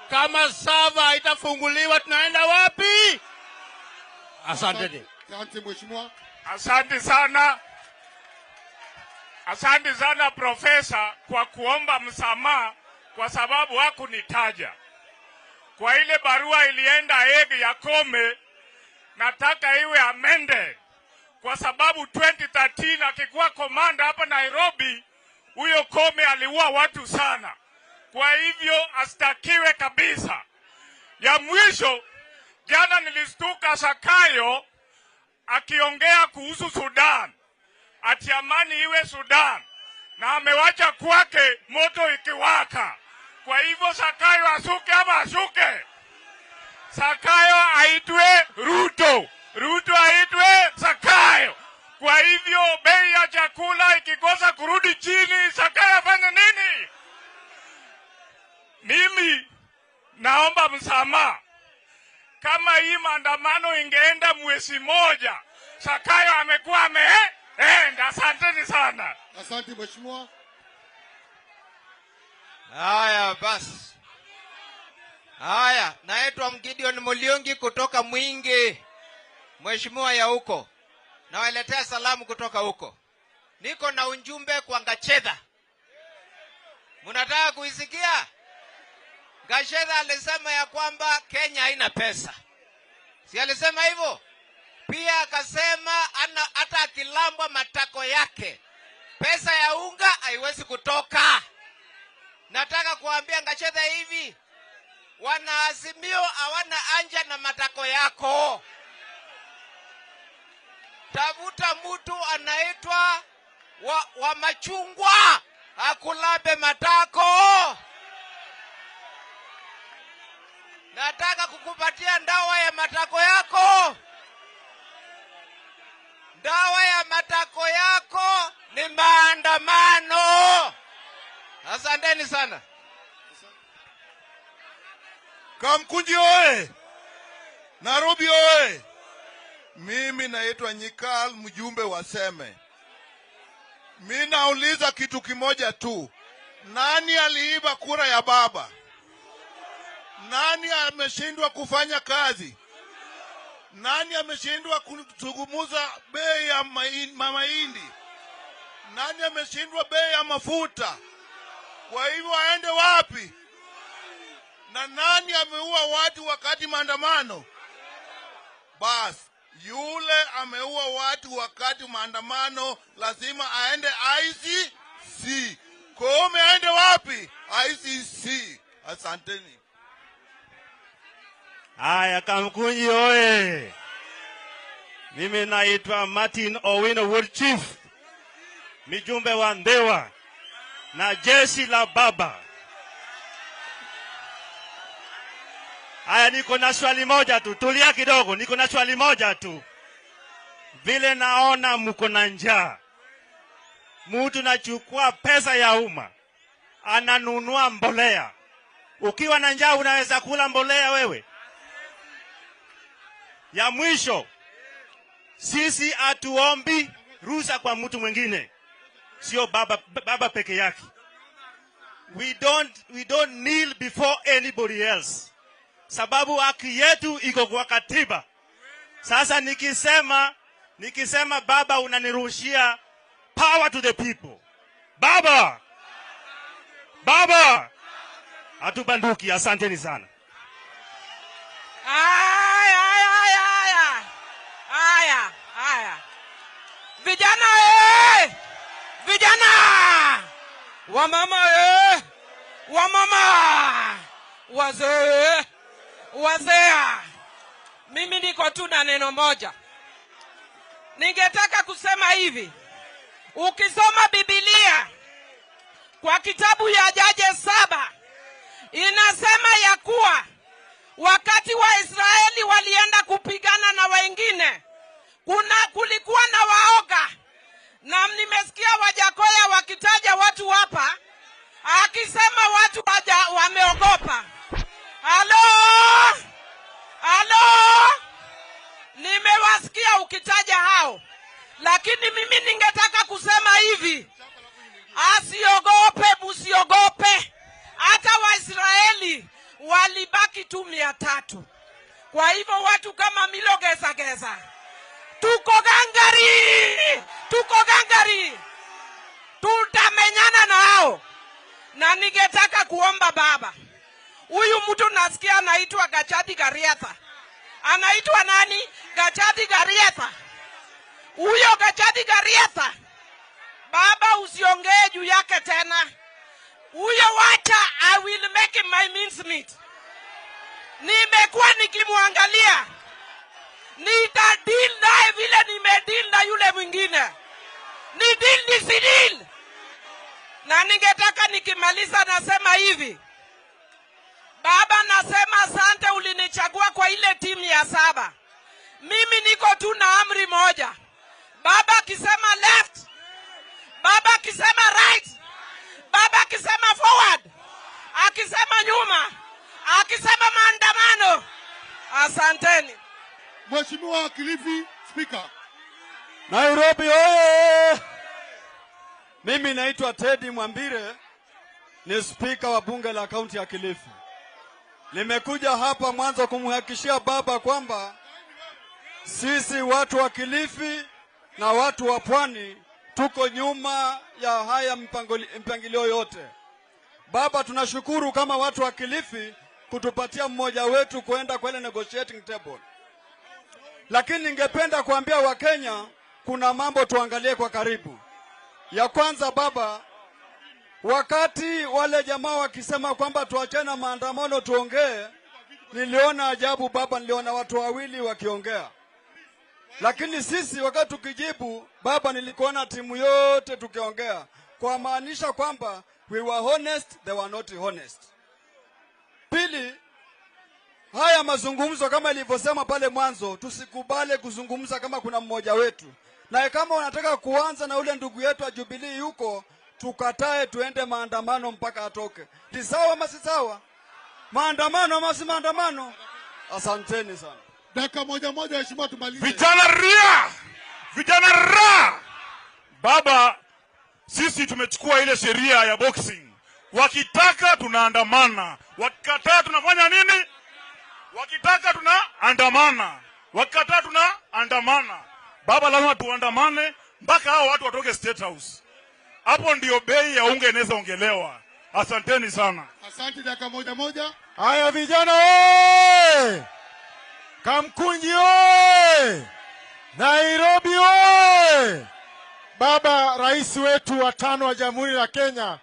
Kama sava haitafunguliwa tunaenda wapi? Asante. Asante mheshimiwa. Asante sana profesa kwa kuomba msamaha kwa sababu hakunitaja. Kwa ile barua ilienda Hague ya Kome, nataka iwe amended. Kwa sababu 2013 akikuwa komanda hapa Nairobi, huyo Kome aliua watu sana. Kwa hivyo astakiwe kabisa. Ya mwisho, jana nilistuka Sakayo akiongea kuhusu Sudan. Ati amani iwe Sudan. Na amewacha kwake moto ikiwaka. Kwa hivyo Sakayo asuke ama ashuke? Sakayo aitwe Ruto. Ruto aitwe Sakayo. Kwa hivyo bei ya chakula ikikosa kurudi chini, Sakayo afanye nini? Mimi naomba msamaha. kama hii maandamano ingeenda mwezi moja, Zakayo amekuwa ameenda. Asanteni sana. Asante mheshimiwa. Haya basi. Haya, naitwa Gideon Muliongi kutoka Mwingi. Mheshimiwa ya huko. Nawaletea salamu kutoka huko. Niko na ujumbe kwa Gachedha. Mnataka kuisikia? Gachedha alisema ya kwamba Kenya haina pesa. Si alisema hivyo? Pia akasema hata akilambwa matako yake, pesa ya unga haiwezi kutoka. Nataka kuambia Gachedha hivi, wanaazimio hawana anja na matako yako. Tafuta mtu anaitwa wa machungwa akulabe matako. Nataka kukupatia dawa ya matako yako. Dawa ya matako yako ni maandamano. Asanteni sana. Kamkunji oe! Nairobi oe! Mimi naitwa Nyikal, mjumbe wa Seme. Mimi nauliza kitu kimoja tu. Nani aliiba kura ya baba? Nani ameshindwa kufanya kazi? Nani ameshindwa kuzungumza bei ya mahindi? Nani ameshindwa bei ya mafuta? Kwa hivyo aende wapi? Na nani ameua watu wakati maandamano? Basi yule ameua watu wakati maandamano lazima aende ICC. Koome aende wapi? ICC. Asanteni. Haya, Kamkunji oye! Mimi naitwa Martin Owino Wood Chief, mjumbe wa Ndewa na jeshi la baba. Haya, niko na swali moja tu, tulia kidogo, niko na swali moja tu. Vile naona mko na njaa, mtu nachukua pesa ya umma ananunua mbolea. Ukiwa na njaa unaweza kula mbolea wewe? Ya mwisho, sisi hatuombi ruhusa kwa mtu mwingine, sio baba peke yake. We don't kneel before anybody else, sababu haki yetu iko kwa katiba. Sasa nikisema baba, unaniruhushia power to the people. Baba hatubanduki. Asanteni sana. Aya. Vijana vijana! Wamama wamama! Wazee! Mimi niko tu na neno moja. Ningetaka kusema hivi. Ukisoma Biblia kwa kitabu ya Judges 7 inasema ya kuwa wakati Waisraeli walienda kupigana na wengine, kulikuwa na waoga. Na nimesikia Wajakoya wakitaja watu hapa, akisema watu wameogopa. Halo? Nimewasikia ukitaja hao. Lakini mimi ningetaka kusema hivi, musiogope. Hata Waisraeli walibaki tu 300. Kwa hivyo watu kama Milo Geza tuko gangari, tutamenyana nao. Na ningetaka kuomba baba, huyu mtu nasikia anaitwa Gachati Garietha. Anaitwa nani? Gachati Garietha. Huyo Gachati Garietha, baba usiongee juu yake tena. Huyo wacha, I will make him my mincemeat. Nimekuwa nikimwangalia, nitadeal naye vile nimedeal na yule mwingine. Ni deal si deal. Na ningetaka nikimaliza nasema hivi, baba, nasema asante, ulinichagua kwa ile timu ya 7. Mimi niko tu na amri moja. Baba akisema left, baba akisema right, baba akisema forward, akisema nyuma, akisema maandamano, Asanteni. Mheshimiwa Kilifi, Speaker. Nairobi oye! Mimi naitwa Teddy Mwambire, ni spika wa bunge la kaunti ya Kilifi. Nimekuja hapa mwanzo kumhakikishia baba kwamba sisi watu wa Kilifi na watu wa Pwani tuko nyuma ya haya mpangilio yote. Baba, tunashukuru kama watu wa Kilifi kutupatia mmoja wetu kwenda kwa ile negotiating table. Lakini ningependa kuambia Wakenya kuna mambo tuangalie kwa karibu. Ya kwanza baba, wakati wale jamaa wakisema kwamba tuachane maandamano tuongee, niliona ajabu baba, niliona watu wawili wakiongea. Lakini sisi wakati tukijibu baba, nilikuona timu yote tukiongea, kwa maanisha kwamba we were honest, they were not honest. Pili, haya mazungumzo kama ilivyosema pale mwanzo, tusikubale kuzungumza kama kuna mmoja wetu. Na kama unataka kuanza na ule ndugu yetu wa Jubilee yuko, tukatae tuende maandamano mpaka atoke. Ni sawa ama si sawa? Maandamano ama si maandamano? Asanteni sana. Dakika moja heshima tumalize. Vijana ria! Vijana ra! Baba, sisi tumechukua ile sheria ya boxing. Wakitaka tunaandamana. Wakikataa tunafanya nini? Wakitaka tunaandamana. Wakikataa tunaandamana. Baba, lazima tuandamane mpaka hao watu watoke State House. Hapo ndio bei ya unga inaweza ongelewa. Asanteni sana. Asante. Dakika moja. Haya vijana oye! Kamkunji oye! Nairobi oye! Baba rais wetu wa 5 wa Jamhuri la Kenya,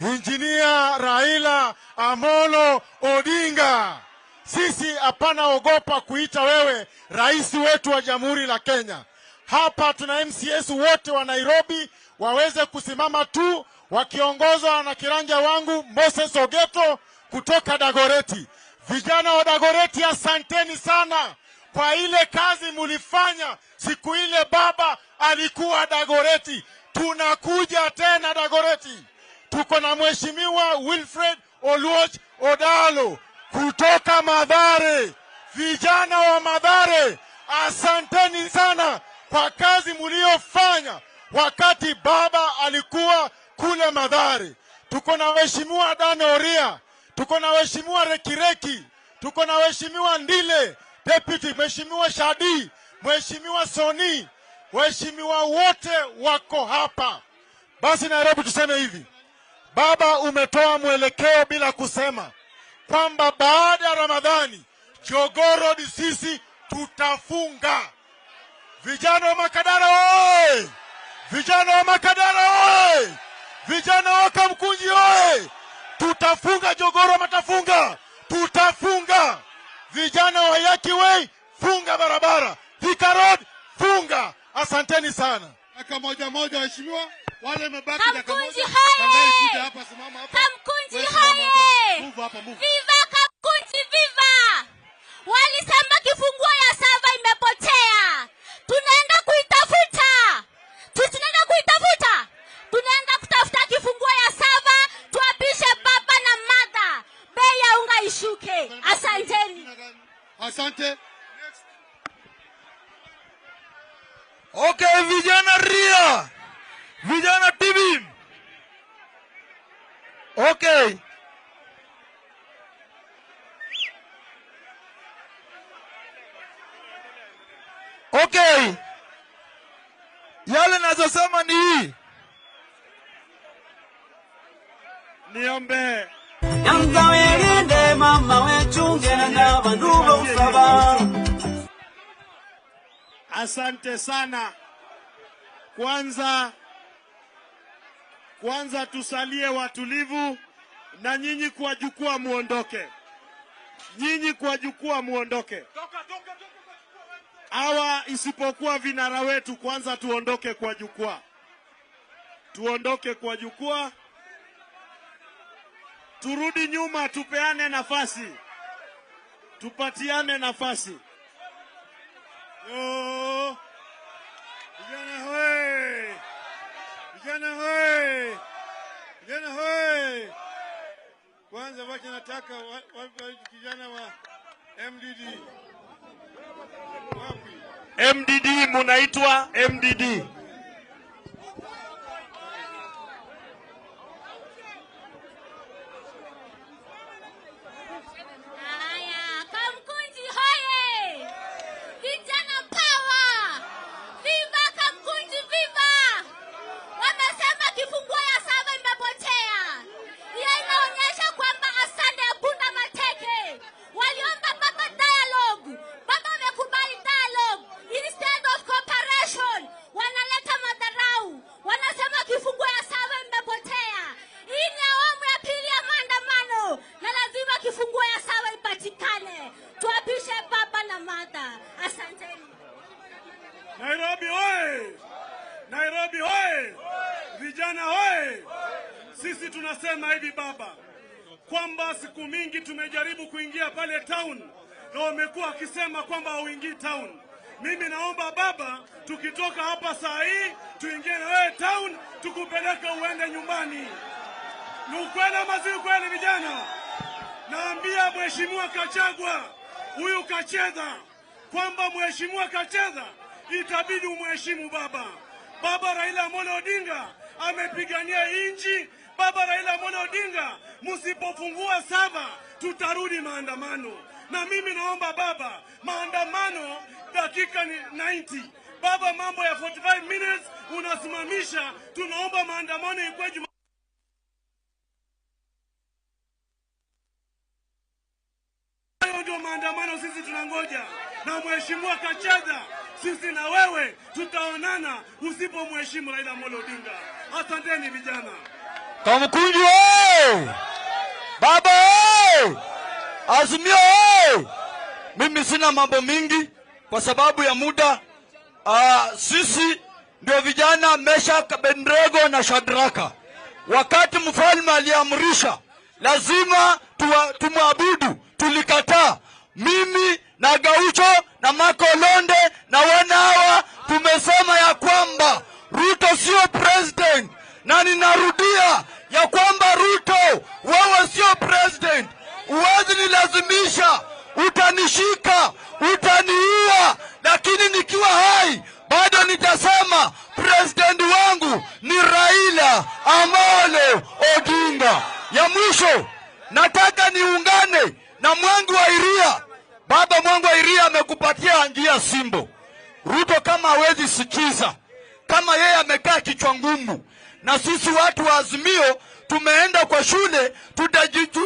Injinia Raila Amolo Odinga. Sisi hapana ogopa kuita wewe rais wetu wa Jamhuri la Kenya. Hapa tuna MCS wote wa Nairobi waweze kusimama tu wakiongozwa na kiranja wangu Moses Ogeto kutoka Dagoreti. Vijana wa Dagoreti, asanteni sana kwa ile kazi mulifanya siku ile baba alikuwa Dagoreti. Tunakuja tena Dagoreti. Tuko na Mheshimiwa Wilfred Oluoch Odalo kutoka Mathare. Vijana wa Mathare, asanteni sana kwa kazi mliofanya wakati baba alikuwa kule Mathare. Tuko na Mheshimiwa Dan Oria, tuko na Mheshimiwa Rekireki, tuko na Mheshimiwa Ndile Deputy, Mheshimiwa Shadi, Mheshimiwa Soni, Mheshimiwa wote wako hapa. Basi Nairobi tuseme hivi, baba umetoa mwelekeo bila kusema kwamba baada ya Ramadhani Jogoo Road sisi tutafunga. Vijana wa Makadara oye! Vijana wa Makadara oye! Vijana wa Kamkunji oye! Tutafunga Jogoo Road, matafunga. Tutafunga. Vijana wa Yaki Way, funga barabara. Thika Road, funga. Asanteni sana. Dakika moja heshimiwa. Wale mebaki dakika moja. Kamkunji haye! Hapa, simama hapa. Kamkunji haye! Move hapa, move. Viva Kamkunji, viva! Walisema kifunguo ya sava imepotea. Tunaenda kuitafuta. Tunaenda kutafuta kifunguo ya sava, tuapishe baba na mada. Bei ya unga ishuke. Asanteni. Asante. Okay, vijana ria! Vijana TV! Okay. Okay. Yale nazosema ni hii. Niombe. Yamkawelinde mama wechunge na bandulo usaba. Asante sana. Kwanza tusalie watulivu na nyinyi kwa jukwaa muondoke. Nyinyi kwa jukwaa muondoke. Hawa isipokuwa vinara wetu, kwanza tuondoke kwa jukwaa. Tuondoke kwa jukwaa. Turudi nyuma, tupeane nafasi. Tupatiane nafasi. Yo! Vijana hoi! Vijana hoi! Vijana hoi! Kwanza wacha nataka kijana wa MDD munaitwa MDD. Kamkunji hoye! Vijana power! Viva Kamkunji viva! Wamesema kifunguo ya saba imepotea. Hiyo inaonyesha kwamba asante ya Punda Mateke. Waliomba baba dialogue. Baba wamekubali dialogue. Instead of cooperation, wanaleta madharau. Wanasema kifunguo ya saba imepotea. Hii ni awamu ya pili ya maandamano. Na lazima kifunguo ya saba ipatikane. Tuapishe baba na mada. Asanteni. Nairobi hoye! Nairobi hoye! Vijana hoye! Sisi tunasema hivi baba, kwamba siku mingi tumejaribu kuingia pale town na wamekuwa wakisema kwamba hauingii town. Mimi naomba baba, tukitoka hapa saa hii tuingie na wewe town, tukupeleke uende nyumbani. Ni ukweli ama si ukweli vijana? Naambia Mheshimiwa Kachagwa, huyu kacheza, kwamba Mheshimiwa kacheza, itabidi umheshimu baba. Baba Raila Amolo Odinga amepigania inji. Baba Raila Amolo Odinga, msipofungua saba tutarudi maandamano. Na mimi naomba baba, maandamano dakika ni 90. Baba, mambo ya 45 minutes unasimamisha. Tunaomba maandamano ikwe Jumatatu. Ndio maandamano sisi tunangoja. Na Mheshimiwa Kacheza, sisi na wewe tutaonana usipomheshimu Raila Amolo Odinga. Asanteni vijana. Kamkunji oye! Baba oye! Azimio oye! Mimi sina mambo mingi kwa sababu ya muda. Sisi ndio vijana Meshak, Abednego na Shadraka. Wakati mfalme aliamrisha lazima tumwabudu, tulikataa. Mimi na Gaucho na Makolonde na wanawa tumesema ya kwamba Ruto sio president, na ninarudia ya kwamba Ruto, wewe sio president. Uwezi nilazimisha, utanishika, utaniua, lakini nikiwa hai bado nitasema president wangu ni Raila Amolo Odinga. Ya mwisho, nataka niungane na Mwangi wa Iria. Baba, Mwangi wa Iria amekupatia njia Simbo. Ruto kama hawezi sikiza, kama yeye amekaa kichwa ngumu, na sisi watu wa Azimio tumeenda kwa shule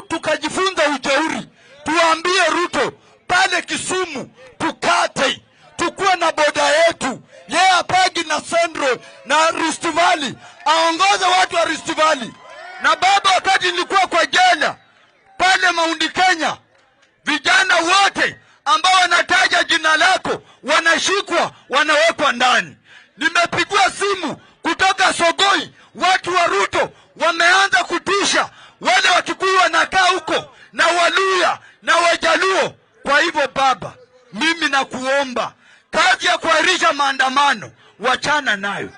tukajifunza ujeuri. Tuambie Ruto pale Kisumu tukate, tukuwe na boda yetu. Yeye apagi na Central na Rift Valley, aongoze watu wa Rift Valley. Na baba, wakati nilikuwa kwa jela pale Mount Kenya, vijana wote ambao wanataja jina lako wanashikwa, wanawekwa ndani. Nimepigwa simu kutoka Sogoi, watu wa Ruto wameanza kutisha wale Wakikuyu wanakaa huko na Waluya na Wajaluo. Kwa hivyo baba, mimi nakuomba, kazi ya kuahirisha maandamano wachana nayo.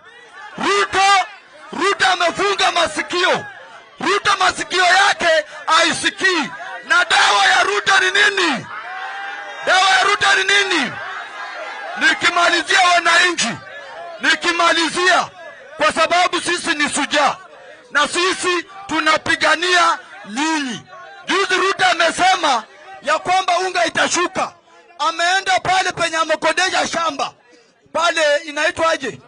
Ruto amefunga masikio. Ruto masikio yake haisikii. Na dawa ya Ruto ni nini? Dawa ya Ruto ni nini? Nikimalizia wananchi, kwa sababu sisi ni shujaa na sisi tunapigania nyinyi. Juzi Ruto amesema ya kwamba unga itashuka. Ameenda pale penye amekodesha shamba pale inaitwaje,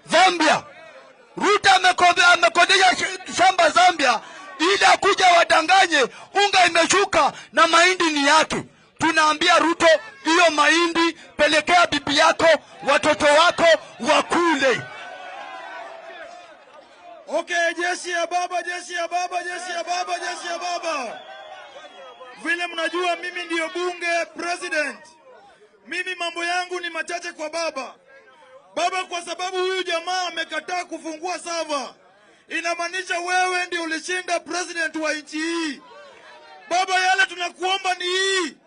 Zambia. Ruto amekodesha shamba Zambia ili akuja wadanganye unga imeshuka na mahindi ni yake. Tunaambia Ruto, hiyo mahindi pelekea bibi yako, watoto wako wakule. Okay, jeshi ya baba, jeshi ya baba, jeshi ya baba, jeshi ya baba. Vile mnajua mimi ndio bunge president. Mimi mambo yangu ni machache kwa baba. Baba, kwa sababu huyu jamaa amekataa kufungua sava, inamaanisha wewe ndio ulishinda president wa nchi hii. Baba, yale tunakuomba ni hii,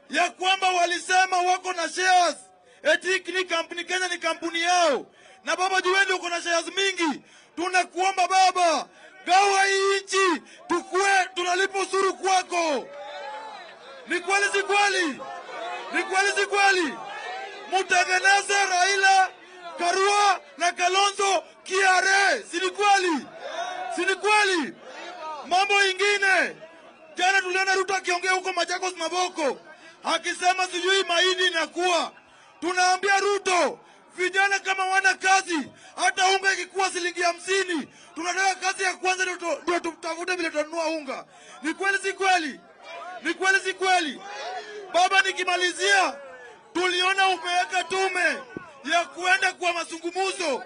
ya kwamba walisema wako na shares, eti ni kampuni Kenya ni kampuni yao. Na baba, jueni uko na shares mingi. Tunakuomba baba, gawa hii nchi, tukue tunalipa ushuru kwako. Ni kweli si kweli? Ni kweli si kweli? Mutengeneze Raila, Karua na Kalonzo KRA. Si ni kweli? Si ni kweli? Mambo ingine, jana tuliona Ruto akiongea huko Machakos Maboko akisema sijui mahindi inakuwa. Tunaambia Ruto, vijana kama wana kazi, hata unga ikikuwa shilingi 50, tunataka kazi ya kwanza ndio tutafute vile tununua unga. Ni kweli si kweli? Ni kweli si kweli? Baba, nikimalizia, tuliona umeweka tume ya kuenda kwa mazungumzo.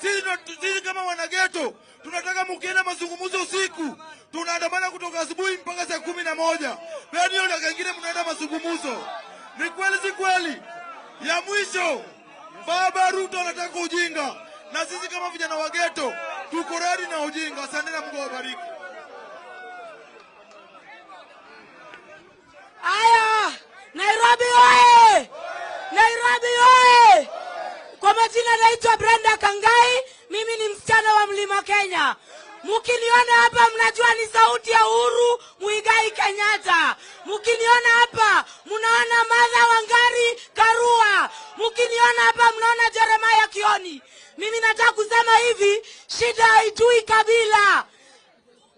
Sisi kama wanageto tunataka mkienda mazungumzo usiku, tunaandamana kutoka asubuhi mpaka saa 11. Baada hiyo na kingine mnaenda mazungumzo. Ni kweli si kweli? Ya mwisho, Baba Ruto anataka ujinga, na sisi kama vijana wa geto tuko ready na ujinga. Asante na Mungu awabariki. Aya, Nairobi oye! Nairobi oye! Kwa majina naitwa Brenda Kangai, mimi ni msichana wa Mlima Kenya. Mukiniona hapa mnajua ni sauti ya Uhuru Muigai Kenyatta. Mukiniona hapa mnaona Martha Wangari Karua. Mukiniona hapa mnaona Jeremiah Kioni. Mimi nataka kusema hivi, shida haitui kabila.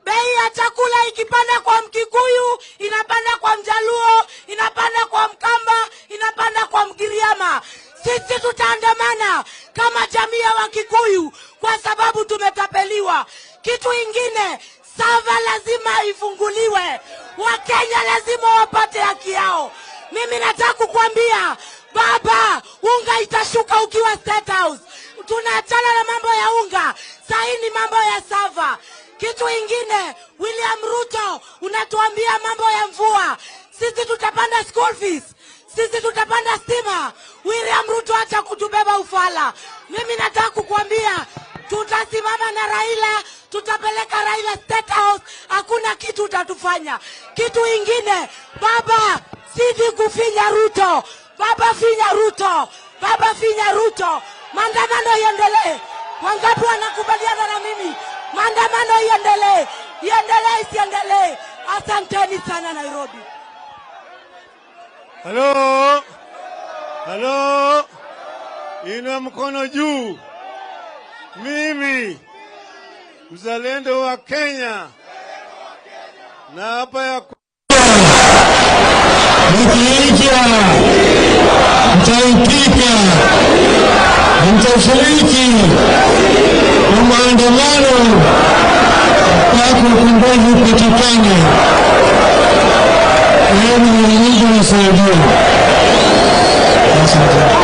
Bei ya chakula ikipanda kwa Mkikuyu, inapanda kwa Mjaluo, inapanda kwa Mkamba, inapanda kwa Mgiriama. Sisi tutaandamana kama jamii ya Wakikuyu kwa sababu tumetapeliwa. Kitu ingine, sava lazima ifunguliwe. Wakenya lazima wapate haki yao. Mimi nataka kukwambia, Baba, unga itashuka ukiwa State House. Tunaachana na mambo ya unga, sahi ni mambo ya sava. Kitu ingine, William Ruto, unatuambia mambo ya mvua. Sisi tutapanda school fees. Sisi tutapanda stima. William Ruto acha kutubeba ufala. Mimi nataka kukuambia, tutasimama na Raila, tutapeleka Raila State House, hakuna kitu utatufanya. Kitu ingine, Baba, sisi kufinya Ruto. Baba finya Ruto. Baba finya Ruto. Maandamano iendelee. Wangapi wanakubaliana na mimi? Maandamano iendelee. Iendelee isiendelee. Asanteni sana Nairobi. Halo, halo, inua mkono juu. Mimi mzalendo wa Kenya na hapa ya mkiitwa mtaitika, mtashiriki kwa maandamano mpaka ukombozi upatikane. Yaani Mwenyezi Mungu asaidie. Asante.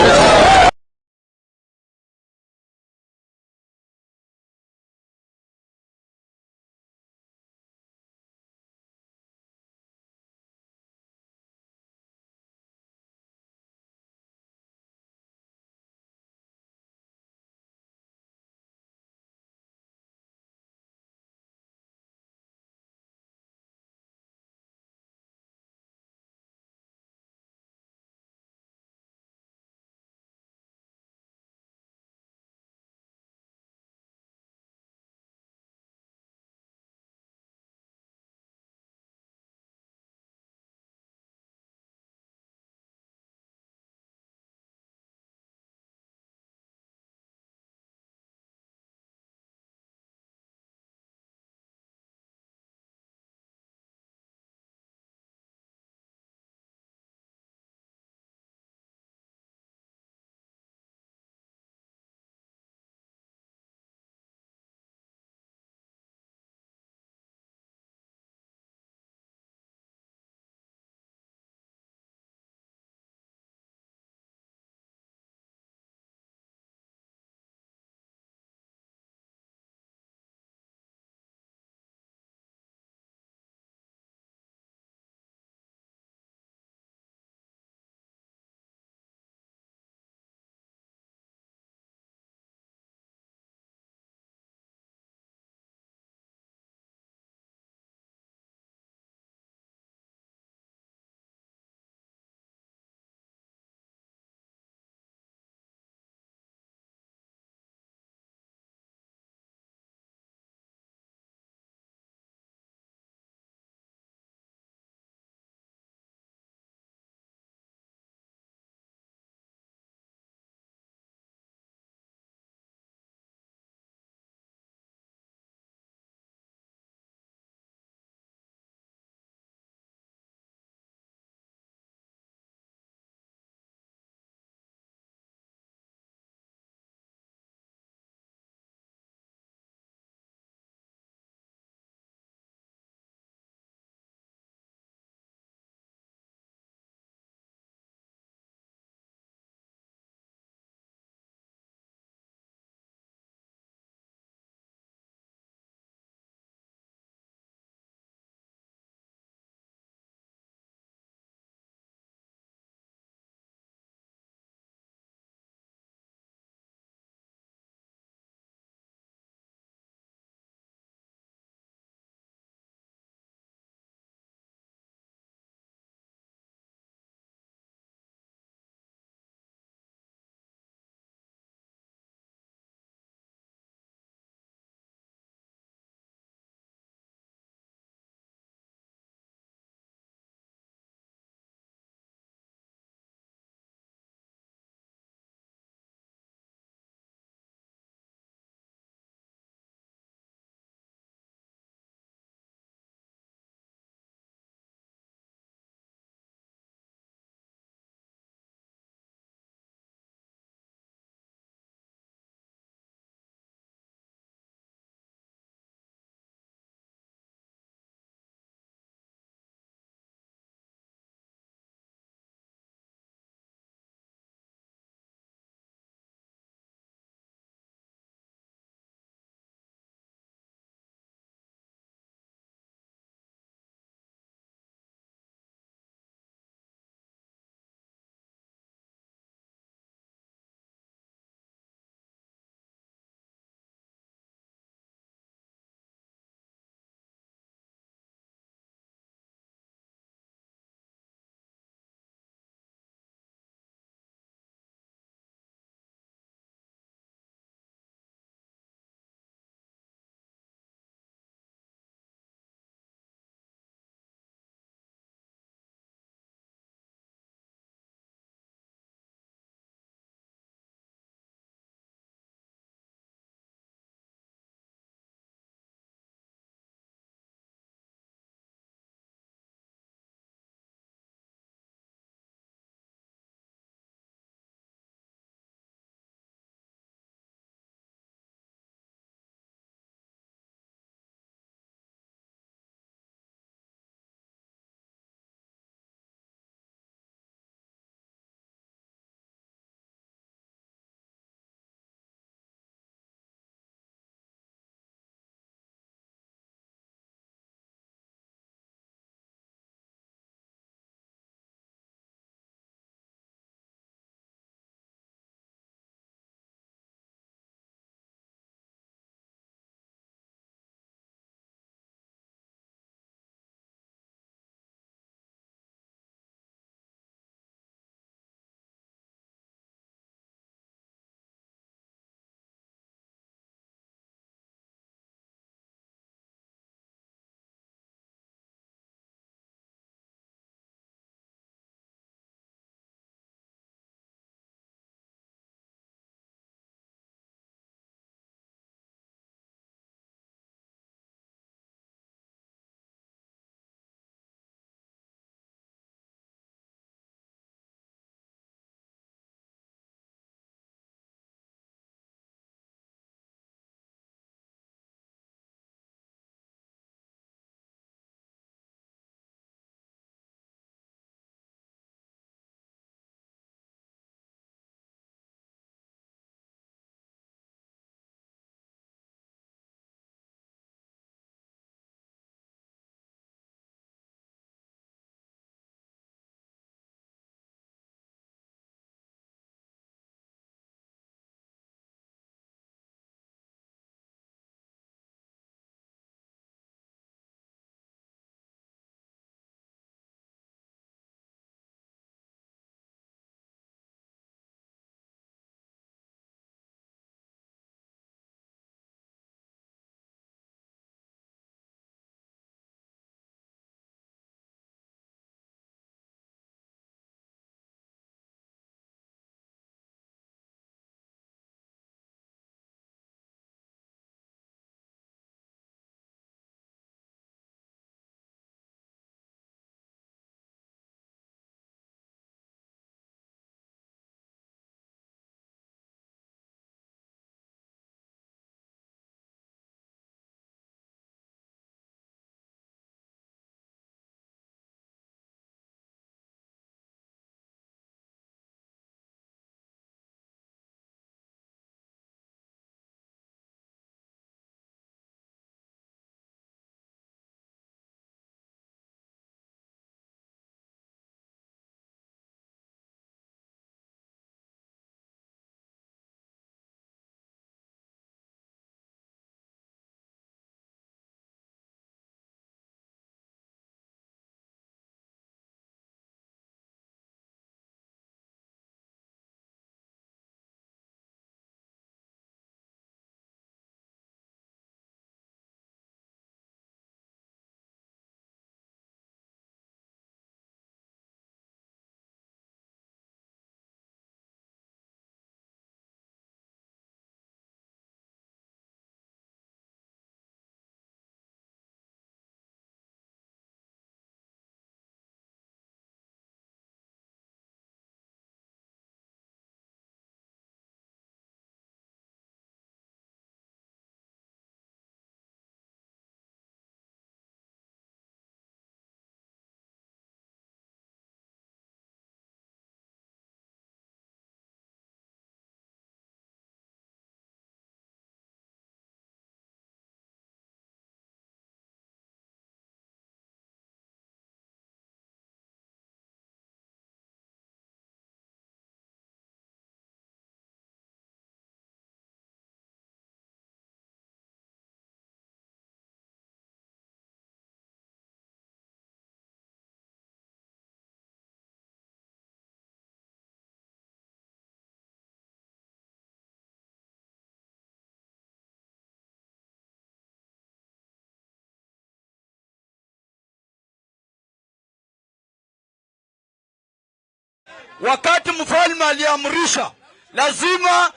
wakati mfalme aliamrisha lazima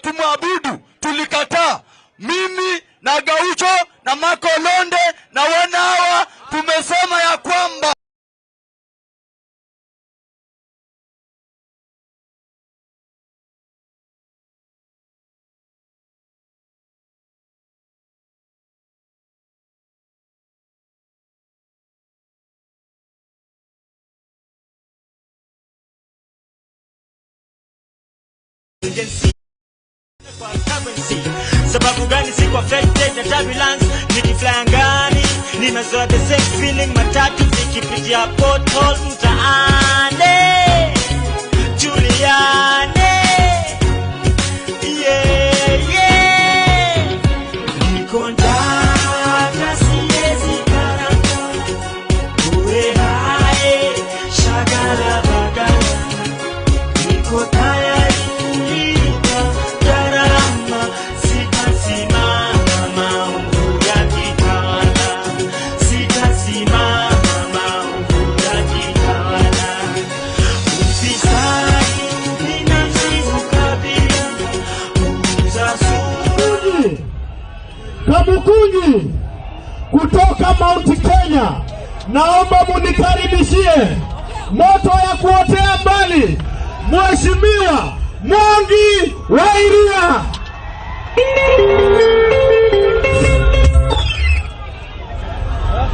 tumwabudu, tulikataa. Mimi na Gaucho na Makolonde na wanawa tumesema ya kwamba sababu gani siko affected na turbulence, nikifly angani nimezoa the same feeling, matatu zikipitia pothole mtaani Juliane, yeah yeah, niko ndani siwezi karanga uwe hai shagala bagala, niko tayari Kamukunji kutoka Mount Kenya, naomba munikaribishie moto ya kuotea mbali Mheshimiwa Mwangi wa Iria.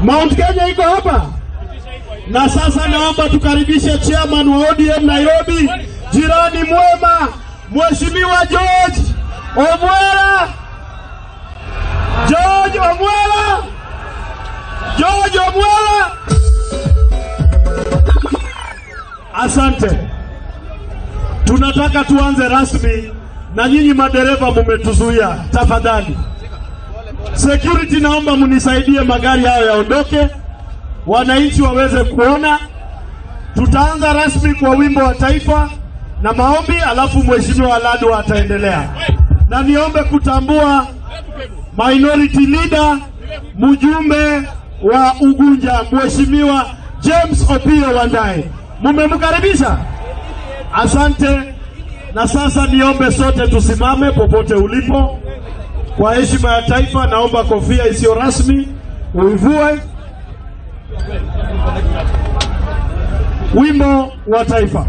Mount Kenya iko hapa. Na sasa naomba tukaribishe chairman wa ODM Nairobi, jirani mwema, Mheshimiwa George Omwera. George Omwera. George Omwera. Asante. Tunataka tuanze rasmi na nyinyi madereva mumetuzuia, tafadhali. Security naomba munisaidie magari hayo yaondoke, wananchi waweze kuona. Tutaanza rasmi kwa wimbo wa taifa na maombi, alafu Mheshimiwa Lado ataendelea. Na niombe kutambua minority leader, mjumbe wa Ugunja, Mheshimiwa James Opiyo Wandayi. Mumemkaribisha? Asante. Na sasa niombe sote tusimame popote ulipo. Kwa heshima ya taifa naomba kofia isiyo rasmi uivue. Wimbo wa taifa.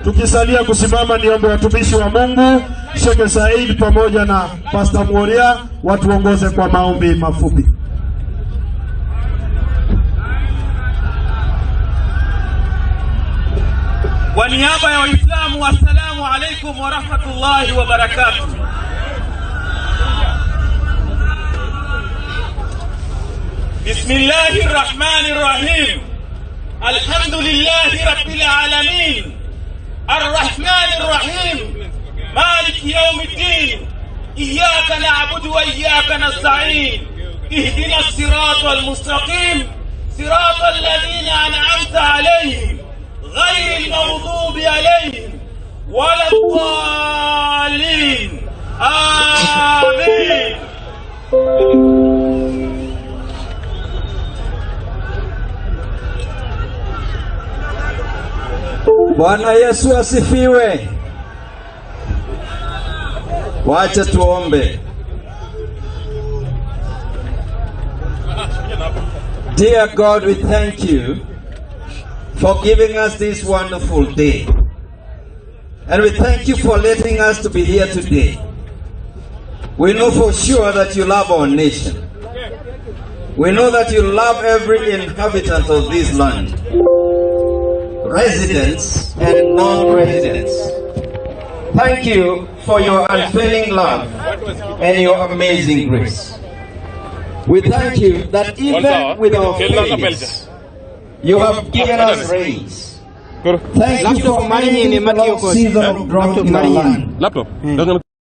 Tukisalia kusimama, niombe watumishi wa Mungu Sheikh Said pamoja na Pastor Moria watuongoze kwa maombi mafupi. Kwa niaba ya Waislamu, assalamu alaikum wa rahmatullahi wa barakatuh. Bismillahir Rahmanir Rahim. Alhamdulillahi Rabbil Alamin. الرحمن الرحيم مالك يوم الدين إياك نعبد وإياك نستعين اهدنا الصراط المستقيم صراط الذين أنعمت عليهم غير المغضوب عليهم ولا الضالين. Bwana Yesu asifiwe. Wacha tuombe. Dear God, we thank you for giving us this wonderful day. And we thank you for letting us to be here today. We know for sure that you love our nation. We know that you love every inhabitant of this land, residents and non-residents. Thank you for your unfailing love and your amazing grace. We thank you that even with our failings, you have given us rains. Thank you for many long seasons of drought in our land.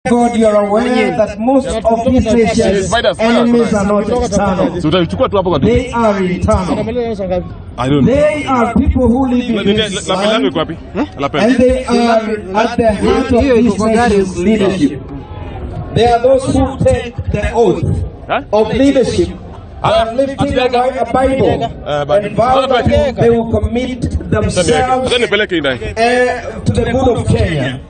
God, you are aware that most of these nations' enemies are not external. They are internal. They are people who live in this land, and they are at the heart of this nation's leadership. They are those who take the oath of leadership by lifting a Bible and vow that they will commit themselves to the good of Kenya.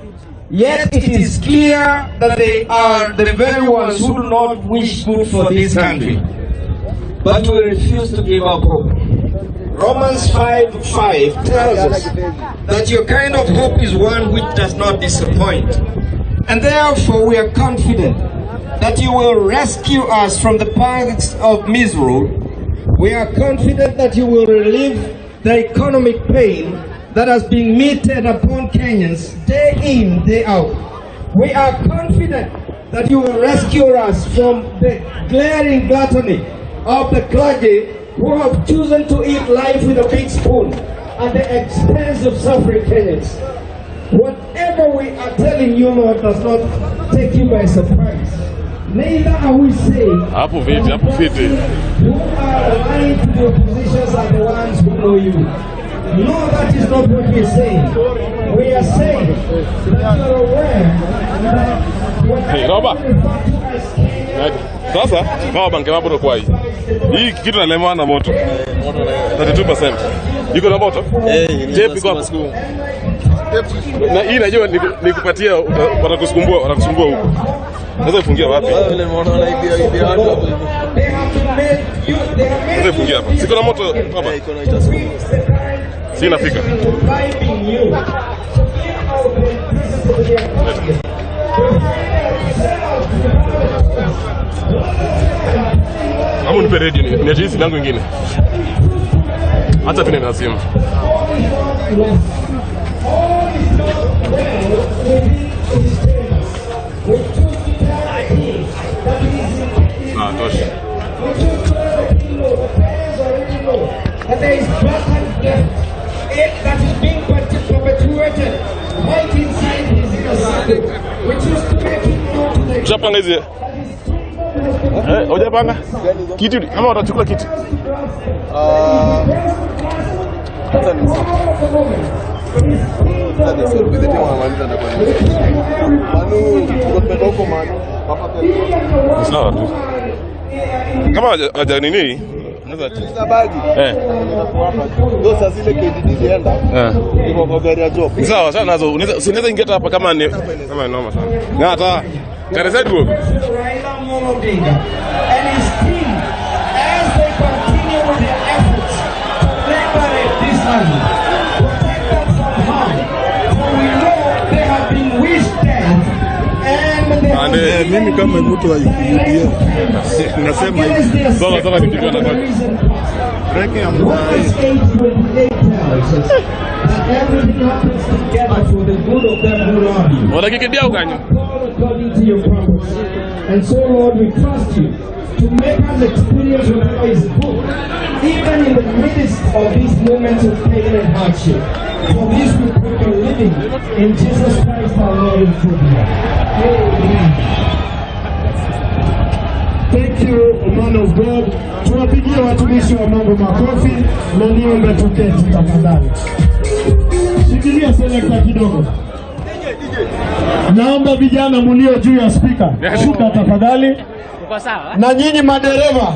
Yet it is clear that they are the very ones who do not wish good for this country. But we refuse to give up hope. Romans 5:5 tells us that your kind of hope is one which does not disappoint. And therefore we are confident that you will rescue us from the paths of misery. We are confident that you will relieve the economic pain that has been meted upon Kenyans day in, day out. We are confident that you will rescue us from the glaring gluttony of the clergy who have chosen to eat life with a big spoon at the expense of suffering Kenyans. Whatever we are telling you, Lord, does not take you by surprise. Neither are we saying that who are aligned to your positions are the ones who know you. No, that is not what we are saying. We are saying that you are aware that sasa kama bange maboto kwa hii kitu nalemewa na moto 32% iko na moto tape iko hapo na hii najua nikupatia watakusumbua huko. Sasa ifungia wapi? Wale unaona idea hapo. Sasa ifungia hapa. Siko na moto hapa. Iko na itasukuma. Si inafika. Hamu nipe redio ni jinsi langu nyingine. Hata pene na simu. Ah, tosha. That is being perpetuated right inside his inner circle, which is to make him known to the Chapanga hizi. Hujapanga? Kitu kama watachukua kitu. Sasa ni sawa tu. Kama haja nini? Unaweza bagi. Ndio sasa zile KDD zienda. Iko kwa gari ya job. Sawa sana nazo. Unaweza ingia hapa kama ni kama noma sana. Na hata Karesa Group. And his team, as they continue with their efforts to liberate this land, protect them from harm, for we know they have been wished dead, and they mimi kama mtu wa UDA nasema hivi. Sasa nikiwa na bagi. Breaking am everything happens together for the good of them who love you. Wala kikidia ukanyo. According to your purpose. And so, Lord, we trust you to make us experience whatever is good, even in the midst of these moments of pain and hardship. For this we pray for living in Jesus Christ our Lord and Savior. Amen. Thank you, man of God. Tuwapigie watumishi wa Mungu makofi na niombe tuketi tafadhali. Shikilia selekta kidogo. Naomba vijana mulio juu ya spika shuka tafadhali. Uko sawa? Na nyinyi madereva,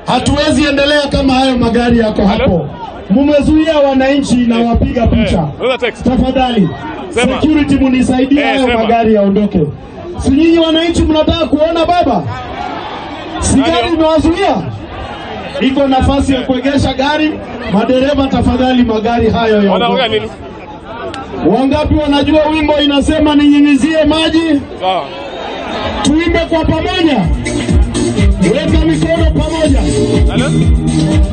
hatuwezi endelea kama hayo magari yako hapo. mumezuia wananchi na wapiga picha. Tafadhali security munisaidie hayo magari yaondoke. Si nyinyi wananchi mnataka kuona baba? Si gari imewazuia? Iko nafasi ya kuegesha gari. Madereva tafadhali, magari hayo yaondoke. Wangapi wanajua wimbo inasema ninyunyizie maji? Sawa. Tuimbe kwa pamoja. Weka mikono pamoja.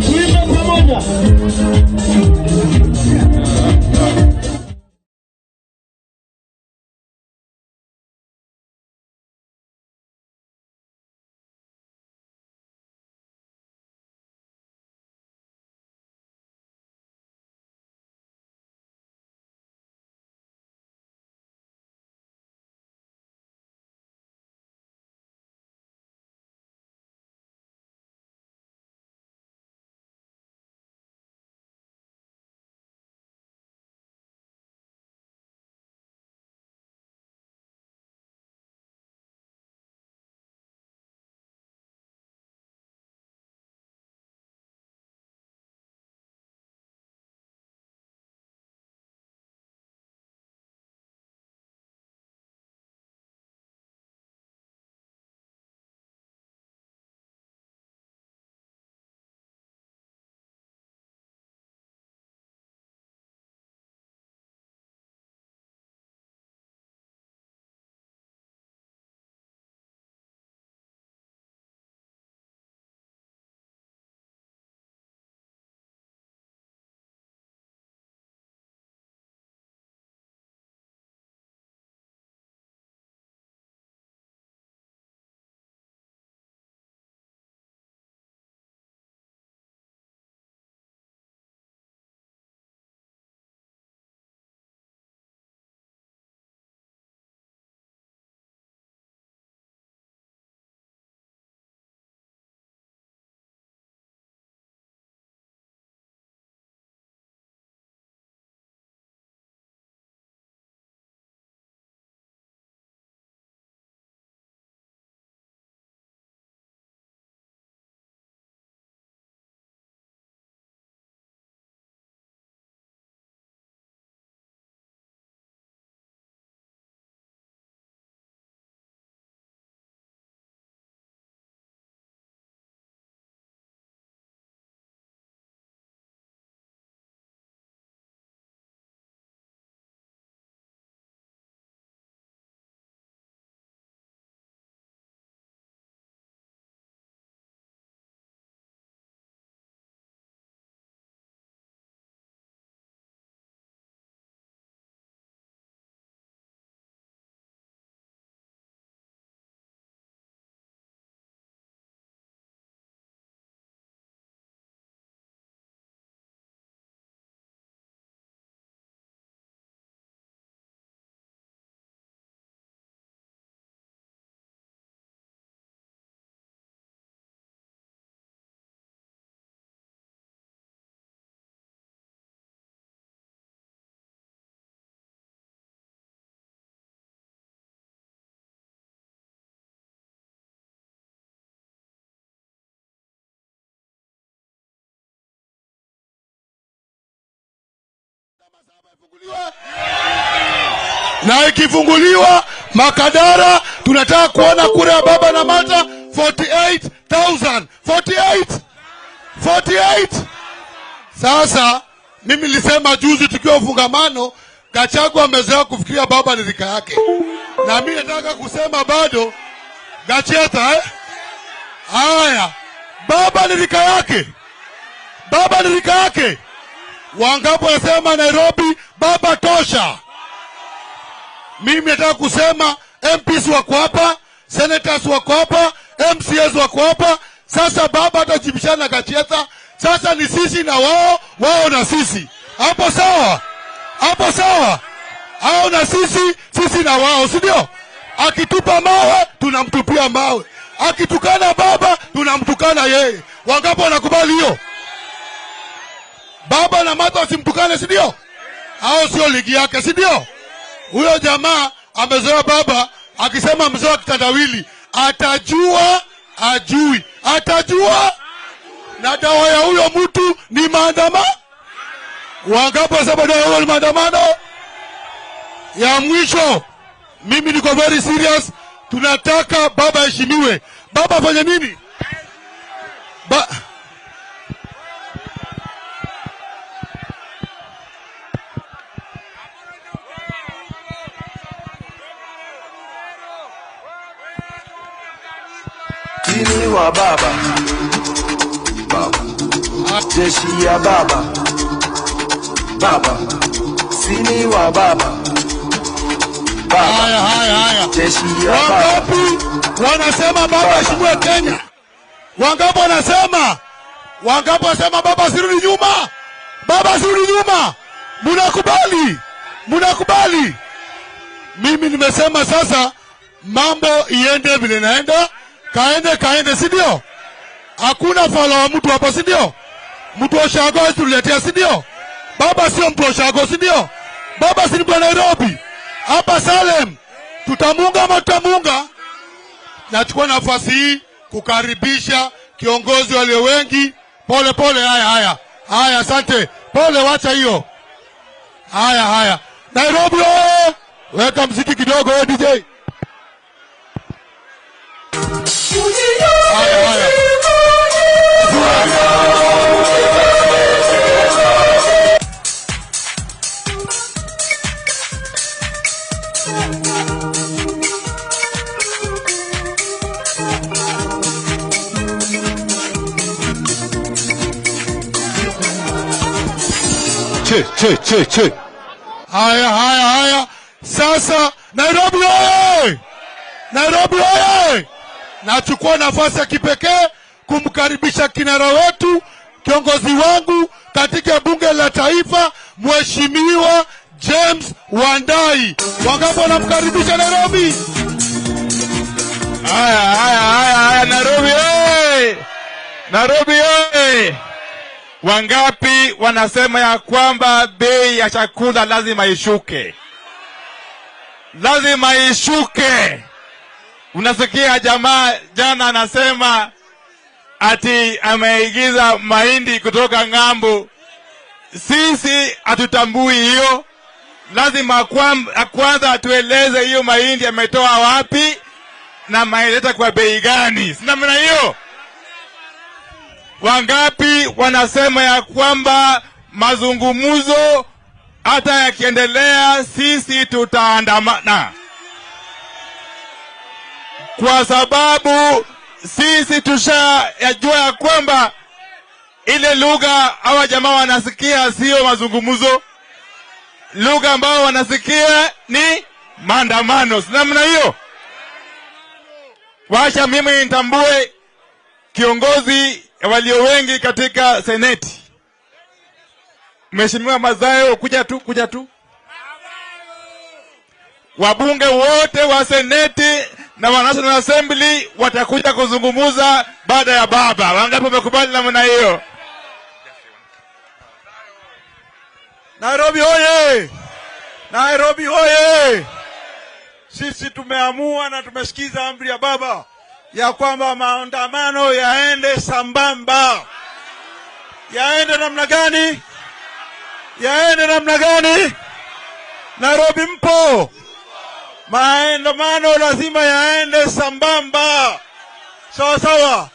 Tuimbe pamoja. Na ikifunguliwa Makadara, tunataka kuona kura ya baba na mata 48,000. 48. Sasa mimi nilisema juzi tukiwa ufungamano, Gachagua amezoea kufikiria baba ni rika yake. Na mimi nataka kusema bado Gacheta haya, baba ni rika yake. Baba ni rika yake. Wangapo wanasema Nairobi baba tosha. Mimi nataka kusema MPs wako hapa, senators wako hapa, MCAs wako hapa. Sasa baba atajibishana na Gacheta. Sasa ni sisi na wao, wao na sisi. Hapo sawa? Hapo sawa? Hao na sisi, sisi na wao, si ndio? Akitupa mawe, tunamtupia mawe. Akitukana baba, tunamtukana yeye. Wangapo wanakubali hiyo? Baba na mata wasimtukane, si ndio? Hao sio ligi yake, si ndio? Huyo jamaa amezoea baba akisema mzee wa kitandawili, atajua ajui, atajua. Na dawa ya huyo mtu ni maandamano. Wangapi wanasema ndio maandamano? Ya mwisho, mimi niko very serious. Tunataka baba heshimiwe. Baba afanye nini? Sini wa baba, jeshi ya baba, sini wa baba, haya. jeshi ya baba. Wangapi wanasema baba heshimiwe Kenya? Wangapi wanasema baba sirudi nyuma? Baba sirudi nyuma. Mnakubali? Mimi nimesema sasa mambo iende vile naenda. Kaende, si ndio? Hakuna fala wa mtu hapa, si ndio? Mtu wa Shago tuletea, si ndio? Baba sio mtu wa Shago, si ndio? Baba si mtu wa Nairobi. Hapa Salem tutamunga ama tutamunga. Nachukua nafasi hii kukaribisha kiongozi walio wengi. Pole. Haya, asante. Pole, wacha hiyo. Haya. Nairobi, weka mziki kidogo wewe DJ. Haya. Che. Haya. Sasa Nairobi oye! Nachukua nafasi ya kipekee kumkaribisha kinara wetu, kiongozi wangu katika bunge la taifa, Mheshimiwa James Wandai. Wangapi wanamkaribisha Nairobi? Haya, Nairobi oye! Wangapi wanasema ya kwamba bei ya chakula lazima ishuke? Unasikia jamaa jana anasema ati ameigiza mahindi kutoka ng'ambo. Sisi hatutambui hiyo. Lazima kwanza atueleze hiyo mahindi ametoa wapi na maileta kwa bei gani. Sina maana hiyo. Wangapi wanasema ya kwamba mazungumzo hata yakiendelea sisi tutaandamana? Kwa sababu sisi tushajua ya kwamba ile lugha hawa jamaa wanasikia sio mazungumzo. Lugha ambao wanasikia ni maandamano. Sina namna hiyo. Wacha mimi nitambue kiongozi walio wengi katika seneti. Mheshimiwa Mazayo, kuja tu. Wabunge wote wa seneti na wa National Assembly watakuja kuzungumuza baada ya baba. Wangapi wamekubali namna hiyo? Nairobi hoye! Sisi tumeamua na tumesikiza amri ya baba ya kwamba maandamano yaende sambamba. Yaende namna gani? Nairobi mpo? Maandamano lazima yaende sambamba. Sawa.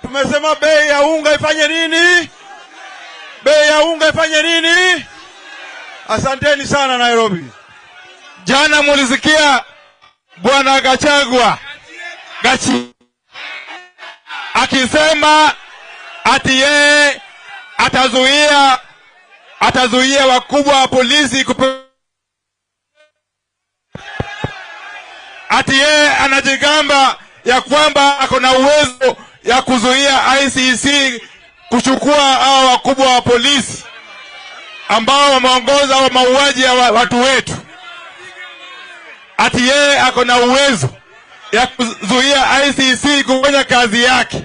Tumesema bei ya unga ifanye nini? Asanteni sana Nairobi. Jana mulisikia Bwana Gachagua akisema ati yeye atazuia wakubwa wa polisi ati yeye anajigamba ya kwamba ako na uwezo ya kuzuia ICC kuchukua hao wakubwa wa polisi ambao wameongoza wa mauaji ya watu wetu. Ati yeye ako na uwezo ya kuzuia ICC kufanya kazi yake.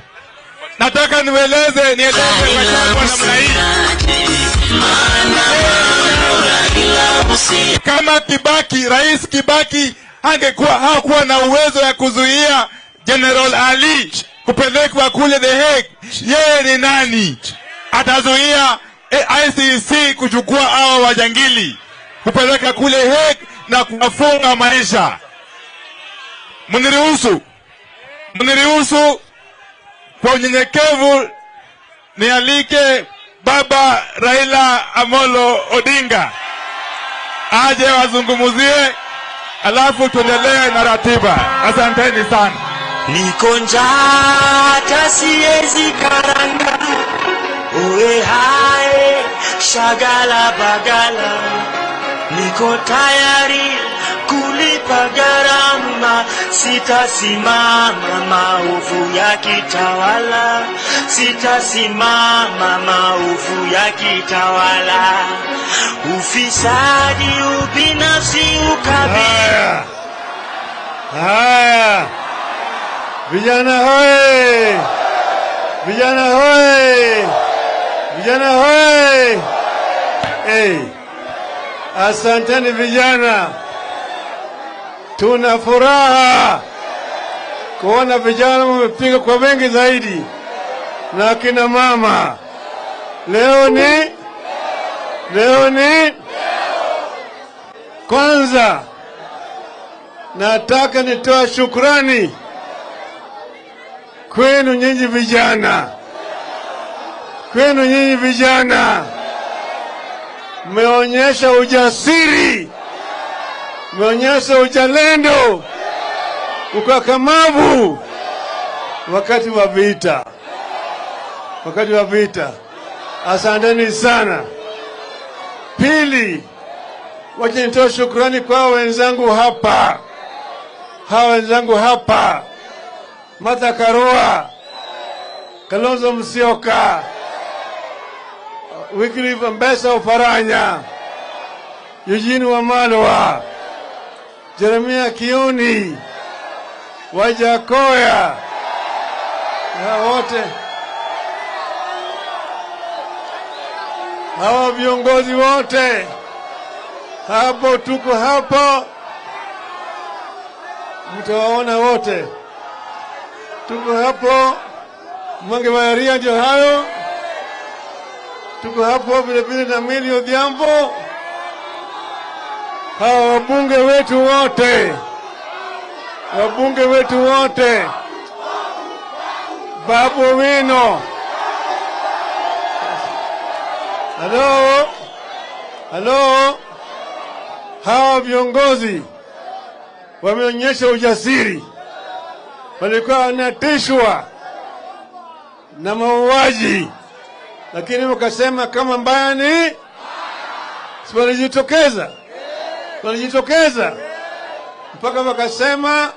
Nataka nieleze kwa namna hii. Kama Rais Kibaki hakuwa na uwezo ya kuzuia General Ali kupelekwa kule The Hague, yeye ni nani? Atazuia ICC kuchukua hao wajangili kupeleka kule Hague na kuwafunga maisha. Mniruhusu kwa unyenyekevu nialike Baba Raila Amolo Odinga aje wazungumuzie, alafu tuendelee na ratiba. Asanteni sana. Niko njaa hata siwezi karanga, uwe hae shagala bagala, niko tayari kulipa gharama, sitasimama maovu ya kitawala, sitasimama maovu ya kitawala, ufisadi, ubinafsi, ukabila. Haya, vijana hoye! Vijana hoye! Vijana hoye! Hey, asanteni vijana. Tuna furaha kuona vijana wamepiga kwa wengi zaidi na kina mama. Leo ni kwanza nataka nitoa shukrani kwenu nyinyi vijana, mmeonyesha ujasiri, mmeonyesha uzalendo, ukakamavu wakati wa vita. Asanteni sana. Pili, wacha nitoe shukrani kwa wenzangu hapa, Martha Karua, Kalonzo Musyoka, Wycliffe Ambassa Oparanya, Eugene Wamalwa, Jeremiah Kioni, Wajakoya, na wote hawa viongozi wote hapo, tuko hapo, mtawaona wote, tuko hapo. Mwangi Mayaria ndio hayo, tuko hapo vile vile na Milly Odhiambo, hawa wabunge wetu wote, Babu Owino. Halo, hawa viongozi wameonyesha ujasiri, walikuwa wanatishwa na mauaji, lakini wakasema kama mbaya ni walijitokeza mpaka wakasema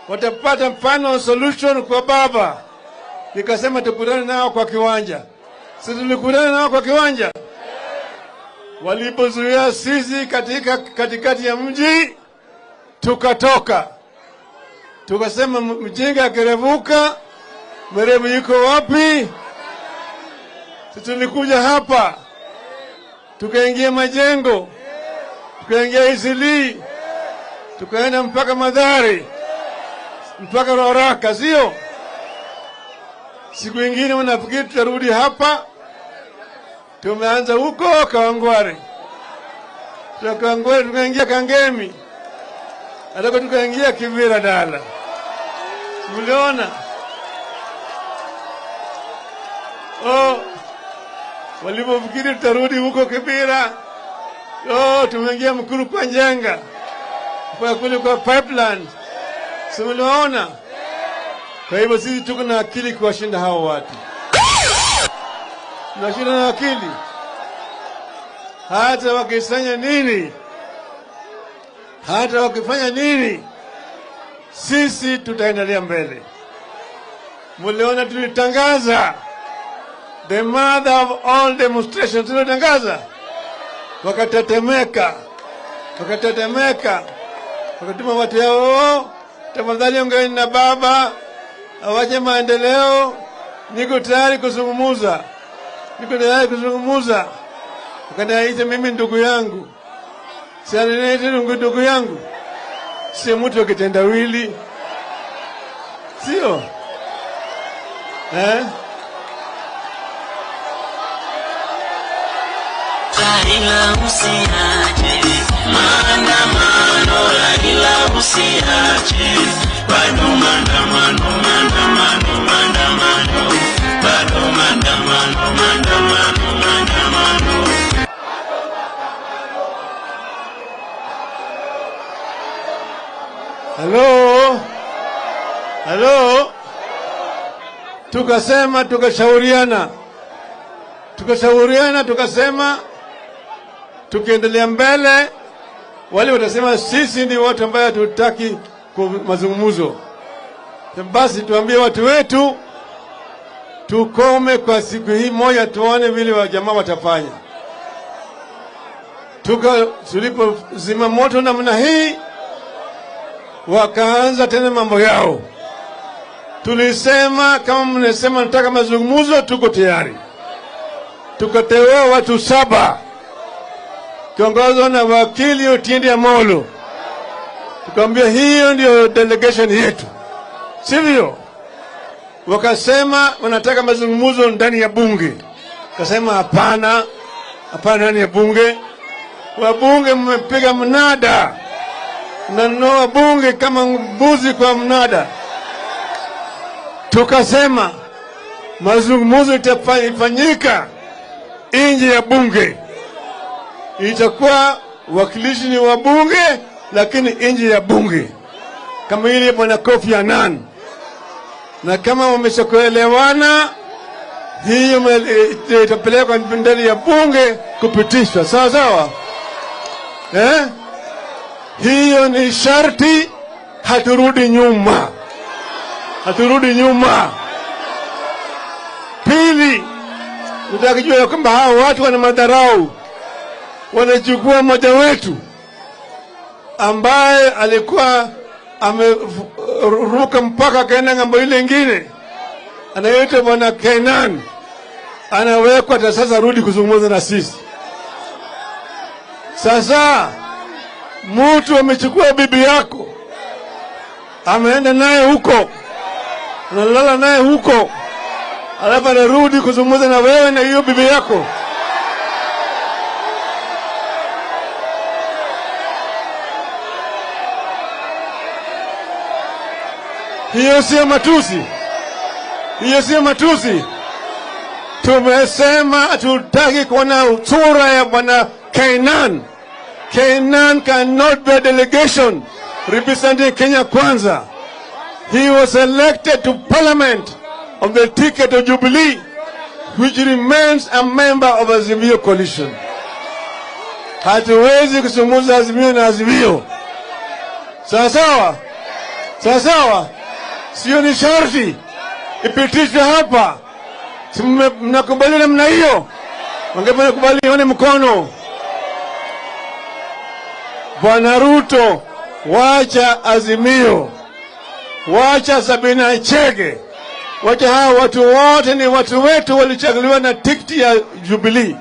watapata final solution kwa baba. Nikasema tukutane nao kwa kiwanja. Sisi tulikutana nao kwa kiwanja, walipozuia sisi katikati ya mji, tukatoka tukasema mjinga akirevuka mwerevu yuko wapi? Sisi tulikuja hapa, tukaingia majengo, tukaingia Isili, tukaenda mpaka Madhari, mpaka Roraka, sio? Siku ingine wanafikiri tutarudi hapa. Tumeanza huko Kawangware, tukaingia Kangemi, alafu tukaingia Kibera Dala. Mliona? Walipofikiri tutarudi huko Kibera, tumeingia Mkuru kwa Njenga, kwa kule kwa pipeline. Si mliona? Kwa hivyo sisi tuko na akili kuwashinda hao watu. Tunashinda na akili. Hata wakifanya nini, sisi tutaendelea mbele. Mliona tulitangaza the mother of all demonstrations, tulitangaza. Wakatetemeka, wakatuma watu yao, tafadhali ongeeni na baba, awaje maendeleo, niko tayari kuzungumuza. Wakaniita mimi ndugu yangu. Sianeniita ndugu yangu. Si mtu akitendawili. Sio? Raila usiache, maandamano Raila usiache, bado maandamano, maandamano, maandamano, bado maandamano, maandamano, maandamano. Halo, halo, tukasema, tukasema tukiendelea mbele, wale watasema sisi ni watu ambao hatutaki mazungumzo. Basi tuambie watu wetu tukome kwa siku hii moja, tuone vile wa jamaa watafanya. Tulipozima moto namna hii, wakaanza tena mambo yao. Tulisema kama mnasema nataka mazungumzo, tuko tayari. Tukateua watu 7 kiongozwa na wakili Otiende Amolo. Tukamwambia hiyo ndio delegation yetu, sivyo? Wakasema wanataka mazungumzo ndani ya bunge. Kasema hapana, hapana ndani ya bunge. Wabunge mmepiga mnada, mnanoa bunge kama mbuzi kwa mnada. Tukasema mazungumzo itafanyika nje ya bunge. Itakuwa wakilishi ni wa bunge, lakini nje ya bunge, kama ile bwana Kofi Annan. Na kama wameshakuelewana, hiyo itapelekwa ndani ya bunge kupitishwa, sawa sawa. Hiyo ni sharti, haturudi nyuma, haturudi nyuma. Pili, utakijua kwamba hao watu wana madharau, wanachukua mmoja wetu ambaye alikuwa ameruka mpaka kaenda ngambo ile nyingine, anaitwa bwana Kenan, anawekwa hata sasa rudi kuzungumza na sisi. Sasa mtu amechukua bibi yako, ameenda naye huko, analala naye huko, alafu anarudi kuzungumza na wewe na hiyo bibi yako. Hiyo sio matusi, hiyo sio matusi. Tumesema hatutaki kuona sura ya bwana Kenan. Kenan cannot be a delegation representing Kenya Kwanza. He was elected to parliament on the ticket of Jubilee, which remains a member of Azimio coalition. Hatuwezi kusumuza Azimio na Azimio. Sawa sawa? Sawa sawa? Sio ni sharti ipitishwe hapa. Mnakubali namna hiyo? Wangependa kubali nione mkono. Bwana Ruto, wacha Azimio, wacha Sabina Chege, wacha hao watu wote ni watu wetu, walichaguliwa na tikiti ya Jubilee.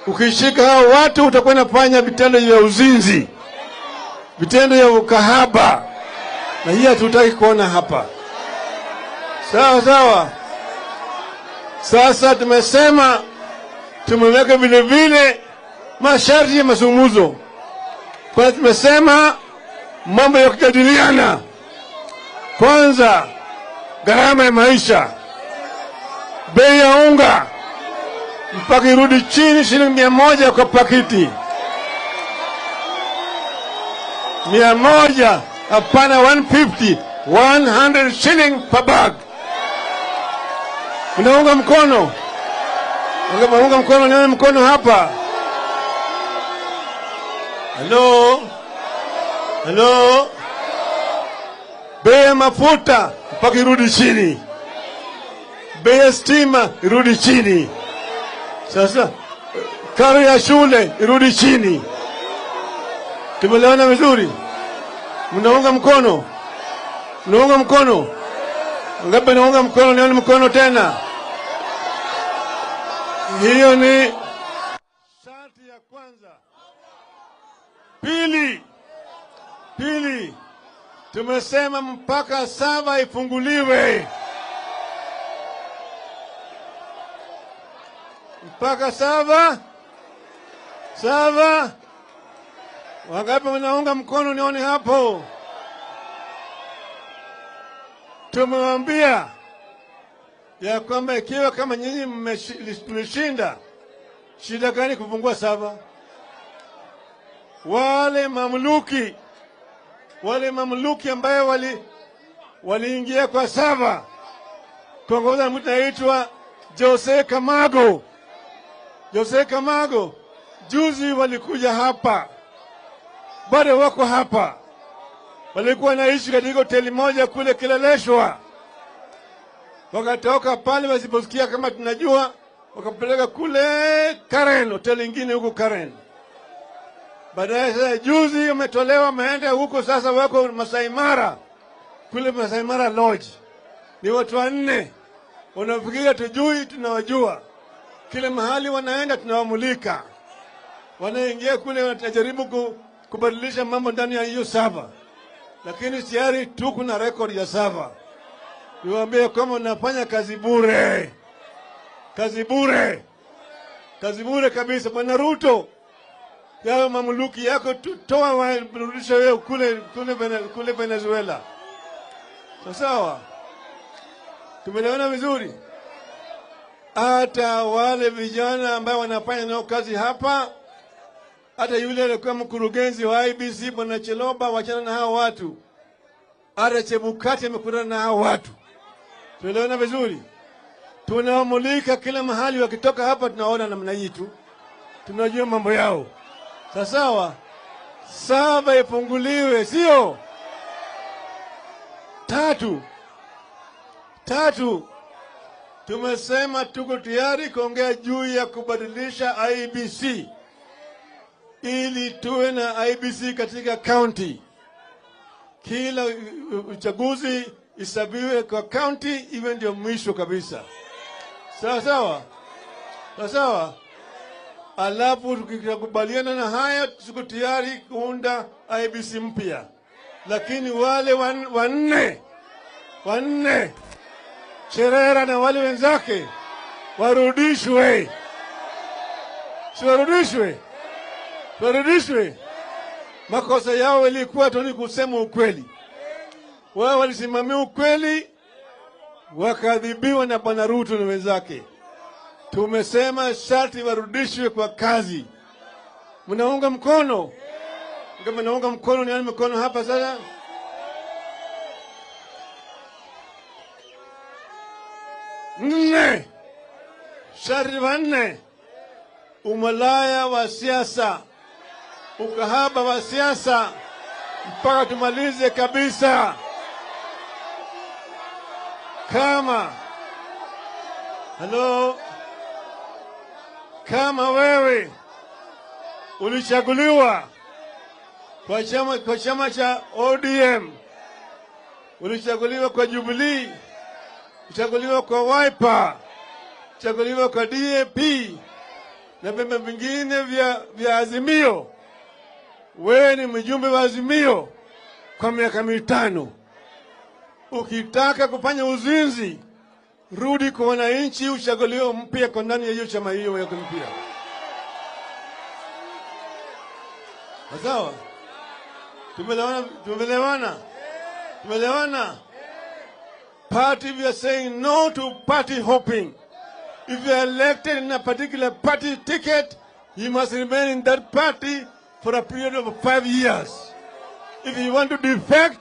Ukishika hao watu utakuwa unafanya vitendo vya uzinzi, vitendo vya ukahaba, na hii hatutaki kuona hapa. Sawa sawa. Sasa tumesema tumeweka vile vile masharti ya mazungumzo. Kwa tumesema mambo ya kujadiliana. Kwanza, gharama ya maisha, bei ya unga mpaka irudi chini shilingi 100 kwa pakiti. 100, hapana 150, 100 shilling per bag. Unaunga mkono? Unga mkono, nione mkono hapa. Hello? Hello? Bei ya mafuta mpaka irudi chini. Bei ya stima irudi chini. Sasa karo ya shule irudi chini. Tumeelewana vizuri? Mnaunga mkono? Mnaunga mkono? Ngapi naunga mkono? Nione mkono tena. Hiyo ni sharti ya kwanza. Pili, tumesema mpaka 7 ifunguliwe. Mpaka 7 Sawa? Wangapi wanaunga mkono nione hapo? Tumewambia ya kwamba ikiwa kama nyinyi mmeshinda, shida gani kupungua 7? Wale mamluki ambayo waliingia kwa 7 kuongoza mtu anaitwa Jose Kamago. Juzi walikuja hapa, bado wako hapa. Walikuwa naishi katika hoteli moja kule Kileleshwa. Wakatoka pale wasiposikia kama tunajua, wakapeleka kule Karen, hoteli nyingine huko Karen. Baadaye sasa juzi wametolewa, wameenda huko sasa, wako Masai Mara, kule Masai Mara Lodge. Ni watu 4. Wanafikiria tujui, tunawajua. Kila mahali wanaenda tunawamulika. Wanaingia kule, wanajaribu kubadilisha mambo ndani ya hiyo 7. Lakini tayari tuko na record ya 7. Niwaambie kama unafanya kazi bure. Kazi bure kabisa. Bwana Ruto, yao mamluki yako toa warudisha wewe kule Venezuela. Sawa? Tumeelewana vizuri? Hata wale vijana ambao wanafanya nao kazi hapa, hata yule alikuwa mkurugenzi wa IBC Bwana Cheloba, wachana na hao watu. Hata Chebukati amekutana na hao watu. Tumeelewana vizuri? Tunawamulika kila mahali, wakitoka hapa tunaona namna hii tu. Tunajua mambo yao. Sawa? 7 ifunguliwe, sio? 3. Tumesema tuko tayari kuongea juu ya kubadilisha IBC ili tuwe na IBC katika county. Kila uchaguzi isabiwe kwa county, iwe ndio mwisho kabisa. Sawa? Alafu tukikubaliana na haya, tuko tayari kuunda IBC mpya. Lakini wale 4 Cherera na wale wenzake warudishwe. Warudishwe. Makosa yao ilikuwa tu ni kusema ukweli. Wao walisimamia ukweli, wakadhibiwa na Bwana Ruto na wenzake. Tumesema sharti warudishwe kwa kazi. Mnaunga mkono? Kama mnaunga mkono, nione mkono hapa sasa. Sharti 4. Umalaya wa siasa, ukahaba wa siasa, mpaka tumalize kabisa. Kama wewe ulichaguliwa kwa chama cha ODM, ulichaguliwa kwa Jubilee, ulichaguliwa kwa Wiper, ulichaguliwa kwa DAP na vyama vingine vya Azimio, wewe ni mjumbe wa Azimio kwa miaka 5. Ukitaka kufanya uzinzi, rudi kwa wananchi, uchaguliwe mpya kwa ndani ya hiyo chama hiyo yako mpya. Sawa? Tumeelewana? Party, we are saying no to party hopping. If you are elected in a particular party ticket, you must remain in that party for a period of 5 years. If you want to defect,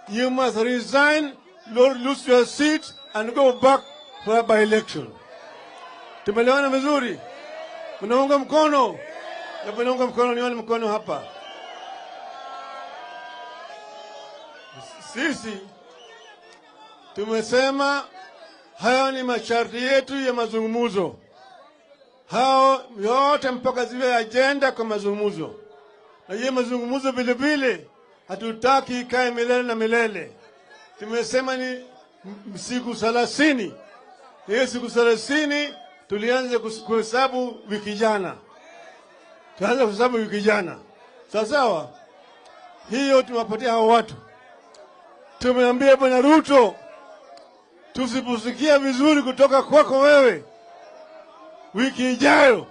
you must resign, lose your seat, and go back for a by-election. Tumeelewana vizuri? Mnaunga mkono? Na mnaunga mkono, nione mkono hapa. Sisi tumesema hayo ni masharti yetu ya mazungumzo. Hao yote mpaka ziwe agenda kwa mazungumzo. Na hiyo mazungumzo vile vile hatutaki ikae milele na milele. Tumesema ni siku 30. Hiyo siku 30 tulianza kuhesabu wiki jana. Sawa? Hiyo tumewapatia hao watu. Tumeambia Bwana Ruto, tusiposikia vizuri kutoka kwako wewe, wiki ijayo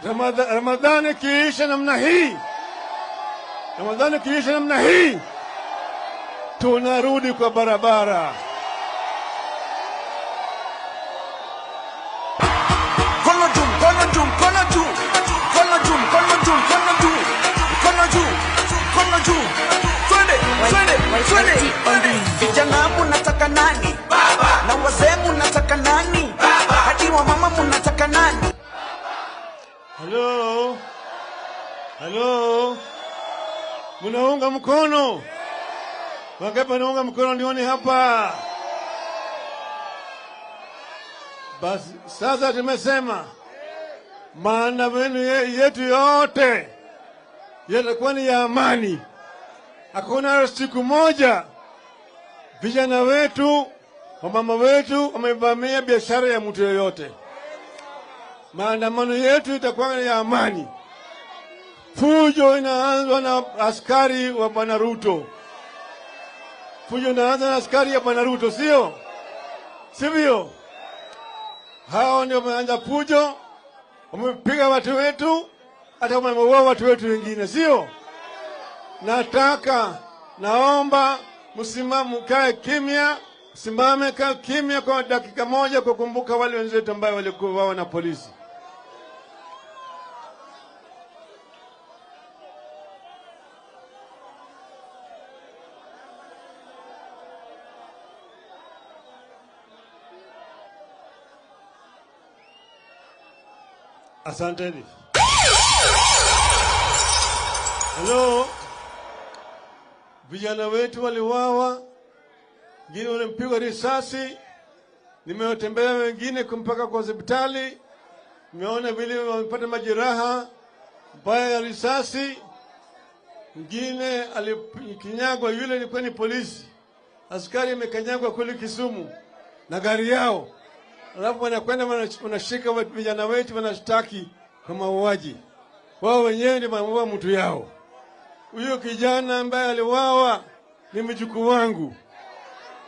Ramadhani kiisha namna hii, Ramadhani kiisha namna hii, tunarudi kwa barabara. Kono juu, kono juu, kono juu, kono juu, kono juu, kono juu, kono juu, kono juu. Twende, twende, twende. Vijana mnataka nani? Baba. Na wazee mnataka nani? Baba. Hadi wa mama mnataka nani? Hello? Hello? Munaunga mkono? Wangapi wanaunga mkono nione hapa? Basi sasa tumesema maandamano yetu yote yatakuwa ni ya amani. Hakuna siku moja vijana wetu, wamama wetu wamevamia biashara ya mtu yoyote. Maandamano yetu itakuwa ya amani. Fujo inaanzwa na askari wa Bwana Ruto. Fujo inaanza na askari ya Bwana Ruto, sio? Sivyo? Hao ndio wameanza fujo, wamepiga watu wetu, hata wameua watu wetu wengine, sio? Naomba msimame, mkae kimya, simame kaa kimya kwa dakika moja kukumbuka wale wenzetu ambao walikuwa na polisi. Asanteni. Hello. Vijana wetu waliwawa, wengine walimpigwa risasi, nimewatembelea wengine kumpaka kwa hospitali, nimeona vile wamepata majeraha mbaya ya risasi, mwingine alikinyagwa, yule alikuwa ni polisi, askari amekanyagwa kule Kisumu na gari yao, alafu wanakwenda wanashika vijana wetu wanashtaki kwa mauaji. Wao wenyewe ndio wameua mtu yao. Huyo kijana ambaye aliwawa ni mjukuu wangu.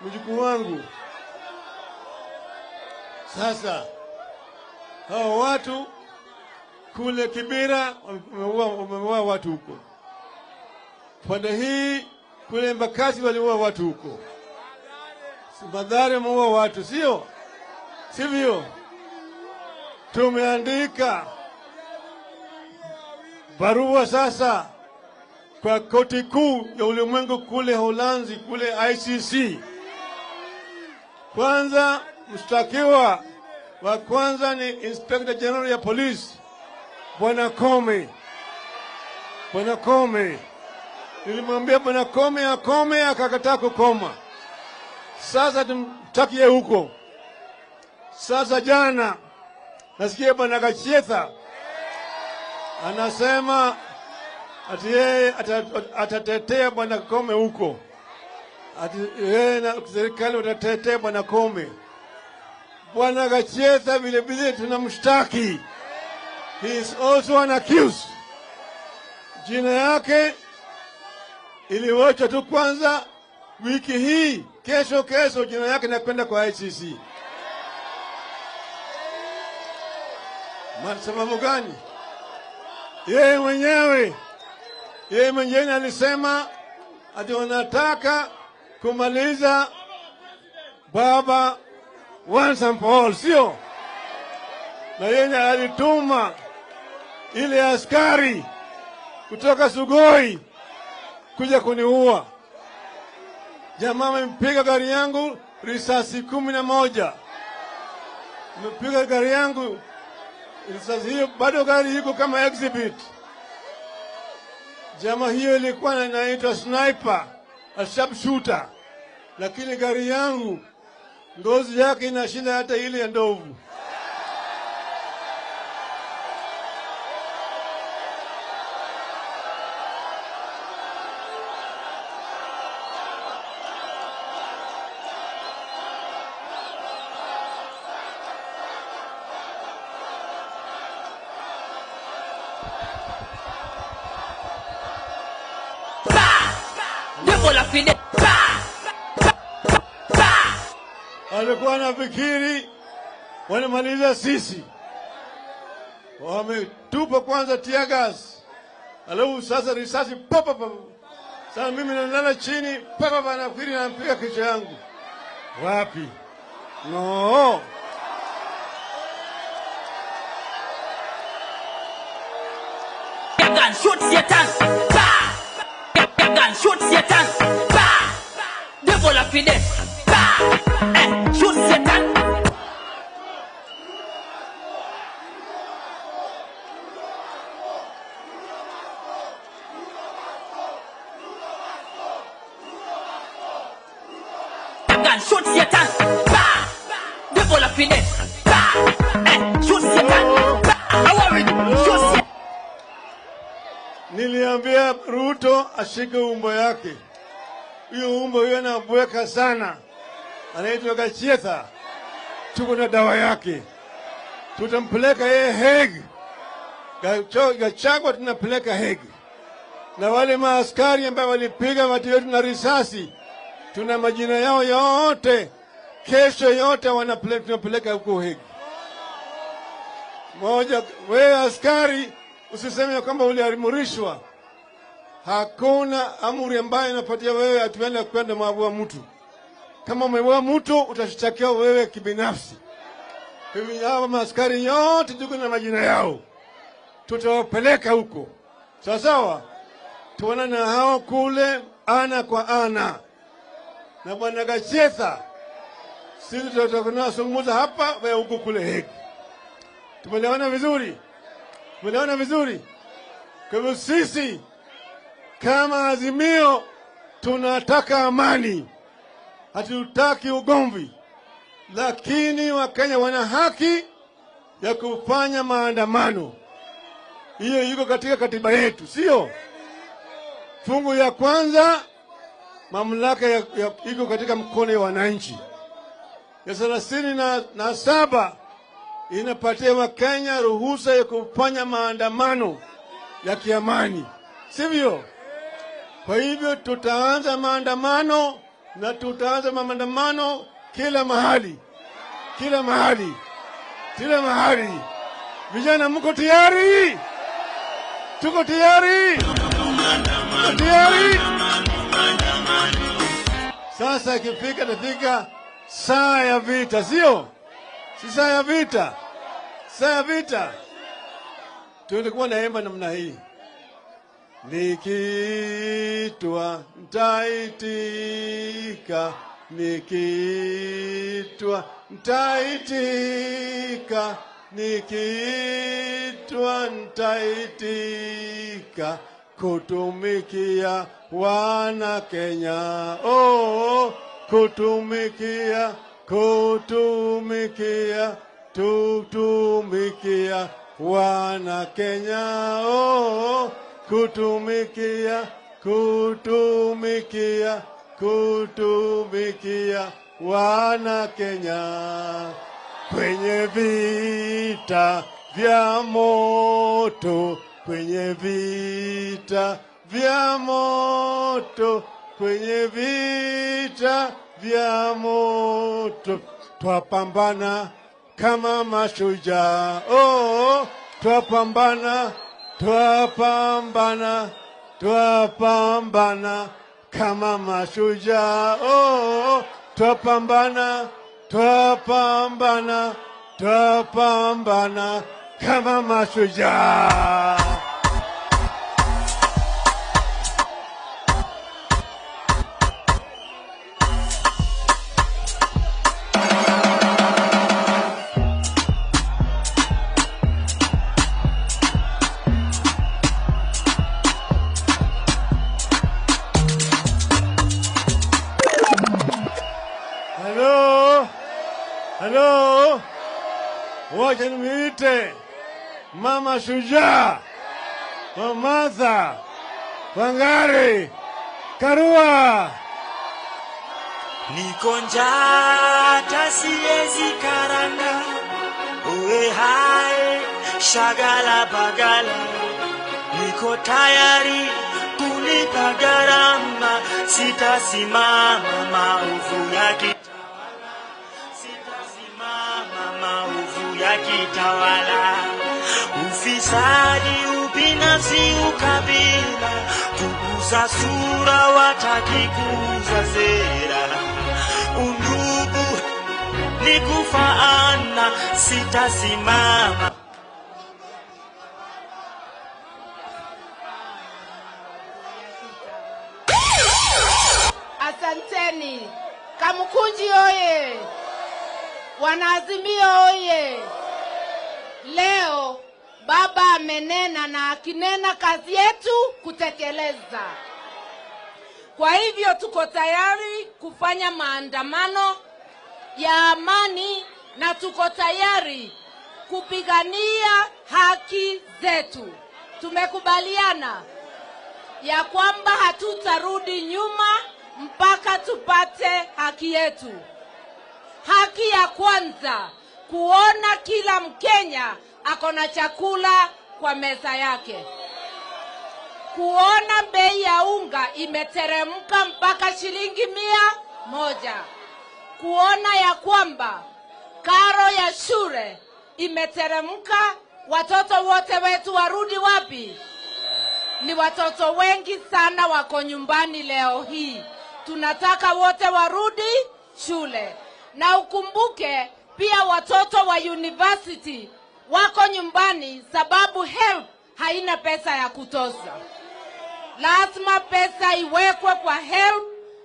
Mjukuu wangu. Sasa hao watu kule Kibera wameua watu huko. Pande hii kule Mbakasi waliua watu huko. Badhari wameua watu, sio? Sivyo? Tumeandika barua sasa kwa koti kuu ya ulimwengu kule Holanzi, kule ICC. Kwanza mshtakiwa wa kwanza ni Inspector General ya Police, Bwana Kome. Bwana Kome. Nilimwambia Bwana Kome akome, akakataa kukoma. Sasa tumtakie huko. Sasa jana nasikia Bwana Gachetha anasema ati yeye atatetea Bwana Kome huko. Ati yeye na serikali watatetea Bwana Kome. Bwana Gachetha vile vile tunamshtaki. He is also an accused. Jina yake iliwachwa tu kwanza wiki hii, kesho jina yake nakwenda kwa ICC. Sababu gani? Yeye mwenyewe alisema ati wanataka kumaliza baba once and for all, sio? Na yeye alituma ile askari kutoka Sugoi kuja kuniua. Jamaa amempiga gari yangu risasi 11. Amepiga gari yangu risasi hiyo, bado gari iko kama exhibit. Jamaa hiyo ilikuwa inaitwa sniper, a sharpshooter. Lakini gari yangu ngozi yake inashinda hata ile ya ndovu. Alikuwa anafikiri wanamaliza sisi. Wametupa kwanza tear gas, alafu sasa risasi papa papa. Sasa mimi nalala chini papa, nafikiri napiga kichwa yangu. Wapi? No. Gun shoot Satan. Gun shoot Satan. Devil of it. Shoot Satan. Gun shoot Satan. Devil of it. Shoot Satan. I worry. Shoot Satan. Niliambia Ruto ashike umbo yake. Hiyo umbo hiyo anabweka sana. Anaitwa Gachetha. Tuko na dawa yake. Tutampeleka yeye Hague. Gachagua tunapeleka Hague. Na wale maaskari ambao walipiga watu wetu na risasi, tuna majina yao yote. Kesho yote tunapeleka huko Hague. Moja, wewe askari usiseme kwamba uliamrishwa. Hakuna amri ambayo inapatia wewe atuende kwenda maua mtu. Kama umeua mtu utashtakiwa wewe kibinafsi. Hivi hao maaskari yote tuko na majina yao. Tutawapeleka huko. Sawa sawa? Tuona na hao kule ana kwa ana. Na bwana Gachetha, sisi tutakwenda kuzungumza hapa wewe huko kule Hague. Tumeelewana vizuri? Tumeelewana vizuri? Kwa hivyo sisi kama Azimio tunataka amani. Hatutaki ugomvi. Lakini Wakenya wana haki ya kufanya maandamano. Hiyo iko katika katiba yetu, sio? Fungu ya kwanza, mamlaka iko katika mkono wa wananchi. Ya 37 inapatia Wakenya ruhusa ya kufanya maandamano ya kiamani, sivyo? Kwa hivyo tutaanza maandamano, na tutaanza maandamano kila mahali. Kila mahali. Kila mahali. Vijana mko tayari? Tuko tayari? Tuko tayari? Sasa ikifika tafika saa ya vita, sio? Si saa ya vita. Saa ya vita. Tulikuwa naimba namna hii. Nikiitwa nitaitika, nikiitwa nitaitika, nikiitwa nitaitika, kutumikia wana Kenya. Oh, kutumikia, kutumikia, tutumikia wana Kenya. Oh, kutumikia, kutumikia, kutumikia wana Kenya. Kwenye vita vya moto, kwenye vita vya moto, kwenye vita vya moto, twapambana kama mashujaa. Oh, twapambana, twapambana, twapambana kama mashujaa. Oh, twapambana, twapambana, twapambana kama mashujaa. Hello, wacha nimuite Mama Shujaa, Martha Wangari Karua. Niko njaa hata siwezi karanga, uwe hai shagala bagala. Niko tayari kulipa gharama, sitasimama maovu yakitawala ufisadi, ubinafsi, ukabila, kuuza sura, wataki kuuza sera. Undugu ni kufaana, sitasimama. Asanteni. Kamkunji oye! Wanaazimio oye! Leo baba amenena, na akinena kazi yetu kutekeleza. Kwa hivyo tuko tayari kufanya maandamano ya amani, na tuko tayari kupigania haki zetu. Tumekubaliana ya kwamba hatutarudi nyuma mpaka tupate haki yetu. Haki ya kwanza, kuona kila Mkenya akona chakula kwa meza yake. Kuona bei ya unga imeteremka mpaka shilingi 100. Kuona ya kwamba karo ya shule imeteremka. Watoto wote wetu warudi wapi? Ni watoto wengi sana wako nyumbani leo hii. Tunataka wote warudi shule. Na ukumbuke pia watoto wa university wako nyumbani sababu HELB haina pesa ya kutosha. Lazima pesa iwekwe kwa HELB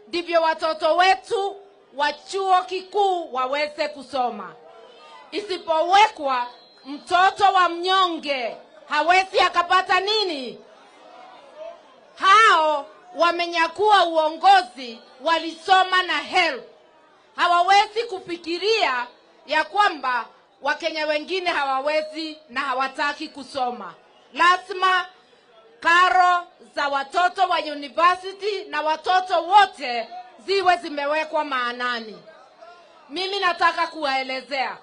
ndivyo watoto wetu wa chuo kikuu waweze kusoma. Isipowekwa, mtoto wa mnyonge hawezi akapata nini? Hao wamenyakua uongozi, walisoma na HELB. Hawawezi kufikiria ya kwamba Wakenya wengine hawawezi na hawataki kusoma. Lazima karo za watoto wa university na watoto wote ziwe zimewekwa maanani. Mimi nataka kuwaelezea.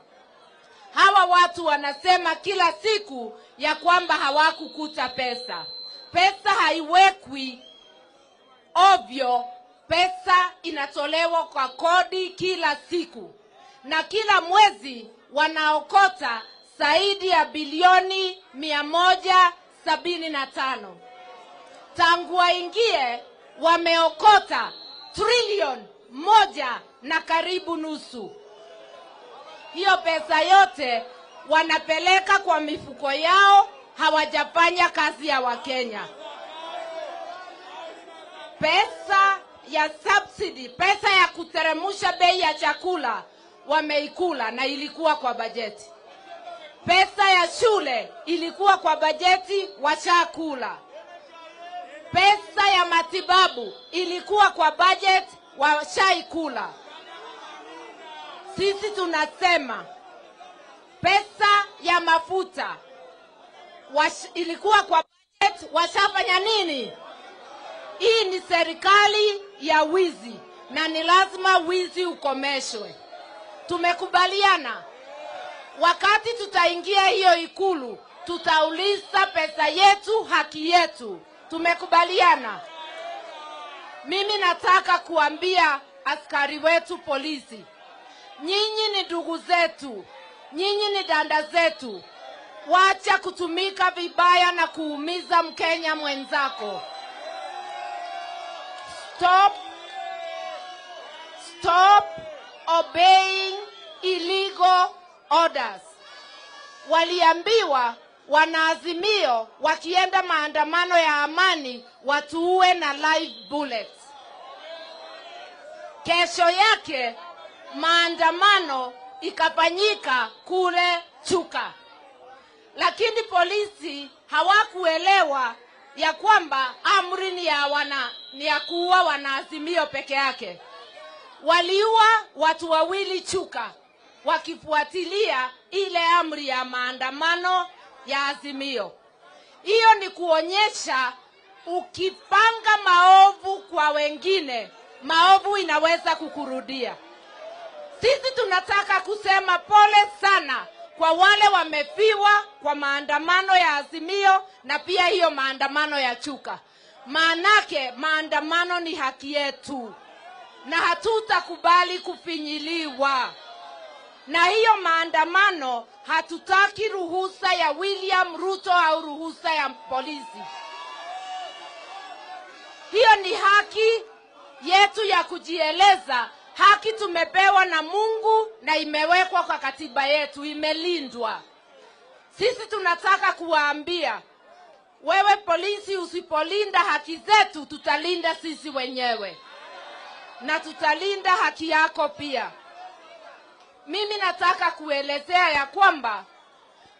Hawa watu wanasema kila siku ya kwamba hawakukuta pesa. Pesa haiwekwi ovyo. Pesa inatolewa kwa kodi kila siku. Na kila mwezi wanaokota zaidi ya bilioni 175. Tangu waingie wameokota trilioni 1 na karibu nusu. Hiyo pesa yote wanapeleka kwa mifuko yao, hawajafanya kazi ya Wakenya. Pesa ya subsidy, pesa ya kuteremusha bei ya chakula wameikula na ilikuwa kwa bajeti. Pesa ya shule ilikuwa kwa bajeti, washakula. Pesa ya matibabu ilikuwa kwa budget, washaikula. Sisi tunasema pesa ya mafuta ilikuwa kwa budget, washafanya nini? Hii ni serikali ya wizi na ni lazima wizi ukomeshwe. Tumekubaliana wakati tutaingia hiyo ikulu tutauliza pesa yetu, haki yetu. Tumekubaliana. Mimi nataka kuambia askari wetu polisi, nyinyi ni ndugu zetu, nyinyi ni danda zetu. Wacha kutumika vibaya na kuumiza Mkenya mwenzako. Stop obeying illegal orders. Waliambiwa wanaazimio wakienda maandamano ya amani watuue na live bullets. Kesho yake maandamano ikafanyika kule Chuka. Lakini polisi hawakuelewa ya kwamba amri ni ya kuua wanaazimio peke yake. Waliua watu wawili Chuka wakifuatilia ile amri ya maandamano ya Azimio. Hiyo ni kuonyesha ukipanga maovu kwa wengine, maovu inaweza kukurudia. Sisi tunataka kusema pole sana kwa wale wamefiwa kwa maandamano ya Azimio na pia hiyo maandamano ya Chuka. Maanake maandamano ni haki yetu na hatutakubali kufinyiliwa. Na hiyo maandamano hatutaki ruhusa ya William Ruto au ruhusa ya polisi. Hiyo ni haki yetu ya kujieleza. Haki tumepewa na Mungu na imewekwa kwa katiba yetu, imelindwa. Sisi tunataka kuwaambia, wewe polisi usipolinda haki zetu, tutalinda sisi wenyewe. Na tutalinda haki yako pia. Mimi nataka kuelezea ya kwamba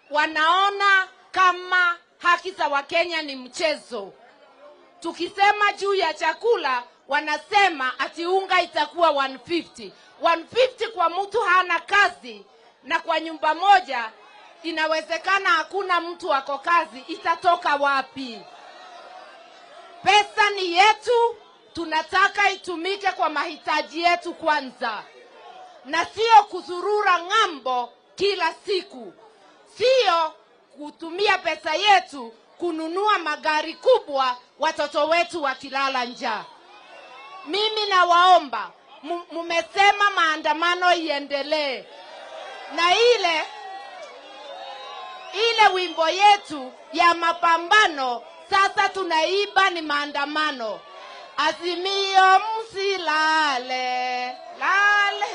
wanaona kama haki za Wakenya ni mchezo. Tukisema juu ya chakula, wanasema ati unga itakuwa 150. 150 kwa mtu hana kazi, na kwa nyumba moja inawezekana hakuna mtu ako kazi, itatoka wapi? Pesa ni yetu, tunataka itumike kwa mahitaji yetu kwanza. Na sio kuzurura ng'ambo kila siku. Sio kutumia pesa yetu kununua magari kubwa watoto wetu wakilala njaa. Mimi nawaomba, mumesema maandamano iendelee. Na ile wimbo yetu ya mapambano sasa tunaiba ni maandamano. Azimio msilale, lale.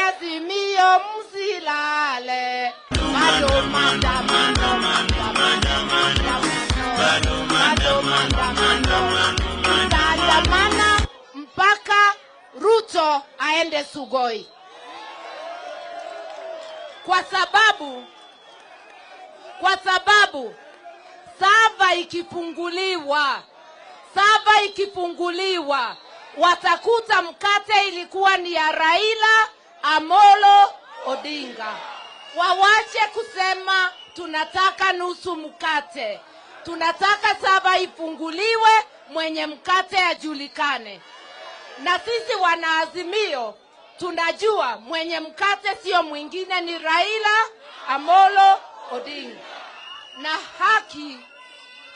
Azimio msilale. Bado maandamano, maandamano mpaka Ruto aende Sugoi. Kwa sababu sava ikifunguliwa watakuta mkate ilikuwa ni ya Raila Amolo Odinga. Wawache kusema tunataka nusu mkate. Tunataka sava ifunguliwe, mwenye mkate ajulikane. Na sisi wanaazimio tunajua mwenye mkate sio mwingine ni Raila Amolo Odinga. Na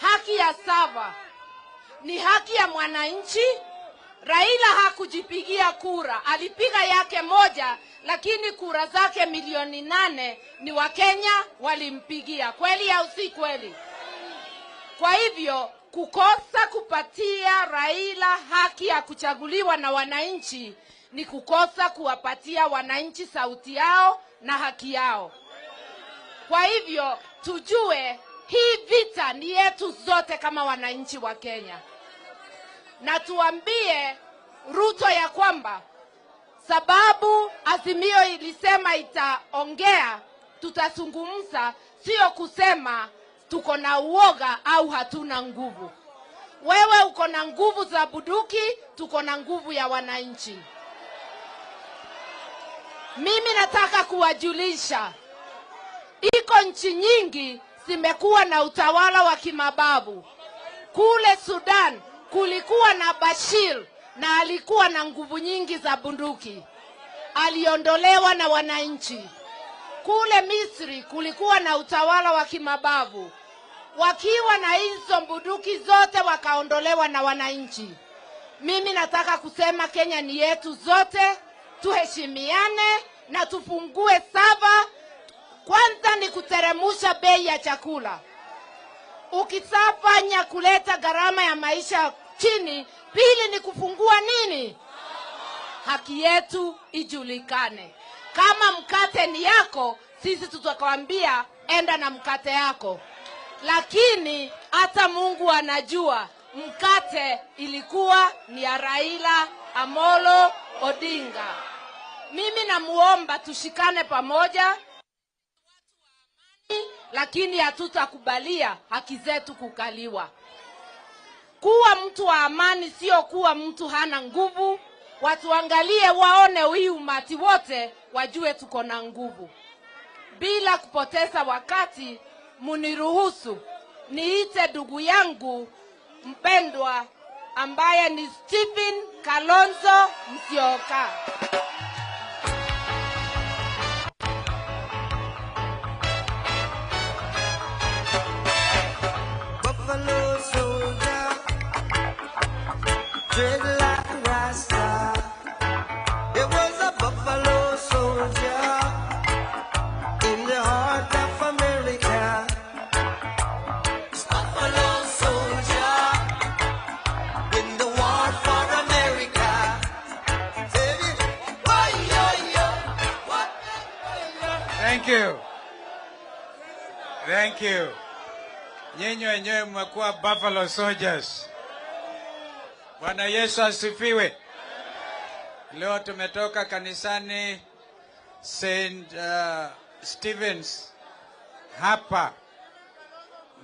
haki ya sava ni haki ya mwananchi. Raila hakujipigia kura, alipiga yake moja, lakini kura zake milioni 8 ni Wakenya walimpigia. Kweli au si kweli? Kwa hivyo kukosa kupatia Raila haki ya kuchaguliwa na wananchi ni kukosa kuwapatia wananchi sauti yao na haki yao. Kwa hivyo tujue hii vita ni yetu zote kama wananchi wa Kenya. Na tuambie Ruto ya kwamba sababu Azimio ilisema itaongea, tutazungumza, sio kusema tuko na uoga au hatuna nguvu. Wewe uko na nguvu za bunduki, tuko na nguvu ya wananchi. Mimi nataka kuwajulisha, iko nchi nyingi zimekuwa na utawala wa kimababu. Kule Sudan kulikuwa na Bashir na alikuwa na nguvu nyingi za bunduki. Aliondolewa na wananchi. Kule Misri kulikuwa na utawala wa kimabavu. Wakiwa na hizo bunduki zote wakaondolewa na wananchi. Mimi nataka kusema Kenya ni yetu zote, tuheshimiane na tufungue sava. Kwanza ni kuteremusha bei ya chakula. Ukisafanya kuleta gharama ya maisha chini, pili ni kufungua nini? Haki yetu ijulikane. Kama mkate ni yako, sisi tutakwambia enda na mkate yako. Lakini hata Mungu anajua mkate ilikuwa ni ya Raila Amolo Odinga. Mimi namuomba tushikane pamoja, lakini hatutakubalia haki zetu kukaliwa. Kuwa mtu wa amani sio kuwa mtu hana nguvu. Watu angalie waone hii umati wote wajue tuko na nguvu. Bila kupoteza wakati, muniruhusu niite ndugu yangu mpendwa ambaye ni Stephen Kalonzo Musyoka. Buffalo soldier, dread like Rasta. It was a buffalo soldier. Thank you. Thank you. Nyinyi wenyewe mmekuwa Buffalo Soldiers. Bwana Yesu asifiwe. Leo tumetoka kanisani St. Stephen's hapa,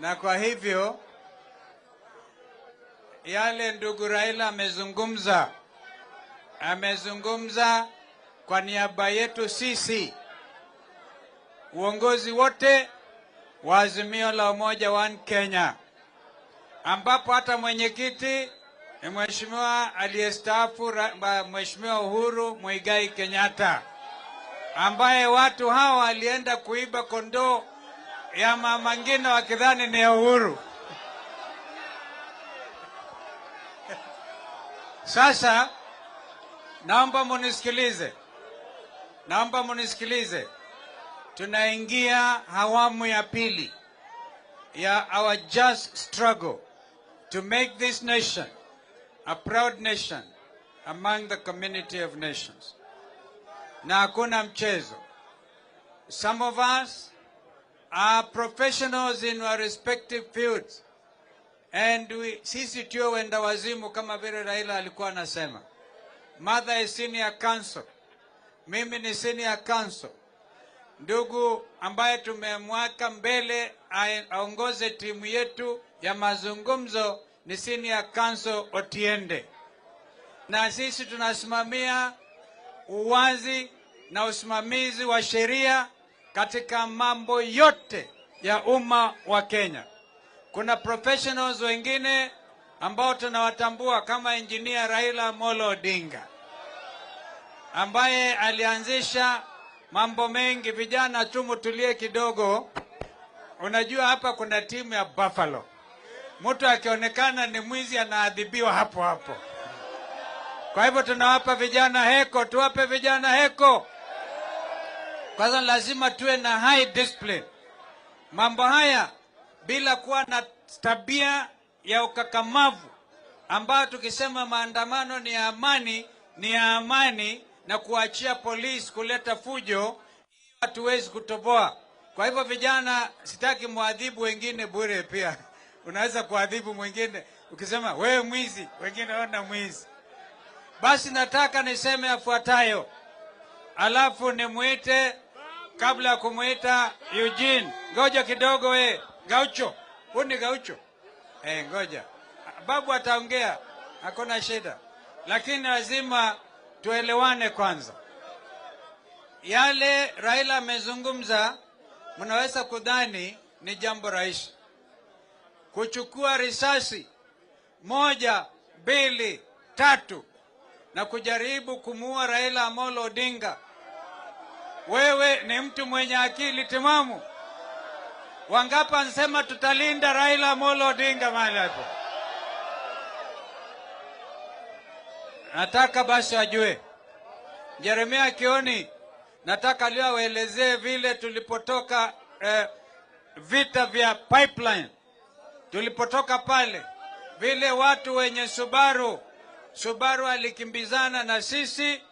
na kwa hivyo yale ndugu Raila amezungumza kwa niaba yetu sisi uongozi wote wa Azimio la Umoja One Kenya, ambapo hata mwenyekiti ni mheshimiwa aliyestaafu Mheshimiwa Uhuru Muigai Kenyatta, ambaye watu hawa walienda kuiba kondoo ya Mama Ngina wakidhani ni Uhuru. Sasa naomba munisikilize. Tunaingia awamu ya pili ya our just struggle to make this nation a proud nation among the community of nations. Na hakuna mchezo. Some of us are professionals in our respective fields. And sisi tuwe wenda wazimu kama vile Raila alikuwa anasema. Mother is senior counsel. Mimi ni senior counsel. Ndugu ambaye tumemweka mbele aongoze timu yetu ya mazungumzo ni senior counsel Otiende. Na sisi tunasimamia uwazi na usimamizi wa sheria katika mambo yote ya umma wa Kenya. Kuna professionals wengine ambao tunawatambua kama engineer Raila Amolo Odinga, ambaye alianzisha mambo mengi. Vijana tulie kidogo. Unajua hapa kuna timu ya Buffalo. Mtu akionekana ni mwizi anaadhibiwa hapo hapo. Kwa hivyo tunawapa vijana heko, tuwape vijana heko. Kwanza lazima tuwe na high discipline. Mambo haya bila kuwa na tabia ya ukakamavu, ambayo tukisema maandamano ni ya amani na kuachia polisi kuleta fujo, hatuwezi kutoboa. Kwa hivyo vijana, sitaki muadhibu wengine bure pia. Unaweza kuadhibu mwingine ukisema wewe mwizi, wengine wana mwizi. Basi nataka niseme yafuatayo, alafu nimuite. Kabla ya kumuita Eugene, ngoja kidogo Gaucho. Huni Gaucho. Ngoja. Babu ataongea, hakuna shida. Lakini lazima tuelewane kwanza. Yale Raila amezungumza, mnaweza kudhani ni jambo rahisi. Kuchukua risasi 1, 2, 3 na kujaribu kumuua Raila Amolo Odinga. Wewe ni mtu mwenye akili timamu? Wangapi wanasema tutalinda Raila Amolo Odinga mahali hapo? Nataka basi wajue. Jeremia Kioni, nataka leo waelezee vile tulipotoka vita vya pipeline. Tulipotoka pale, vile watu wenye Subaru alikimbizana na sisi,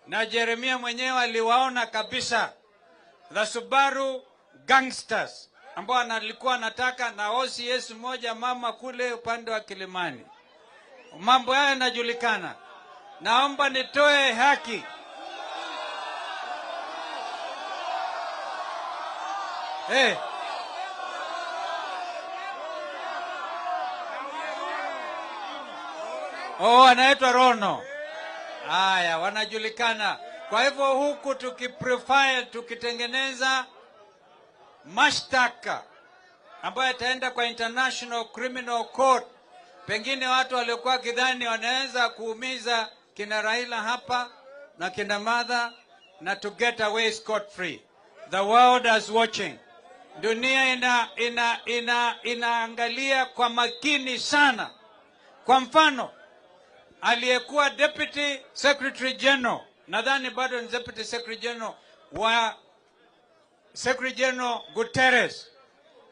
na Jeremia mwenyewe aliwaona kabisa. The Subaru gangsters ambao alikuwa anataka na OCS moja mama kule upande wa Kilimani. Mambo haya yanajulikana. Naomba nitoe haki. Anaitwa Rono. Haya, wanajulikana. Kwa hivyo huku tukiprofile, tukitengeneza mashtaka ambayo itaenda kwa International Criminal Court. Pengine watu waliokuwa kidhani wanaweza kuumiza kina Raila hapa na kina Mother na to get away scot free. The world is watching. Dunia inaangalia kwa makini sana. Kwa mfano, aliyekuwa Deputy Secretary General, nadhani bado ni Deputy Secretary General wa Secretary General Guterres,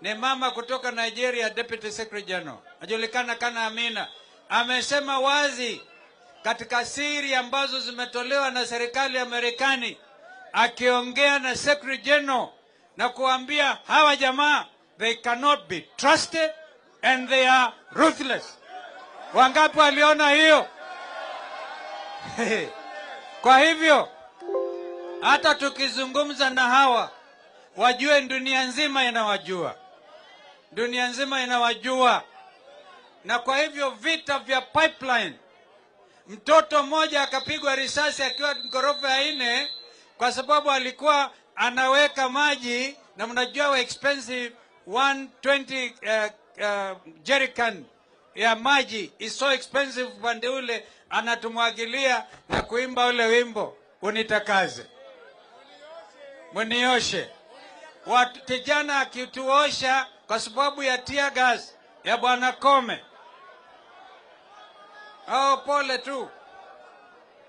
ni mama kutoka Nigeria, Deputy Secretary General, ajulikana kana Amina. Amesema wazi katika siri ambazo zimetolewa na serikali ya Marekani, akiongea na Secretary General na kuambia hawa jamaa they cannot be trusted and they are ruthless. Wangapi waliona hiyo? Kwa hivyo hata tukizungumza na hawa wajue dunia nzima inawajua. Dunia nzima inawajua. Na kwa hivyo vita vya pipeline, mtoto mmoja akapigwa risasi akiwa ghorofa ya 4 kwa sababu alikuwa anaweka maji, na mnajua expensive 120 jerrycan ya maji is so expensive. Pande ule anatumwagilia na kuimba ule wimbo unitakaze munioshe. Watu kijana akituosha kwa sababu ya tear gas ya Bwana Kome. Pole tu.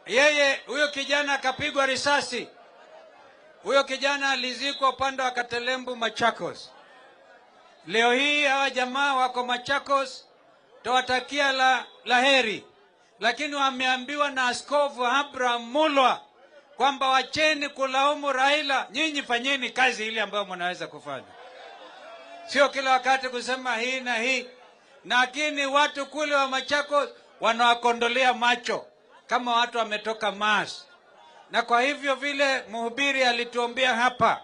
Yeye huyo kijana akapigwa risasi. Huyo kijana alizikwa upande wa Katelembu, Machakos. Leo hii hawa jamaa wako Machakos, tuwatakia la heri. Lakini wameambiwa na Askofu Abraham Mulwa kwamba wacheni kulaumu Raila, nyinyi fanyeni kazi ile ambayo mnaweza kufanya. Sio kila wakati kusema hii na hii. Lakini watu kule wa Machakos wanawakondolea macho kama watu wametoka Mars. Na kwa hivyo vile mhubiri alituombea hapa,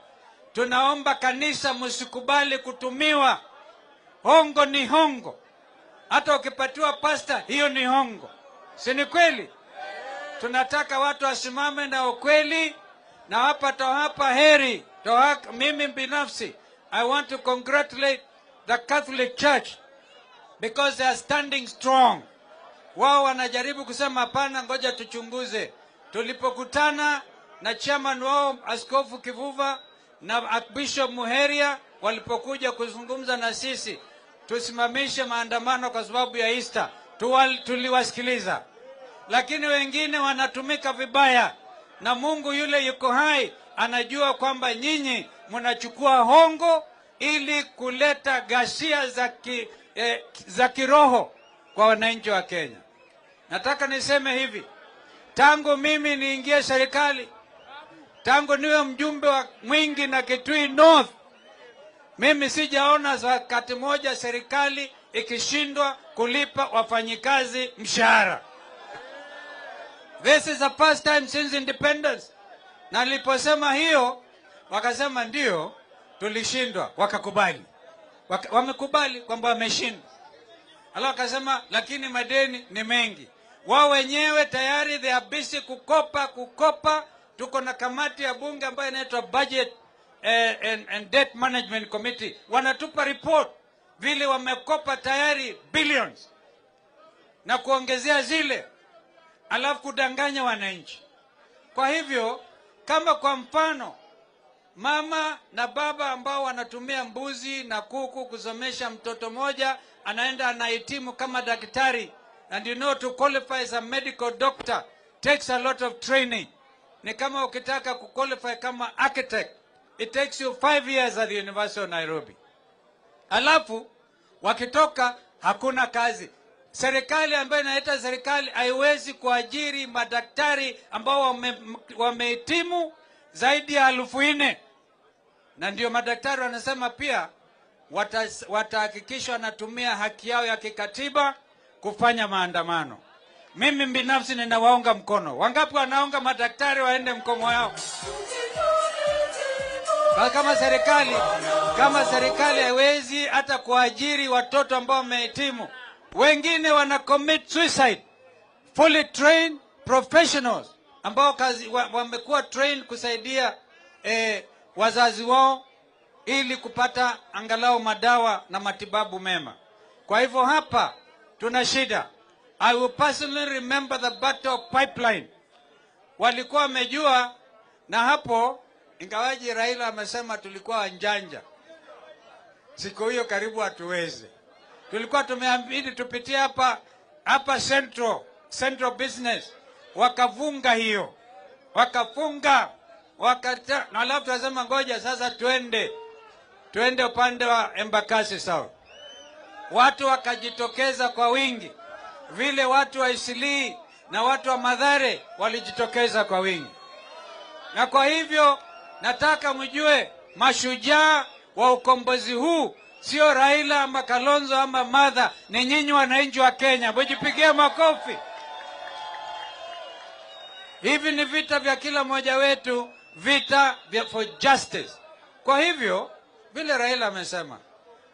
tunaomba kanisa msikubali kutumiwa. Hongo ni hongo. Hata ukipatiwa pasta, hiyo ni hongo. Si ni kweli? Tunataka watu wasimame na ukweli, na hapa heri. Mimi binafsi, I want to congratulate the Catholic Church because they are standing strong. Wao wanajaribu kusema hapana, ngoja tuchunguze. Tulipokutana na chairman wao Askofu Kivuva na Archbishop Muheria walipokuja kuzungumza na sisi tusimamishe maandamano kwa sababu ya Easter, tuliwasikiliza. Lakini wengine wanatumika vibaya, na Mungu yule yuko hai anajua kwamba nyinyi mnachukua hongo ili kuleta ghasia za kiroho kwa wananchi wa Kenya. Nataka niseme hivi, tangu mimi niingie serikali, tangu niwe mjumbe wa Mwingi na Kitui North, mimi sijaona wakati moja serikali ikishindwa kulipa wafanyikazi mshahara. This is the first time since independence. Na niliposema hiyo, wakasema ndio tulishindwa, wakakubali. Wamekubali kwamba wameshindwa. Alafu wakasema lakini madeni ni mengi. Wao wenyewe tayari they are busy kukopa. Tuko na kamati ya bunge ambayo inaitwa Budget and Debt Management Committee. Wanatupa report vile wamekopa tayari billions na kuongezea zile, alafu kudanganya wananchi. Kwa hivyo kama kwa mfano mama na baba ambao wanatumia mbuzi na kuku kusomesha mtoto moja, anaenda anahitimu kama daktari, and you know to qualify as a medical doctor takes a lot of training. Ni kama ukitaka kuqualify kama architect, it takes you 5 years at the University of Nairobi. Alafu wakitoka hakuna kazi. Serikali ambayo inaita serikali haiwezi kuajiri madaktari ambao wamehitimu zaidi ya 4,000. Na ndio madaktari wanasema pia watahakikisha wanatumia haki yao ya kikatiba kufanya maandamano. Mimi binafsi ninawaunga mkono. Wangapi wanaunga madaktari waende mkomo yao? Kama serikali haiwezi hata kuajiri watoto ambao wamehitimu, wengine wana commit suicide. Fully trained professionals ambao wamekuwa trained kusaidia wazazi wao ili kupata angalau madawa na matibabu mema. Kwa hivyo hapa tuna shida. I will personally remember the battle of pipeline. Walikuwa wamejua, na hapo ingawaji Raila amesema tulikuwa wanjanja. Siku hiyo karibu hatuwezi. Tulikuwa tumeambiwa tupitie hapa central business. Wakavunga hiyo. Wakafunga. Na alafu tunasema ngoja sasa tuende upande wa Embakasi South. Watu wakajitokeza kwa wingi. Vile watu wa Isilii na watu wa Mathare walijitokeza kwa wingi. Na kwa hivyo nataka mjue mashujaa wa ukombozi huu sio Raila ama Kalonzo ama Martha, ni nyinyi wananchi wa Kenya. Mjipigie makofi. Hivi ni vita vya kila mmoja wetu, vita vya for justice. Kwa hivyo vile Raila amesema,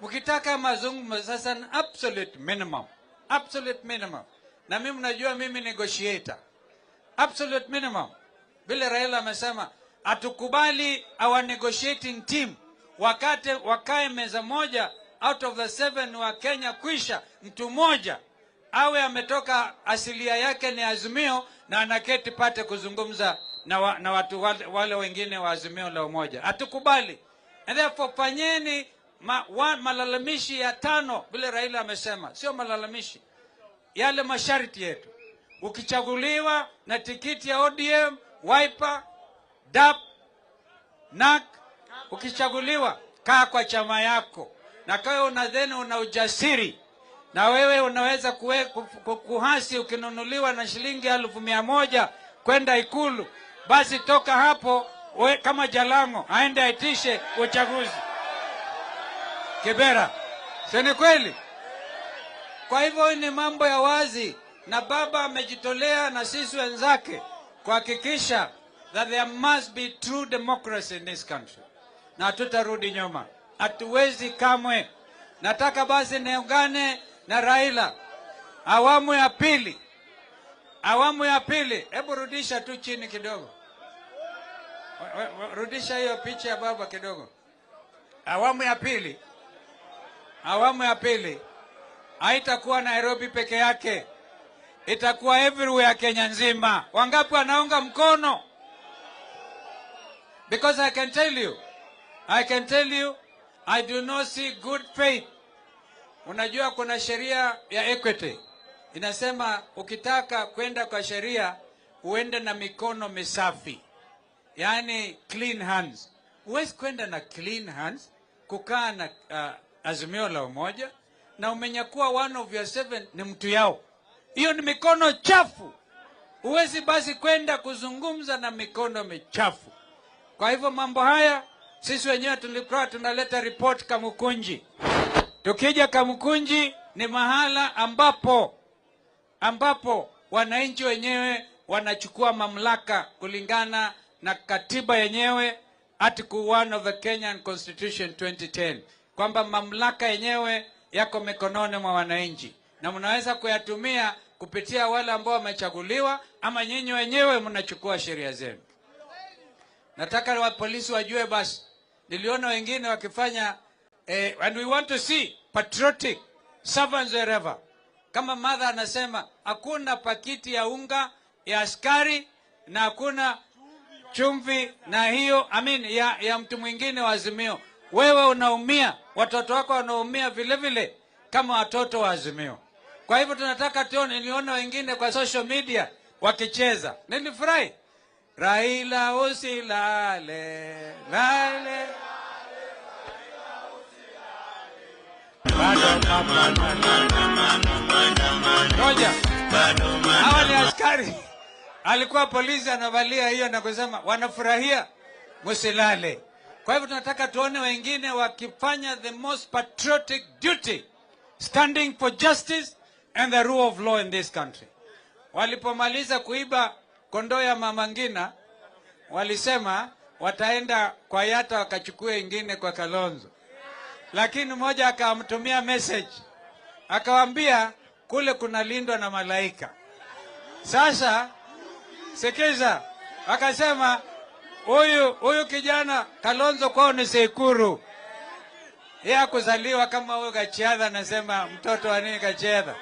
mkitaka mazungumzo sasa ni absolute minimum. Absolute minimum. Na mimi mnajua mimi negotiator. Absolute minimum. Vile Raila amesema, atukubali our negotiating team wakae meza moja, out of the 7 wa Kenya kwisha, mtu mmoja awe ametoka asilia yake ni Azimio na anaketi pate kuzungumza na watu wale wengine wa Azimio la Umoja. Atukubali. And therefore fanyeni malalamishi ya 5 vile Raila amesema, sio malalamishi, yale masharti yetu. Ukichaguliwa na tikiti ya ODM, Wiper, DAP, NAK, ukichaguliwa kaa kwa chama yako, na kwa unadhani una ujasiri na wewe unaweza kuhasi ukinunuliwa na shilingi 1,100 kwenda Ikulu, basi toka hapo kama Jalango aende aitishe uchaguzi Kibera. Sio kweli? Kwa hivyo ni mambo ya wazi, na baba amejitolea na sisi wenzake kuhakikisha that there must be true democracy in this country. Na tutarudi nyuma. Hatuwezi kamwe. Nataka basi niungane na Raila. Awamu ya pili. Awamu ya pili. Hebu rudisha tu chini kidogo. Rudisha hiyo picha ya baba kidogo. Awamu ya pili. Awamu ya pili. Haitakuwa Nairobi peke yake. Itakuwa everywhere Kenya nzima. Wangapi wanaunga mkono? Because I can tell you, I do not see good faith. Unajua kuna sheria ya equity. Inasema ukitaka kwenda kwa sheria, uende na mikono misafi. Yani clean hands. Huwezi kwenda na clean hands, kukaa na Azimio la Umoja, na umenyakuwa one of your 7 ni mtu yao. Hiyo ni mikono chafu. Huwezi basi kwenda kuzungumza na mikono michafu. Kwa hivyo mambo haya, sisi wenyewe tulikuwa tunaleta report Kamukunji. Tukija Kamukunji ni mahala ambapo wananchi wenyewe wanachukua mamlaka kulingana na katiba yenyewe, Article 1 of the Kenyan Constitution 2010. Kwamba mamlaka yenyewe yako mikononi mwa wananchi. Na mnaweza kuyatumia kupitia wale ambao wamechaguliwa, ama nyinyi wenyewe mnachukua sheria zenu. Nataka wa polisi wajue basi. Niliona wengine wakifanya and we want to see patriotic servants wherever. Kama Martha anasema hakuna pakiti ya unga ya askari na hakuna chumvi na hiyo ya mtu mwingine wa Azimio. Wewe unaumia, watoto wako wanaumia vile vile kama watoto wa Azimio. Kwa hivyo tunataka niliona wengine kwa social media wakicheza. Nilifurahi. Raila usilale, lale. Ngoja. Hawa ni askari. Alikuwa polisi anavalia hiyo na kusema wanafurahia musilale. Kwa hivyo tunataka tuone wengine wakifanya the most patriotic duty, standing for justice and the rule of law in this country. Walipomaliza kuiba kondoo ya Mama Ngina, walisema wataenda kwa Yata wakachukua ingine kwa Kalonzo. Lakini mmoja akamtumia message, akawaambia kule kuna lindwa na malaika. Sasa sikiza, akasema huyu kijana Kalonzo kwao ni Sekuru. Yeye akuzaliwa kama huyo Gachiadha, anasema mtoto wa nini Gachiadha.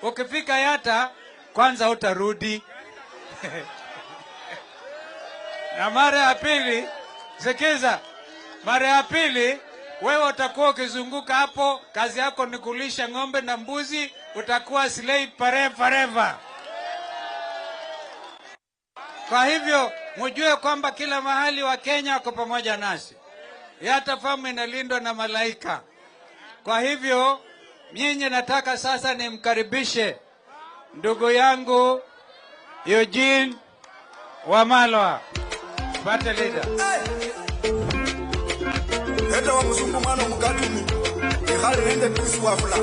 Ukifika Yata kwanza utarudi. Na mara ya pili, sikiza, mara ya pili wewe utakuwa ukizunguka hapo, kazi yako ni kulisha ng'ombe na mbuzi, utakuwa slave forever. Kwa hivyo mjue kwamba kila mahali wa Kenya wako pamoja nasi. Yata famu inalindwa na malaika. Kwa hivyo nyinyi nataka sasa nimkaribishe ndugu yangu Eugene Wamalwa. Party leader. Heta wa mzungu mwana mkatumi. Ikhali nende Chris Wafula.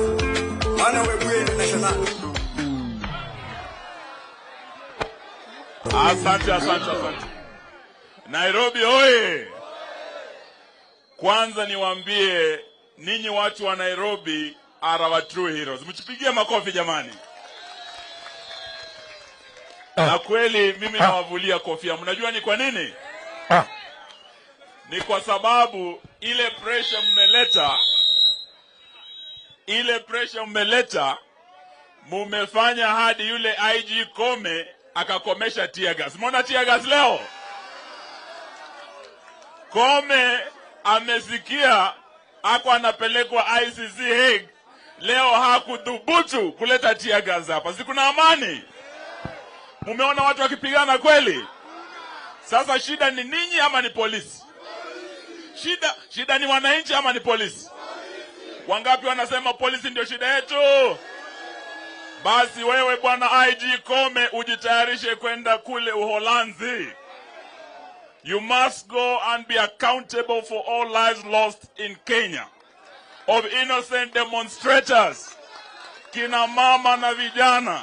Mwana webuye international. Asante. Nairobi oye! Kwanza niwaambie ninyi watu wa Nairobi are our true heroes. Mchipigie makofi jamani. Na kweli mimi nawavulia kofia. Mnajua ni kwa nini? Ni kwa sababu ile pressure mmeleta mumefanya hadi yule IG Kome akakomesha tear gas. Mbona tear gas leo? Kome amesikia ako anapelekwa ICC Hague. Leo hakudhubutu kuleta tear gas hapa. Si kuna amani? Mumeona watu wakipigana kweli? Sasa shida ni ninyi ama ni polisi? Shida ni wananchi ama ni polisi? Wangapi wanasema polisi ndio shida yetu? Basi wewe bwana IG Kome ujitayarishe kwenda kule Uholanzi. You must go and be accountable for all lives lost in Kenya of innocent demonstrators, kina mama na vijana.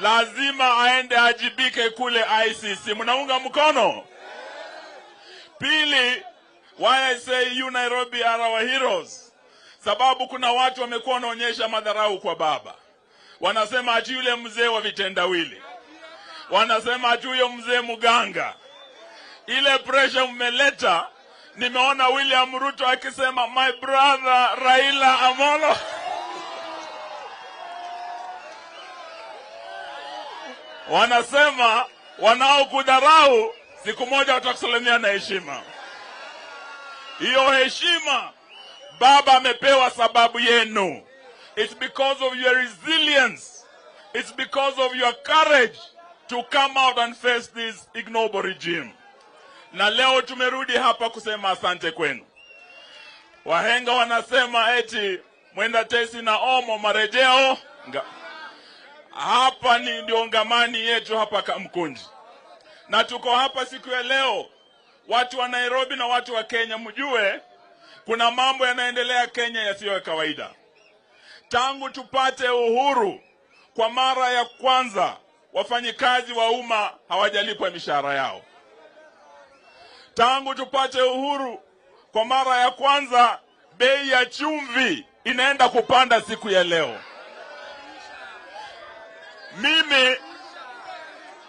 Lazima aende ajibike kule ICC. Mnaunga mkono? Pili, why I say you Nairobi are our heroes? Sababu kuna watu wamekuwa wanaonyesha madharau kwa baba. Wanasema ati yule mzee wa vitendawili. Wanasema ati huyo mzee muganga. Ile pressure mmeleta, nimeona William Ruto akisema my brother Raila Amolo. Wanasema wanaokudharau siku moja watakusalimia na heshima. Hiyo heshima baba amepewa sababu yenu. It's because of your resilience. It's because of your courage to come out and face this ignoble regime. Na leo tumerudi hapa kusema asante kwenu. Wahenga wanasema eti mwenda tesi na omo marejeo. Hapa ni ndio ngamani yetu hapa Kamkunji. Na tuko hapa siku ya leo. Watu wa Nairobi na watu wa Kenya mjue kuna mambo yanaendelea Kenya yasiyo ya kawaida. Tangu tupate uhuru, kwa mara ya kwanza wafanyikazi wa umma hawajalipwa mishahara yao. Tangu tupate uhuru, kwa mara ya kwanza bei ya chumvi inaenda kupanda siku ya leo. Mimi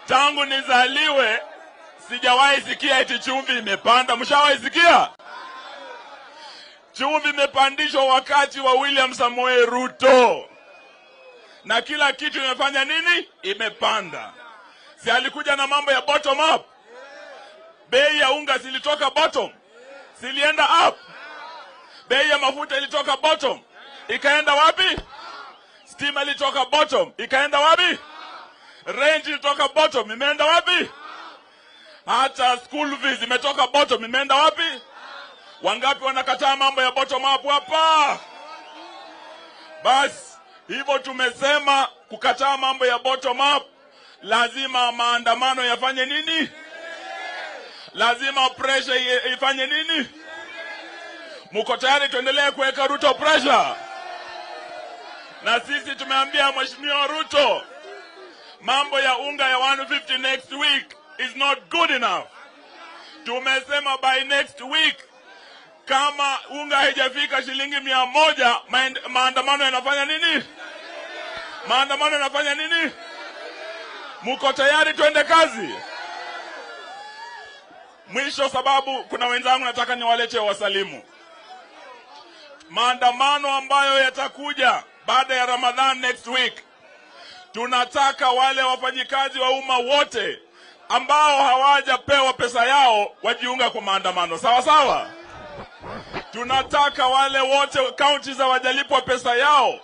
tangu nizaliwe sijawahi sikia eti chumvi imepanda. Mshawahi sikia? Chumvi imepandishwa wakati wa William Samoei Ruto. Na kila kitu imefanya nini? Imepanda. Si alikuja na mambo ya bottom up? Bei ya unga zilitoka bottom, zilienda up. Bei ya mafuta ilitoka bottom, ikaenda wapi? Stima ilitoka bottom, ikaenda wapi? Rent ilitoka bottom, imeenda wapi? Hata school fees imetoka bottom, imeenda wapi? Wangapi wanakataa mambo ya bottom up hapa? Basi hivyo tumesema kukataa mambo ya bottom up, lazima maandamano yafanye nini? Lazima pressure ifanye nini? Muko tayari tuendelee kuweka Ruto pressure? Na sisi tumeambia Mheshimiwa Ruto, mambo ya unga ya 150 next week is not good enough. Tumesema by next week kama unga haijafika shilingi 100, maandamano yanafanya nini? Maandamano yanafanya nini? Muko tayari tuende kazi? Mwisho, sababu kuna wenzangu nataka niwalete wasalimu. Maandamano ambayo yatakuja baada ya Ramadhan next week, tunataka wale wafanyikazi wa umma wote ambao hawajapewa pesa yao wajiunga kwa maandamano. Sawa sawa? Tunataka wale wote counties hawajalipwa pesa yao,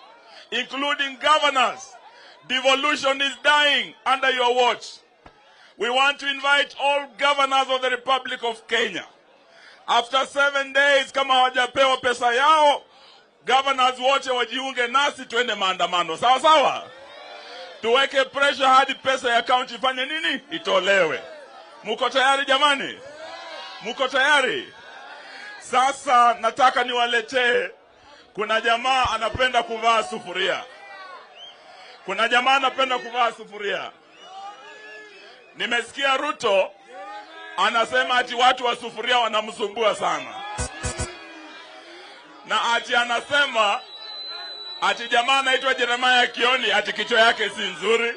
including governors. Devolution is dying under your watch. We want to invite all governors of the Republic of Kenya. After 7 days, kama hawajapewa pesa yao, governors wote wajiunge nasi tuende maandamano. Sawa sawa? Tuweke pressure hadi pesa ya county ifanye nini? Itolewe. Muko tayari jamani? Muko tayari? Sasa nataka niwaletee, kuna jamaa anapenda kuvaa sufuria. Kuna jamaa anapenda kuvaa sufuria. Nimesikia Ruto anasema ati watu wa sufuria wanamsumbua sana. Na ati anasema ati jamaa anaitwa Jeremiah Kioni ati kichwa yake si nzuri.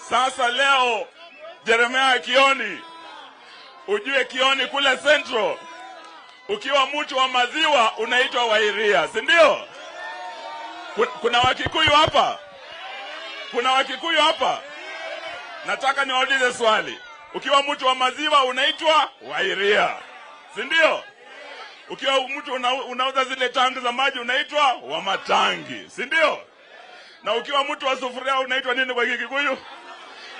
Sasa leo Jeremiah Kioni, ujue Kioni kule Central, ukiwa mtu wa maziwa unaitwa Wairia, si ndio? Kuna Wakikuyu hapa? Kuna Wakikuyu hapa? Nataka niwaulize swali. Ukiwa mtu wa maziwa unaitwa Wairia, si ndio? Ukiwa mtu unauza zile tangi za maji unaitwa Wamatangi, si ndio? Na ukiwa mtu wa sufuria unaitwa nini kwa Kikuyu?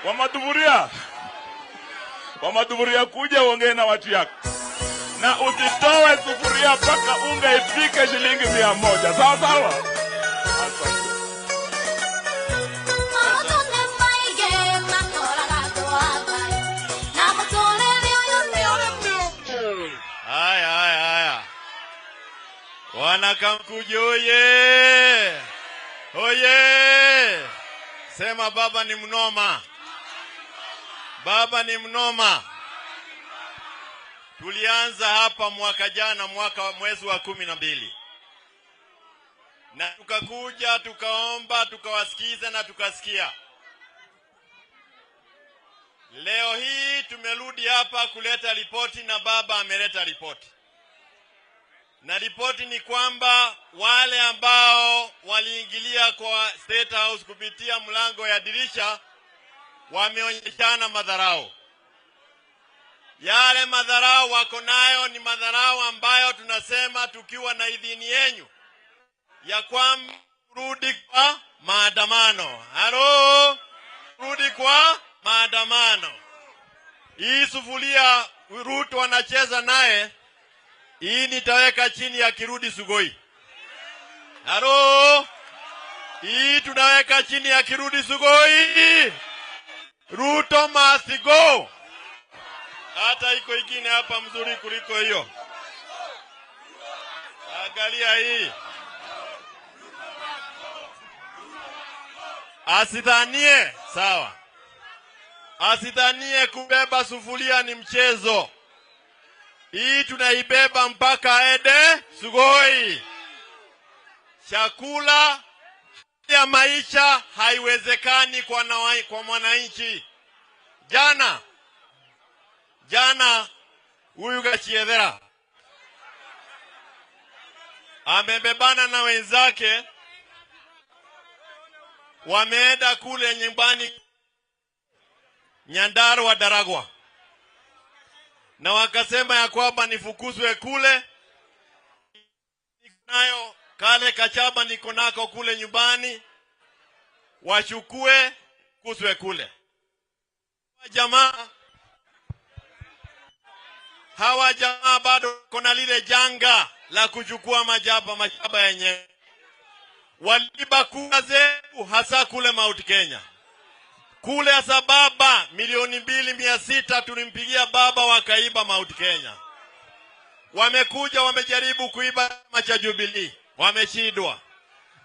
Wamatufuria. Wamatufuria, kuja uongee na watu yako. Na usitoe sufuria mpaka unga ifike shilingi 100. Sawa sawa? Haya. Wanakamkuja oye. Oye. Sema baba ni mnoma. Baba ni mnoma. Tulianza hapa mwaka jana, mwezi wa 12. Na tukakuja, tukaomba, tukawasikiza na tukasikia. Leo hii tumerudi hapa kuleta ripoti na baba ameleta ripoti. Na ripoti ni kwamba wale ambao waliingilia kwa State House kupitia mlango ya dirisha wameonyeshana madharau. Yale madharau wako nayo ni madharau ambayo tunasema tukiwa na idhini yenu ya kwamba rudi kwa maandamano. Halo, rudi kwa maandamano. Hii sufuria Ruto anacheza naye, hii nitaweka chini ya Kirudi Sugoi. Halo, hii tunaweka chini ya Kirudi Sugoi. Ruto must go. Hata iko ingine hapa mzuri kuliko hiyo. Angalia hii. Asidhanie, sawa. Asidhanie kubeba sufuria ni mchezo. Hii tunaibeba mpaka aende Sugoi. Chakula ya maisha haiwezekani kwa mwananchi. Jana huyu Gachiedhera amebebana na wenzake, wameenda kule nyumbani Nyandarua Daragwa, na wakasema ya kwamba nifukuzwe kule, nayo kale kachaba niko nako kule nyumbani wachukue kuzwe kule. Hawa jamaa bado kuna lile janga la kuchukua majaba yenye. Waliba kura zetu hasa kule Mount Kenya. Kule hasa baba 2,600,000 tulimpigia baba, wakaiba Mount Kenya. Wamekuja wamejaribu kuiba chama cha Jubilee, wameshindwa.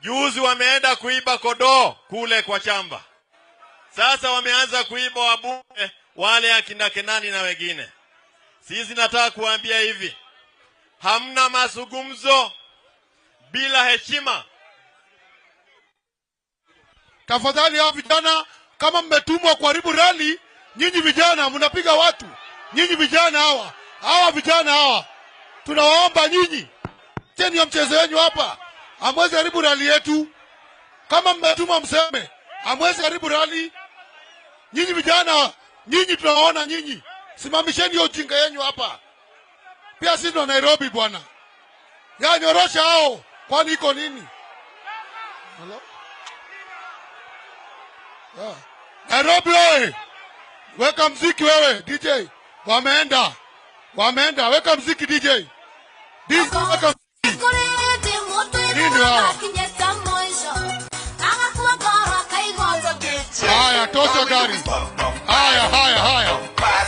Juzi wameenda kuiba Kodoo kule kwa chamba. Sasa wameanza kuiba wabunge wale akina Kenani na wengine. Sisi nataka kuambia hivi, hamna mazungumzo bila heshima. Tafadhali hao vijana, kama mmetumwa kuharibu rally, nyinyi vijana mnapiga watu. Nyinyi vijana hawa vijana hawa, tunawaomba nyinyi, cheni ya mchezo wenu hapa. Hamwezi haribu rally yetu. Kama mmetumwa mseme, hamwezi haribu rally. Nyinyi vijana, nyinyi tunawaona nyinyi. Simamisheni hiyo ujinga yenu hapa. Pia sisi wa Nairobi bwana. Ya nyorosha hao, kwani iko nini? Hello? Yeah. Nairobi wewe. Weka mziki wewe DJ. Wameenda. Weka mziki DJ. Weka mziki. Nini wao? Haya, tosha gari. Haya.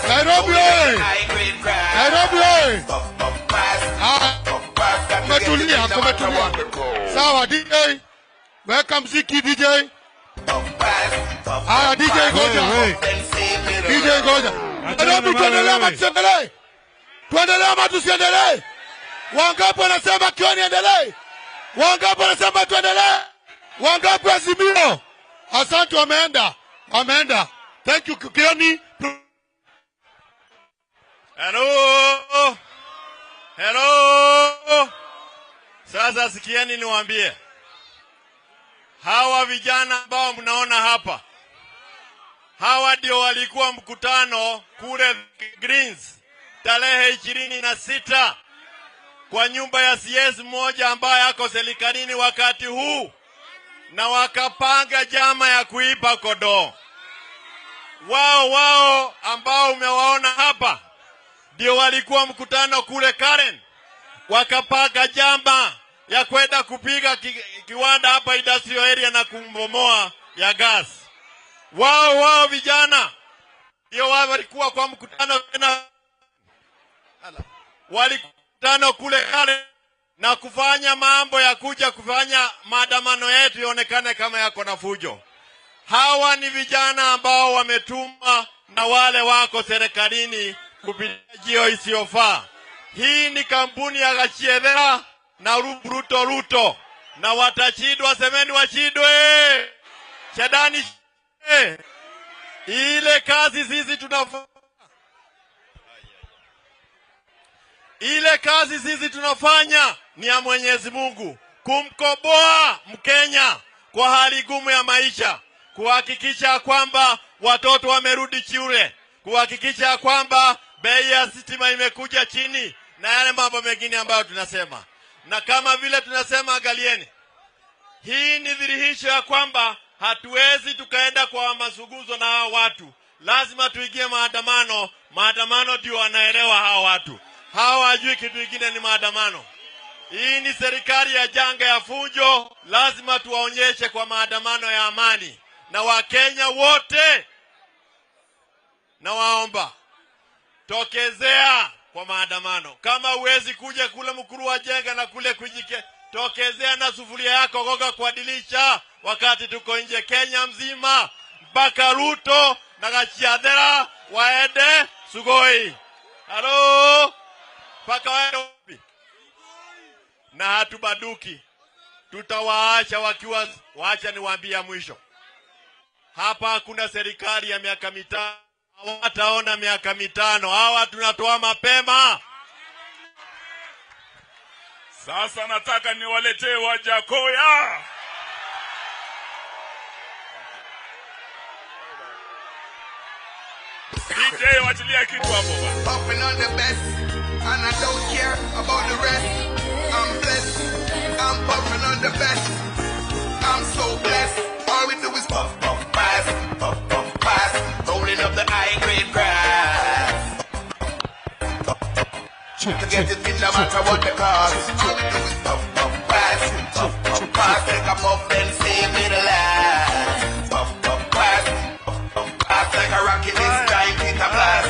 Nairobi wewe. Nairobi wewe. Kumetulia. Sawa DJ. Weka mziki DJ. DJ ngoja. DJ ngoja. Nairobi tuendelee ama tusiendelee? Tuendelee ama tusiendelee? Wangapi wanasema Kioni endelee? Wangapi wanasema tuendelee? Wangapi Azimio? Asante, wameenda. Thank you Kioni. Hello. Sasa sikieni niwaambie. Hawa vijana ambao mnaona hapa, hawa ndio walikuwa mkutano kule Greens tarehe 26 kwa nyumba ya CS mmoja ambaye ako serikalini wakati huu, na wakapanga jama ya kuiba kodoo. Wao ambao umewaona hapa ndio walikuwa mkutano kule Karen, wakapanga jama ya kwenda kupiga kiwanda hapa industrial area na kumbomoa ya gas. Wao vijana ndio walikuwa kwa mkutano walikutana kule Karen na kufanya mambo ya kuja kufanya maandamano yetu ionekane kama yako na fujo. Hawa ni vijana ambao wametuma na wale wako serikalini kupitia jio isiyofaa. Hii ni kampuni ya Gachiedhera na Ruto na watachidwa, semeni wachidwe. Shadani ile kazi sisi tunafanya ni ya Mwenyezi Mungu, kumkoboa Mkenya kwa hali gumu ya maisha, kuhakikisha kwamba watoto wamerudi shule, kuhakikisha kwamba bei ya stima imekuja chini na yale mambo mengine ambayo tunasema. Na kama vile tunasema, angalieni, hii ni dhihirisho ya kwamba hatuwezi tukaenda kwa mazungumzo na hawa watu. Lazima tuingie maandamano. Maandamano ndio wanaelewa hawa watu. Hawa hajui kitu kingine ni maandamano. Hii ni serikali ya janga ya fujo. Lazima tuwaonyeshe kwa maandamano ya amani. Na Wakenya wote na waomba, tokezea kwa maandamano. Kama huwezi kuja kule Mkuru wa Jenga na kule Kujike, tokezea na sufuria yako goga kwa dirisha wakati tuko nje. Kenya mzima mpaka Ruto na Gachiedhera waende Sugoi. Halo, mpaka waende. Na hatubaduki, tutawaacha wakiwa. Waacha niwaambia mwisho, hapa hakuna serikali ya miaka mitano. Hawataona miaka mitano. Hawa tunatoa mapema. Sasa nataka niwaletee Wajakoya. DJ wachilia kitu hapo bwana. Puffing on the best and I don't care about the rest. I'm blessed. I'm puffing on the best. I'm so blessed. All we do is puff, puff, pass. Puff, puff, pass. Rolling up the high grade grass. To get it in no matter what the cost. All we do is puff, puff, pass. Puff, puff, pass. Take a puff, then save me the last. Puff, puff, pass. Puff, puff, pass. Like a rocket this time, hit a blast.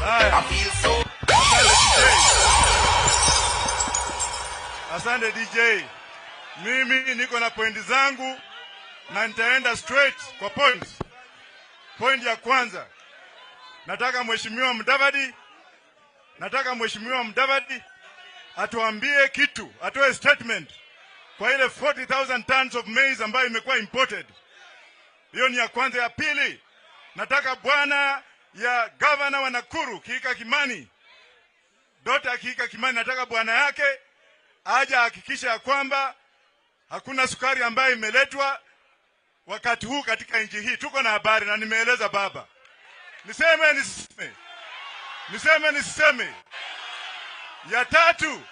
I feel so. Asante DJ. Mimi niko na pointi zangu na nitaenda straight kwa point. Point ya kwanza, nataka Mheshimiwa Mudavadi atuambie kitu, atoe statement kwa ile 40,000 tons of maize ambayo imekuwa imported. Hiyo ni ya kwanza. Ya pili, nataka bwana ya governor wa Nakuru Kihika Kimani, Dr. Kihika Kimani, nataka bwana yake aje hakikisha ya kwamba hakuna sukari ambayo imeletwa wakati huu katika nchi hii. Tuko na habari na nimeeleza baba. Niseme nisiseme. Ya tatu,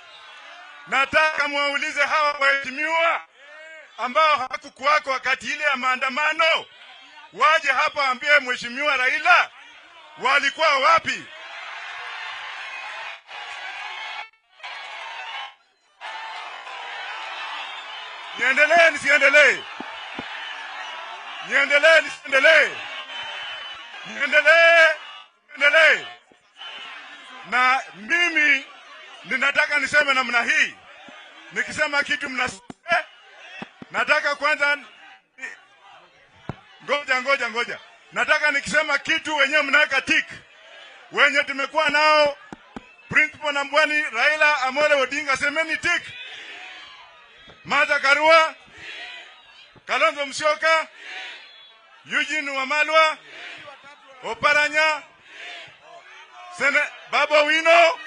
nataka muwaulize hawa waheshimiwa ambao hawakukuwako wakati ile ya maandamano, waje hapa ambie Mheshimiwa Raila walikuwa wapi. Niendelee nisiendelee? Na mimi ninataka niseme namna hii. Nikisema kitu nataka kwanza ngoja. Nataka nikisema kitu wenyewe mnaweka tick. Wenye tumekuwa nao Principal Nambwani, Raila Amolo Odinga, semeni tick. Martha Karua, Kalonzo Musyoka, Eugene Wamalwa, Oparanya, Babu Owino,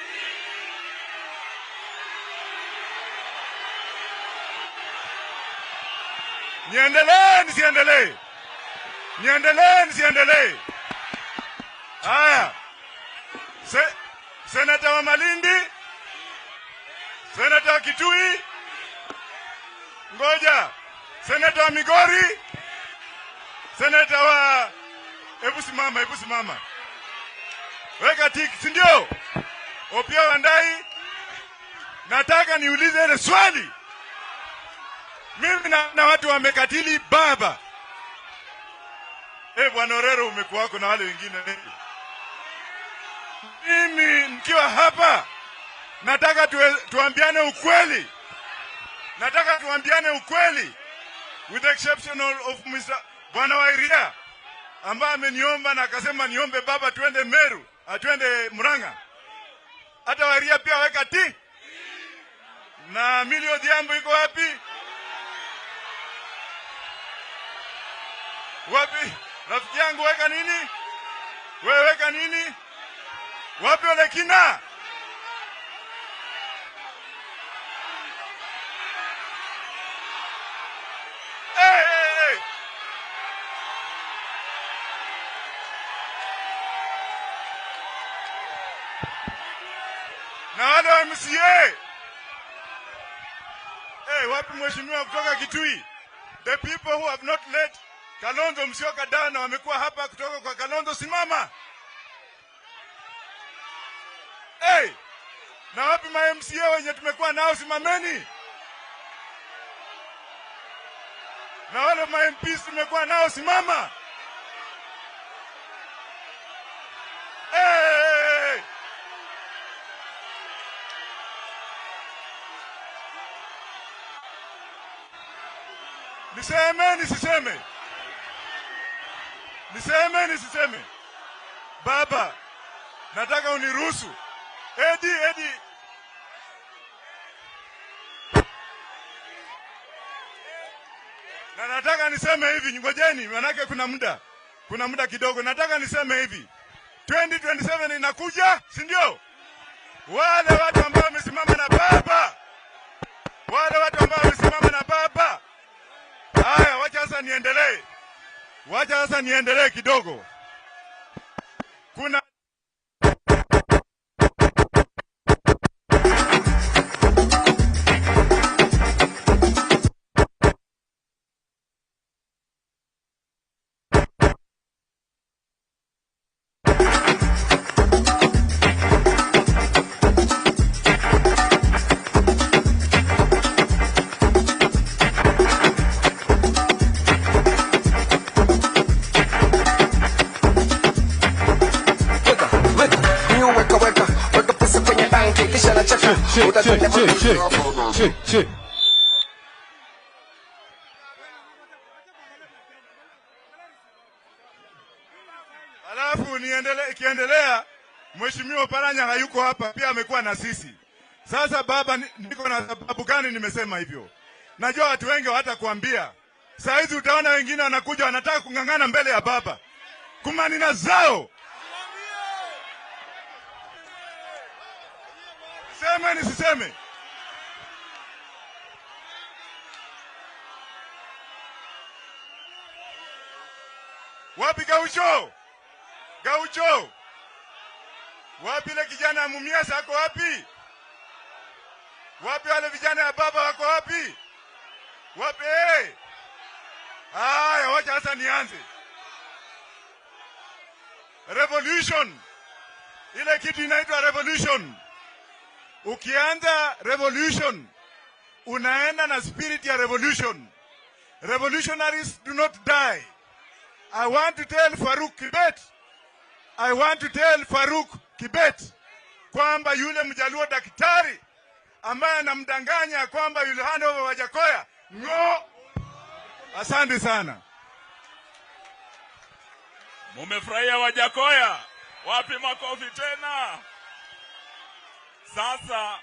Niendelee. Haya. Senator wa Malindi, Senator wa Kitui, ngoja, Senator wa Migori, Senator wa Hebu simama. Weka tiki, si ndio? Opiyo Wandayi, nataka niulize ile swali. Mimi na watu wamekatili baba. Bwana Orero umekuwako na wale wengine. Mimi nikiwa hapa nataka tuambiane ukweli. With the exception of Mr. Bwana Wairia ambaye ameniomba na akasema niombe baba twende Meru, atwende Murang'a. Hata Wairia pia weka ti. Na Millie Odhiambo iko wapi? Wapi? Rafiki yangu weka nini? Wewe weka nini? Wapi Ole Kina? Hey. Na wale wa MCA. Wapi mheshimiwa kutoka Kitui? The people who have not let Kalonzo Musyoka down na wamekuwa hapa kutoka kwa Kalonzo, simama. Na wapi ma MCA wenye tumekuwa nao, simameni. Na wale ma MPs tumekuwa nao, simama. Niseme. Baba, nataka uniruhusu. Edi. Na nataka niseme hivi, ngojeni, manake kuna muda kidogo. Nataka niseme hivi. 2027 inakuja, si ndio? Wale watu ambao wamesimama na baba. Haya, wacha sasa niendelee kidogo. Kuna Alafu ikiendelea, mheshimiwa Oparanya hayuko hapa, pia amekuwa na sisi. Sasa baba, niko na sababu gani nimesema hivyo? Najua watu wengi hawatakuambia. Saa hizi utaona wengine wanakuja wanataka kung'ang'ana mbele ya baba. Kumanina zao. Nisiseme. Wapi Gaucho? Wapi ile kijana Mumias ako wapi? Wapi wale vijana ya baba wako wapi? Haya, wacha sasa nianze. Revolution. Ile kitu inaitwa revolution. Ukianza revolution, unaenda na spirit ya revolution. Revolutionaries do not die. I want to tell Faruk Kibet kwamba yule Mjaluo daktari ambaye anamdanganya kwamba yule handover Wajakoya ngo. Asante sana. Mumefurahia Wajakoya? Wapi makofi tena? Sasa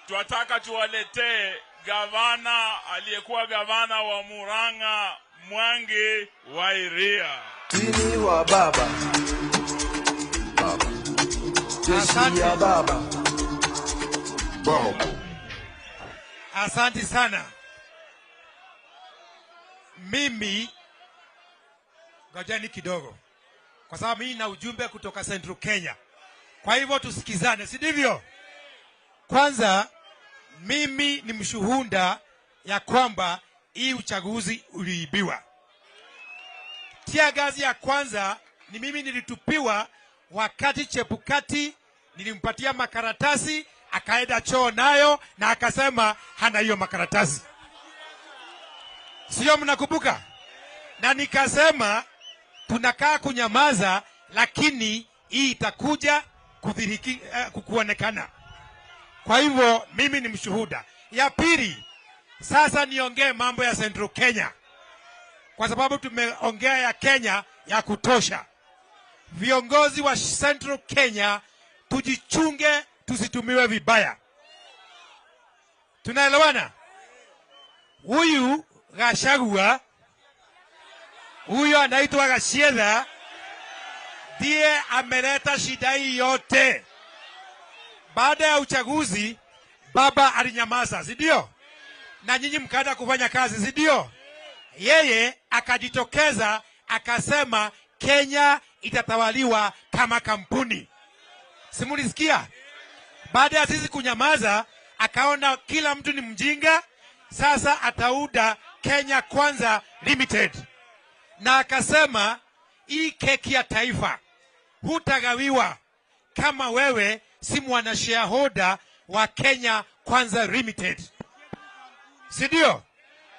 tunataka tuwaletee gavana aliyekuwa gavana wa Murang'a, Mwangi wa Iria. Tini wa baba. Baba. Jeshi ya baba. Baba. Asante sana. Mimi ngojeni kidogo, kwa sababu mimi na ujumbe kutoka Central Kenya. Kwa hivyo tusikizane, si ndivyo? Kwanza mimi ni mshuhuda ya kwamba hii uchaguzi uliibiwa. Tia gazi ya kwanza ni mimi nilitupiwa wakati Chebukati nilimpatia makaratasi akaenda choo nayo na akasema hana hiyo makaratasi. Sio, mnakumbuka? Na nikasema tunakaa kunyamaza, lakini hii itakuja kuonekana. Kwa hivyo mimi ni mshuhuda. Ya pili, sasa niongee mambo ya Central Kenya, kwa sababu tumeongea ya Kenya ya kutosha. Viongozi wa Central Kenya tujichunge, tusitumiwe vibaya. Tunaelewana? Huyu Gachagua, huyu anaitwa Gachagua, ndiye ameleta shida hii yote. Baada ya uchaguzi baba alinyamaza, si ndio? Na nyinyi mkaenda kufanya kazi, si ndio? Yeye akajitokeza akasema Kenya itatawaliwa kama kampuni. Simulisikia? Baada ya sisi kunyamaza, akaona kila mtu ni mjinga, sasa atauda Kenya Kwanza Limited. Na akasema hii keki ya taifa hutagawiwa kama wewe si mwana shareholder wa Kenya Kwanza Limited. Si ndio?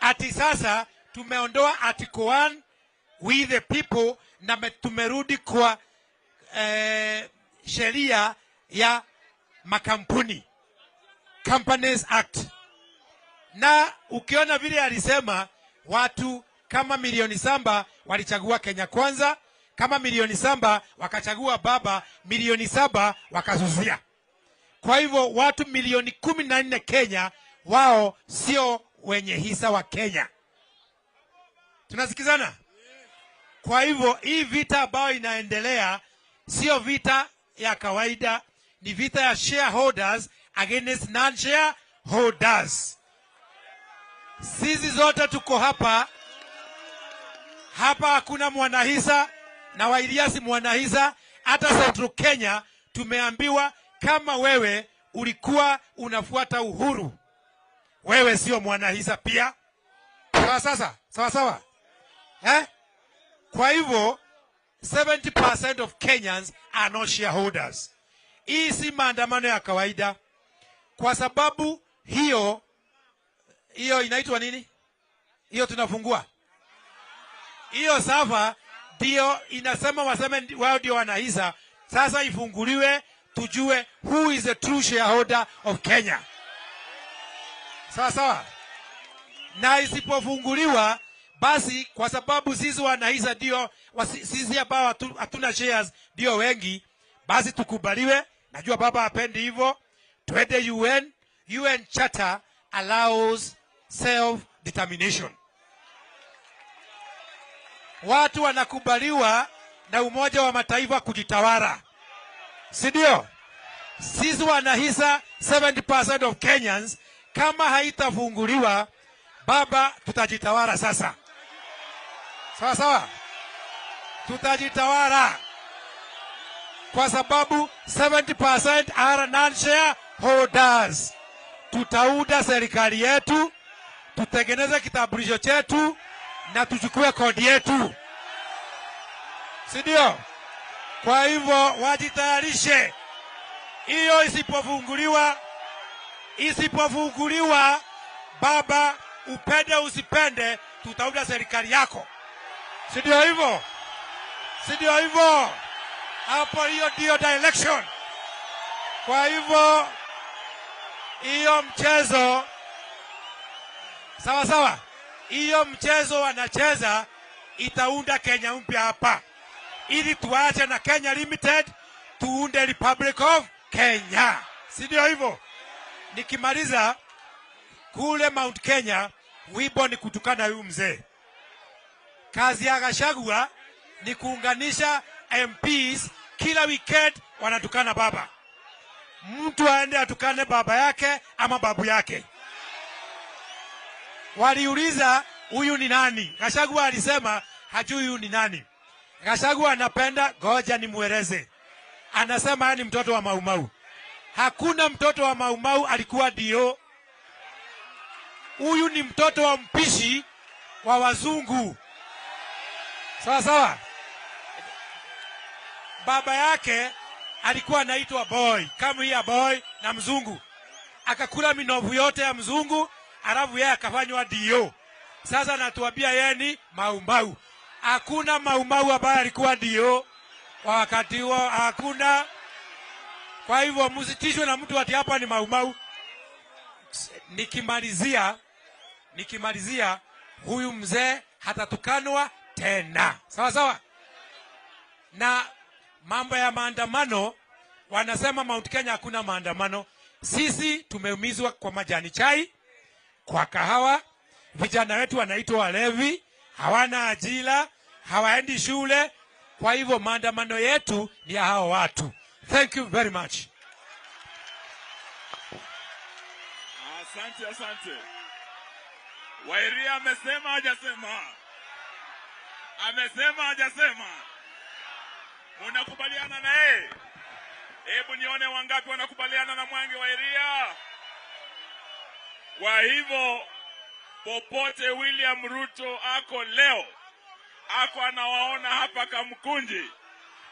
Ati sasa tumeondoa Article 1 we the people na tumerudi kwa sheria ya makampuni, Companies Act. Na ukiona vile alisema watu kama milioni 7 walichagua Kenya Kwanza, kama milioni 7 wakachagua baba, milioni 7 wakazuzia. Kwa hivyo watu milioni 14 Kenya wao sio wenye hisa wa Kenya. Tunasikizana? Kwa hivyo hii vita ambayo inaendelea sio vita ya kawaida, ni vita ya shareholders against non-shareholders. Sisi zote tuko hapa. Hapa hakuna mwanahisa na Wairia si mwanahisa. Hata Central Kenya tumeambiwa kama wewe ulikuwa unafuata Uhuru, wewe sio mwanahisa pia. Sawa sasa? Sawa sawa? Kwa hivyo 70% of Kenyans are not shareholders. Hii si maandamano ya kawaida, kwa sababu hiyo inaitwa nini? Hiyo tunafungua. Hiyo safa ndio inasema waseme wao ndio wanahisa. Sasa ifunguliwe tujue who is the true shareholder of Kenya. Sawa sawa? Na isipofunguliwa basi, kwa sababu sisi wanahisa ndio sisi ambao hatuna shares ndio wengi, basi tukubaliwe. Najua baba hapendi hivyo. Twende UN. UN Charter allows self determination. Watu wanakubaliwa na Umoja wa Mataifa kujitawala, si ndio? Sisi wanahisa 70% of Kenyans, kama haitafunguliwa baba, tutajitawala sasa. Sawa sawa? Tutajitawala kwa sababu 70% are non-shareholders. Tutauda serikali yetu, tutengeneze kitambulisho chetu na tuchukue kodi yetu, si ndio? Kwa hivyo wajitayarishe. Hiyo isipofunguliwa baba, upende usipende, tutauda serikali yako, si ndio hivyo? Si ndio hivyo? Hapo hiyo ndio direction. Kwa hivyo hiyo mchezo sawa sawa, hiyo mchezo wanacheza itaunda Kenya mpya hapa, ili tuache na Kenya Limited tuunde Republic of Kenya, si ndio hivyo? Nikimaliza kule Mount Kenya, wimbo ni kutukana huyu mzee. Kazi ya Gachagua ni kuunganisha MPs, kila weekend wanatukana baba. Mtu aende atukane baba yake ama babu yake. Waliuliza huyu ni nani? Gachagua alisema hajui huyu ni nani. Gachagua anapenda goja nimueleze. Anasema yeye ni mtoto wa Maumau. Hakuna mtoto wa Maumau alikuwa dio. Huyu ni mtoto wa mpishi wa wazungu. Sawa sawa. Baba yake alikuwa anaitwa Boy, kama hiya Boy na mzungu. Akakula minovu yote ya mzungu, alafu yeye akafanywa dio. Sasa natuambia yeye ni Maumau. Hakuna Maumau ambaye alikuwa dio wakati huo, hakuna. Kwa hivyo msitishwe na mtu ati hapa ni Maumau. Nikimalizia huyu mzee hatatukanwa tena. Sawa sawa. Na mambo ya maandamano, wanasema Mount Kenya hakuna maandamano. Sisi tumeumizwa kwa majani chai, kwa kahawa. Vijana wetu wanaitwa walevi, hawana ajira, hawaendi shule. Kwa hivyo maandamano yetu ni ya hao watu. Thank you very much. Asante, asante. Wairia amesema hajasema? Amesema hajasema? Munakubaliana na yeye? Hebu nione wangapi wanakubaliana na Mwangi Wairia. Kwa hivyo popote William Ruto ako leo, ako anawaona hapa Kamkunji,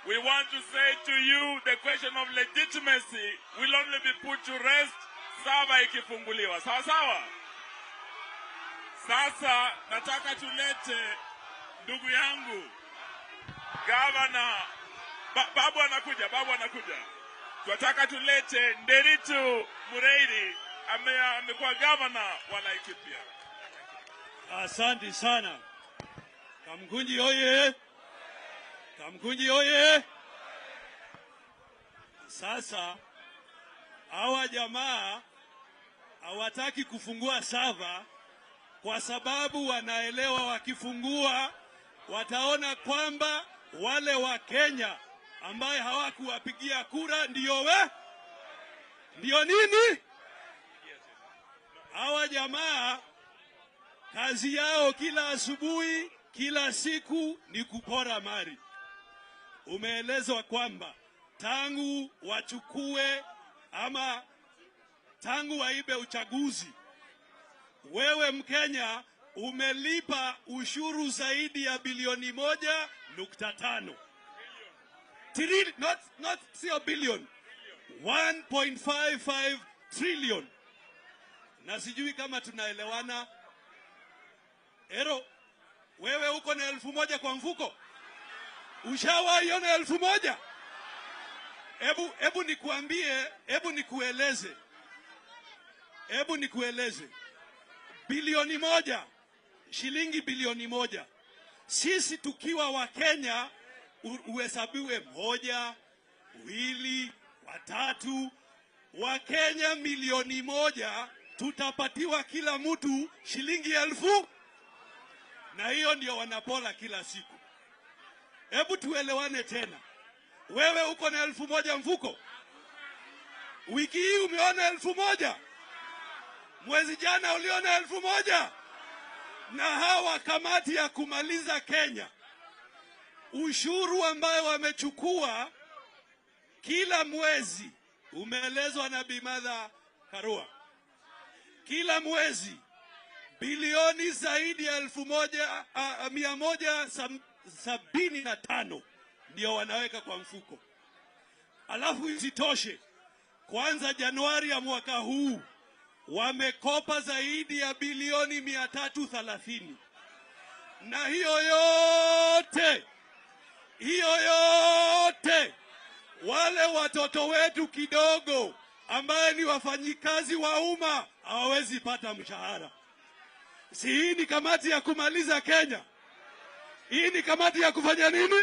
we want to say to you the question of legitimacy will only be put to rest sava ikifunguliwa. Sawa sawa. Sasa nataka tulete ndugu yangu Gavana babu anakuja. Tunataka tulete Nderitu Mureithi, amekuwa gavana wa Laikipia. Asante sana. Kamkunji oye! Kamkunji oye! Sasa hawa jamaa hawataki kufungua sava kwa sababu wanaelewa wakifungua wataona kwamba wale wa Kenya ambaye hawakuwapigia kura ndio nini? Hawa jamaa kazi yao kila asubuhi, kila siku ni kupora mali. Umeelezwa kwamba tangu wachukue ama tangu waibe uchaguzi, wewe Mkenya umelipa ushuru zaidi ya bilioni 1.5. Not billion. 1.55 trillion. Na sijui kama tunaelewana. Ero, wewe uko na 1,000 kwa mfuko? Ushawaiona 1,000? Hebu nikuambie, hebu nikueleze. Bilioni 1, shilingi bilioni 1. Sisi tukiwa wa Kenya uhesabiwe 1, 2, 3. Wa Kenya milioni 1 tutapatiwa kila mtu shilingi 1,000. Na hiyo ndio wanapola kila siku. Hebu tuelewane tena. Wewe uko na 1,000 mfuko? Wiki hii umeona 1,000? Mwezi jana uliona 1,000? Na hawa kamati ya kumaliza Kenya, ushuru ambayo wamechukua kila mwezi, umeelezwa na Bi Martha Karua, kila mwezi bilioni zaidi ya 175 ndio wanaweka kwa mfuko. Alafu isitoshe, kwanza Januari ya mwaka huu wamekopa zaidi ya bilioni 330. Na hiyo yote wale wale watoto wetu kidogo ambaye ni wafanyikazi wa umma hawawezi pata mshahara. Si hii ni kamati ya kumaliza Kenya? Hii ni kamati ya kufanya nini?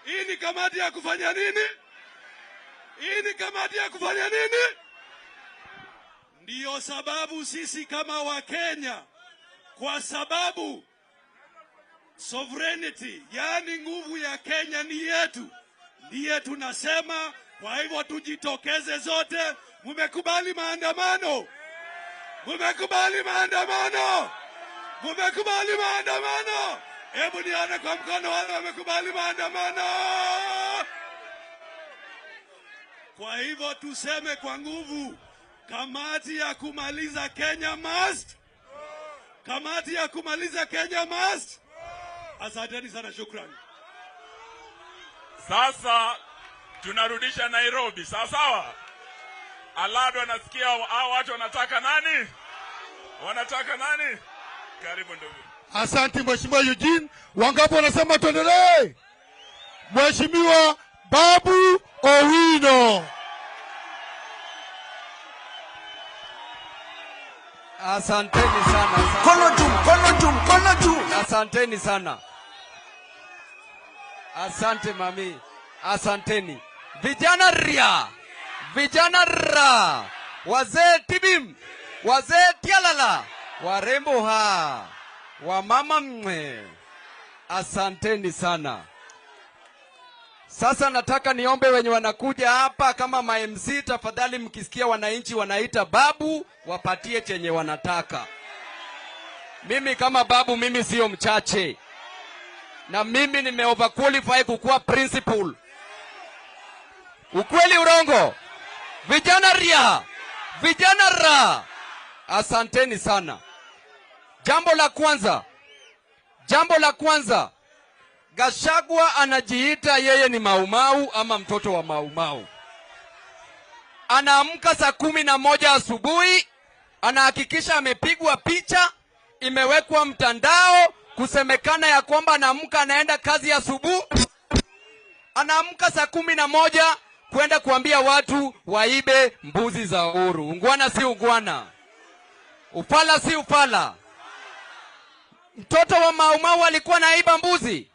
Hii ni kamati ya kufanya nini? Hii ni kamati ya kufanya nini? Ndiyo sababu sisi kama Wakenya, kwa sababu sovereignty, yani nguvu ya Kenya ni yetu, ndiye tunasema. Kwa hivyo tujitokeze zote. Mumekubali maandamano? Mumekubali maandamano? Mumekubali maandamano? Hebu nione kwa mkono wale wamekubali maandamano. Kwa hivyo tuseme kwa nguvu, kamati ya kumaliza Kenya must. Kamati ya kumaliza Kenya must. Asanteni sana, shukrani. Sasa tunarudisha Nairobi, sawa sawa. Alado anasikia hao watu wanataka nani? Wanataka nani? Karibu ndugu. Asante Mheshimiwa Eugene. Wangapi wanasema tuendelee? Mheshimiwa Babu Owino. Asanteni sana. Kono juu. Asanteni sana. Asante mami. Asanteni. Vijana ria. Vijana ra. Wazee tibim. Wazee tialala. Warembo ha. Wamama mwe. Asanteni sana. Sasa nataka niombe wenye wanakuja hapa kama ma-MC, tafadhali mkisikia wananchi wanaita babu, wapatie chenye wanataka. Mimi kama babu, mimi sio mchache. Na mimi nime overqualify kukuwa principal. Ukweli urongo? Vijana ria. Vijana ra. Asanteni sana. Jambo la kwanza. Gachagua anajiita yeye ni Maumau ama mtoto wa Maumau. Anaamka saa 11 asubuhi, anahakikisha amepigwa picha, imewekwa mtandao, kusemekana ya kwamba anaamka anaenda kazi asubuhi. Anaamka saa 11 kwenda kuambia watu waibe mbuzi za Uhuru. Ungwana si ungwana? Ufala si ufala? Mtoto wa Maumau alikuwa naiba mbuzi?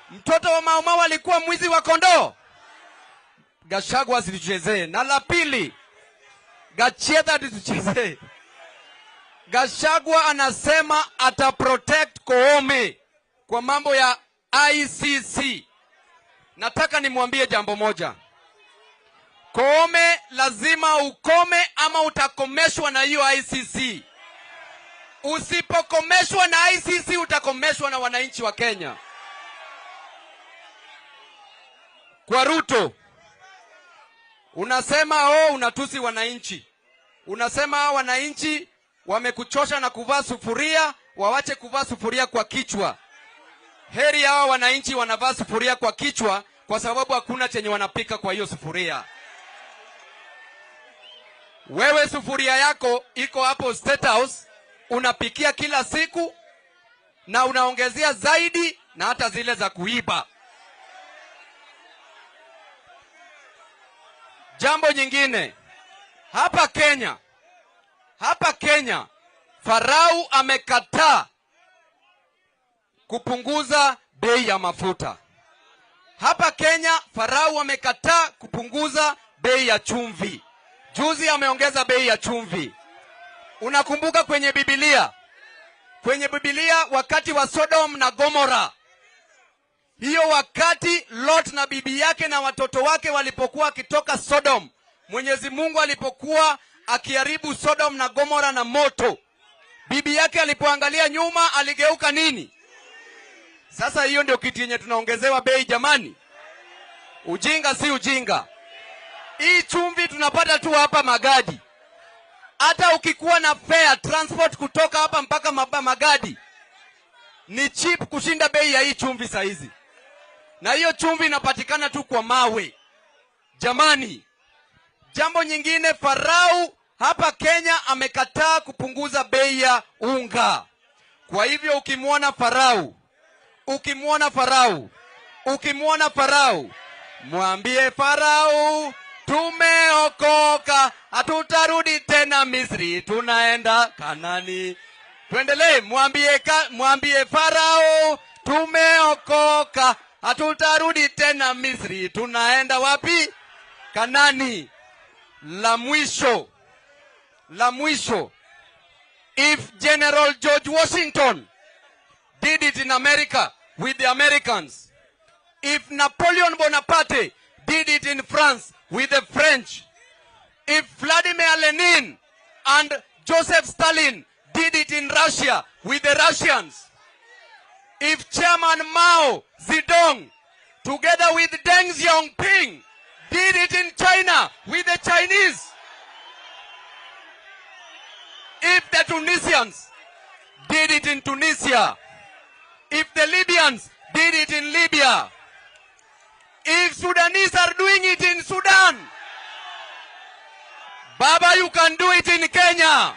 Mtoto wa Maumau alikuwa mwizi wa kondoo? Gachagua asituchezee. Na la pili, Gacheta asituchezee. Gachagua anasema ataprotect Koome kwa mambo ya ICC. Nataka nimwambie jambo moja. Koome lazima ukome ama utakomeshwa na hiyo ICC. Usipokomeshwa na ICC utakomeshwa na wananchi wa Kenya. Kwa Ruto, unasema unatusi wananchi. Unasema wananchi wamekuchosha na kuvaa sufuria, wawache kuvaa sufuria kwa kichwa. Heri hawa wananchi wanavaa sufuria kwa kichwa kwa sababu hakuna chenye wanapika kwa hiyo sufuria. Wewe sufuria yako iko hapo State House, unapikia kila siku na unaongezea zaidi na hata zile za kuiba. Jambo nyingine, hapa Kenya, Farau amekataa kupunguza bei ya mafuta. Hapa Kenya, Farau amekataa kupunguza bei ya chumvi. Juzi ameongeza bei ya chumvi. Unakumbuka kwenye Biblia wakati wa Sodom na Gomora, hiyo wakati Lot na bibi yake na watoto wake walipokuwa akitoka Sodom, Mwenyezi Mungu alipokuwa akiharibu Sodom na Gomora na moto, bibi yake alipoangalia nyuma aligeuka nini? Sasa hiyo ndio kitu yenye tunaongezewa bei jamani. Ujinga si ujinga. Hii chumvi tunapata tu hapa Magadi. Hata ukikuwa na fare transport kutoka hapa mpaka Magadi ni cheap kushinda bei ya hii chumvi saizi. Na hiyo chumvi inapatikana tu kwa mawe. Jamani, jambo nyingine, Farau hapa Kenya amekataa kupunguza bei ya unga. Kwa hivyo ukimwona Farau Mwambie Farao tumeokoka, hatutarudi tena Misri, tunaenda Kanani. Tuendelee, mwambie Farao tumeokoka, hatutarudi tena Misri, tunaenda wapi? Kanani. La mwisho. If General George Washington did it in America with the Americans, if Napoleon Bonaparte did it in France with the French, if Vladimir Lenin and Joseph Stalin did it in Russia with the Russians, if Chairman Mao Zedong together with Deng Xiaoping did it in China with the Chinese, if the Tunisians did it in Tunisia, if the Libyans did it in Libya, if Sudanese are doing it in Sudan, Baba, you can do it in Kenya.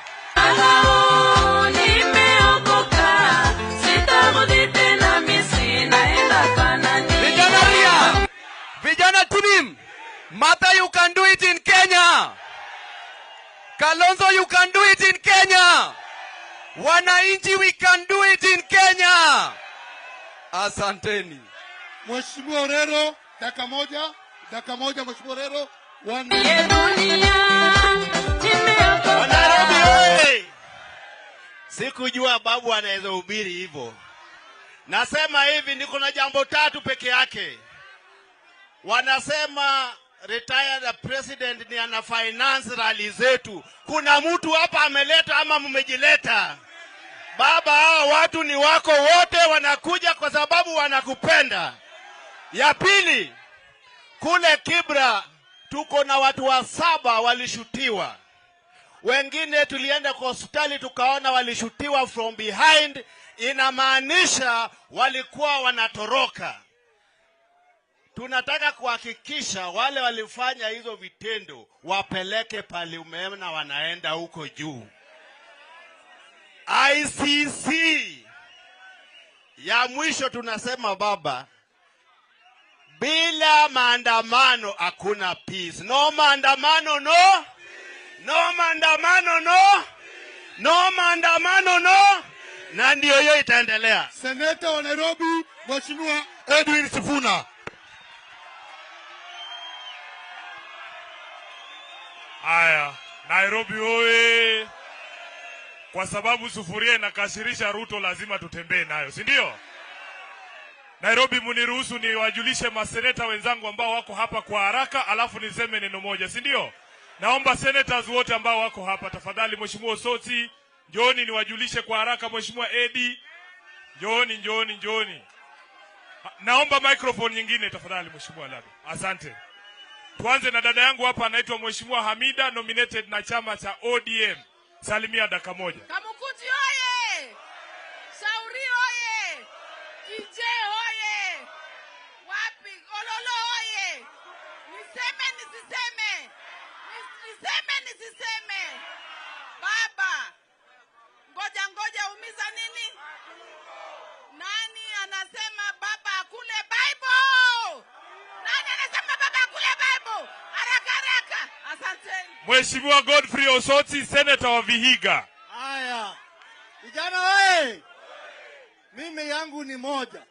Vijana Timim, Mata, you can do it in Kenya. Kalonzo, you can do it in Kenya. Wananchi, we can do it in Kenya. Asanteni. Mheshimiwa Orero, dakika moja, Mheshimiwa Orero. Nairobi oye! Sikujua babu anaweza hubiri hivyo. Nasema hivi, niko na jambo tatu peke yake. Wanasema retired president ni ana finance rally zetu. Kuna mtu hapa ameleta ama mmejileta? Baba, hao watu ni wako wote, wanakuja kwa sababu wanakupenda. Ya pili, kule Kibra tuko na watu 7 walishutiwa. Wengine tulienda kwa hospitali tukaona walishutiwa from behind, inamaanisha walikuwa wanatoroka. Tunataka kuhakikisha wale walifanya hizo vitendo wapeleke pale umeona wanaenda huko juu. ICC. Ya mwisho tunasema baba, bila maandamano hakuna peace. No maandamano no. No maandamano no. No maandamano no. Na ndio hiyo itaendelea. Seneta wa Nairobi, Mheshimiwa Edwin Sifuna. Haya, Nairobi oye! Kwa sababu sufuria inakasirisha Ruto, lazima tutembee nayo, si ndio? Nairobi, muniruhusu niwajulishe maseneta wenzangu ambao wako hapa kwa haraka, alafu niseme neno moja, si ndio? Naomba senators wote ambao wako hapa tafadhali, Mheshimiwa Osoti, njooni niwajulishe kwa haraka. Mheshimiwa Edi, njooni. Naomba microphone nyingine tafadhali, Mheshimiwa Lado. Asante. Tuanze na dada yangu hapa anaitwa Mheshimiwa Hamida, nominated na chama cha ODM. Salimia dakika moja. Kamukuti oye! Shauri oye! Kije oye! Wapi? Ololo oye! Niseme nisiseme? Nisiseme? Baba, ngoja umiza nini? Nani anasema baba akule Bible? Nani anasema baba akule Bible? Haraka. Asante. Mheshimiwa Godfrey Osoti, senator wa Vihiga. Haya. Vijana wewe. Mimi yangu ni moja.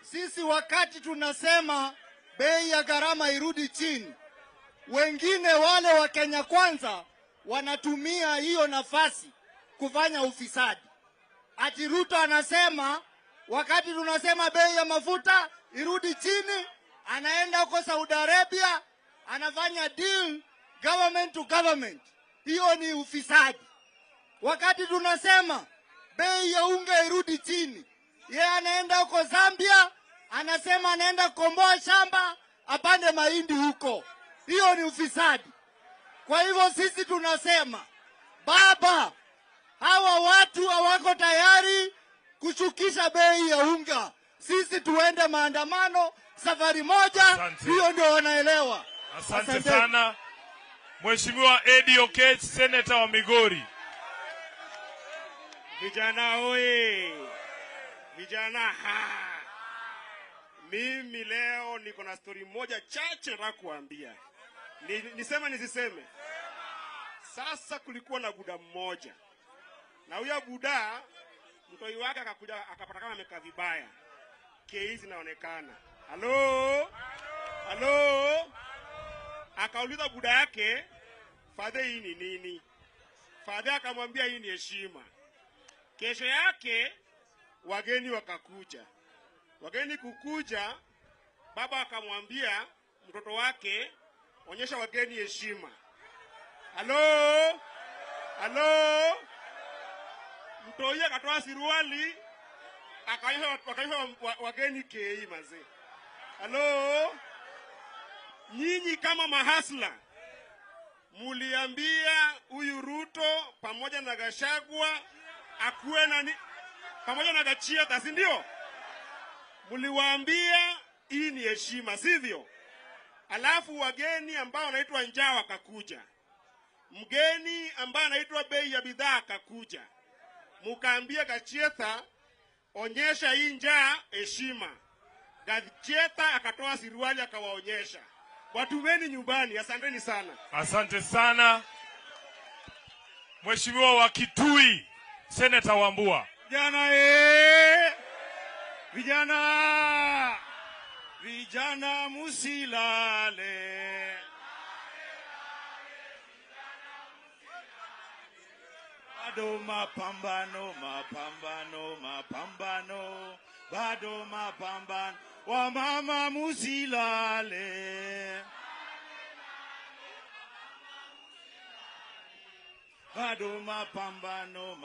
Sisi wakati tunasema bei ya gharama irudi chini, wengine wale wa Kenya Kwanza wanatumia hiyo nafasi kufanya ufisadi. Ati Ruto anasema wakati tunasema bei ya mafuta irudi chini, anaenda huko Saudi Arabia, anafanya deal government to government. Hiyo ni ufisadi. Wakati tunasema bei ya unga irudi chini, yeye anaenda huko Zambia, anasema anaenda kukomboa shamba, apande mahindi huko. Hiyo ni ufisadi. Kwa hivyo sisi tunasema, baba, hawa watu hawako tayari kushukisha bei ya unga. Sisi tuende maandamano safari moja, hiyo ndio wanaelewa. Asante sana. Mheshimiwa Eddie Okech, senator wa Migori. Vijana oye! Vijana Mimi leo niko na story moja chache nataka kuambia. Niseme nisiseme? Sasa kulikuwa na buda mmoja. Na huyo buda mtoi wake akakuja akapata kama amekaa vibaya. Kesi zinaonekana. Halo? Akauliza buda yake, "Father, hii ni nini?" Father akamwambia, "Hii ni heshima." Kesho yake wageni wakakuja. Wageni kukuja, baba akamwambia mtoto wake, "Onyesha wageni heshima." Halo? Mtoi akatoa siruali, akaonyesha wageni kei mazee. Halo? Nyinyi kama mahasla, muliambia huyu Ruto pamoja na Gachagua akuwe pamoja na Gachagua, si ndio? Muliwaambia hii ni heshima, sivyo? Alafu wageni ambao wanaitwa njaa wakakuja. Mgeni ambaye anaitwa bei ya bidhaa akakuja. Mukaambia Gachagua, "Onyesha hii njaa heshima." Gachagua akatoa siruali akawaonyesha. Watu weni nyumbani, asanteni sana. Asante sana. Mheshimiwa wa Kitui, Senator Wambua. Vijana musilale. Bado mapambano. Bado mapambano. Wamama musilale. Bado mapambano.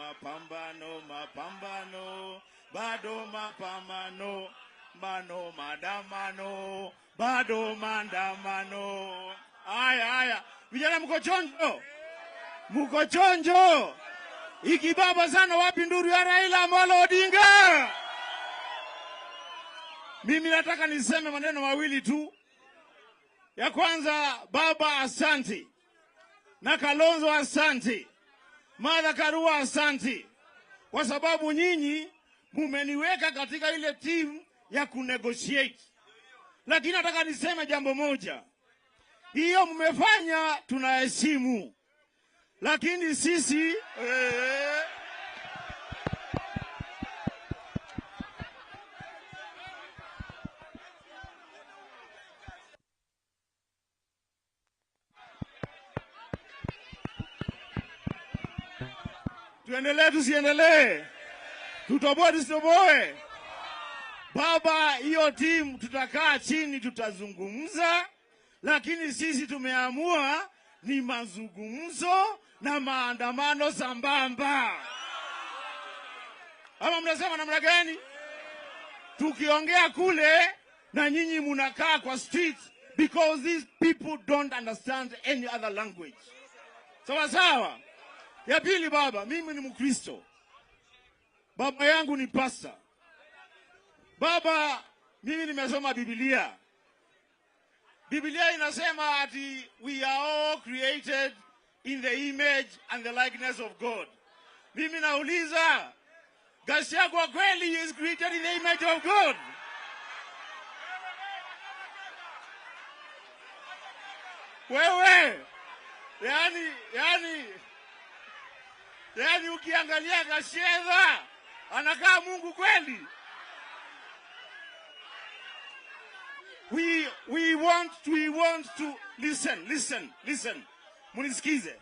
Bado mapambano. Maandamano. Bado maandamano. Aya. Vijana mko chonjo? Ikibaba sana wapi nduru ya Raila Amolo Odinga? Mimi nataka niseme maneno mawili tu. Ya kwanza, baba asante. Na Kalonzo asante. Martha Karua asante. Kwa sababu nyinyi mumeniweka katika ile team ya kunegotiate. Lakini nataka niseme jambo moja. Hiyo mmefanya tunaheshimu. Lakini sisi tuendelee tusiendelee? Tutoboe tusitoboe? Baba, hiyo timu tutakaa chini tutazungumza, lakini sisi tumeamua ni mazungumzo na maandamano sambamba. Ama mnasema namna gani? Tukiongea kule na nyinyi munakaa kwa street because these people don't understand any other language. Sawa? Ya pili, baba, mimi ni Mkristo. Baba yangu ni pastor. Baba, mimi nimesoma Biblia. Biblia inasema ati we are all created in the image and the likeness of God. Mimi nauliza, Gachagua kweli is created in the image of God? Wewe, yani ukiangalia Gachagua anakaa Mungu kweli? We want to listen. Munisikize.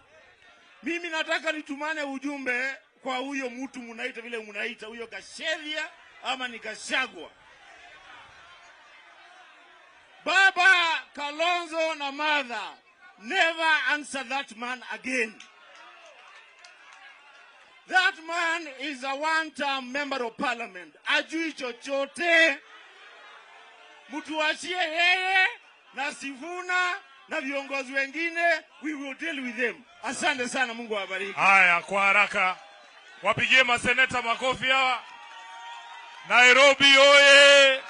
Mimi nataka nitumane ujumbe kwa huyo mtu munaita vile munaita huyo Gachagua ama ni Gachagua. Baba, Kalonzo na Martha, never answer that man again. That man is a one-term member of parliament. Ajui chochote. Mutuachie yeye na Sifuna na viongozi wengine, we will deal with them. Asante sana, Mungu awabariki. Haya, kwa haraka. Wapigie maseneta makofi hawa. Nairobi oye!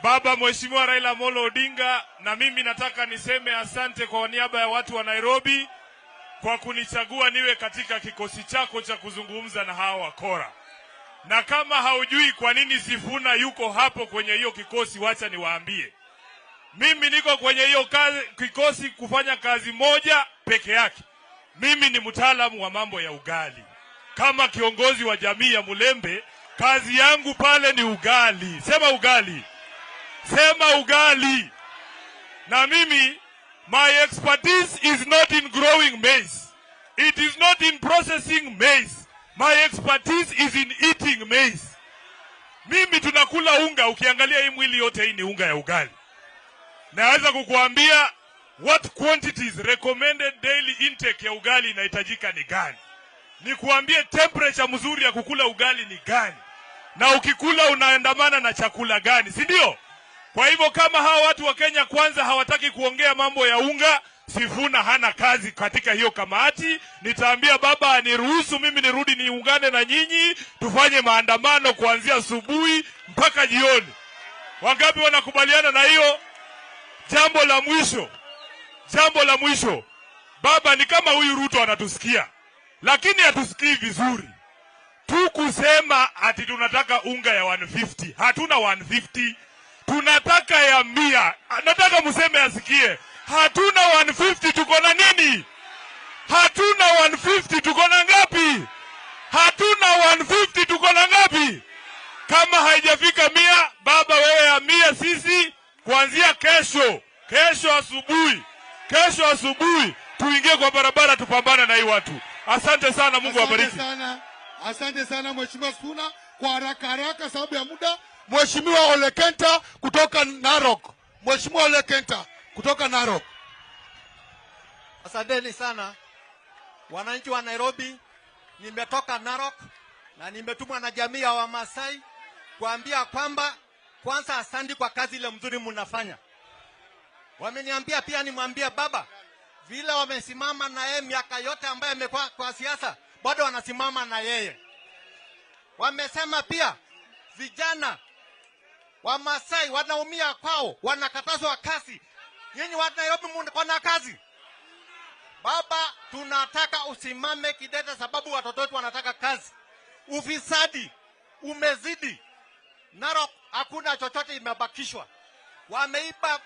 Baba Mheshimiwa Raila Amolo Odinga, na mimi nataka niseme asante kwa niaba ya watu wa Nairobi kwa kunichagua niwe katika kikosi chako cha kuzungumza na hawa wakora. Na kama haujui kwa nini Sifuna yuko hapo kwenye hiyo kikosi, wacha niwaambie. Mimi niko kwenye hiyo kikosi kufanya kazi moja peke yake. Mimi ni mtaalamu wa mambo ya ugali. Kama kiongozi wa jamii ya Mulembe, kazi yangu pale ni ugali. Sema ugali. Sema ugali. Na mimi, my expertise is not in growing maize. It is not in processing maize. My expertise is in eating maize. Mimi tunakula unga, ukiangalia hii mwili yote hii ni unga ya ugali. Naweza kukuambia what quantities recommended daily intake ya ugali inahitajika ni gani. Nikuambie temperature mzuri ya kukula ugali ni gani. Na ukikula unaendamana na chakula gani, si ndio? Kwa hivyo kama hawa watu wa Kenya Kwanza hawataki kuongea mambo ya unga, Sifuna hana kazi katika hiyo kamati. Nitaambia baba aniruhusu mimi nirudi niungane na nyinyi, tufanye maandamano kuanzia asubuhi mpaka jioni. Wangapi wanakubaliana na hiyo? Jambo la mwisho. Baba ni kama huyu Ruto anatusikia, lakini hatusikii vizuri. Tu kusema ati tunataka unga ya 150. Hatuna 150. Tunataka ya 100. Nataka museme asikie. Hatuna 150, tuko na nini? Hatuna 150, tuko na ngapi? Hatuna 150, tuko na ngapi? Kama haijafika 100, baba wewe ya 100 sisi kuanzia kesho asubuhi tuingie kwa barabara tupambane na hii watu. Asante sana, Mungu awabariki. Asante sana Mheshimiwa Sifuna. Kwa haraka sababu ya muda, Mheshimiwa Ole Kenta kutoka Narok. Mheshimiwa Ole Kenta kutoka Narok. Asanteni sana wananchi wa Nairobi. Nimetoka Narok na nimetumwa na jamii ya Wamasai kuambia kwamba kwanza asante kwa kazi ile mzuri mnafanya. Wameniambia pia nimwambie baba vile wamesimama na yeye miaka yote ambaye amekuwa kwa siasa, bado wanasimama na yeye. Wamesema pia vijana wa Masai wanaumia kwao, wanakatazwa kazi. Nyinyi wa Nairobi mko na kazi. Baba, tunataka usimame kidete sababu watoto wetu wanataka kazi. Ufisadi umezidi. Narok hakuna chochote imebakishwa. Wameiba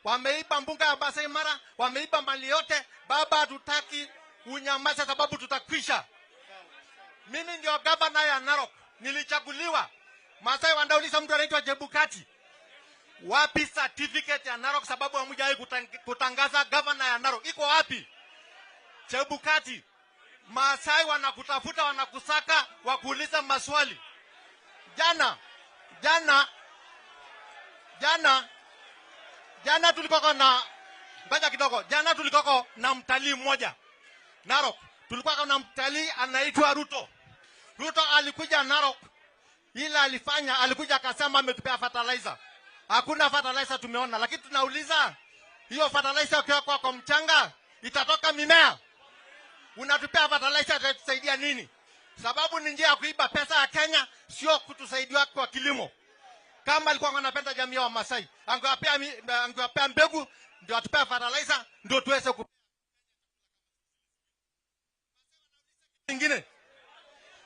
wameiba mbuga ya Masai Mara, wameiba mali yote. Baba, hatutaki unyamaza sababu tutakwisha. Mimi ndio gavana ya Narok. Nilichaguliwa. Masai wanauliza mtu anaitwa Chebukati, wapi certificate ya Narok sababu hamjai kutangaza gavana ya Narok? Iko wapi? Chebukati, Masai wanakutafuta, wanakusaka, wakuuliza maswali. Jana tulikuwa na ngoja kidogo. Jana tulikuwa na mtalii mmoja Narok. Tulikuwa na mtalii anaitwa Ruto. Ruto alikuja Narok. Ila alikuja akasema ametupea fertilizer. Hakuna fertilizer tumeona, lakini tunauliza hiyo fertilizer ukiweka kwa mchanga itatoka mimea. Unatupea fertilizer itatusaidia nini? Sababu ni njia ya kuiba pesa ya Kenya, sio kutusaidia kwa kilimo. Kama alikuwa anapenda jamii ya Masai, angewapea mbegu ndio atupea fertilizer ndio tuweze nyingine.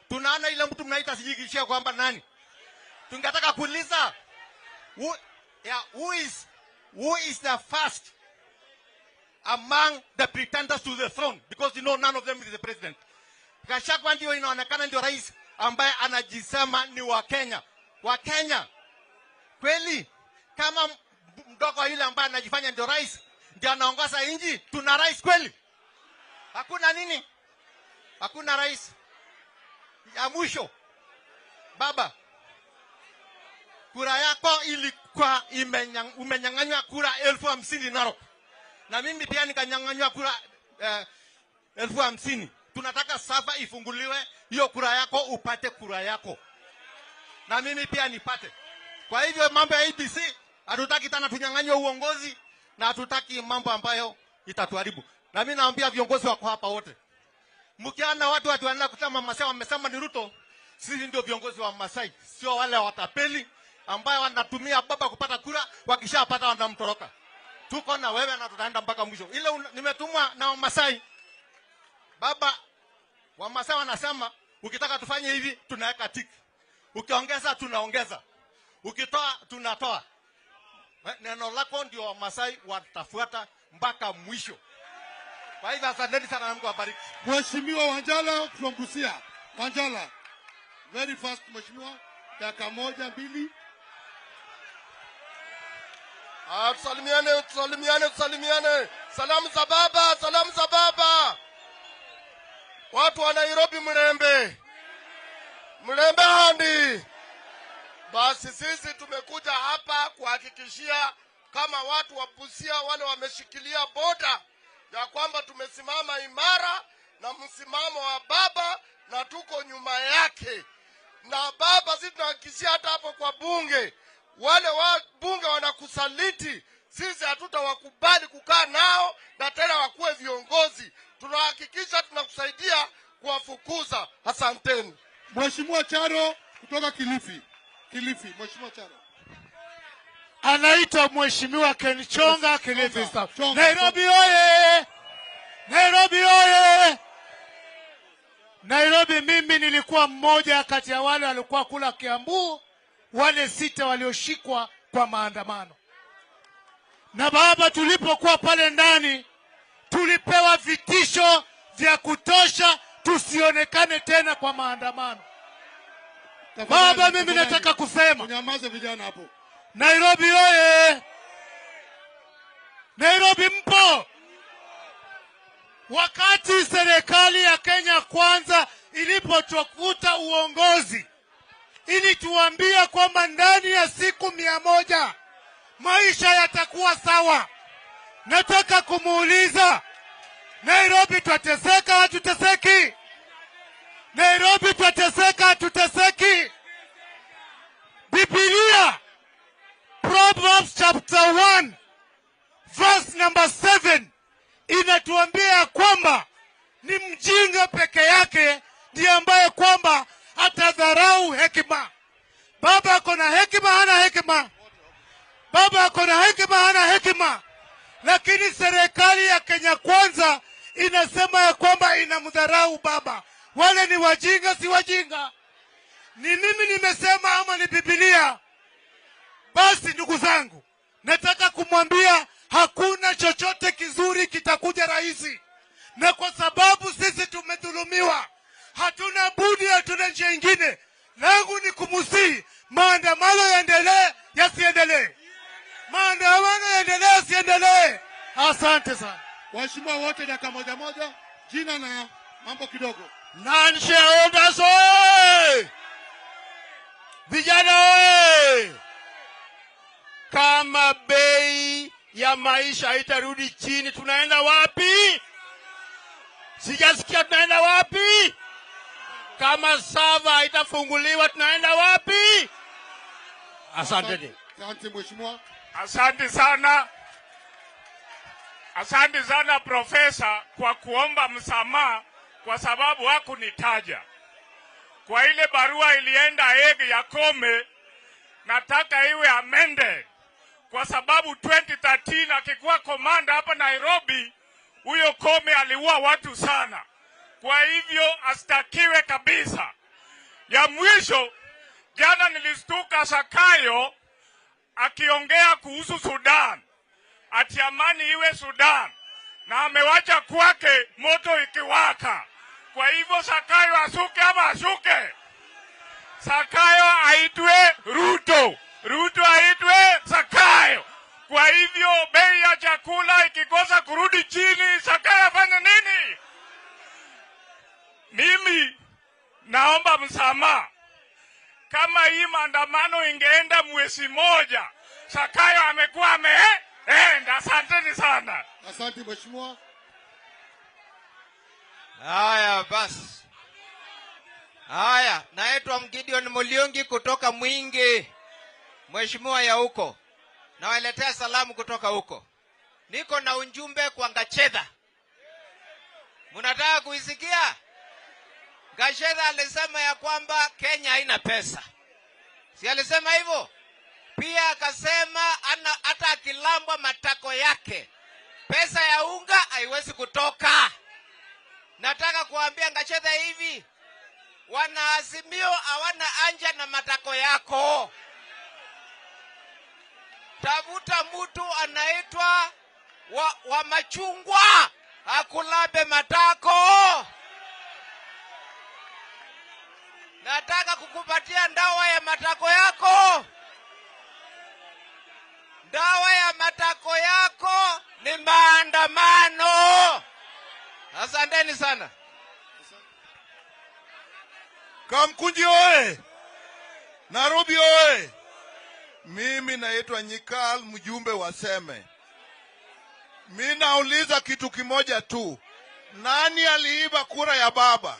Tunaona ile mtu mnaita sijikishia kwamba nani? Tungetaka kuuliza who is the first among the pretenders to the throne, because you know none of them is the president. Gachagua ndio inaonekana ndio rais ambaye anajisema ni wa Kenya. Wa Kenya kweli? Kama mdogo yule ambaye anajifanya ndio rais ndio anaongoza nchi, tuna rais kweli? Hakuna nini? Hakuna rais. Ya mwisho, baba, kura yako ilikuwa umenyang'anywa kura 50,000 Narok. Na mimi pia nikanyang'anywa kura 50,000. Tunataka sasa ifunguliwe hiyo kura yako, upate kura yako. Na mimi pia nipate. Kwa hivyo mambo ya ABC hatutaki tena tunyang'anywe uongozi, na hatutaki mambo ambayo itatuharibu. Na mimi naambia viongozi wako hapa wote, mkiana watu wanaenda kutama Masai wamesema ni Ruto, sisi ndio viongozi wa Masai, sio wale watapeli ambao wanatumia baba kupata kura, wakishapata wanamtoroka. Tuko na wewe na tutaenda mpaka mwisho. Ile nimetumwa na Masai. Baba, wa Masai wanasema ukitaka tufanye hivi tunaweka tiki. Ukiongeza tunaongeza, ukitoa tunatoa. Neno lako ndio Wamasai watafuata mpaka mwisho. Kwa hivyo asanteni sana na Mungu awabariki. Mheshimiwa Wanjala from Busia. Wanjala. Very fast Mheshimiwa. Dakika moja, mbili. Tusalimiane. Salamu za baba. Watu wa Nairobi mlembe handi. Basi sisi tumekuja hapa kuhakikishia kama watu wa Busia wale wameshikilia boda ya kwamba tumesimama imara na msimamo wa baba na tuko nyuma yake. Na baba sisi tunahakikishia hata hapo kwa bunge, wale bunge wanakusaliti, sisi hatutawakubali kukaa nao na tena wakuwe viongozi. Tunahakikisha tunakusaidia kuwafukuza. Asanteni. Mheshimiwa Charo kutoka Kilifi, Mheshimiwa Charo. Anaitwa Mheshimiwa Ken Chonga, Kilifi South. Nairobi oye! Nairobi, mimi nilikuwa mmoja kati ya wale walikuwa kula Kiambu, wale 6 walioshikwa kwa maandamano. Na baba, tulipokuwa pale ndani, tulipewa vitisho vya kutosha tusionekane tena kwa maandamano. Baba, mimi nataka kusema, unyamaze vijana hapo. Nairobi oye! Nairobi mpo? Wakati serikali ya Kenya Kwanza ilipotafuta uongozi, ilituambia kwamba ndani ya siku 100 maisha yatakuwa sawa. Nataka kumuuliza, Nairobi twateseka hatuteseki? Nairobi twateseka hatuteseki? Biblia, Proverbs chapter 1 verse number 7 inatuambia kwamba ni mjinga peke yake ndiye ambaye kwamba atadharau hekima. Baba ako na hekima, hana hekima? Baba ako na hekima, hana hekima? Lakini serikali ya Kenya Kwanza inasema ya kwamba inamdharau baba. Wale ni wajinga, si wajinga? Ni mimi nimesema ama ni Biblia? Basi ndugu zangu, nataka kumwambia hakuna chochote kizuri kitakuja rahisi. Na kwa sababu sisi tumedhulumiwa, hatuna budi, hatuna njia ingine. Langu ni kumusihi maandamano yaendelee, yasiendelee. Maandamano yaendelee, yasiendelee. Asante sana. Waheshimiwa wote dakika moja, jina na mambo kidogo. Non-shareholders oye! Vijana oye! Kama bei ya maisha haitarudi chini, tunaenda wapi? Sijasikia tunaenda wapi? Kama sava haitafunguliwa, tunaenda wapi? Asante. Asante mheshimiwa. Asante sana profesa kwa kuomba msamaha kwa sababu hakunitaja. Kwa ile barua ilienda Hague ya Kome, nataka iwe amended. Kwa sababu 2013 akikuwa komanda hapa Nairobi, huyo Kome aliua watu sana. Kwa hivyo astakiwe kabisa. Ya mwisho, jana nilistuka Sakayo akiongea kuhusu Sudan. Ati amani iwe Sudan. Na amewacha kwake moto ikiwaka. Kwa hivyo Sakayo asuke ama ashuke? Sakayo aitwe Ruto. Ruto aitwe Sakayo. Kwa hivyo bei ya chakula ikikosa kurudi chini, Sakayo afanye nini? Mimi naomba msamaha. Kama hii maandamano ingeenda mwezi moja, Sakayo amekuwa ameenda. Asanteni sana. Asante mheshimiwa. Haya basi. Haya, naitwa Gideon Muliongi kutoka Mwingi. Mheshimiwa ya huko. Nawaletea salamu kutoka huko. Niko na ujumbe kwa Gachedha. Mnataka kuisikia? Gachedha alisema ya kwamba Kenya haina pesa. Si alisema hivyo? Pia akasema hata akilambwa matako yake, pesa ya unga haiwezi kutoka. Nataka kuambia Gachedha hivi, Wanaazimio hawana anja na matako yako. Tafuta mtu anaitwa wa machungwa akulabe matako. Nataka kukupatia dawa ya matako yako. Dawa ya matako yako ni maandamano. Asanteni sana. Kamkunji oe! Nairobi oe! Mimi naitwa Nyikal, mjumbe wa Seme. Mimi nauliza kitu kimoja tu. Nani aliiba kura ya baba?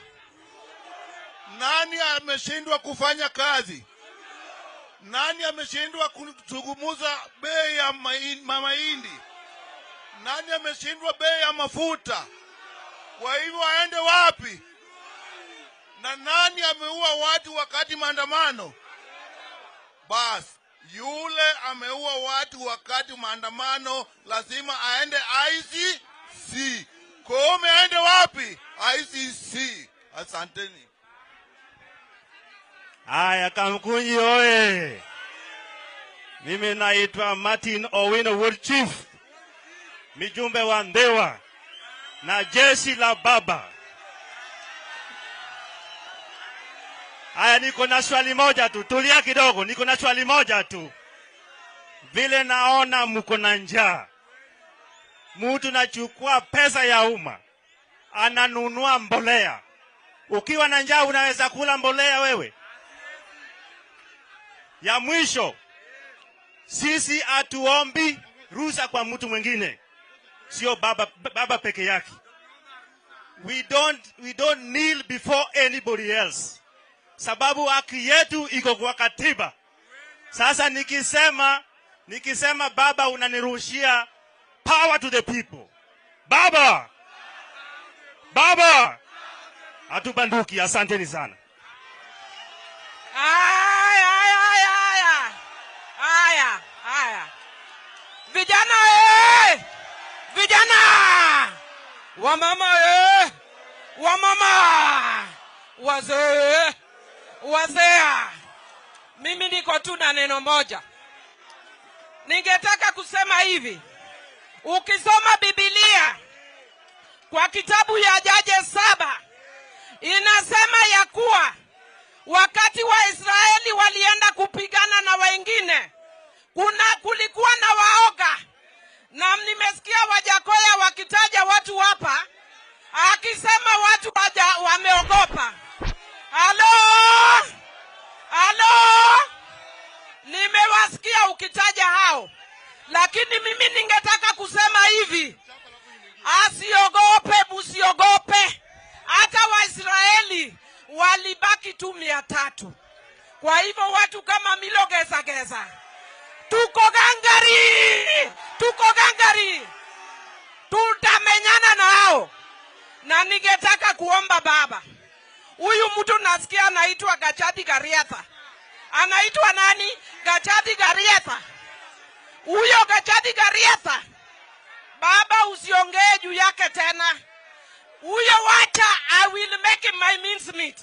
Nani ameshindwa kufanya kazi? Nani ameshindwa kuzungumza bei ya mahindi? Nani ameshindwa bei ya mafuta? Kwa hivyo aende wapi? Na nani ameua watu wakati maandamano? Bas, yule ameua watu wakati maandamano lazima aende ICC. Kome aende wapi? ICC. Asanteni. Haya, Kamkunji oye! Mimi naitwa Martin Owino Wood Chief, mjumbe wa Ndewa na jeshi la baba. Haya, niko na swali moja tu. Tulia kidogo, niko na swali moja tu. Vile naona mko na njaa. Mtu nachukua pesa ya umma, ananunua mbolea. Ukiwa na njaa unaweza kula mbolea wewe? Ya mwisho, sisi hatuombi ruhusa kwa mtu mwingine. Sio baba peke yake. We don't kneel before anybody else. Sababu haki yetu iko kwa katiba. Sasa nikisema baba unaniruhushia power to the people. Baba! Hatubanduki, asanteni sana. Aya. Vijana Vijana! Wamama! Wazee! Mimi niko tu na neno moja. Ningetaka kusema hivi. Ukisoma Biblia kwa kitabu ya Judges 7 inasema ya kuwa wakati wa Israeli walienda kupigana na wengine, kulikuwa na waoga. Na nimesikia Wajakoya wakitaja watu hapa, akisema watu wameogopa. Halo? Nimewasikia ukitaja hao. Lakini mimi ningetaka kusema hivi. Musiogope. Hata Waisraeli walibaki tu 300. Kwa hivyo watu kama Milo Geza. Tuko gangari. Tutamenyana na hao. Na ningetaka kuomba baba. Huyu mtu nasikia anaitwa Gachati Gariatha. Anaitwa nani? Gachati Gariatha. Huyo Gachati Gariatha, baba usiongee juu yake tena. Huyo wacha, I will make him my mincemeat.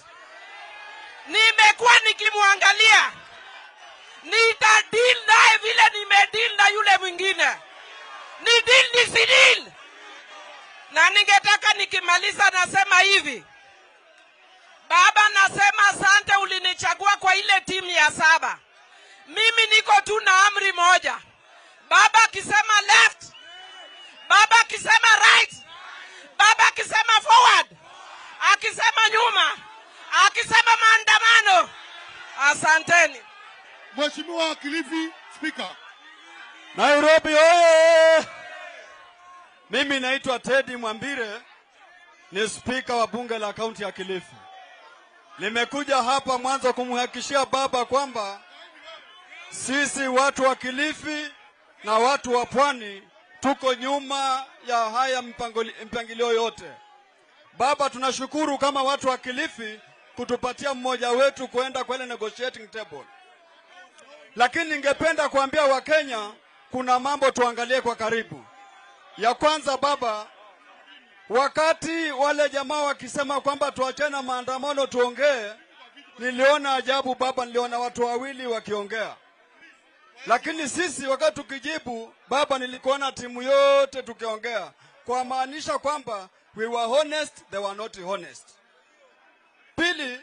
Nimekuwa nikimwangalia. Nitadeal naye vile nimedeal na yule mwingine. Ni deal. Na ningetaka nikimaliza nasema hivi. Baba, nasema asante ulinichagua kwa ile timu ya 7. Mimi niko tu na amri moja. Baba akisema left, baba akisema right, baba akisema forward, akisema nyuma, akisema maandamano. Asanteni. Mheshimiwa Kilifi, Speaker. Nairobi oye! Mimi naitwa Teddy Mwambire, ni Speaker wa bunge la kaunti ya Kilifi. Nimekuja hapa mwanzo kumhakikishia baba kwamba sisi watu wa Kilifi na watu wa Pwani tuko nyuma ya haya mpangilio yote. Baba, tunashukuru kama watu wa Kilifi kutupatia mmoja wetu kuenda kwa ile negotiating table. Lakini ningependa kuambia Wakenya kuna mambo tuangalie kwa karibu. Ya kwanza baba, Wakati wale jamaa wakisema kwamba tuachane na maandamano tuongee, niliona ajabu baba, niliona watu wawili wakiongea. Lakini sisi wakati tukijibu baba, nilikuona timu yote tukiongea, kwa maanisha kwamba we were honest, they were not honest. Pili,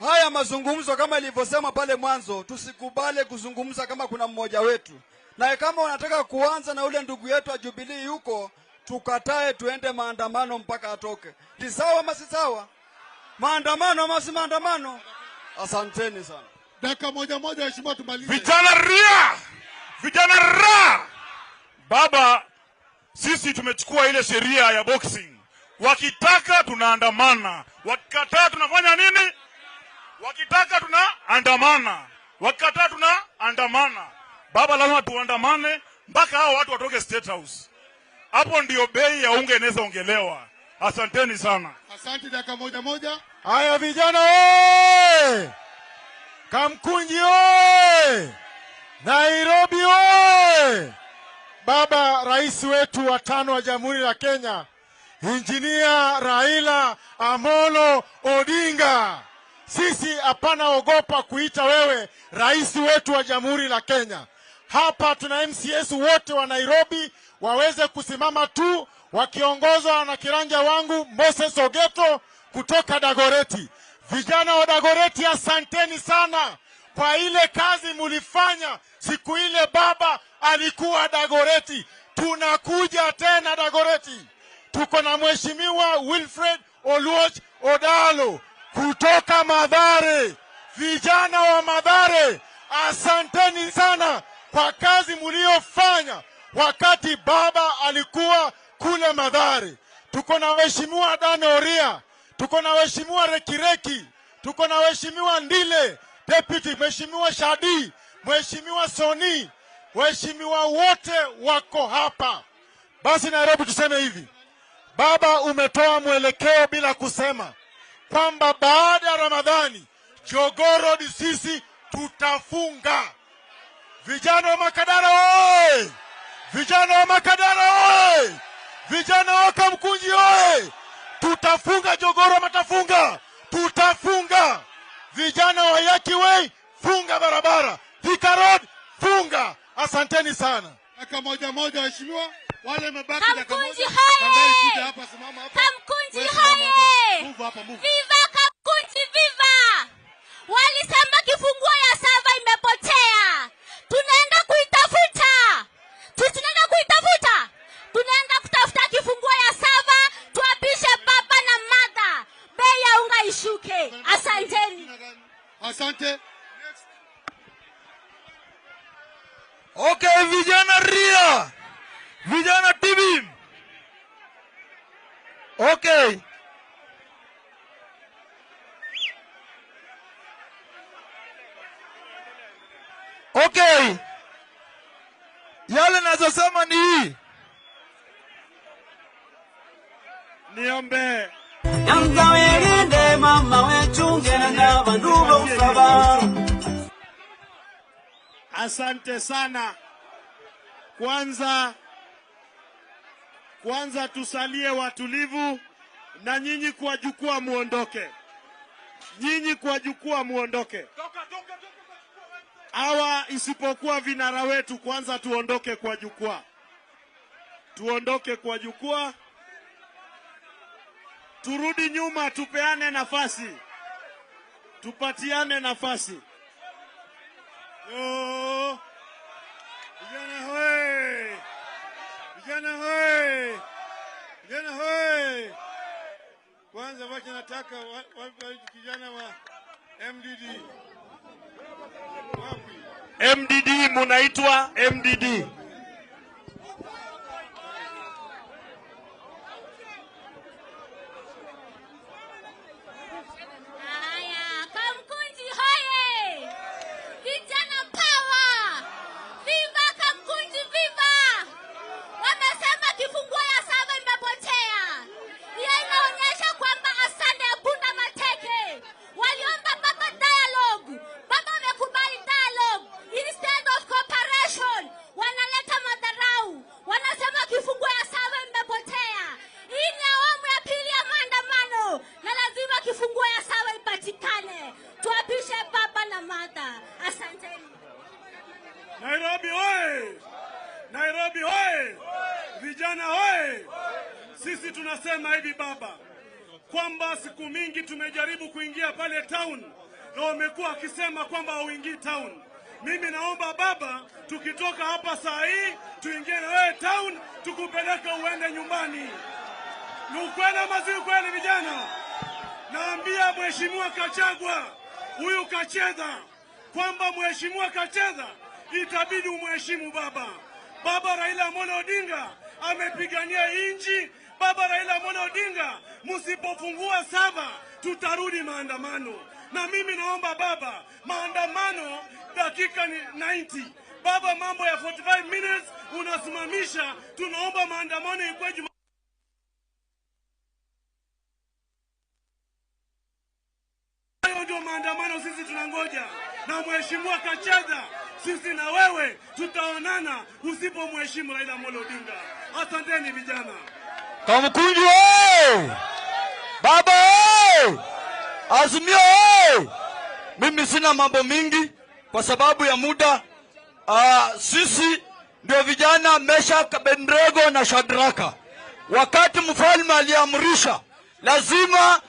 haya mazungumzo kama ilivyosema pale mwanzo, tusikubale kuzungumza kama kuna mmoja wetu. Na kama wanataka kuanza na ule ndugu yetu wa Jubilee yuko, tukatae tuende maandamano mpaka atoke. Ni sawa ama si sawa? Maandamano ama si maandamano? Asanteni sana. Dakika moja heshima tumalize. Vijana ria! Vijana ra! Baba, sisi tumechukua ile sheria ya boxing. Wakitaka tunaandamana, wakikataa tunafanya nini? Wakitaka tunaandamana, wakikataa tunaandamana. Baba, lazima tuandamane mpaka hao watu watoke State House. Hapo ndio bei ya unga inaweza ongelewa. Asanteni sana. Asante. Dakika moja. Haya vijana oye! Kamkunji oye! Nairobi oye! Baba rais wetu wa 5 wa Jamhuri la Kenya, Injinia Raila Amolo Odinga. Sisi hapana ogopa kuita wewe rais wetu wa Jamhuri la Kenya. Hapa tuna MCS wote wa Nairobi waweze kusimama tu wakiongozwa na kiranja wangu Moses Ogeto kutoka Dagoreti. Vijana wa Dagoreti, asanteni sana kwa ile kazi mulifanya siku ile baba alikuwa Dagoreti. Tunakuja tena Dagoreti. Tuko na Mheshimiwa Wilfred Oluoch Odalo kutoka Mathare. Vijana wa Mathare, asanteni sana kwa kazi mliofanya wakati baba alikuwa kule Mathare. Tuko na Mheshimiwa Dan Oria, tuko na Mheshimiwa Rekireki, tuko na Mheshimiwa Ndile Deputy, Mheshimiwa Shadi, Mheshimiwa Soni, Mheshimiwa wote wako hapa. Basi Nairobi tuseme hivi, baba umetoa mwelekeo bila kusema kwamba baada ya Ramadhani Jogoo Road sisi tutafunga. Vijana wa Makadara oye! Vijana wa Makadara oye! Vijana wa Kamkunji oye! Tutafunga Jogoo Road, matafunga. Tutafunga. Vijana wa Yaki Way, funga barabara. Thika Road, funga. Asanteni sana. Dakika moja heshimiwa. Wale mabaki dakika moja. Kamkunji hoye! Hapa, simama hapa. Kamkunji hoye! Move hapa, move. Viva Kamkunji, viva! Walisema kifunguo ya sava imepotea. Tunaenda kuitafuta. Tunaenda kuitafuta. Tunaenda kutafuta kifunguo ya sava, tuapishe baba na mada. Bei ya unga ishuke. Asanteni. Asante. Okay, vijana ria. Vijana TV. Okay. Okay. Yale nazosema ni hii. Niombe. Yamkawelinde mama wechunge na bandulo usaba. Asante sana. Kwanza tusalie watulivu na nyinyi kwa jukwaa muondoke. Nyinyi kwa jukwaa muondoke. Hawa isipokuwa vinara wetu kwanza tuondoke kwa jukwaa. Tuondoke kwa jukwaa. Turudi nyuma, tupeane nafasi. Tupatiane nafasi. Yo! Vijana hoye! Vijana hoye! Vijana hoye! Kwanza wacha nataka kijana wa MDD. Wapi? MDD munaitwa MDD. Kamkunji hoye! Vijana power! Viva Kamkunji, viva! Wamesema kifunguo ya sava imepotea. Hiyo inaonyesha kwamba asante ya Punda Mateke. Waliomba baba dialogue. Baba wamekubali dialogue. Instead of cooperation, wanaleta Nairobi oye! Nairobi oye! Vijana oye! Sisi tunasema hivi baba, kwamba siku mingi tumejaribu kuingia pale town na wamekuwa wakisema kwamba hauingii town. Mimi naomba baba, tukitoka hapa saa hii tuingie na wewe town, tukupeleka uende nyumbani. Ni ukweli ama si ukweli vijana? Naambia Mheshimiwa Gachagua, huyu kacheza, kwamba Mheshimiwa kacheza, itabidi umheshimu baba. Baba Raila Amolo Odinga amepigania inji. Baba Raila Amolo Odinga, msipofungua sava tutarudi maandamano. Na mimi naomba baba, maandamano dakika ni 90. Baba, mambo ya 45 minutes unasimamisha, tunaomba maandamano ikwe Jumatatu. Ndio maandamano sisi tunangoja. Na Mheshimiwa kacheza, sisi na wewe tutaonana usipomheshimu Raila Amolo Odinga. Asanteni vijana. Kamkunji oye! Baba oye! Azimio oye! Mimi sina mambo mingi kwa sababu ya muda. Sisi ndio vijana Meshak, Abednego na Shadraka. Wakati mfalme aliamrisha lazima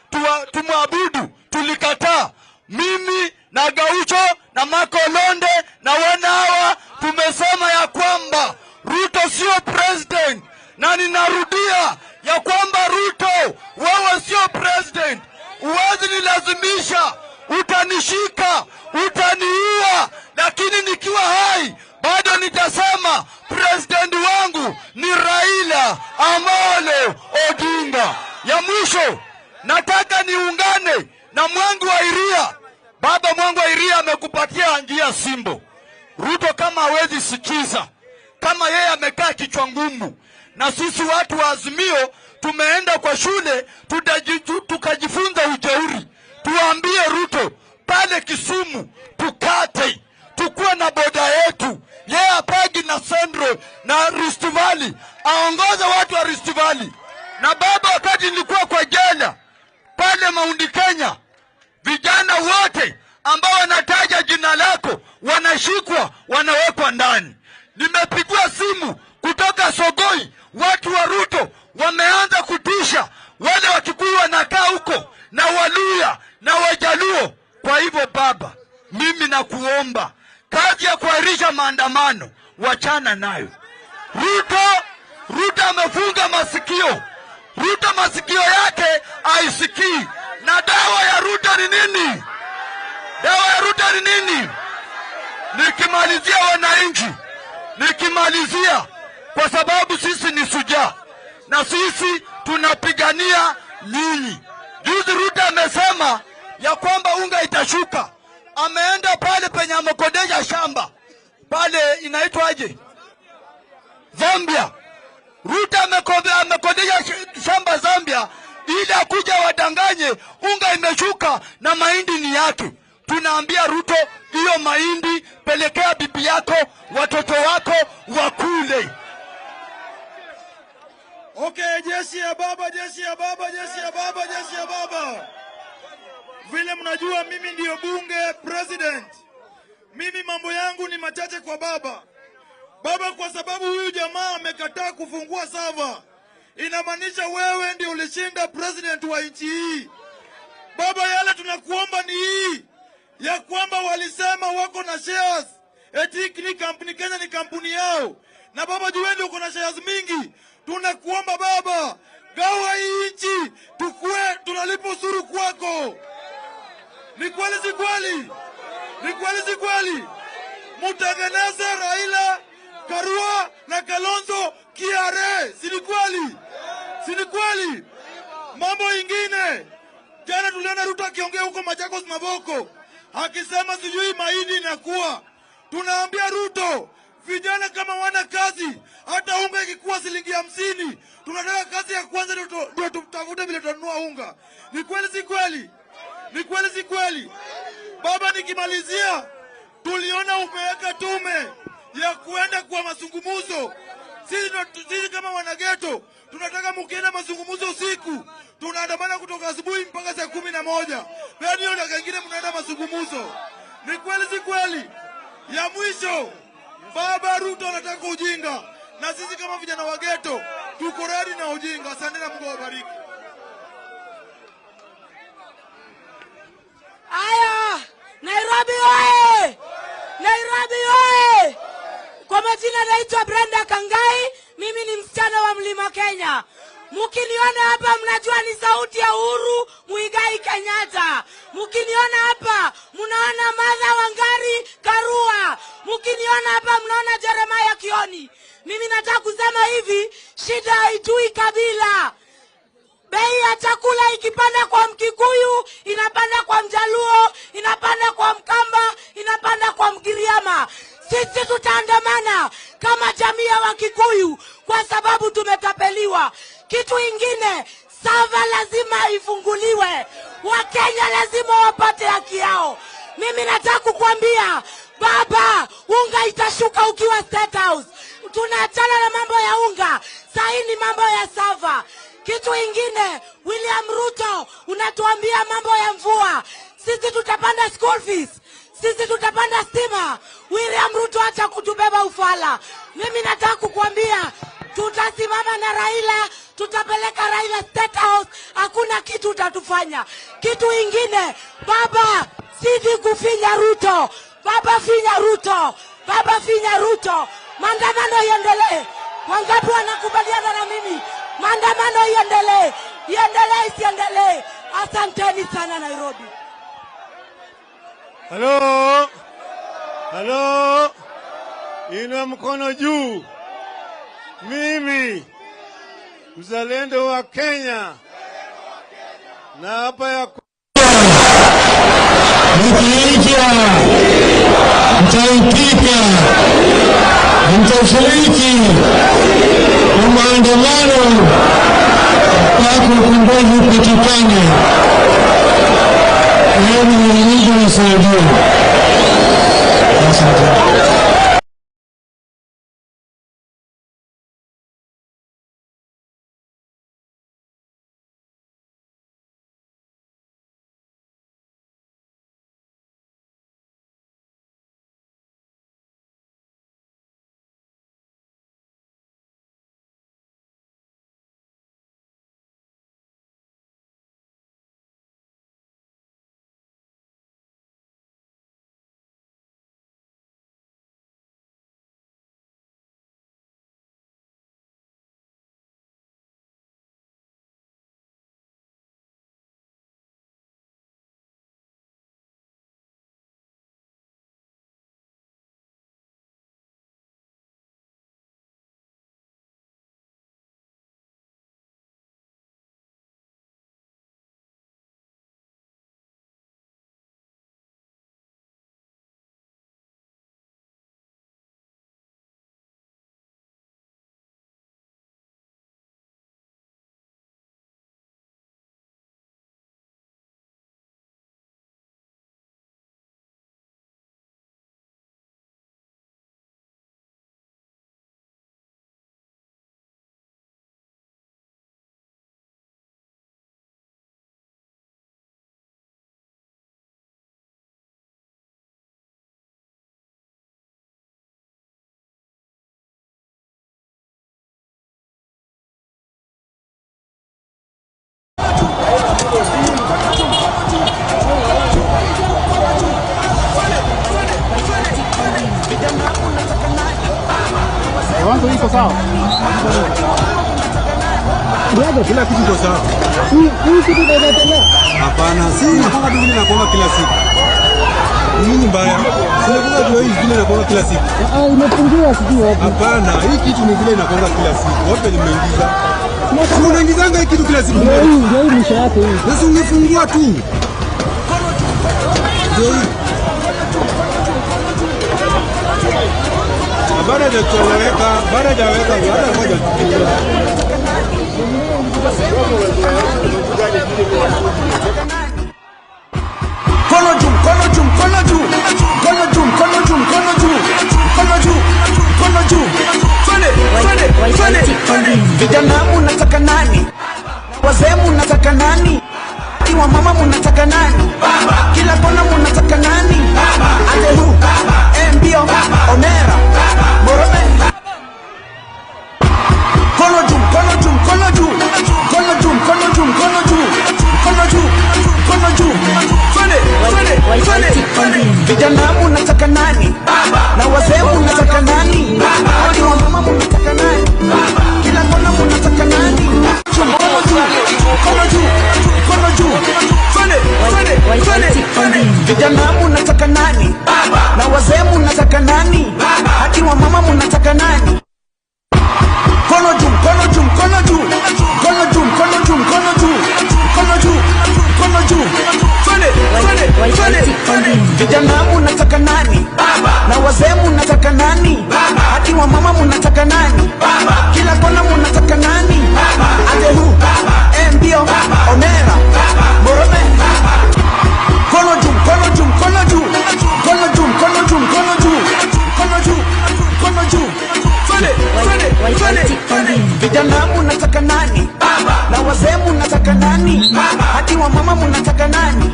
tumwabudu, tulikataa. Mimi na Gaucho na Makolonde na wanawa tumesema ya kwamba Ruto sio president, na ninarudia ya kwamba Ruto, wewe sio president. Uwezi nilazimisha, utanishika, utaniua, lakini nikiwa hai bado nitasema president wangu ni Raila Amolo Odinga. Ya mwisho, nataka niungane na Mwangi wa Iria. Baba, Mwangi wa Iria amekupatia njia Simbo. Ruto kama hawezi sikiza, kama yeye amekaa kichwa ngumu, na sisi watu wa Azimio tumeenda kwa shule tukajifunza ujeuri. Tuambie Ruto pale Kisumu tukate, tukuwe na boda yetu. Yeye apagi na Central na Rift Valley, aongoze watu wa Rift Valley. Na baba, wakati nilikuwa kwa jela pale Mount Kenya, vijana wote ambao wanataja jina lako wanashikwa, wanawekwa ndani. Nimepigwa simu kutoka Sogoi, watu wa Ruto wameanza kutisha wale Wakikuyu wanakaa huko na Waluya na Wajaluo. Kwa hivyo baba, mimi nakuomba, kazi ya kuahirisha maandamano wachana nayo. Ruto amefunga masikio. Ruto masikio yake haisikii. Na dawa ya Ruto ni nini? Dawa ya Ruto ni nini? Nikimalizia wananchi, kwa sababu sisi ni shujaa na sisi tunapigania nyinyi. Juzi Ruto amesema ya kwamba unga itashuka. Ameenda pale penye amekodesha shamba pale inaitwaje, Zambia. Ruto amekodesha shamba Zambia ili akuja wadanganye unga imeshuka na mahindi ni yake. Tunaambia Ruto, hiyo mahindi pelekea bibi yako, watoto wako wakule. Okay, jeshi ya baba, jeshi ya baba, jeshi ya baba, jeshi ya baba. Vile mnajua mimi ndio bunge president. Mimi mambo yangu ni machache kwa baba. Baba, kwa sababu huyu jamaa amekataa kufungua sava, inamaanisha wewe ndio ulishinda president wa nchi hii. Baba, yale tunakuomba ni hii, ya kwamba walisema wako na shares, eti ni kampuni Kenya ni kampuni yao. Na baba, juu ndio uko na shares mingi. Tunakuomba baba, gawa hii nchi, tukue tunalipa ushuru kwako. Ni kweli si kweli? Ni kweli si kweli? Mutengeneze Raila, Karua na Kalonzo KRA. Si ni kweli? Si ni kweli? Mambo ingine, jana tuliona Ruto akiongea huko Machakos Maboko, akisema sijui mahindi inakuwa. Tunaambia Ruto, vijana kama wana kazi, hata unga ikikuwa shilingi 50, tunataka kazi ya kwanza ndio tutafute vile tutanunua unga. Ni kweli si kweli? Ni kweli si kweli? Baba, nikimalizia, tuliona umeweka tume ya kuenda kwa mazungumzo. Sisi kama wanageto tunataka mkienda mazungumzo usiku, tunaandamana kutoka asubuhi mpaka saa 11. Pia ndio na kingine mnaenda mazungumzo. Ni kweli si kweli? Ya mwisho, Baba Ruto anataka ujinga. Na sisi kama vijana wa ghetto tuko ready na ujinga. Asante na Mungu awabariki. Aya, Nairobi oye! Nairobi oye! Kwa majina naitwa Brenda Kangai, mimi ni msichana wa Mlima Kenya. Mukiniona hapa mnajua ni sauti ya Uhuru Muigai Kenyatta. Mukiniona hapa mnaona Martha Wangari Karua. Mukiniona hapa mnaona Jeremiah Kioni. Mimi nataka kusema hivi, shida haitui kabila. Bei ya chakula ikipanda kwa Mkikuyu, inapanda kwa Mjaluo, inapanda kwa Mkamba, inapanda kwa Mgiriama. Sisi tutaandamana kama jamii ya Wakikuyu kwa sababu tumetapeliwa. Kitu ingine, sava lazima ifunguliwe. Wakenya lazima wapate haki yao. Mimi nataka kukuambia, baba, unga itashuka ukiwa State House. Tunaachana na mambo ya unga, sahi ni mambo ya sava. Kitu ingine, William Ruto, unatuambia mambo ya mvua. Sisi tutapanda school fees. Sisi tutapanda stima. William Ruto acha kutubeba ufala. Mimi nataka kukuambia, tutasimama na Raila, tutapeleka Raila State House, hakuna kitu utatufanya. Kitu ingine, baba, sisi kufinya Ruto. Baba finya Ruto. Baba finya Ruto. Maandamano iendelee. Wangapi wanakubaliana na mimi? Maandamano iendelee. Iendelee isiendelee. Asanteni sana Nairobi. Halo. Halo. Inua mkono juu. Mimi mzalendo wa Kenya. Na hapa ya Mkiitwa mtaitika, mtashiriki kwa maandamano mpaka ukombozi upatikane. Hebu Mwenyezi nisaidie. Asante. Kiwango iko sawa. Ndio kila kitu iko sawa. Hii kitu inaendelea. Hapana, si nataka tu vile nakuanga kila siku. Nini mbaya? Sina kuna ndio hii vile nakuanga kila siku. Imepungua sijui wapi. Hapana, hii kitu ni vile nakuanga kila siku. Wapi nimeingiza? Si unaingizanga hii kitu kila siku. Ndio hii mwisho yake hii. Sasa ungefungua tu. Ndio hii. Baada ya kueleweka, baada ya moja. Kono juu, kono juu, kono juu. Kono juu, kono juu, kono juu. Kono juu, kono juu. Twende. Vijana mnataka nani? Wazee mnataka nani? Iwa mama mnataka nani? Kila kona mnataka nani? Ate hu, mbio, Omera. nani? Hadi wa mama mnataka nani? Mkono juu, mkono juu, mkono juu. Mkono juu, mkono juu, mkono juu. Mkono juu, mkono juu. Twende. Vijana mnataka nani? Na wazee mnataka nani? Hadi wa mama mnataka nani? Kila kona mnataka nani? Ate hu, mbio, Omera, Morome. Mkono juu, mkono juu, mkono juu. Mkono juu, mkono juu, mkono juu. Mkono juu, mkono juu. Twende. Vijana mnataka nani? Na wazee mnataka nani? Hadi wa mama mnataka nani?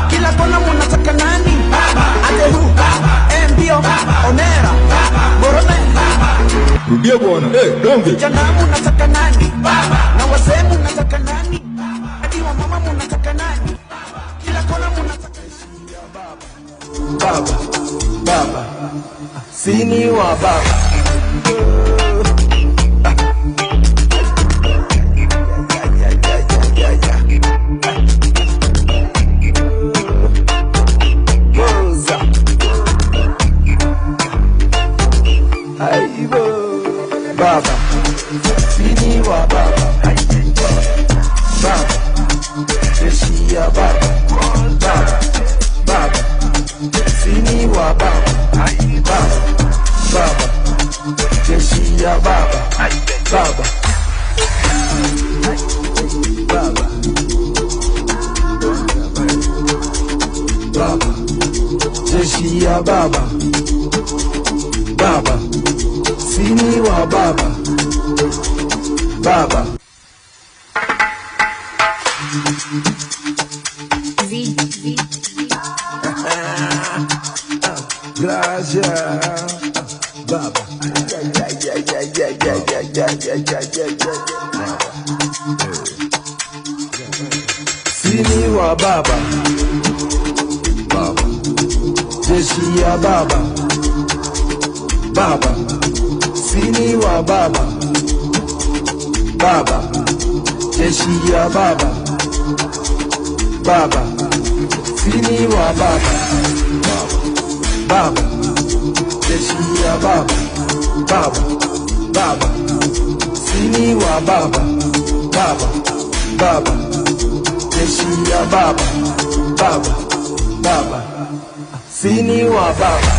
Kila kona mnataka nani? Ate hu, mbio, Omera, Morome. Rudia bwana. Donge. Vijana mnataka nani? Na wazee mnataka nani? Hadi wa mama mnataka nani? Kila kona mnataka Baba, sini wa baba. Baba, sini wa baba. Baba, jeshi ya baba. Baba, sini wa baba. Baba, jeshi ya baba. Baba, jeshi ya baba. Baba, sini wa baba. Baba. Gracias, baba. Sini wa baba. Baba, jeshi ya baba. Baba, sini wa baba. Baba, jeshi ya baba. Baba, sini wa baba. Baba, jeshi ya baba. Baba, sini wa baba. Baba, jeshi ya baba. Baba, sini wa baba.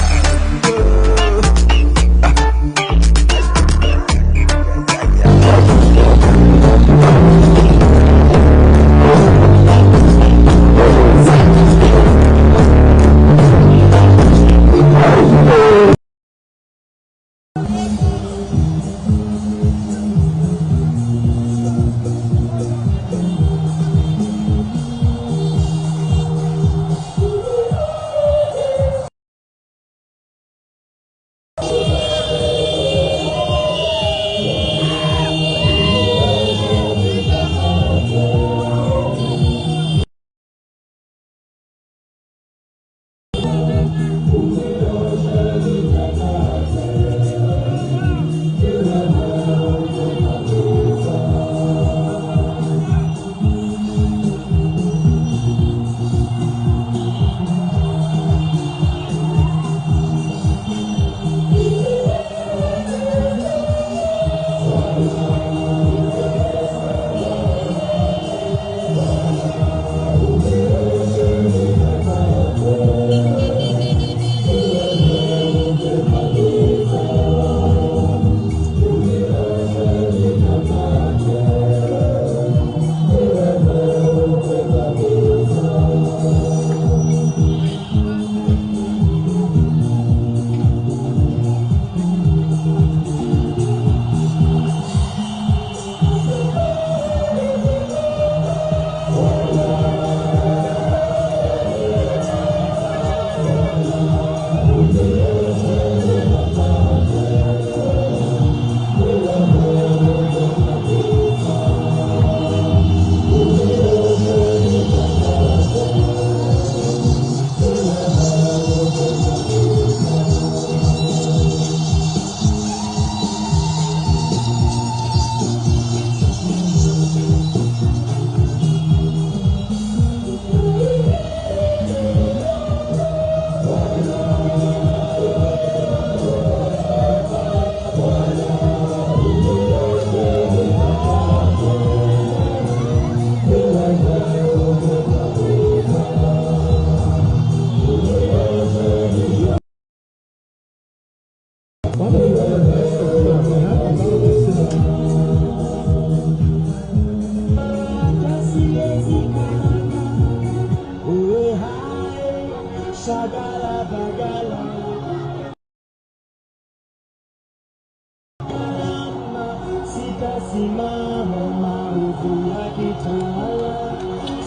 Sitasimama maovu yakitawala,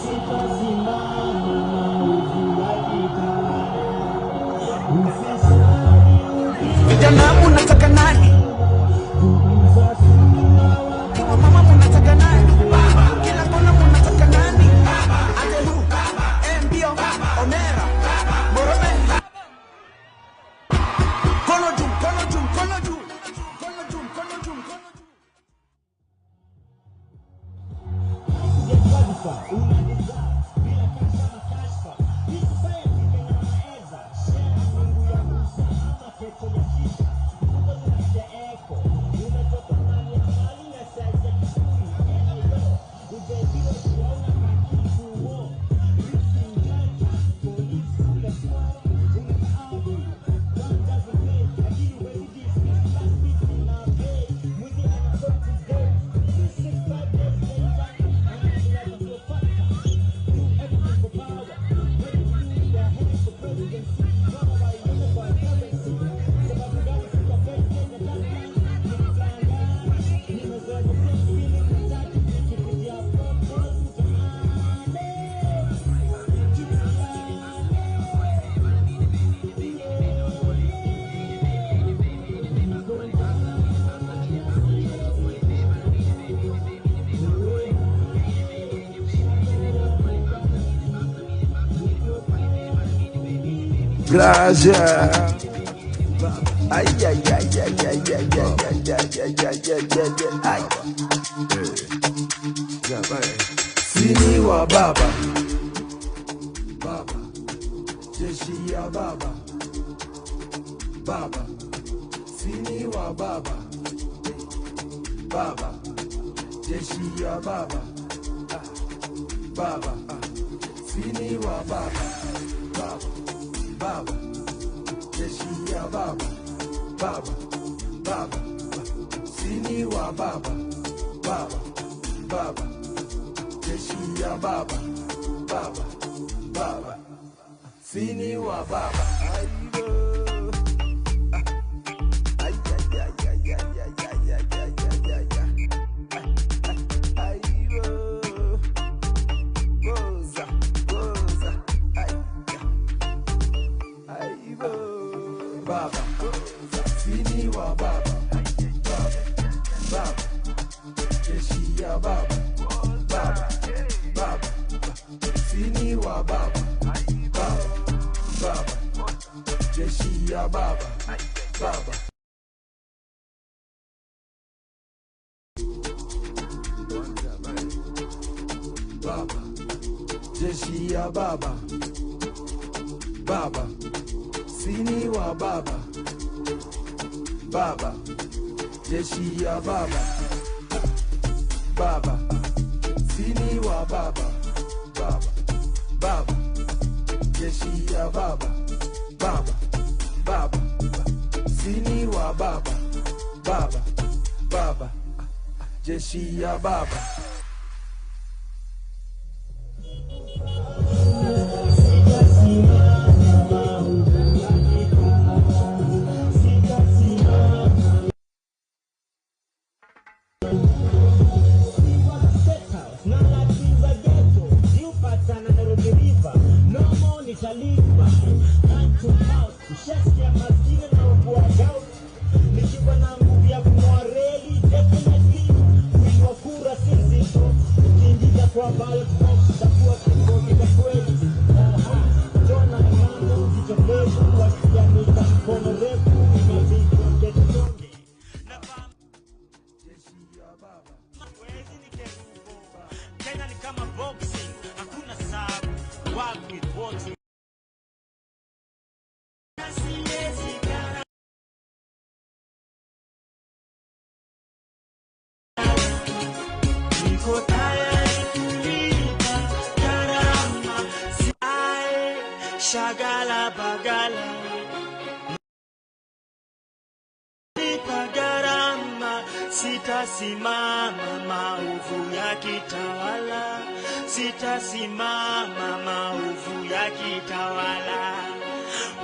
sitasimama maovu yakitawala. Vijana mnataka nani? Kina mama mnataka nani? Kila kona mnataka nani? Atehu, Mbio, Omera, Moromeni. Kono jum, kono jum, kono jum. Kono jum, kono jum, kono jum. Graja. Ay, ay, ay, ay, ay, ay, ay, ay, ay, ay, ay. Sini wa baba, baba, jeshi ya baba, baba, sini wa baba, baba, jeshi ya baba, baba, sini wa baba, baba, baba, jeshi ya baba, baba, baba, sini wa baba, baba, baba, jeshi ya baba, baba, baba, sini wa baba. Baba, sini wa baba, baba, baba, jeshi ya baba, baba, baba, sini wa baba, baba, baba, jeshi ya baba, baba. Baba, jeshi ya baba, baba, sini wa baba, baba, jeshi ya baba, baba, sini wa baba, baba, baba, jeshi ya baba, baba, baba, sini wa baba, baba, baba, jeshi ya baba. Kenya ni kama boxing, hakuna sabu, work with what you niko tayari kulipa gharama, shagala bagala lipa gharama, sitasimama maovu yakitawala, sitasimama maovu yakitawala.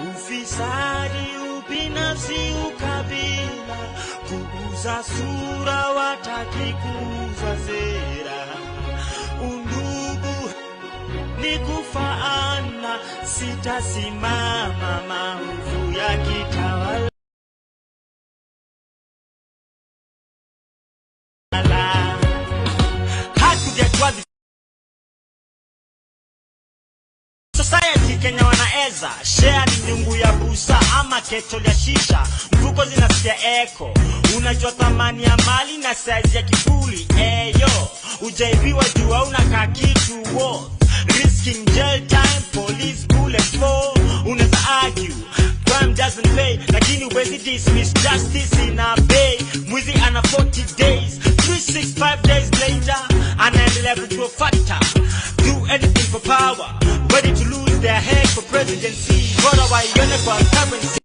Ufisadi, ubinafsi, ukabila, kuuza kuuza sura, wataki kuuza sera. Undugu ni kufaana, sitasimama maovu ya kitawala. Society Kenya wanaeza share ni nyungu ya busa ama keto ya shisha, mfuko zinasikia eko. Unajua thamani ya mali na size ya kifuli eyo. Ujaibiwa jua unakaa kitu worth, risking jail time, police bullet for. Unaweza argue crime doesn't pay, lakini uwezi dismiss justice in a bay. Mwizi ana 40 days, 365 days later anaendelea kuwa factor. Do anything for power, ready to lose their head for presidency. Bora waione kwa currency.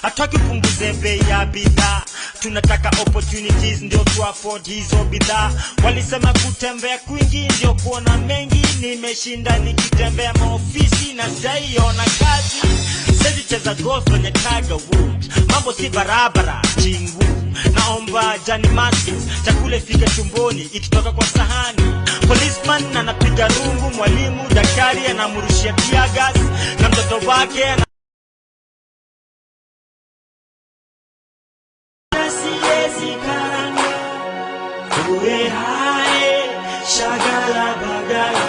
Hataki punguze bei ya bidhaa, tunataka opportunities ndio tu afford hizo bidhaa. Walisema kutembea kwingi ndio kuona mengi, nimeshinda nikitembea maofisi na saiona kazi. Sisi cheza golf kwenye Tiger Woods, mambo si barabara chingu. Naomba Johnny Maskins, chakule fika tumboni ikitoka kwa sahani. Policeman anapiga rungu, mwalimu daktari anamrushia tear gas, na mtoto wake shagala bagala.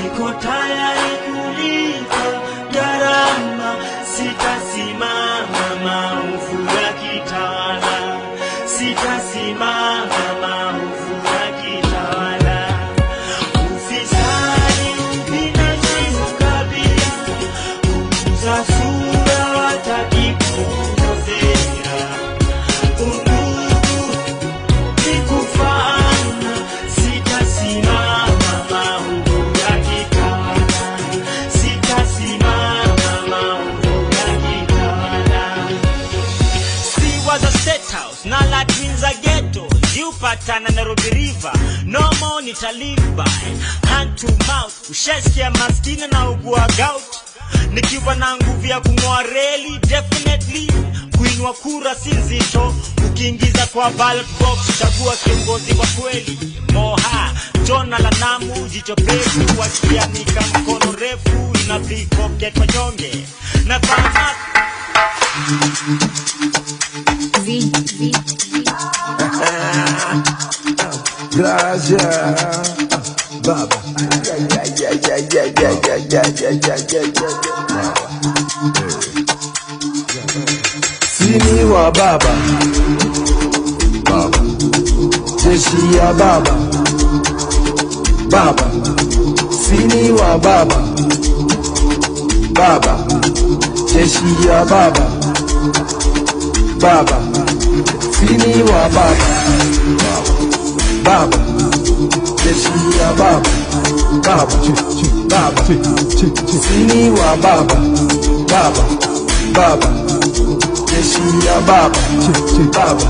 Niko tayari kulipa gharama, sitasimama maovu ya kitawala. Sitasimama maovu ya kitawala. Ufisadi ninajua kabisa, kuuza sura wataki kuuza sera. Undugu ni kufaana, sitasimama maovu ya kitawala. Sitasimama maovu ya kitawala. Si was a state house, na la twins a ghetto. Jupata na Nairobi River, no more nitalive by hand to mouth. Ushesikia maskini na ugua gout, nikiwa na nguvu ya kung'oa reli. Definitely kuinua kura si nzito, ukiingiza kwa ballot box chagua kiongozi kwa kweli. Moha Jona la Namu, jicho pevu, wakianika mkono refu, ina pickpocket wanyonge na fama. Gracias, Baba. Sini wa Baba, Baba. Jeshi ya Baba, Baba. Sini wa Baba, Baba. Jeshi ya Baba, Baba. Sini wa Baba, Baba. Jeshi ya Baba, Baba. Baba. Sini wa Baba, Baba. Baba. Jeshi ya Baba, Baba.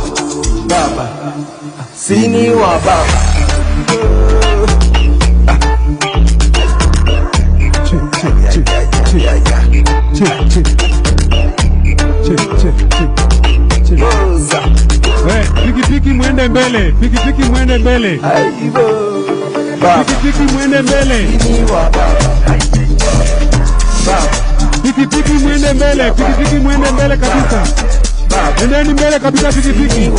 Baba. Sini wa Baba. Piki piki mwende mbele, pikipiki mwende mbele, pikipiki mwende mbele, pikipiki mwende mbele, pikipiki mwende mbele kabisa, endeni mbele kabisa pikipiki.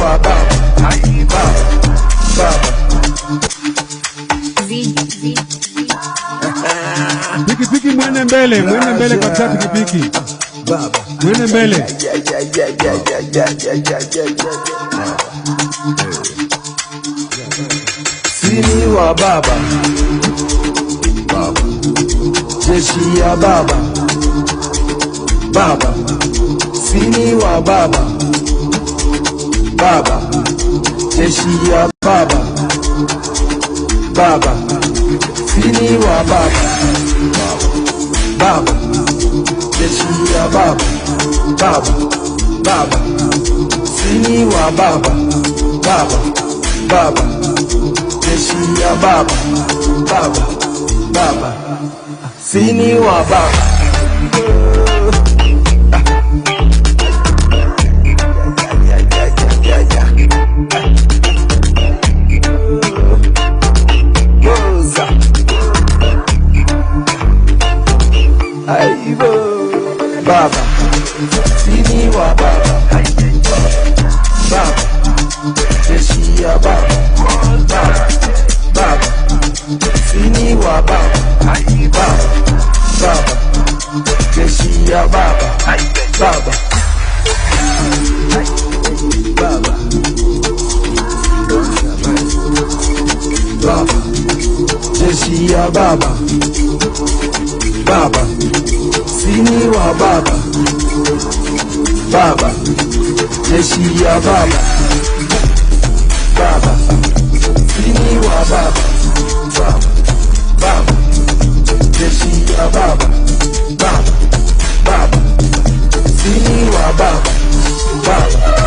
Pikipiki mwende mbele kabisa pikipiki. Mwende mbele. Sini wa baba, baba, jeshi ya baba, baba, sini wa baba, baba, jeshi ya baba, baba, sini wa baba, baba, jeshi ya baba, baba, baba, sini wa baba, baba, baba, jeshi ya baba, baba, baba, sini wa baba. Baba, sini wa baba, baba, jeshi ya baba, baba, baba, sini wa baba, baba, baba, jeshi ya baba, baba, baba, baba, jeshi ya baba, baba, sini wa baba, baba, jeshi ya baba, baba, sini wa baba, baba, baba, jeshi ya baba, baba, baba, sini wa baba, baba.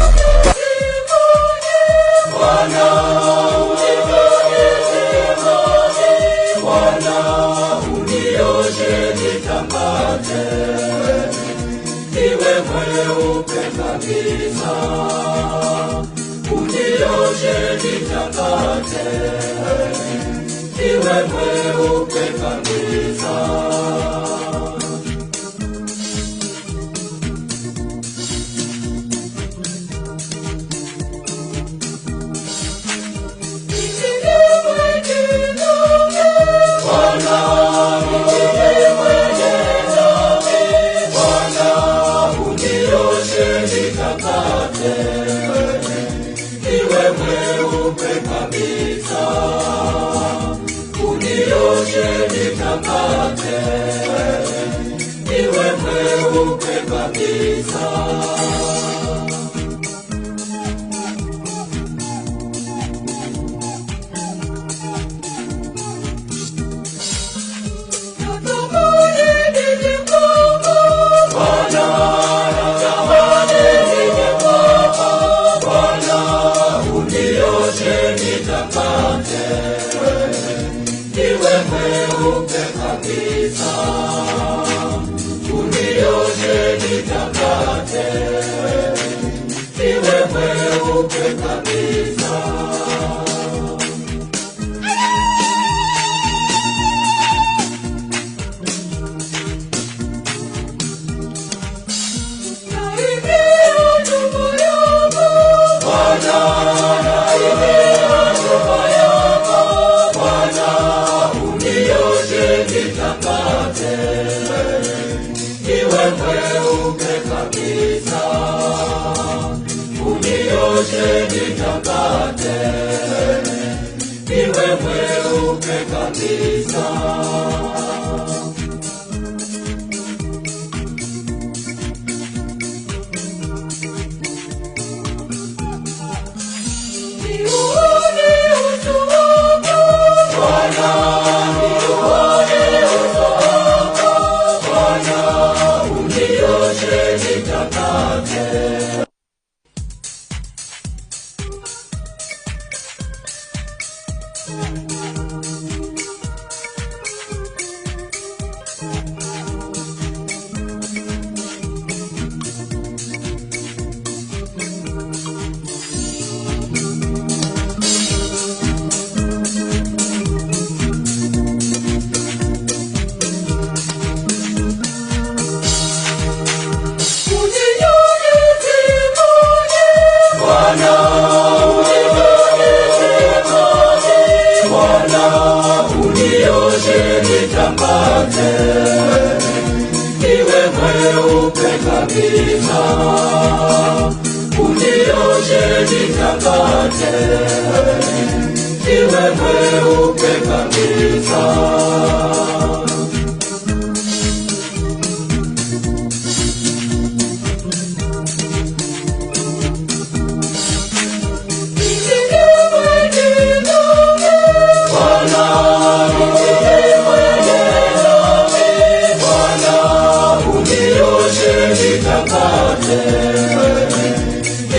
iwe mweupe kabisa.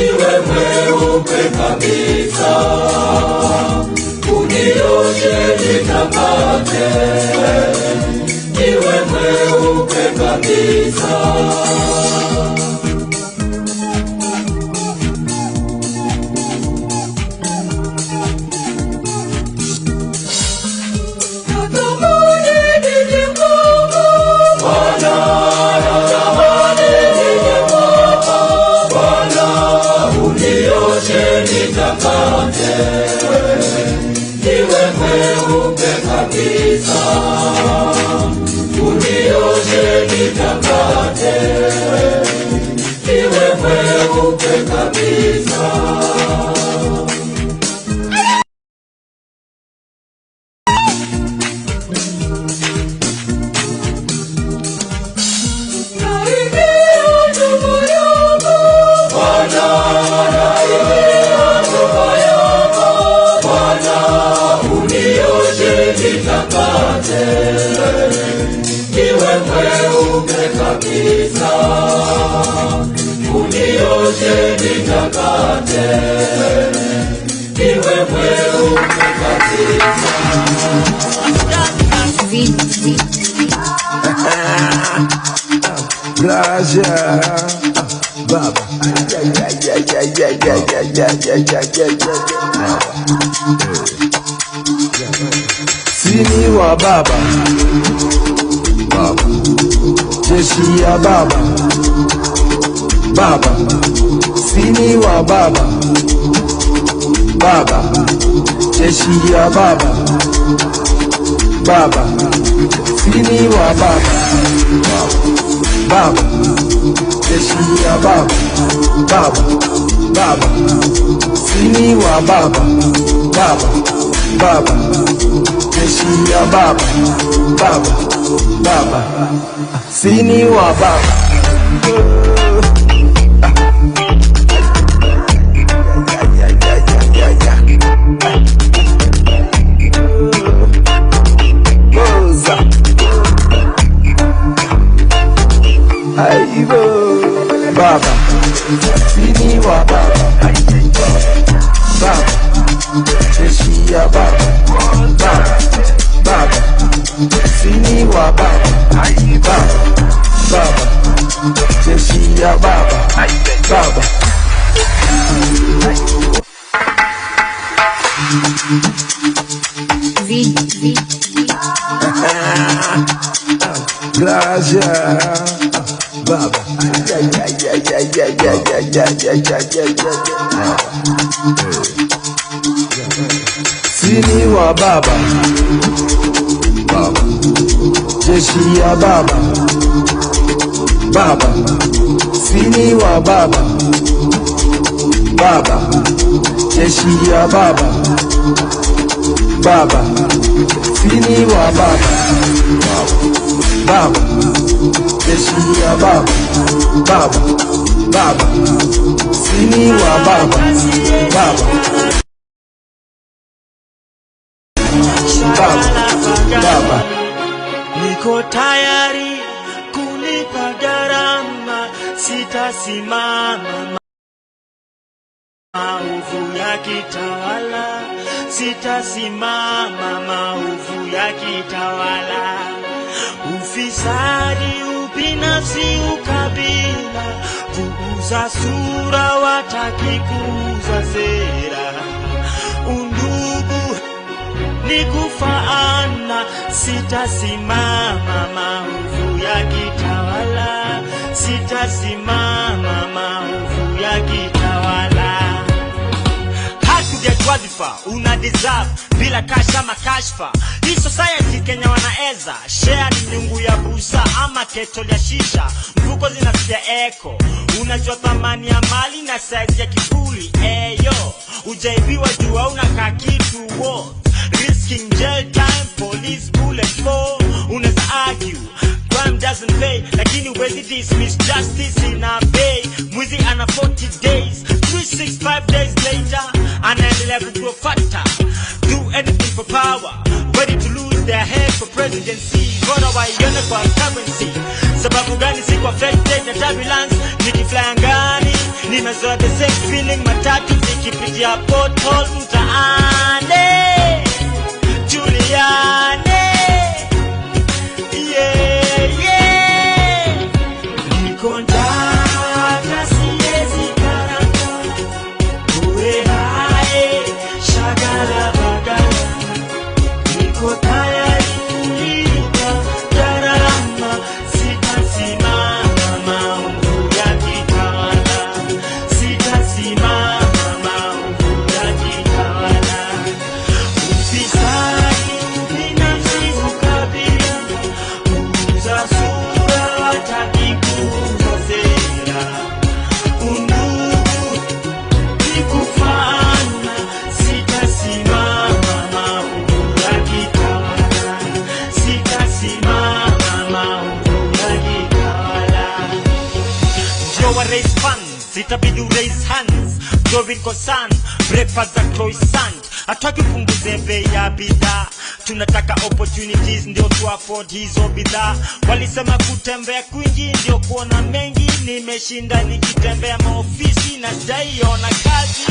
Iwe mweupe kabisa, unioshe nitakate. Iwe mweupe kabisa. Iwe mweupe kabisa, unioshe nitakate. Iwe mweupe kabisa. Iwe mweupe kabisa, unioshe nitakate. Iwe mweupe kabisa. Gracias, Baba. Sini wa Baba, Baba. Jeshi ya Baba, Baba. Sini wa Baba, Baba. Jeshi ya Baba, Baba. Sini wa Baba, Baba. Jeshi ya Baba, Baba. Baba. Sini wa Baba, Baba. Baba. Jeshi ya Baba, Baba. Baba. Sini wa Baba. Aibo Baba, sini wa Baba, Baba, jeshi ya Baba, Baba, Baba, sini wa Baba, Baba, Baba, jeshi ya Baba, Baba. Gracias, Baba. Sini wa Baba, Baba. Jeshi ya Baba, Baba. Sini wa Baba, Baba. Jeshi ya Baba, Baba. Sini wa Baba, Baba. Jeshi ya Baba, Baba. Baba. Sini wa Baba, Baba. Baba. Niko tayari kulipa gharama, sitasimama maovu yakitawala, sitasimama maovu yakitawala. Ufisadi, ubinafsi, ukabila, kuuza sura, wataki kuuza sera. Undugu ni kufaana, sitasimama maovu yakitawala, sitasimama maovu yakitawala. Wadhifa una deserve bila kasha makashfa. Hii society Kenya wanaeza share ni nyungu ya busa ama ketol ya shisha. Mfuko zinasikia echo, unajua thamani ya mali na size ya kibuli. Eyo ujaibiwa juu hauna kakitu wo risking jail time, police bullet for unaweza argue crime doesn't pay, lakini huwezi dismiss justice in a bay. Mwizi ana 40 days, 365 days later anaendelea kukua fatter. Do anything for power, ready to lose their head for presidency. Bora waione kwa currency, sababu gani siku affected na turbulence. Nikifly angani, nimezoa the same feeling, matatu zikipitia pothole mtaani. Juliane, yeah, yeah. Niko ndaka siezi karanga, uwe hae, shagala bagala. Niko tayari kulipa gharama, sitasimama maovu yakitawala. Sitasimama maovu yakitawala. Ufisadi, ubinafsi, ukabila, kuuza sura, hataki kuuza sera. Undugu ni kufana, sitasimama maovu yakitawala. Sitasimama maovu yakitawala. Ndio wa raise funds, itabidi raise hands. Dovin Kosan, breakfast za croissant. Hataki punguze bei ya bidhaa, tunataka opportunities ndio tu afford hizo bidhaa. Walisema kutembea kwingi ndio kuona mengi, nimeshinda nikitembea maofisi na sijaiona kazi.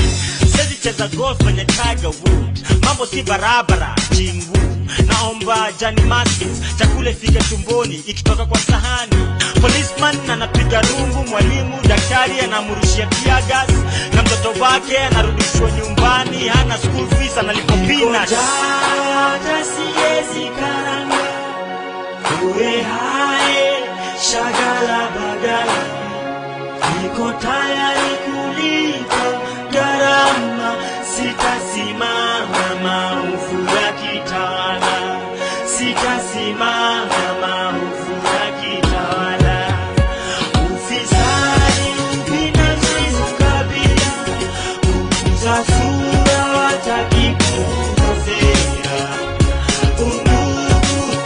Siwezi cheza golf kwenye Tiger Wood, mambo si barabara chingu. Naomba Johnny Maskins, chakula ifike tumboni ikitoka kwa sahani. Policeman anapiga rungu, mwalimu daktari anamrushia tear gas, na mtoto wake anarudishwa nyumbani, hana school fees, analipa peanuts. Hata siezi karanga, uwe hae, shagala bagala. Niko tayari kulipa gharama, sitasimama maovu yakitawala. Sitasimama maovu yakitawala. Ufisadi, ubinafsi, ukabila, kuuza sura, hataki kuuza sera. Undugu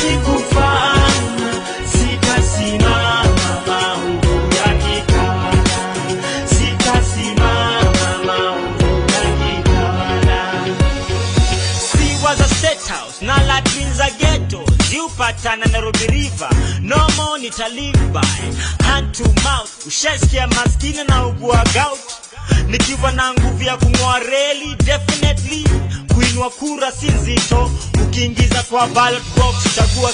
ni kufana, sitasimama maovu yakitawala. Sitasimama maovu yakitawala. Si was a state house, na Latrins a ghetto. Ziupatana Nairobi River, no more nita live by hand to mouth. Ushasikia maskini na ugua gout, nikiwa na nguvu ya kung'oa reli. Definitely kuinua kura si nzito, ukiingiza kwa ballot box chagua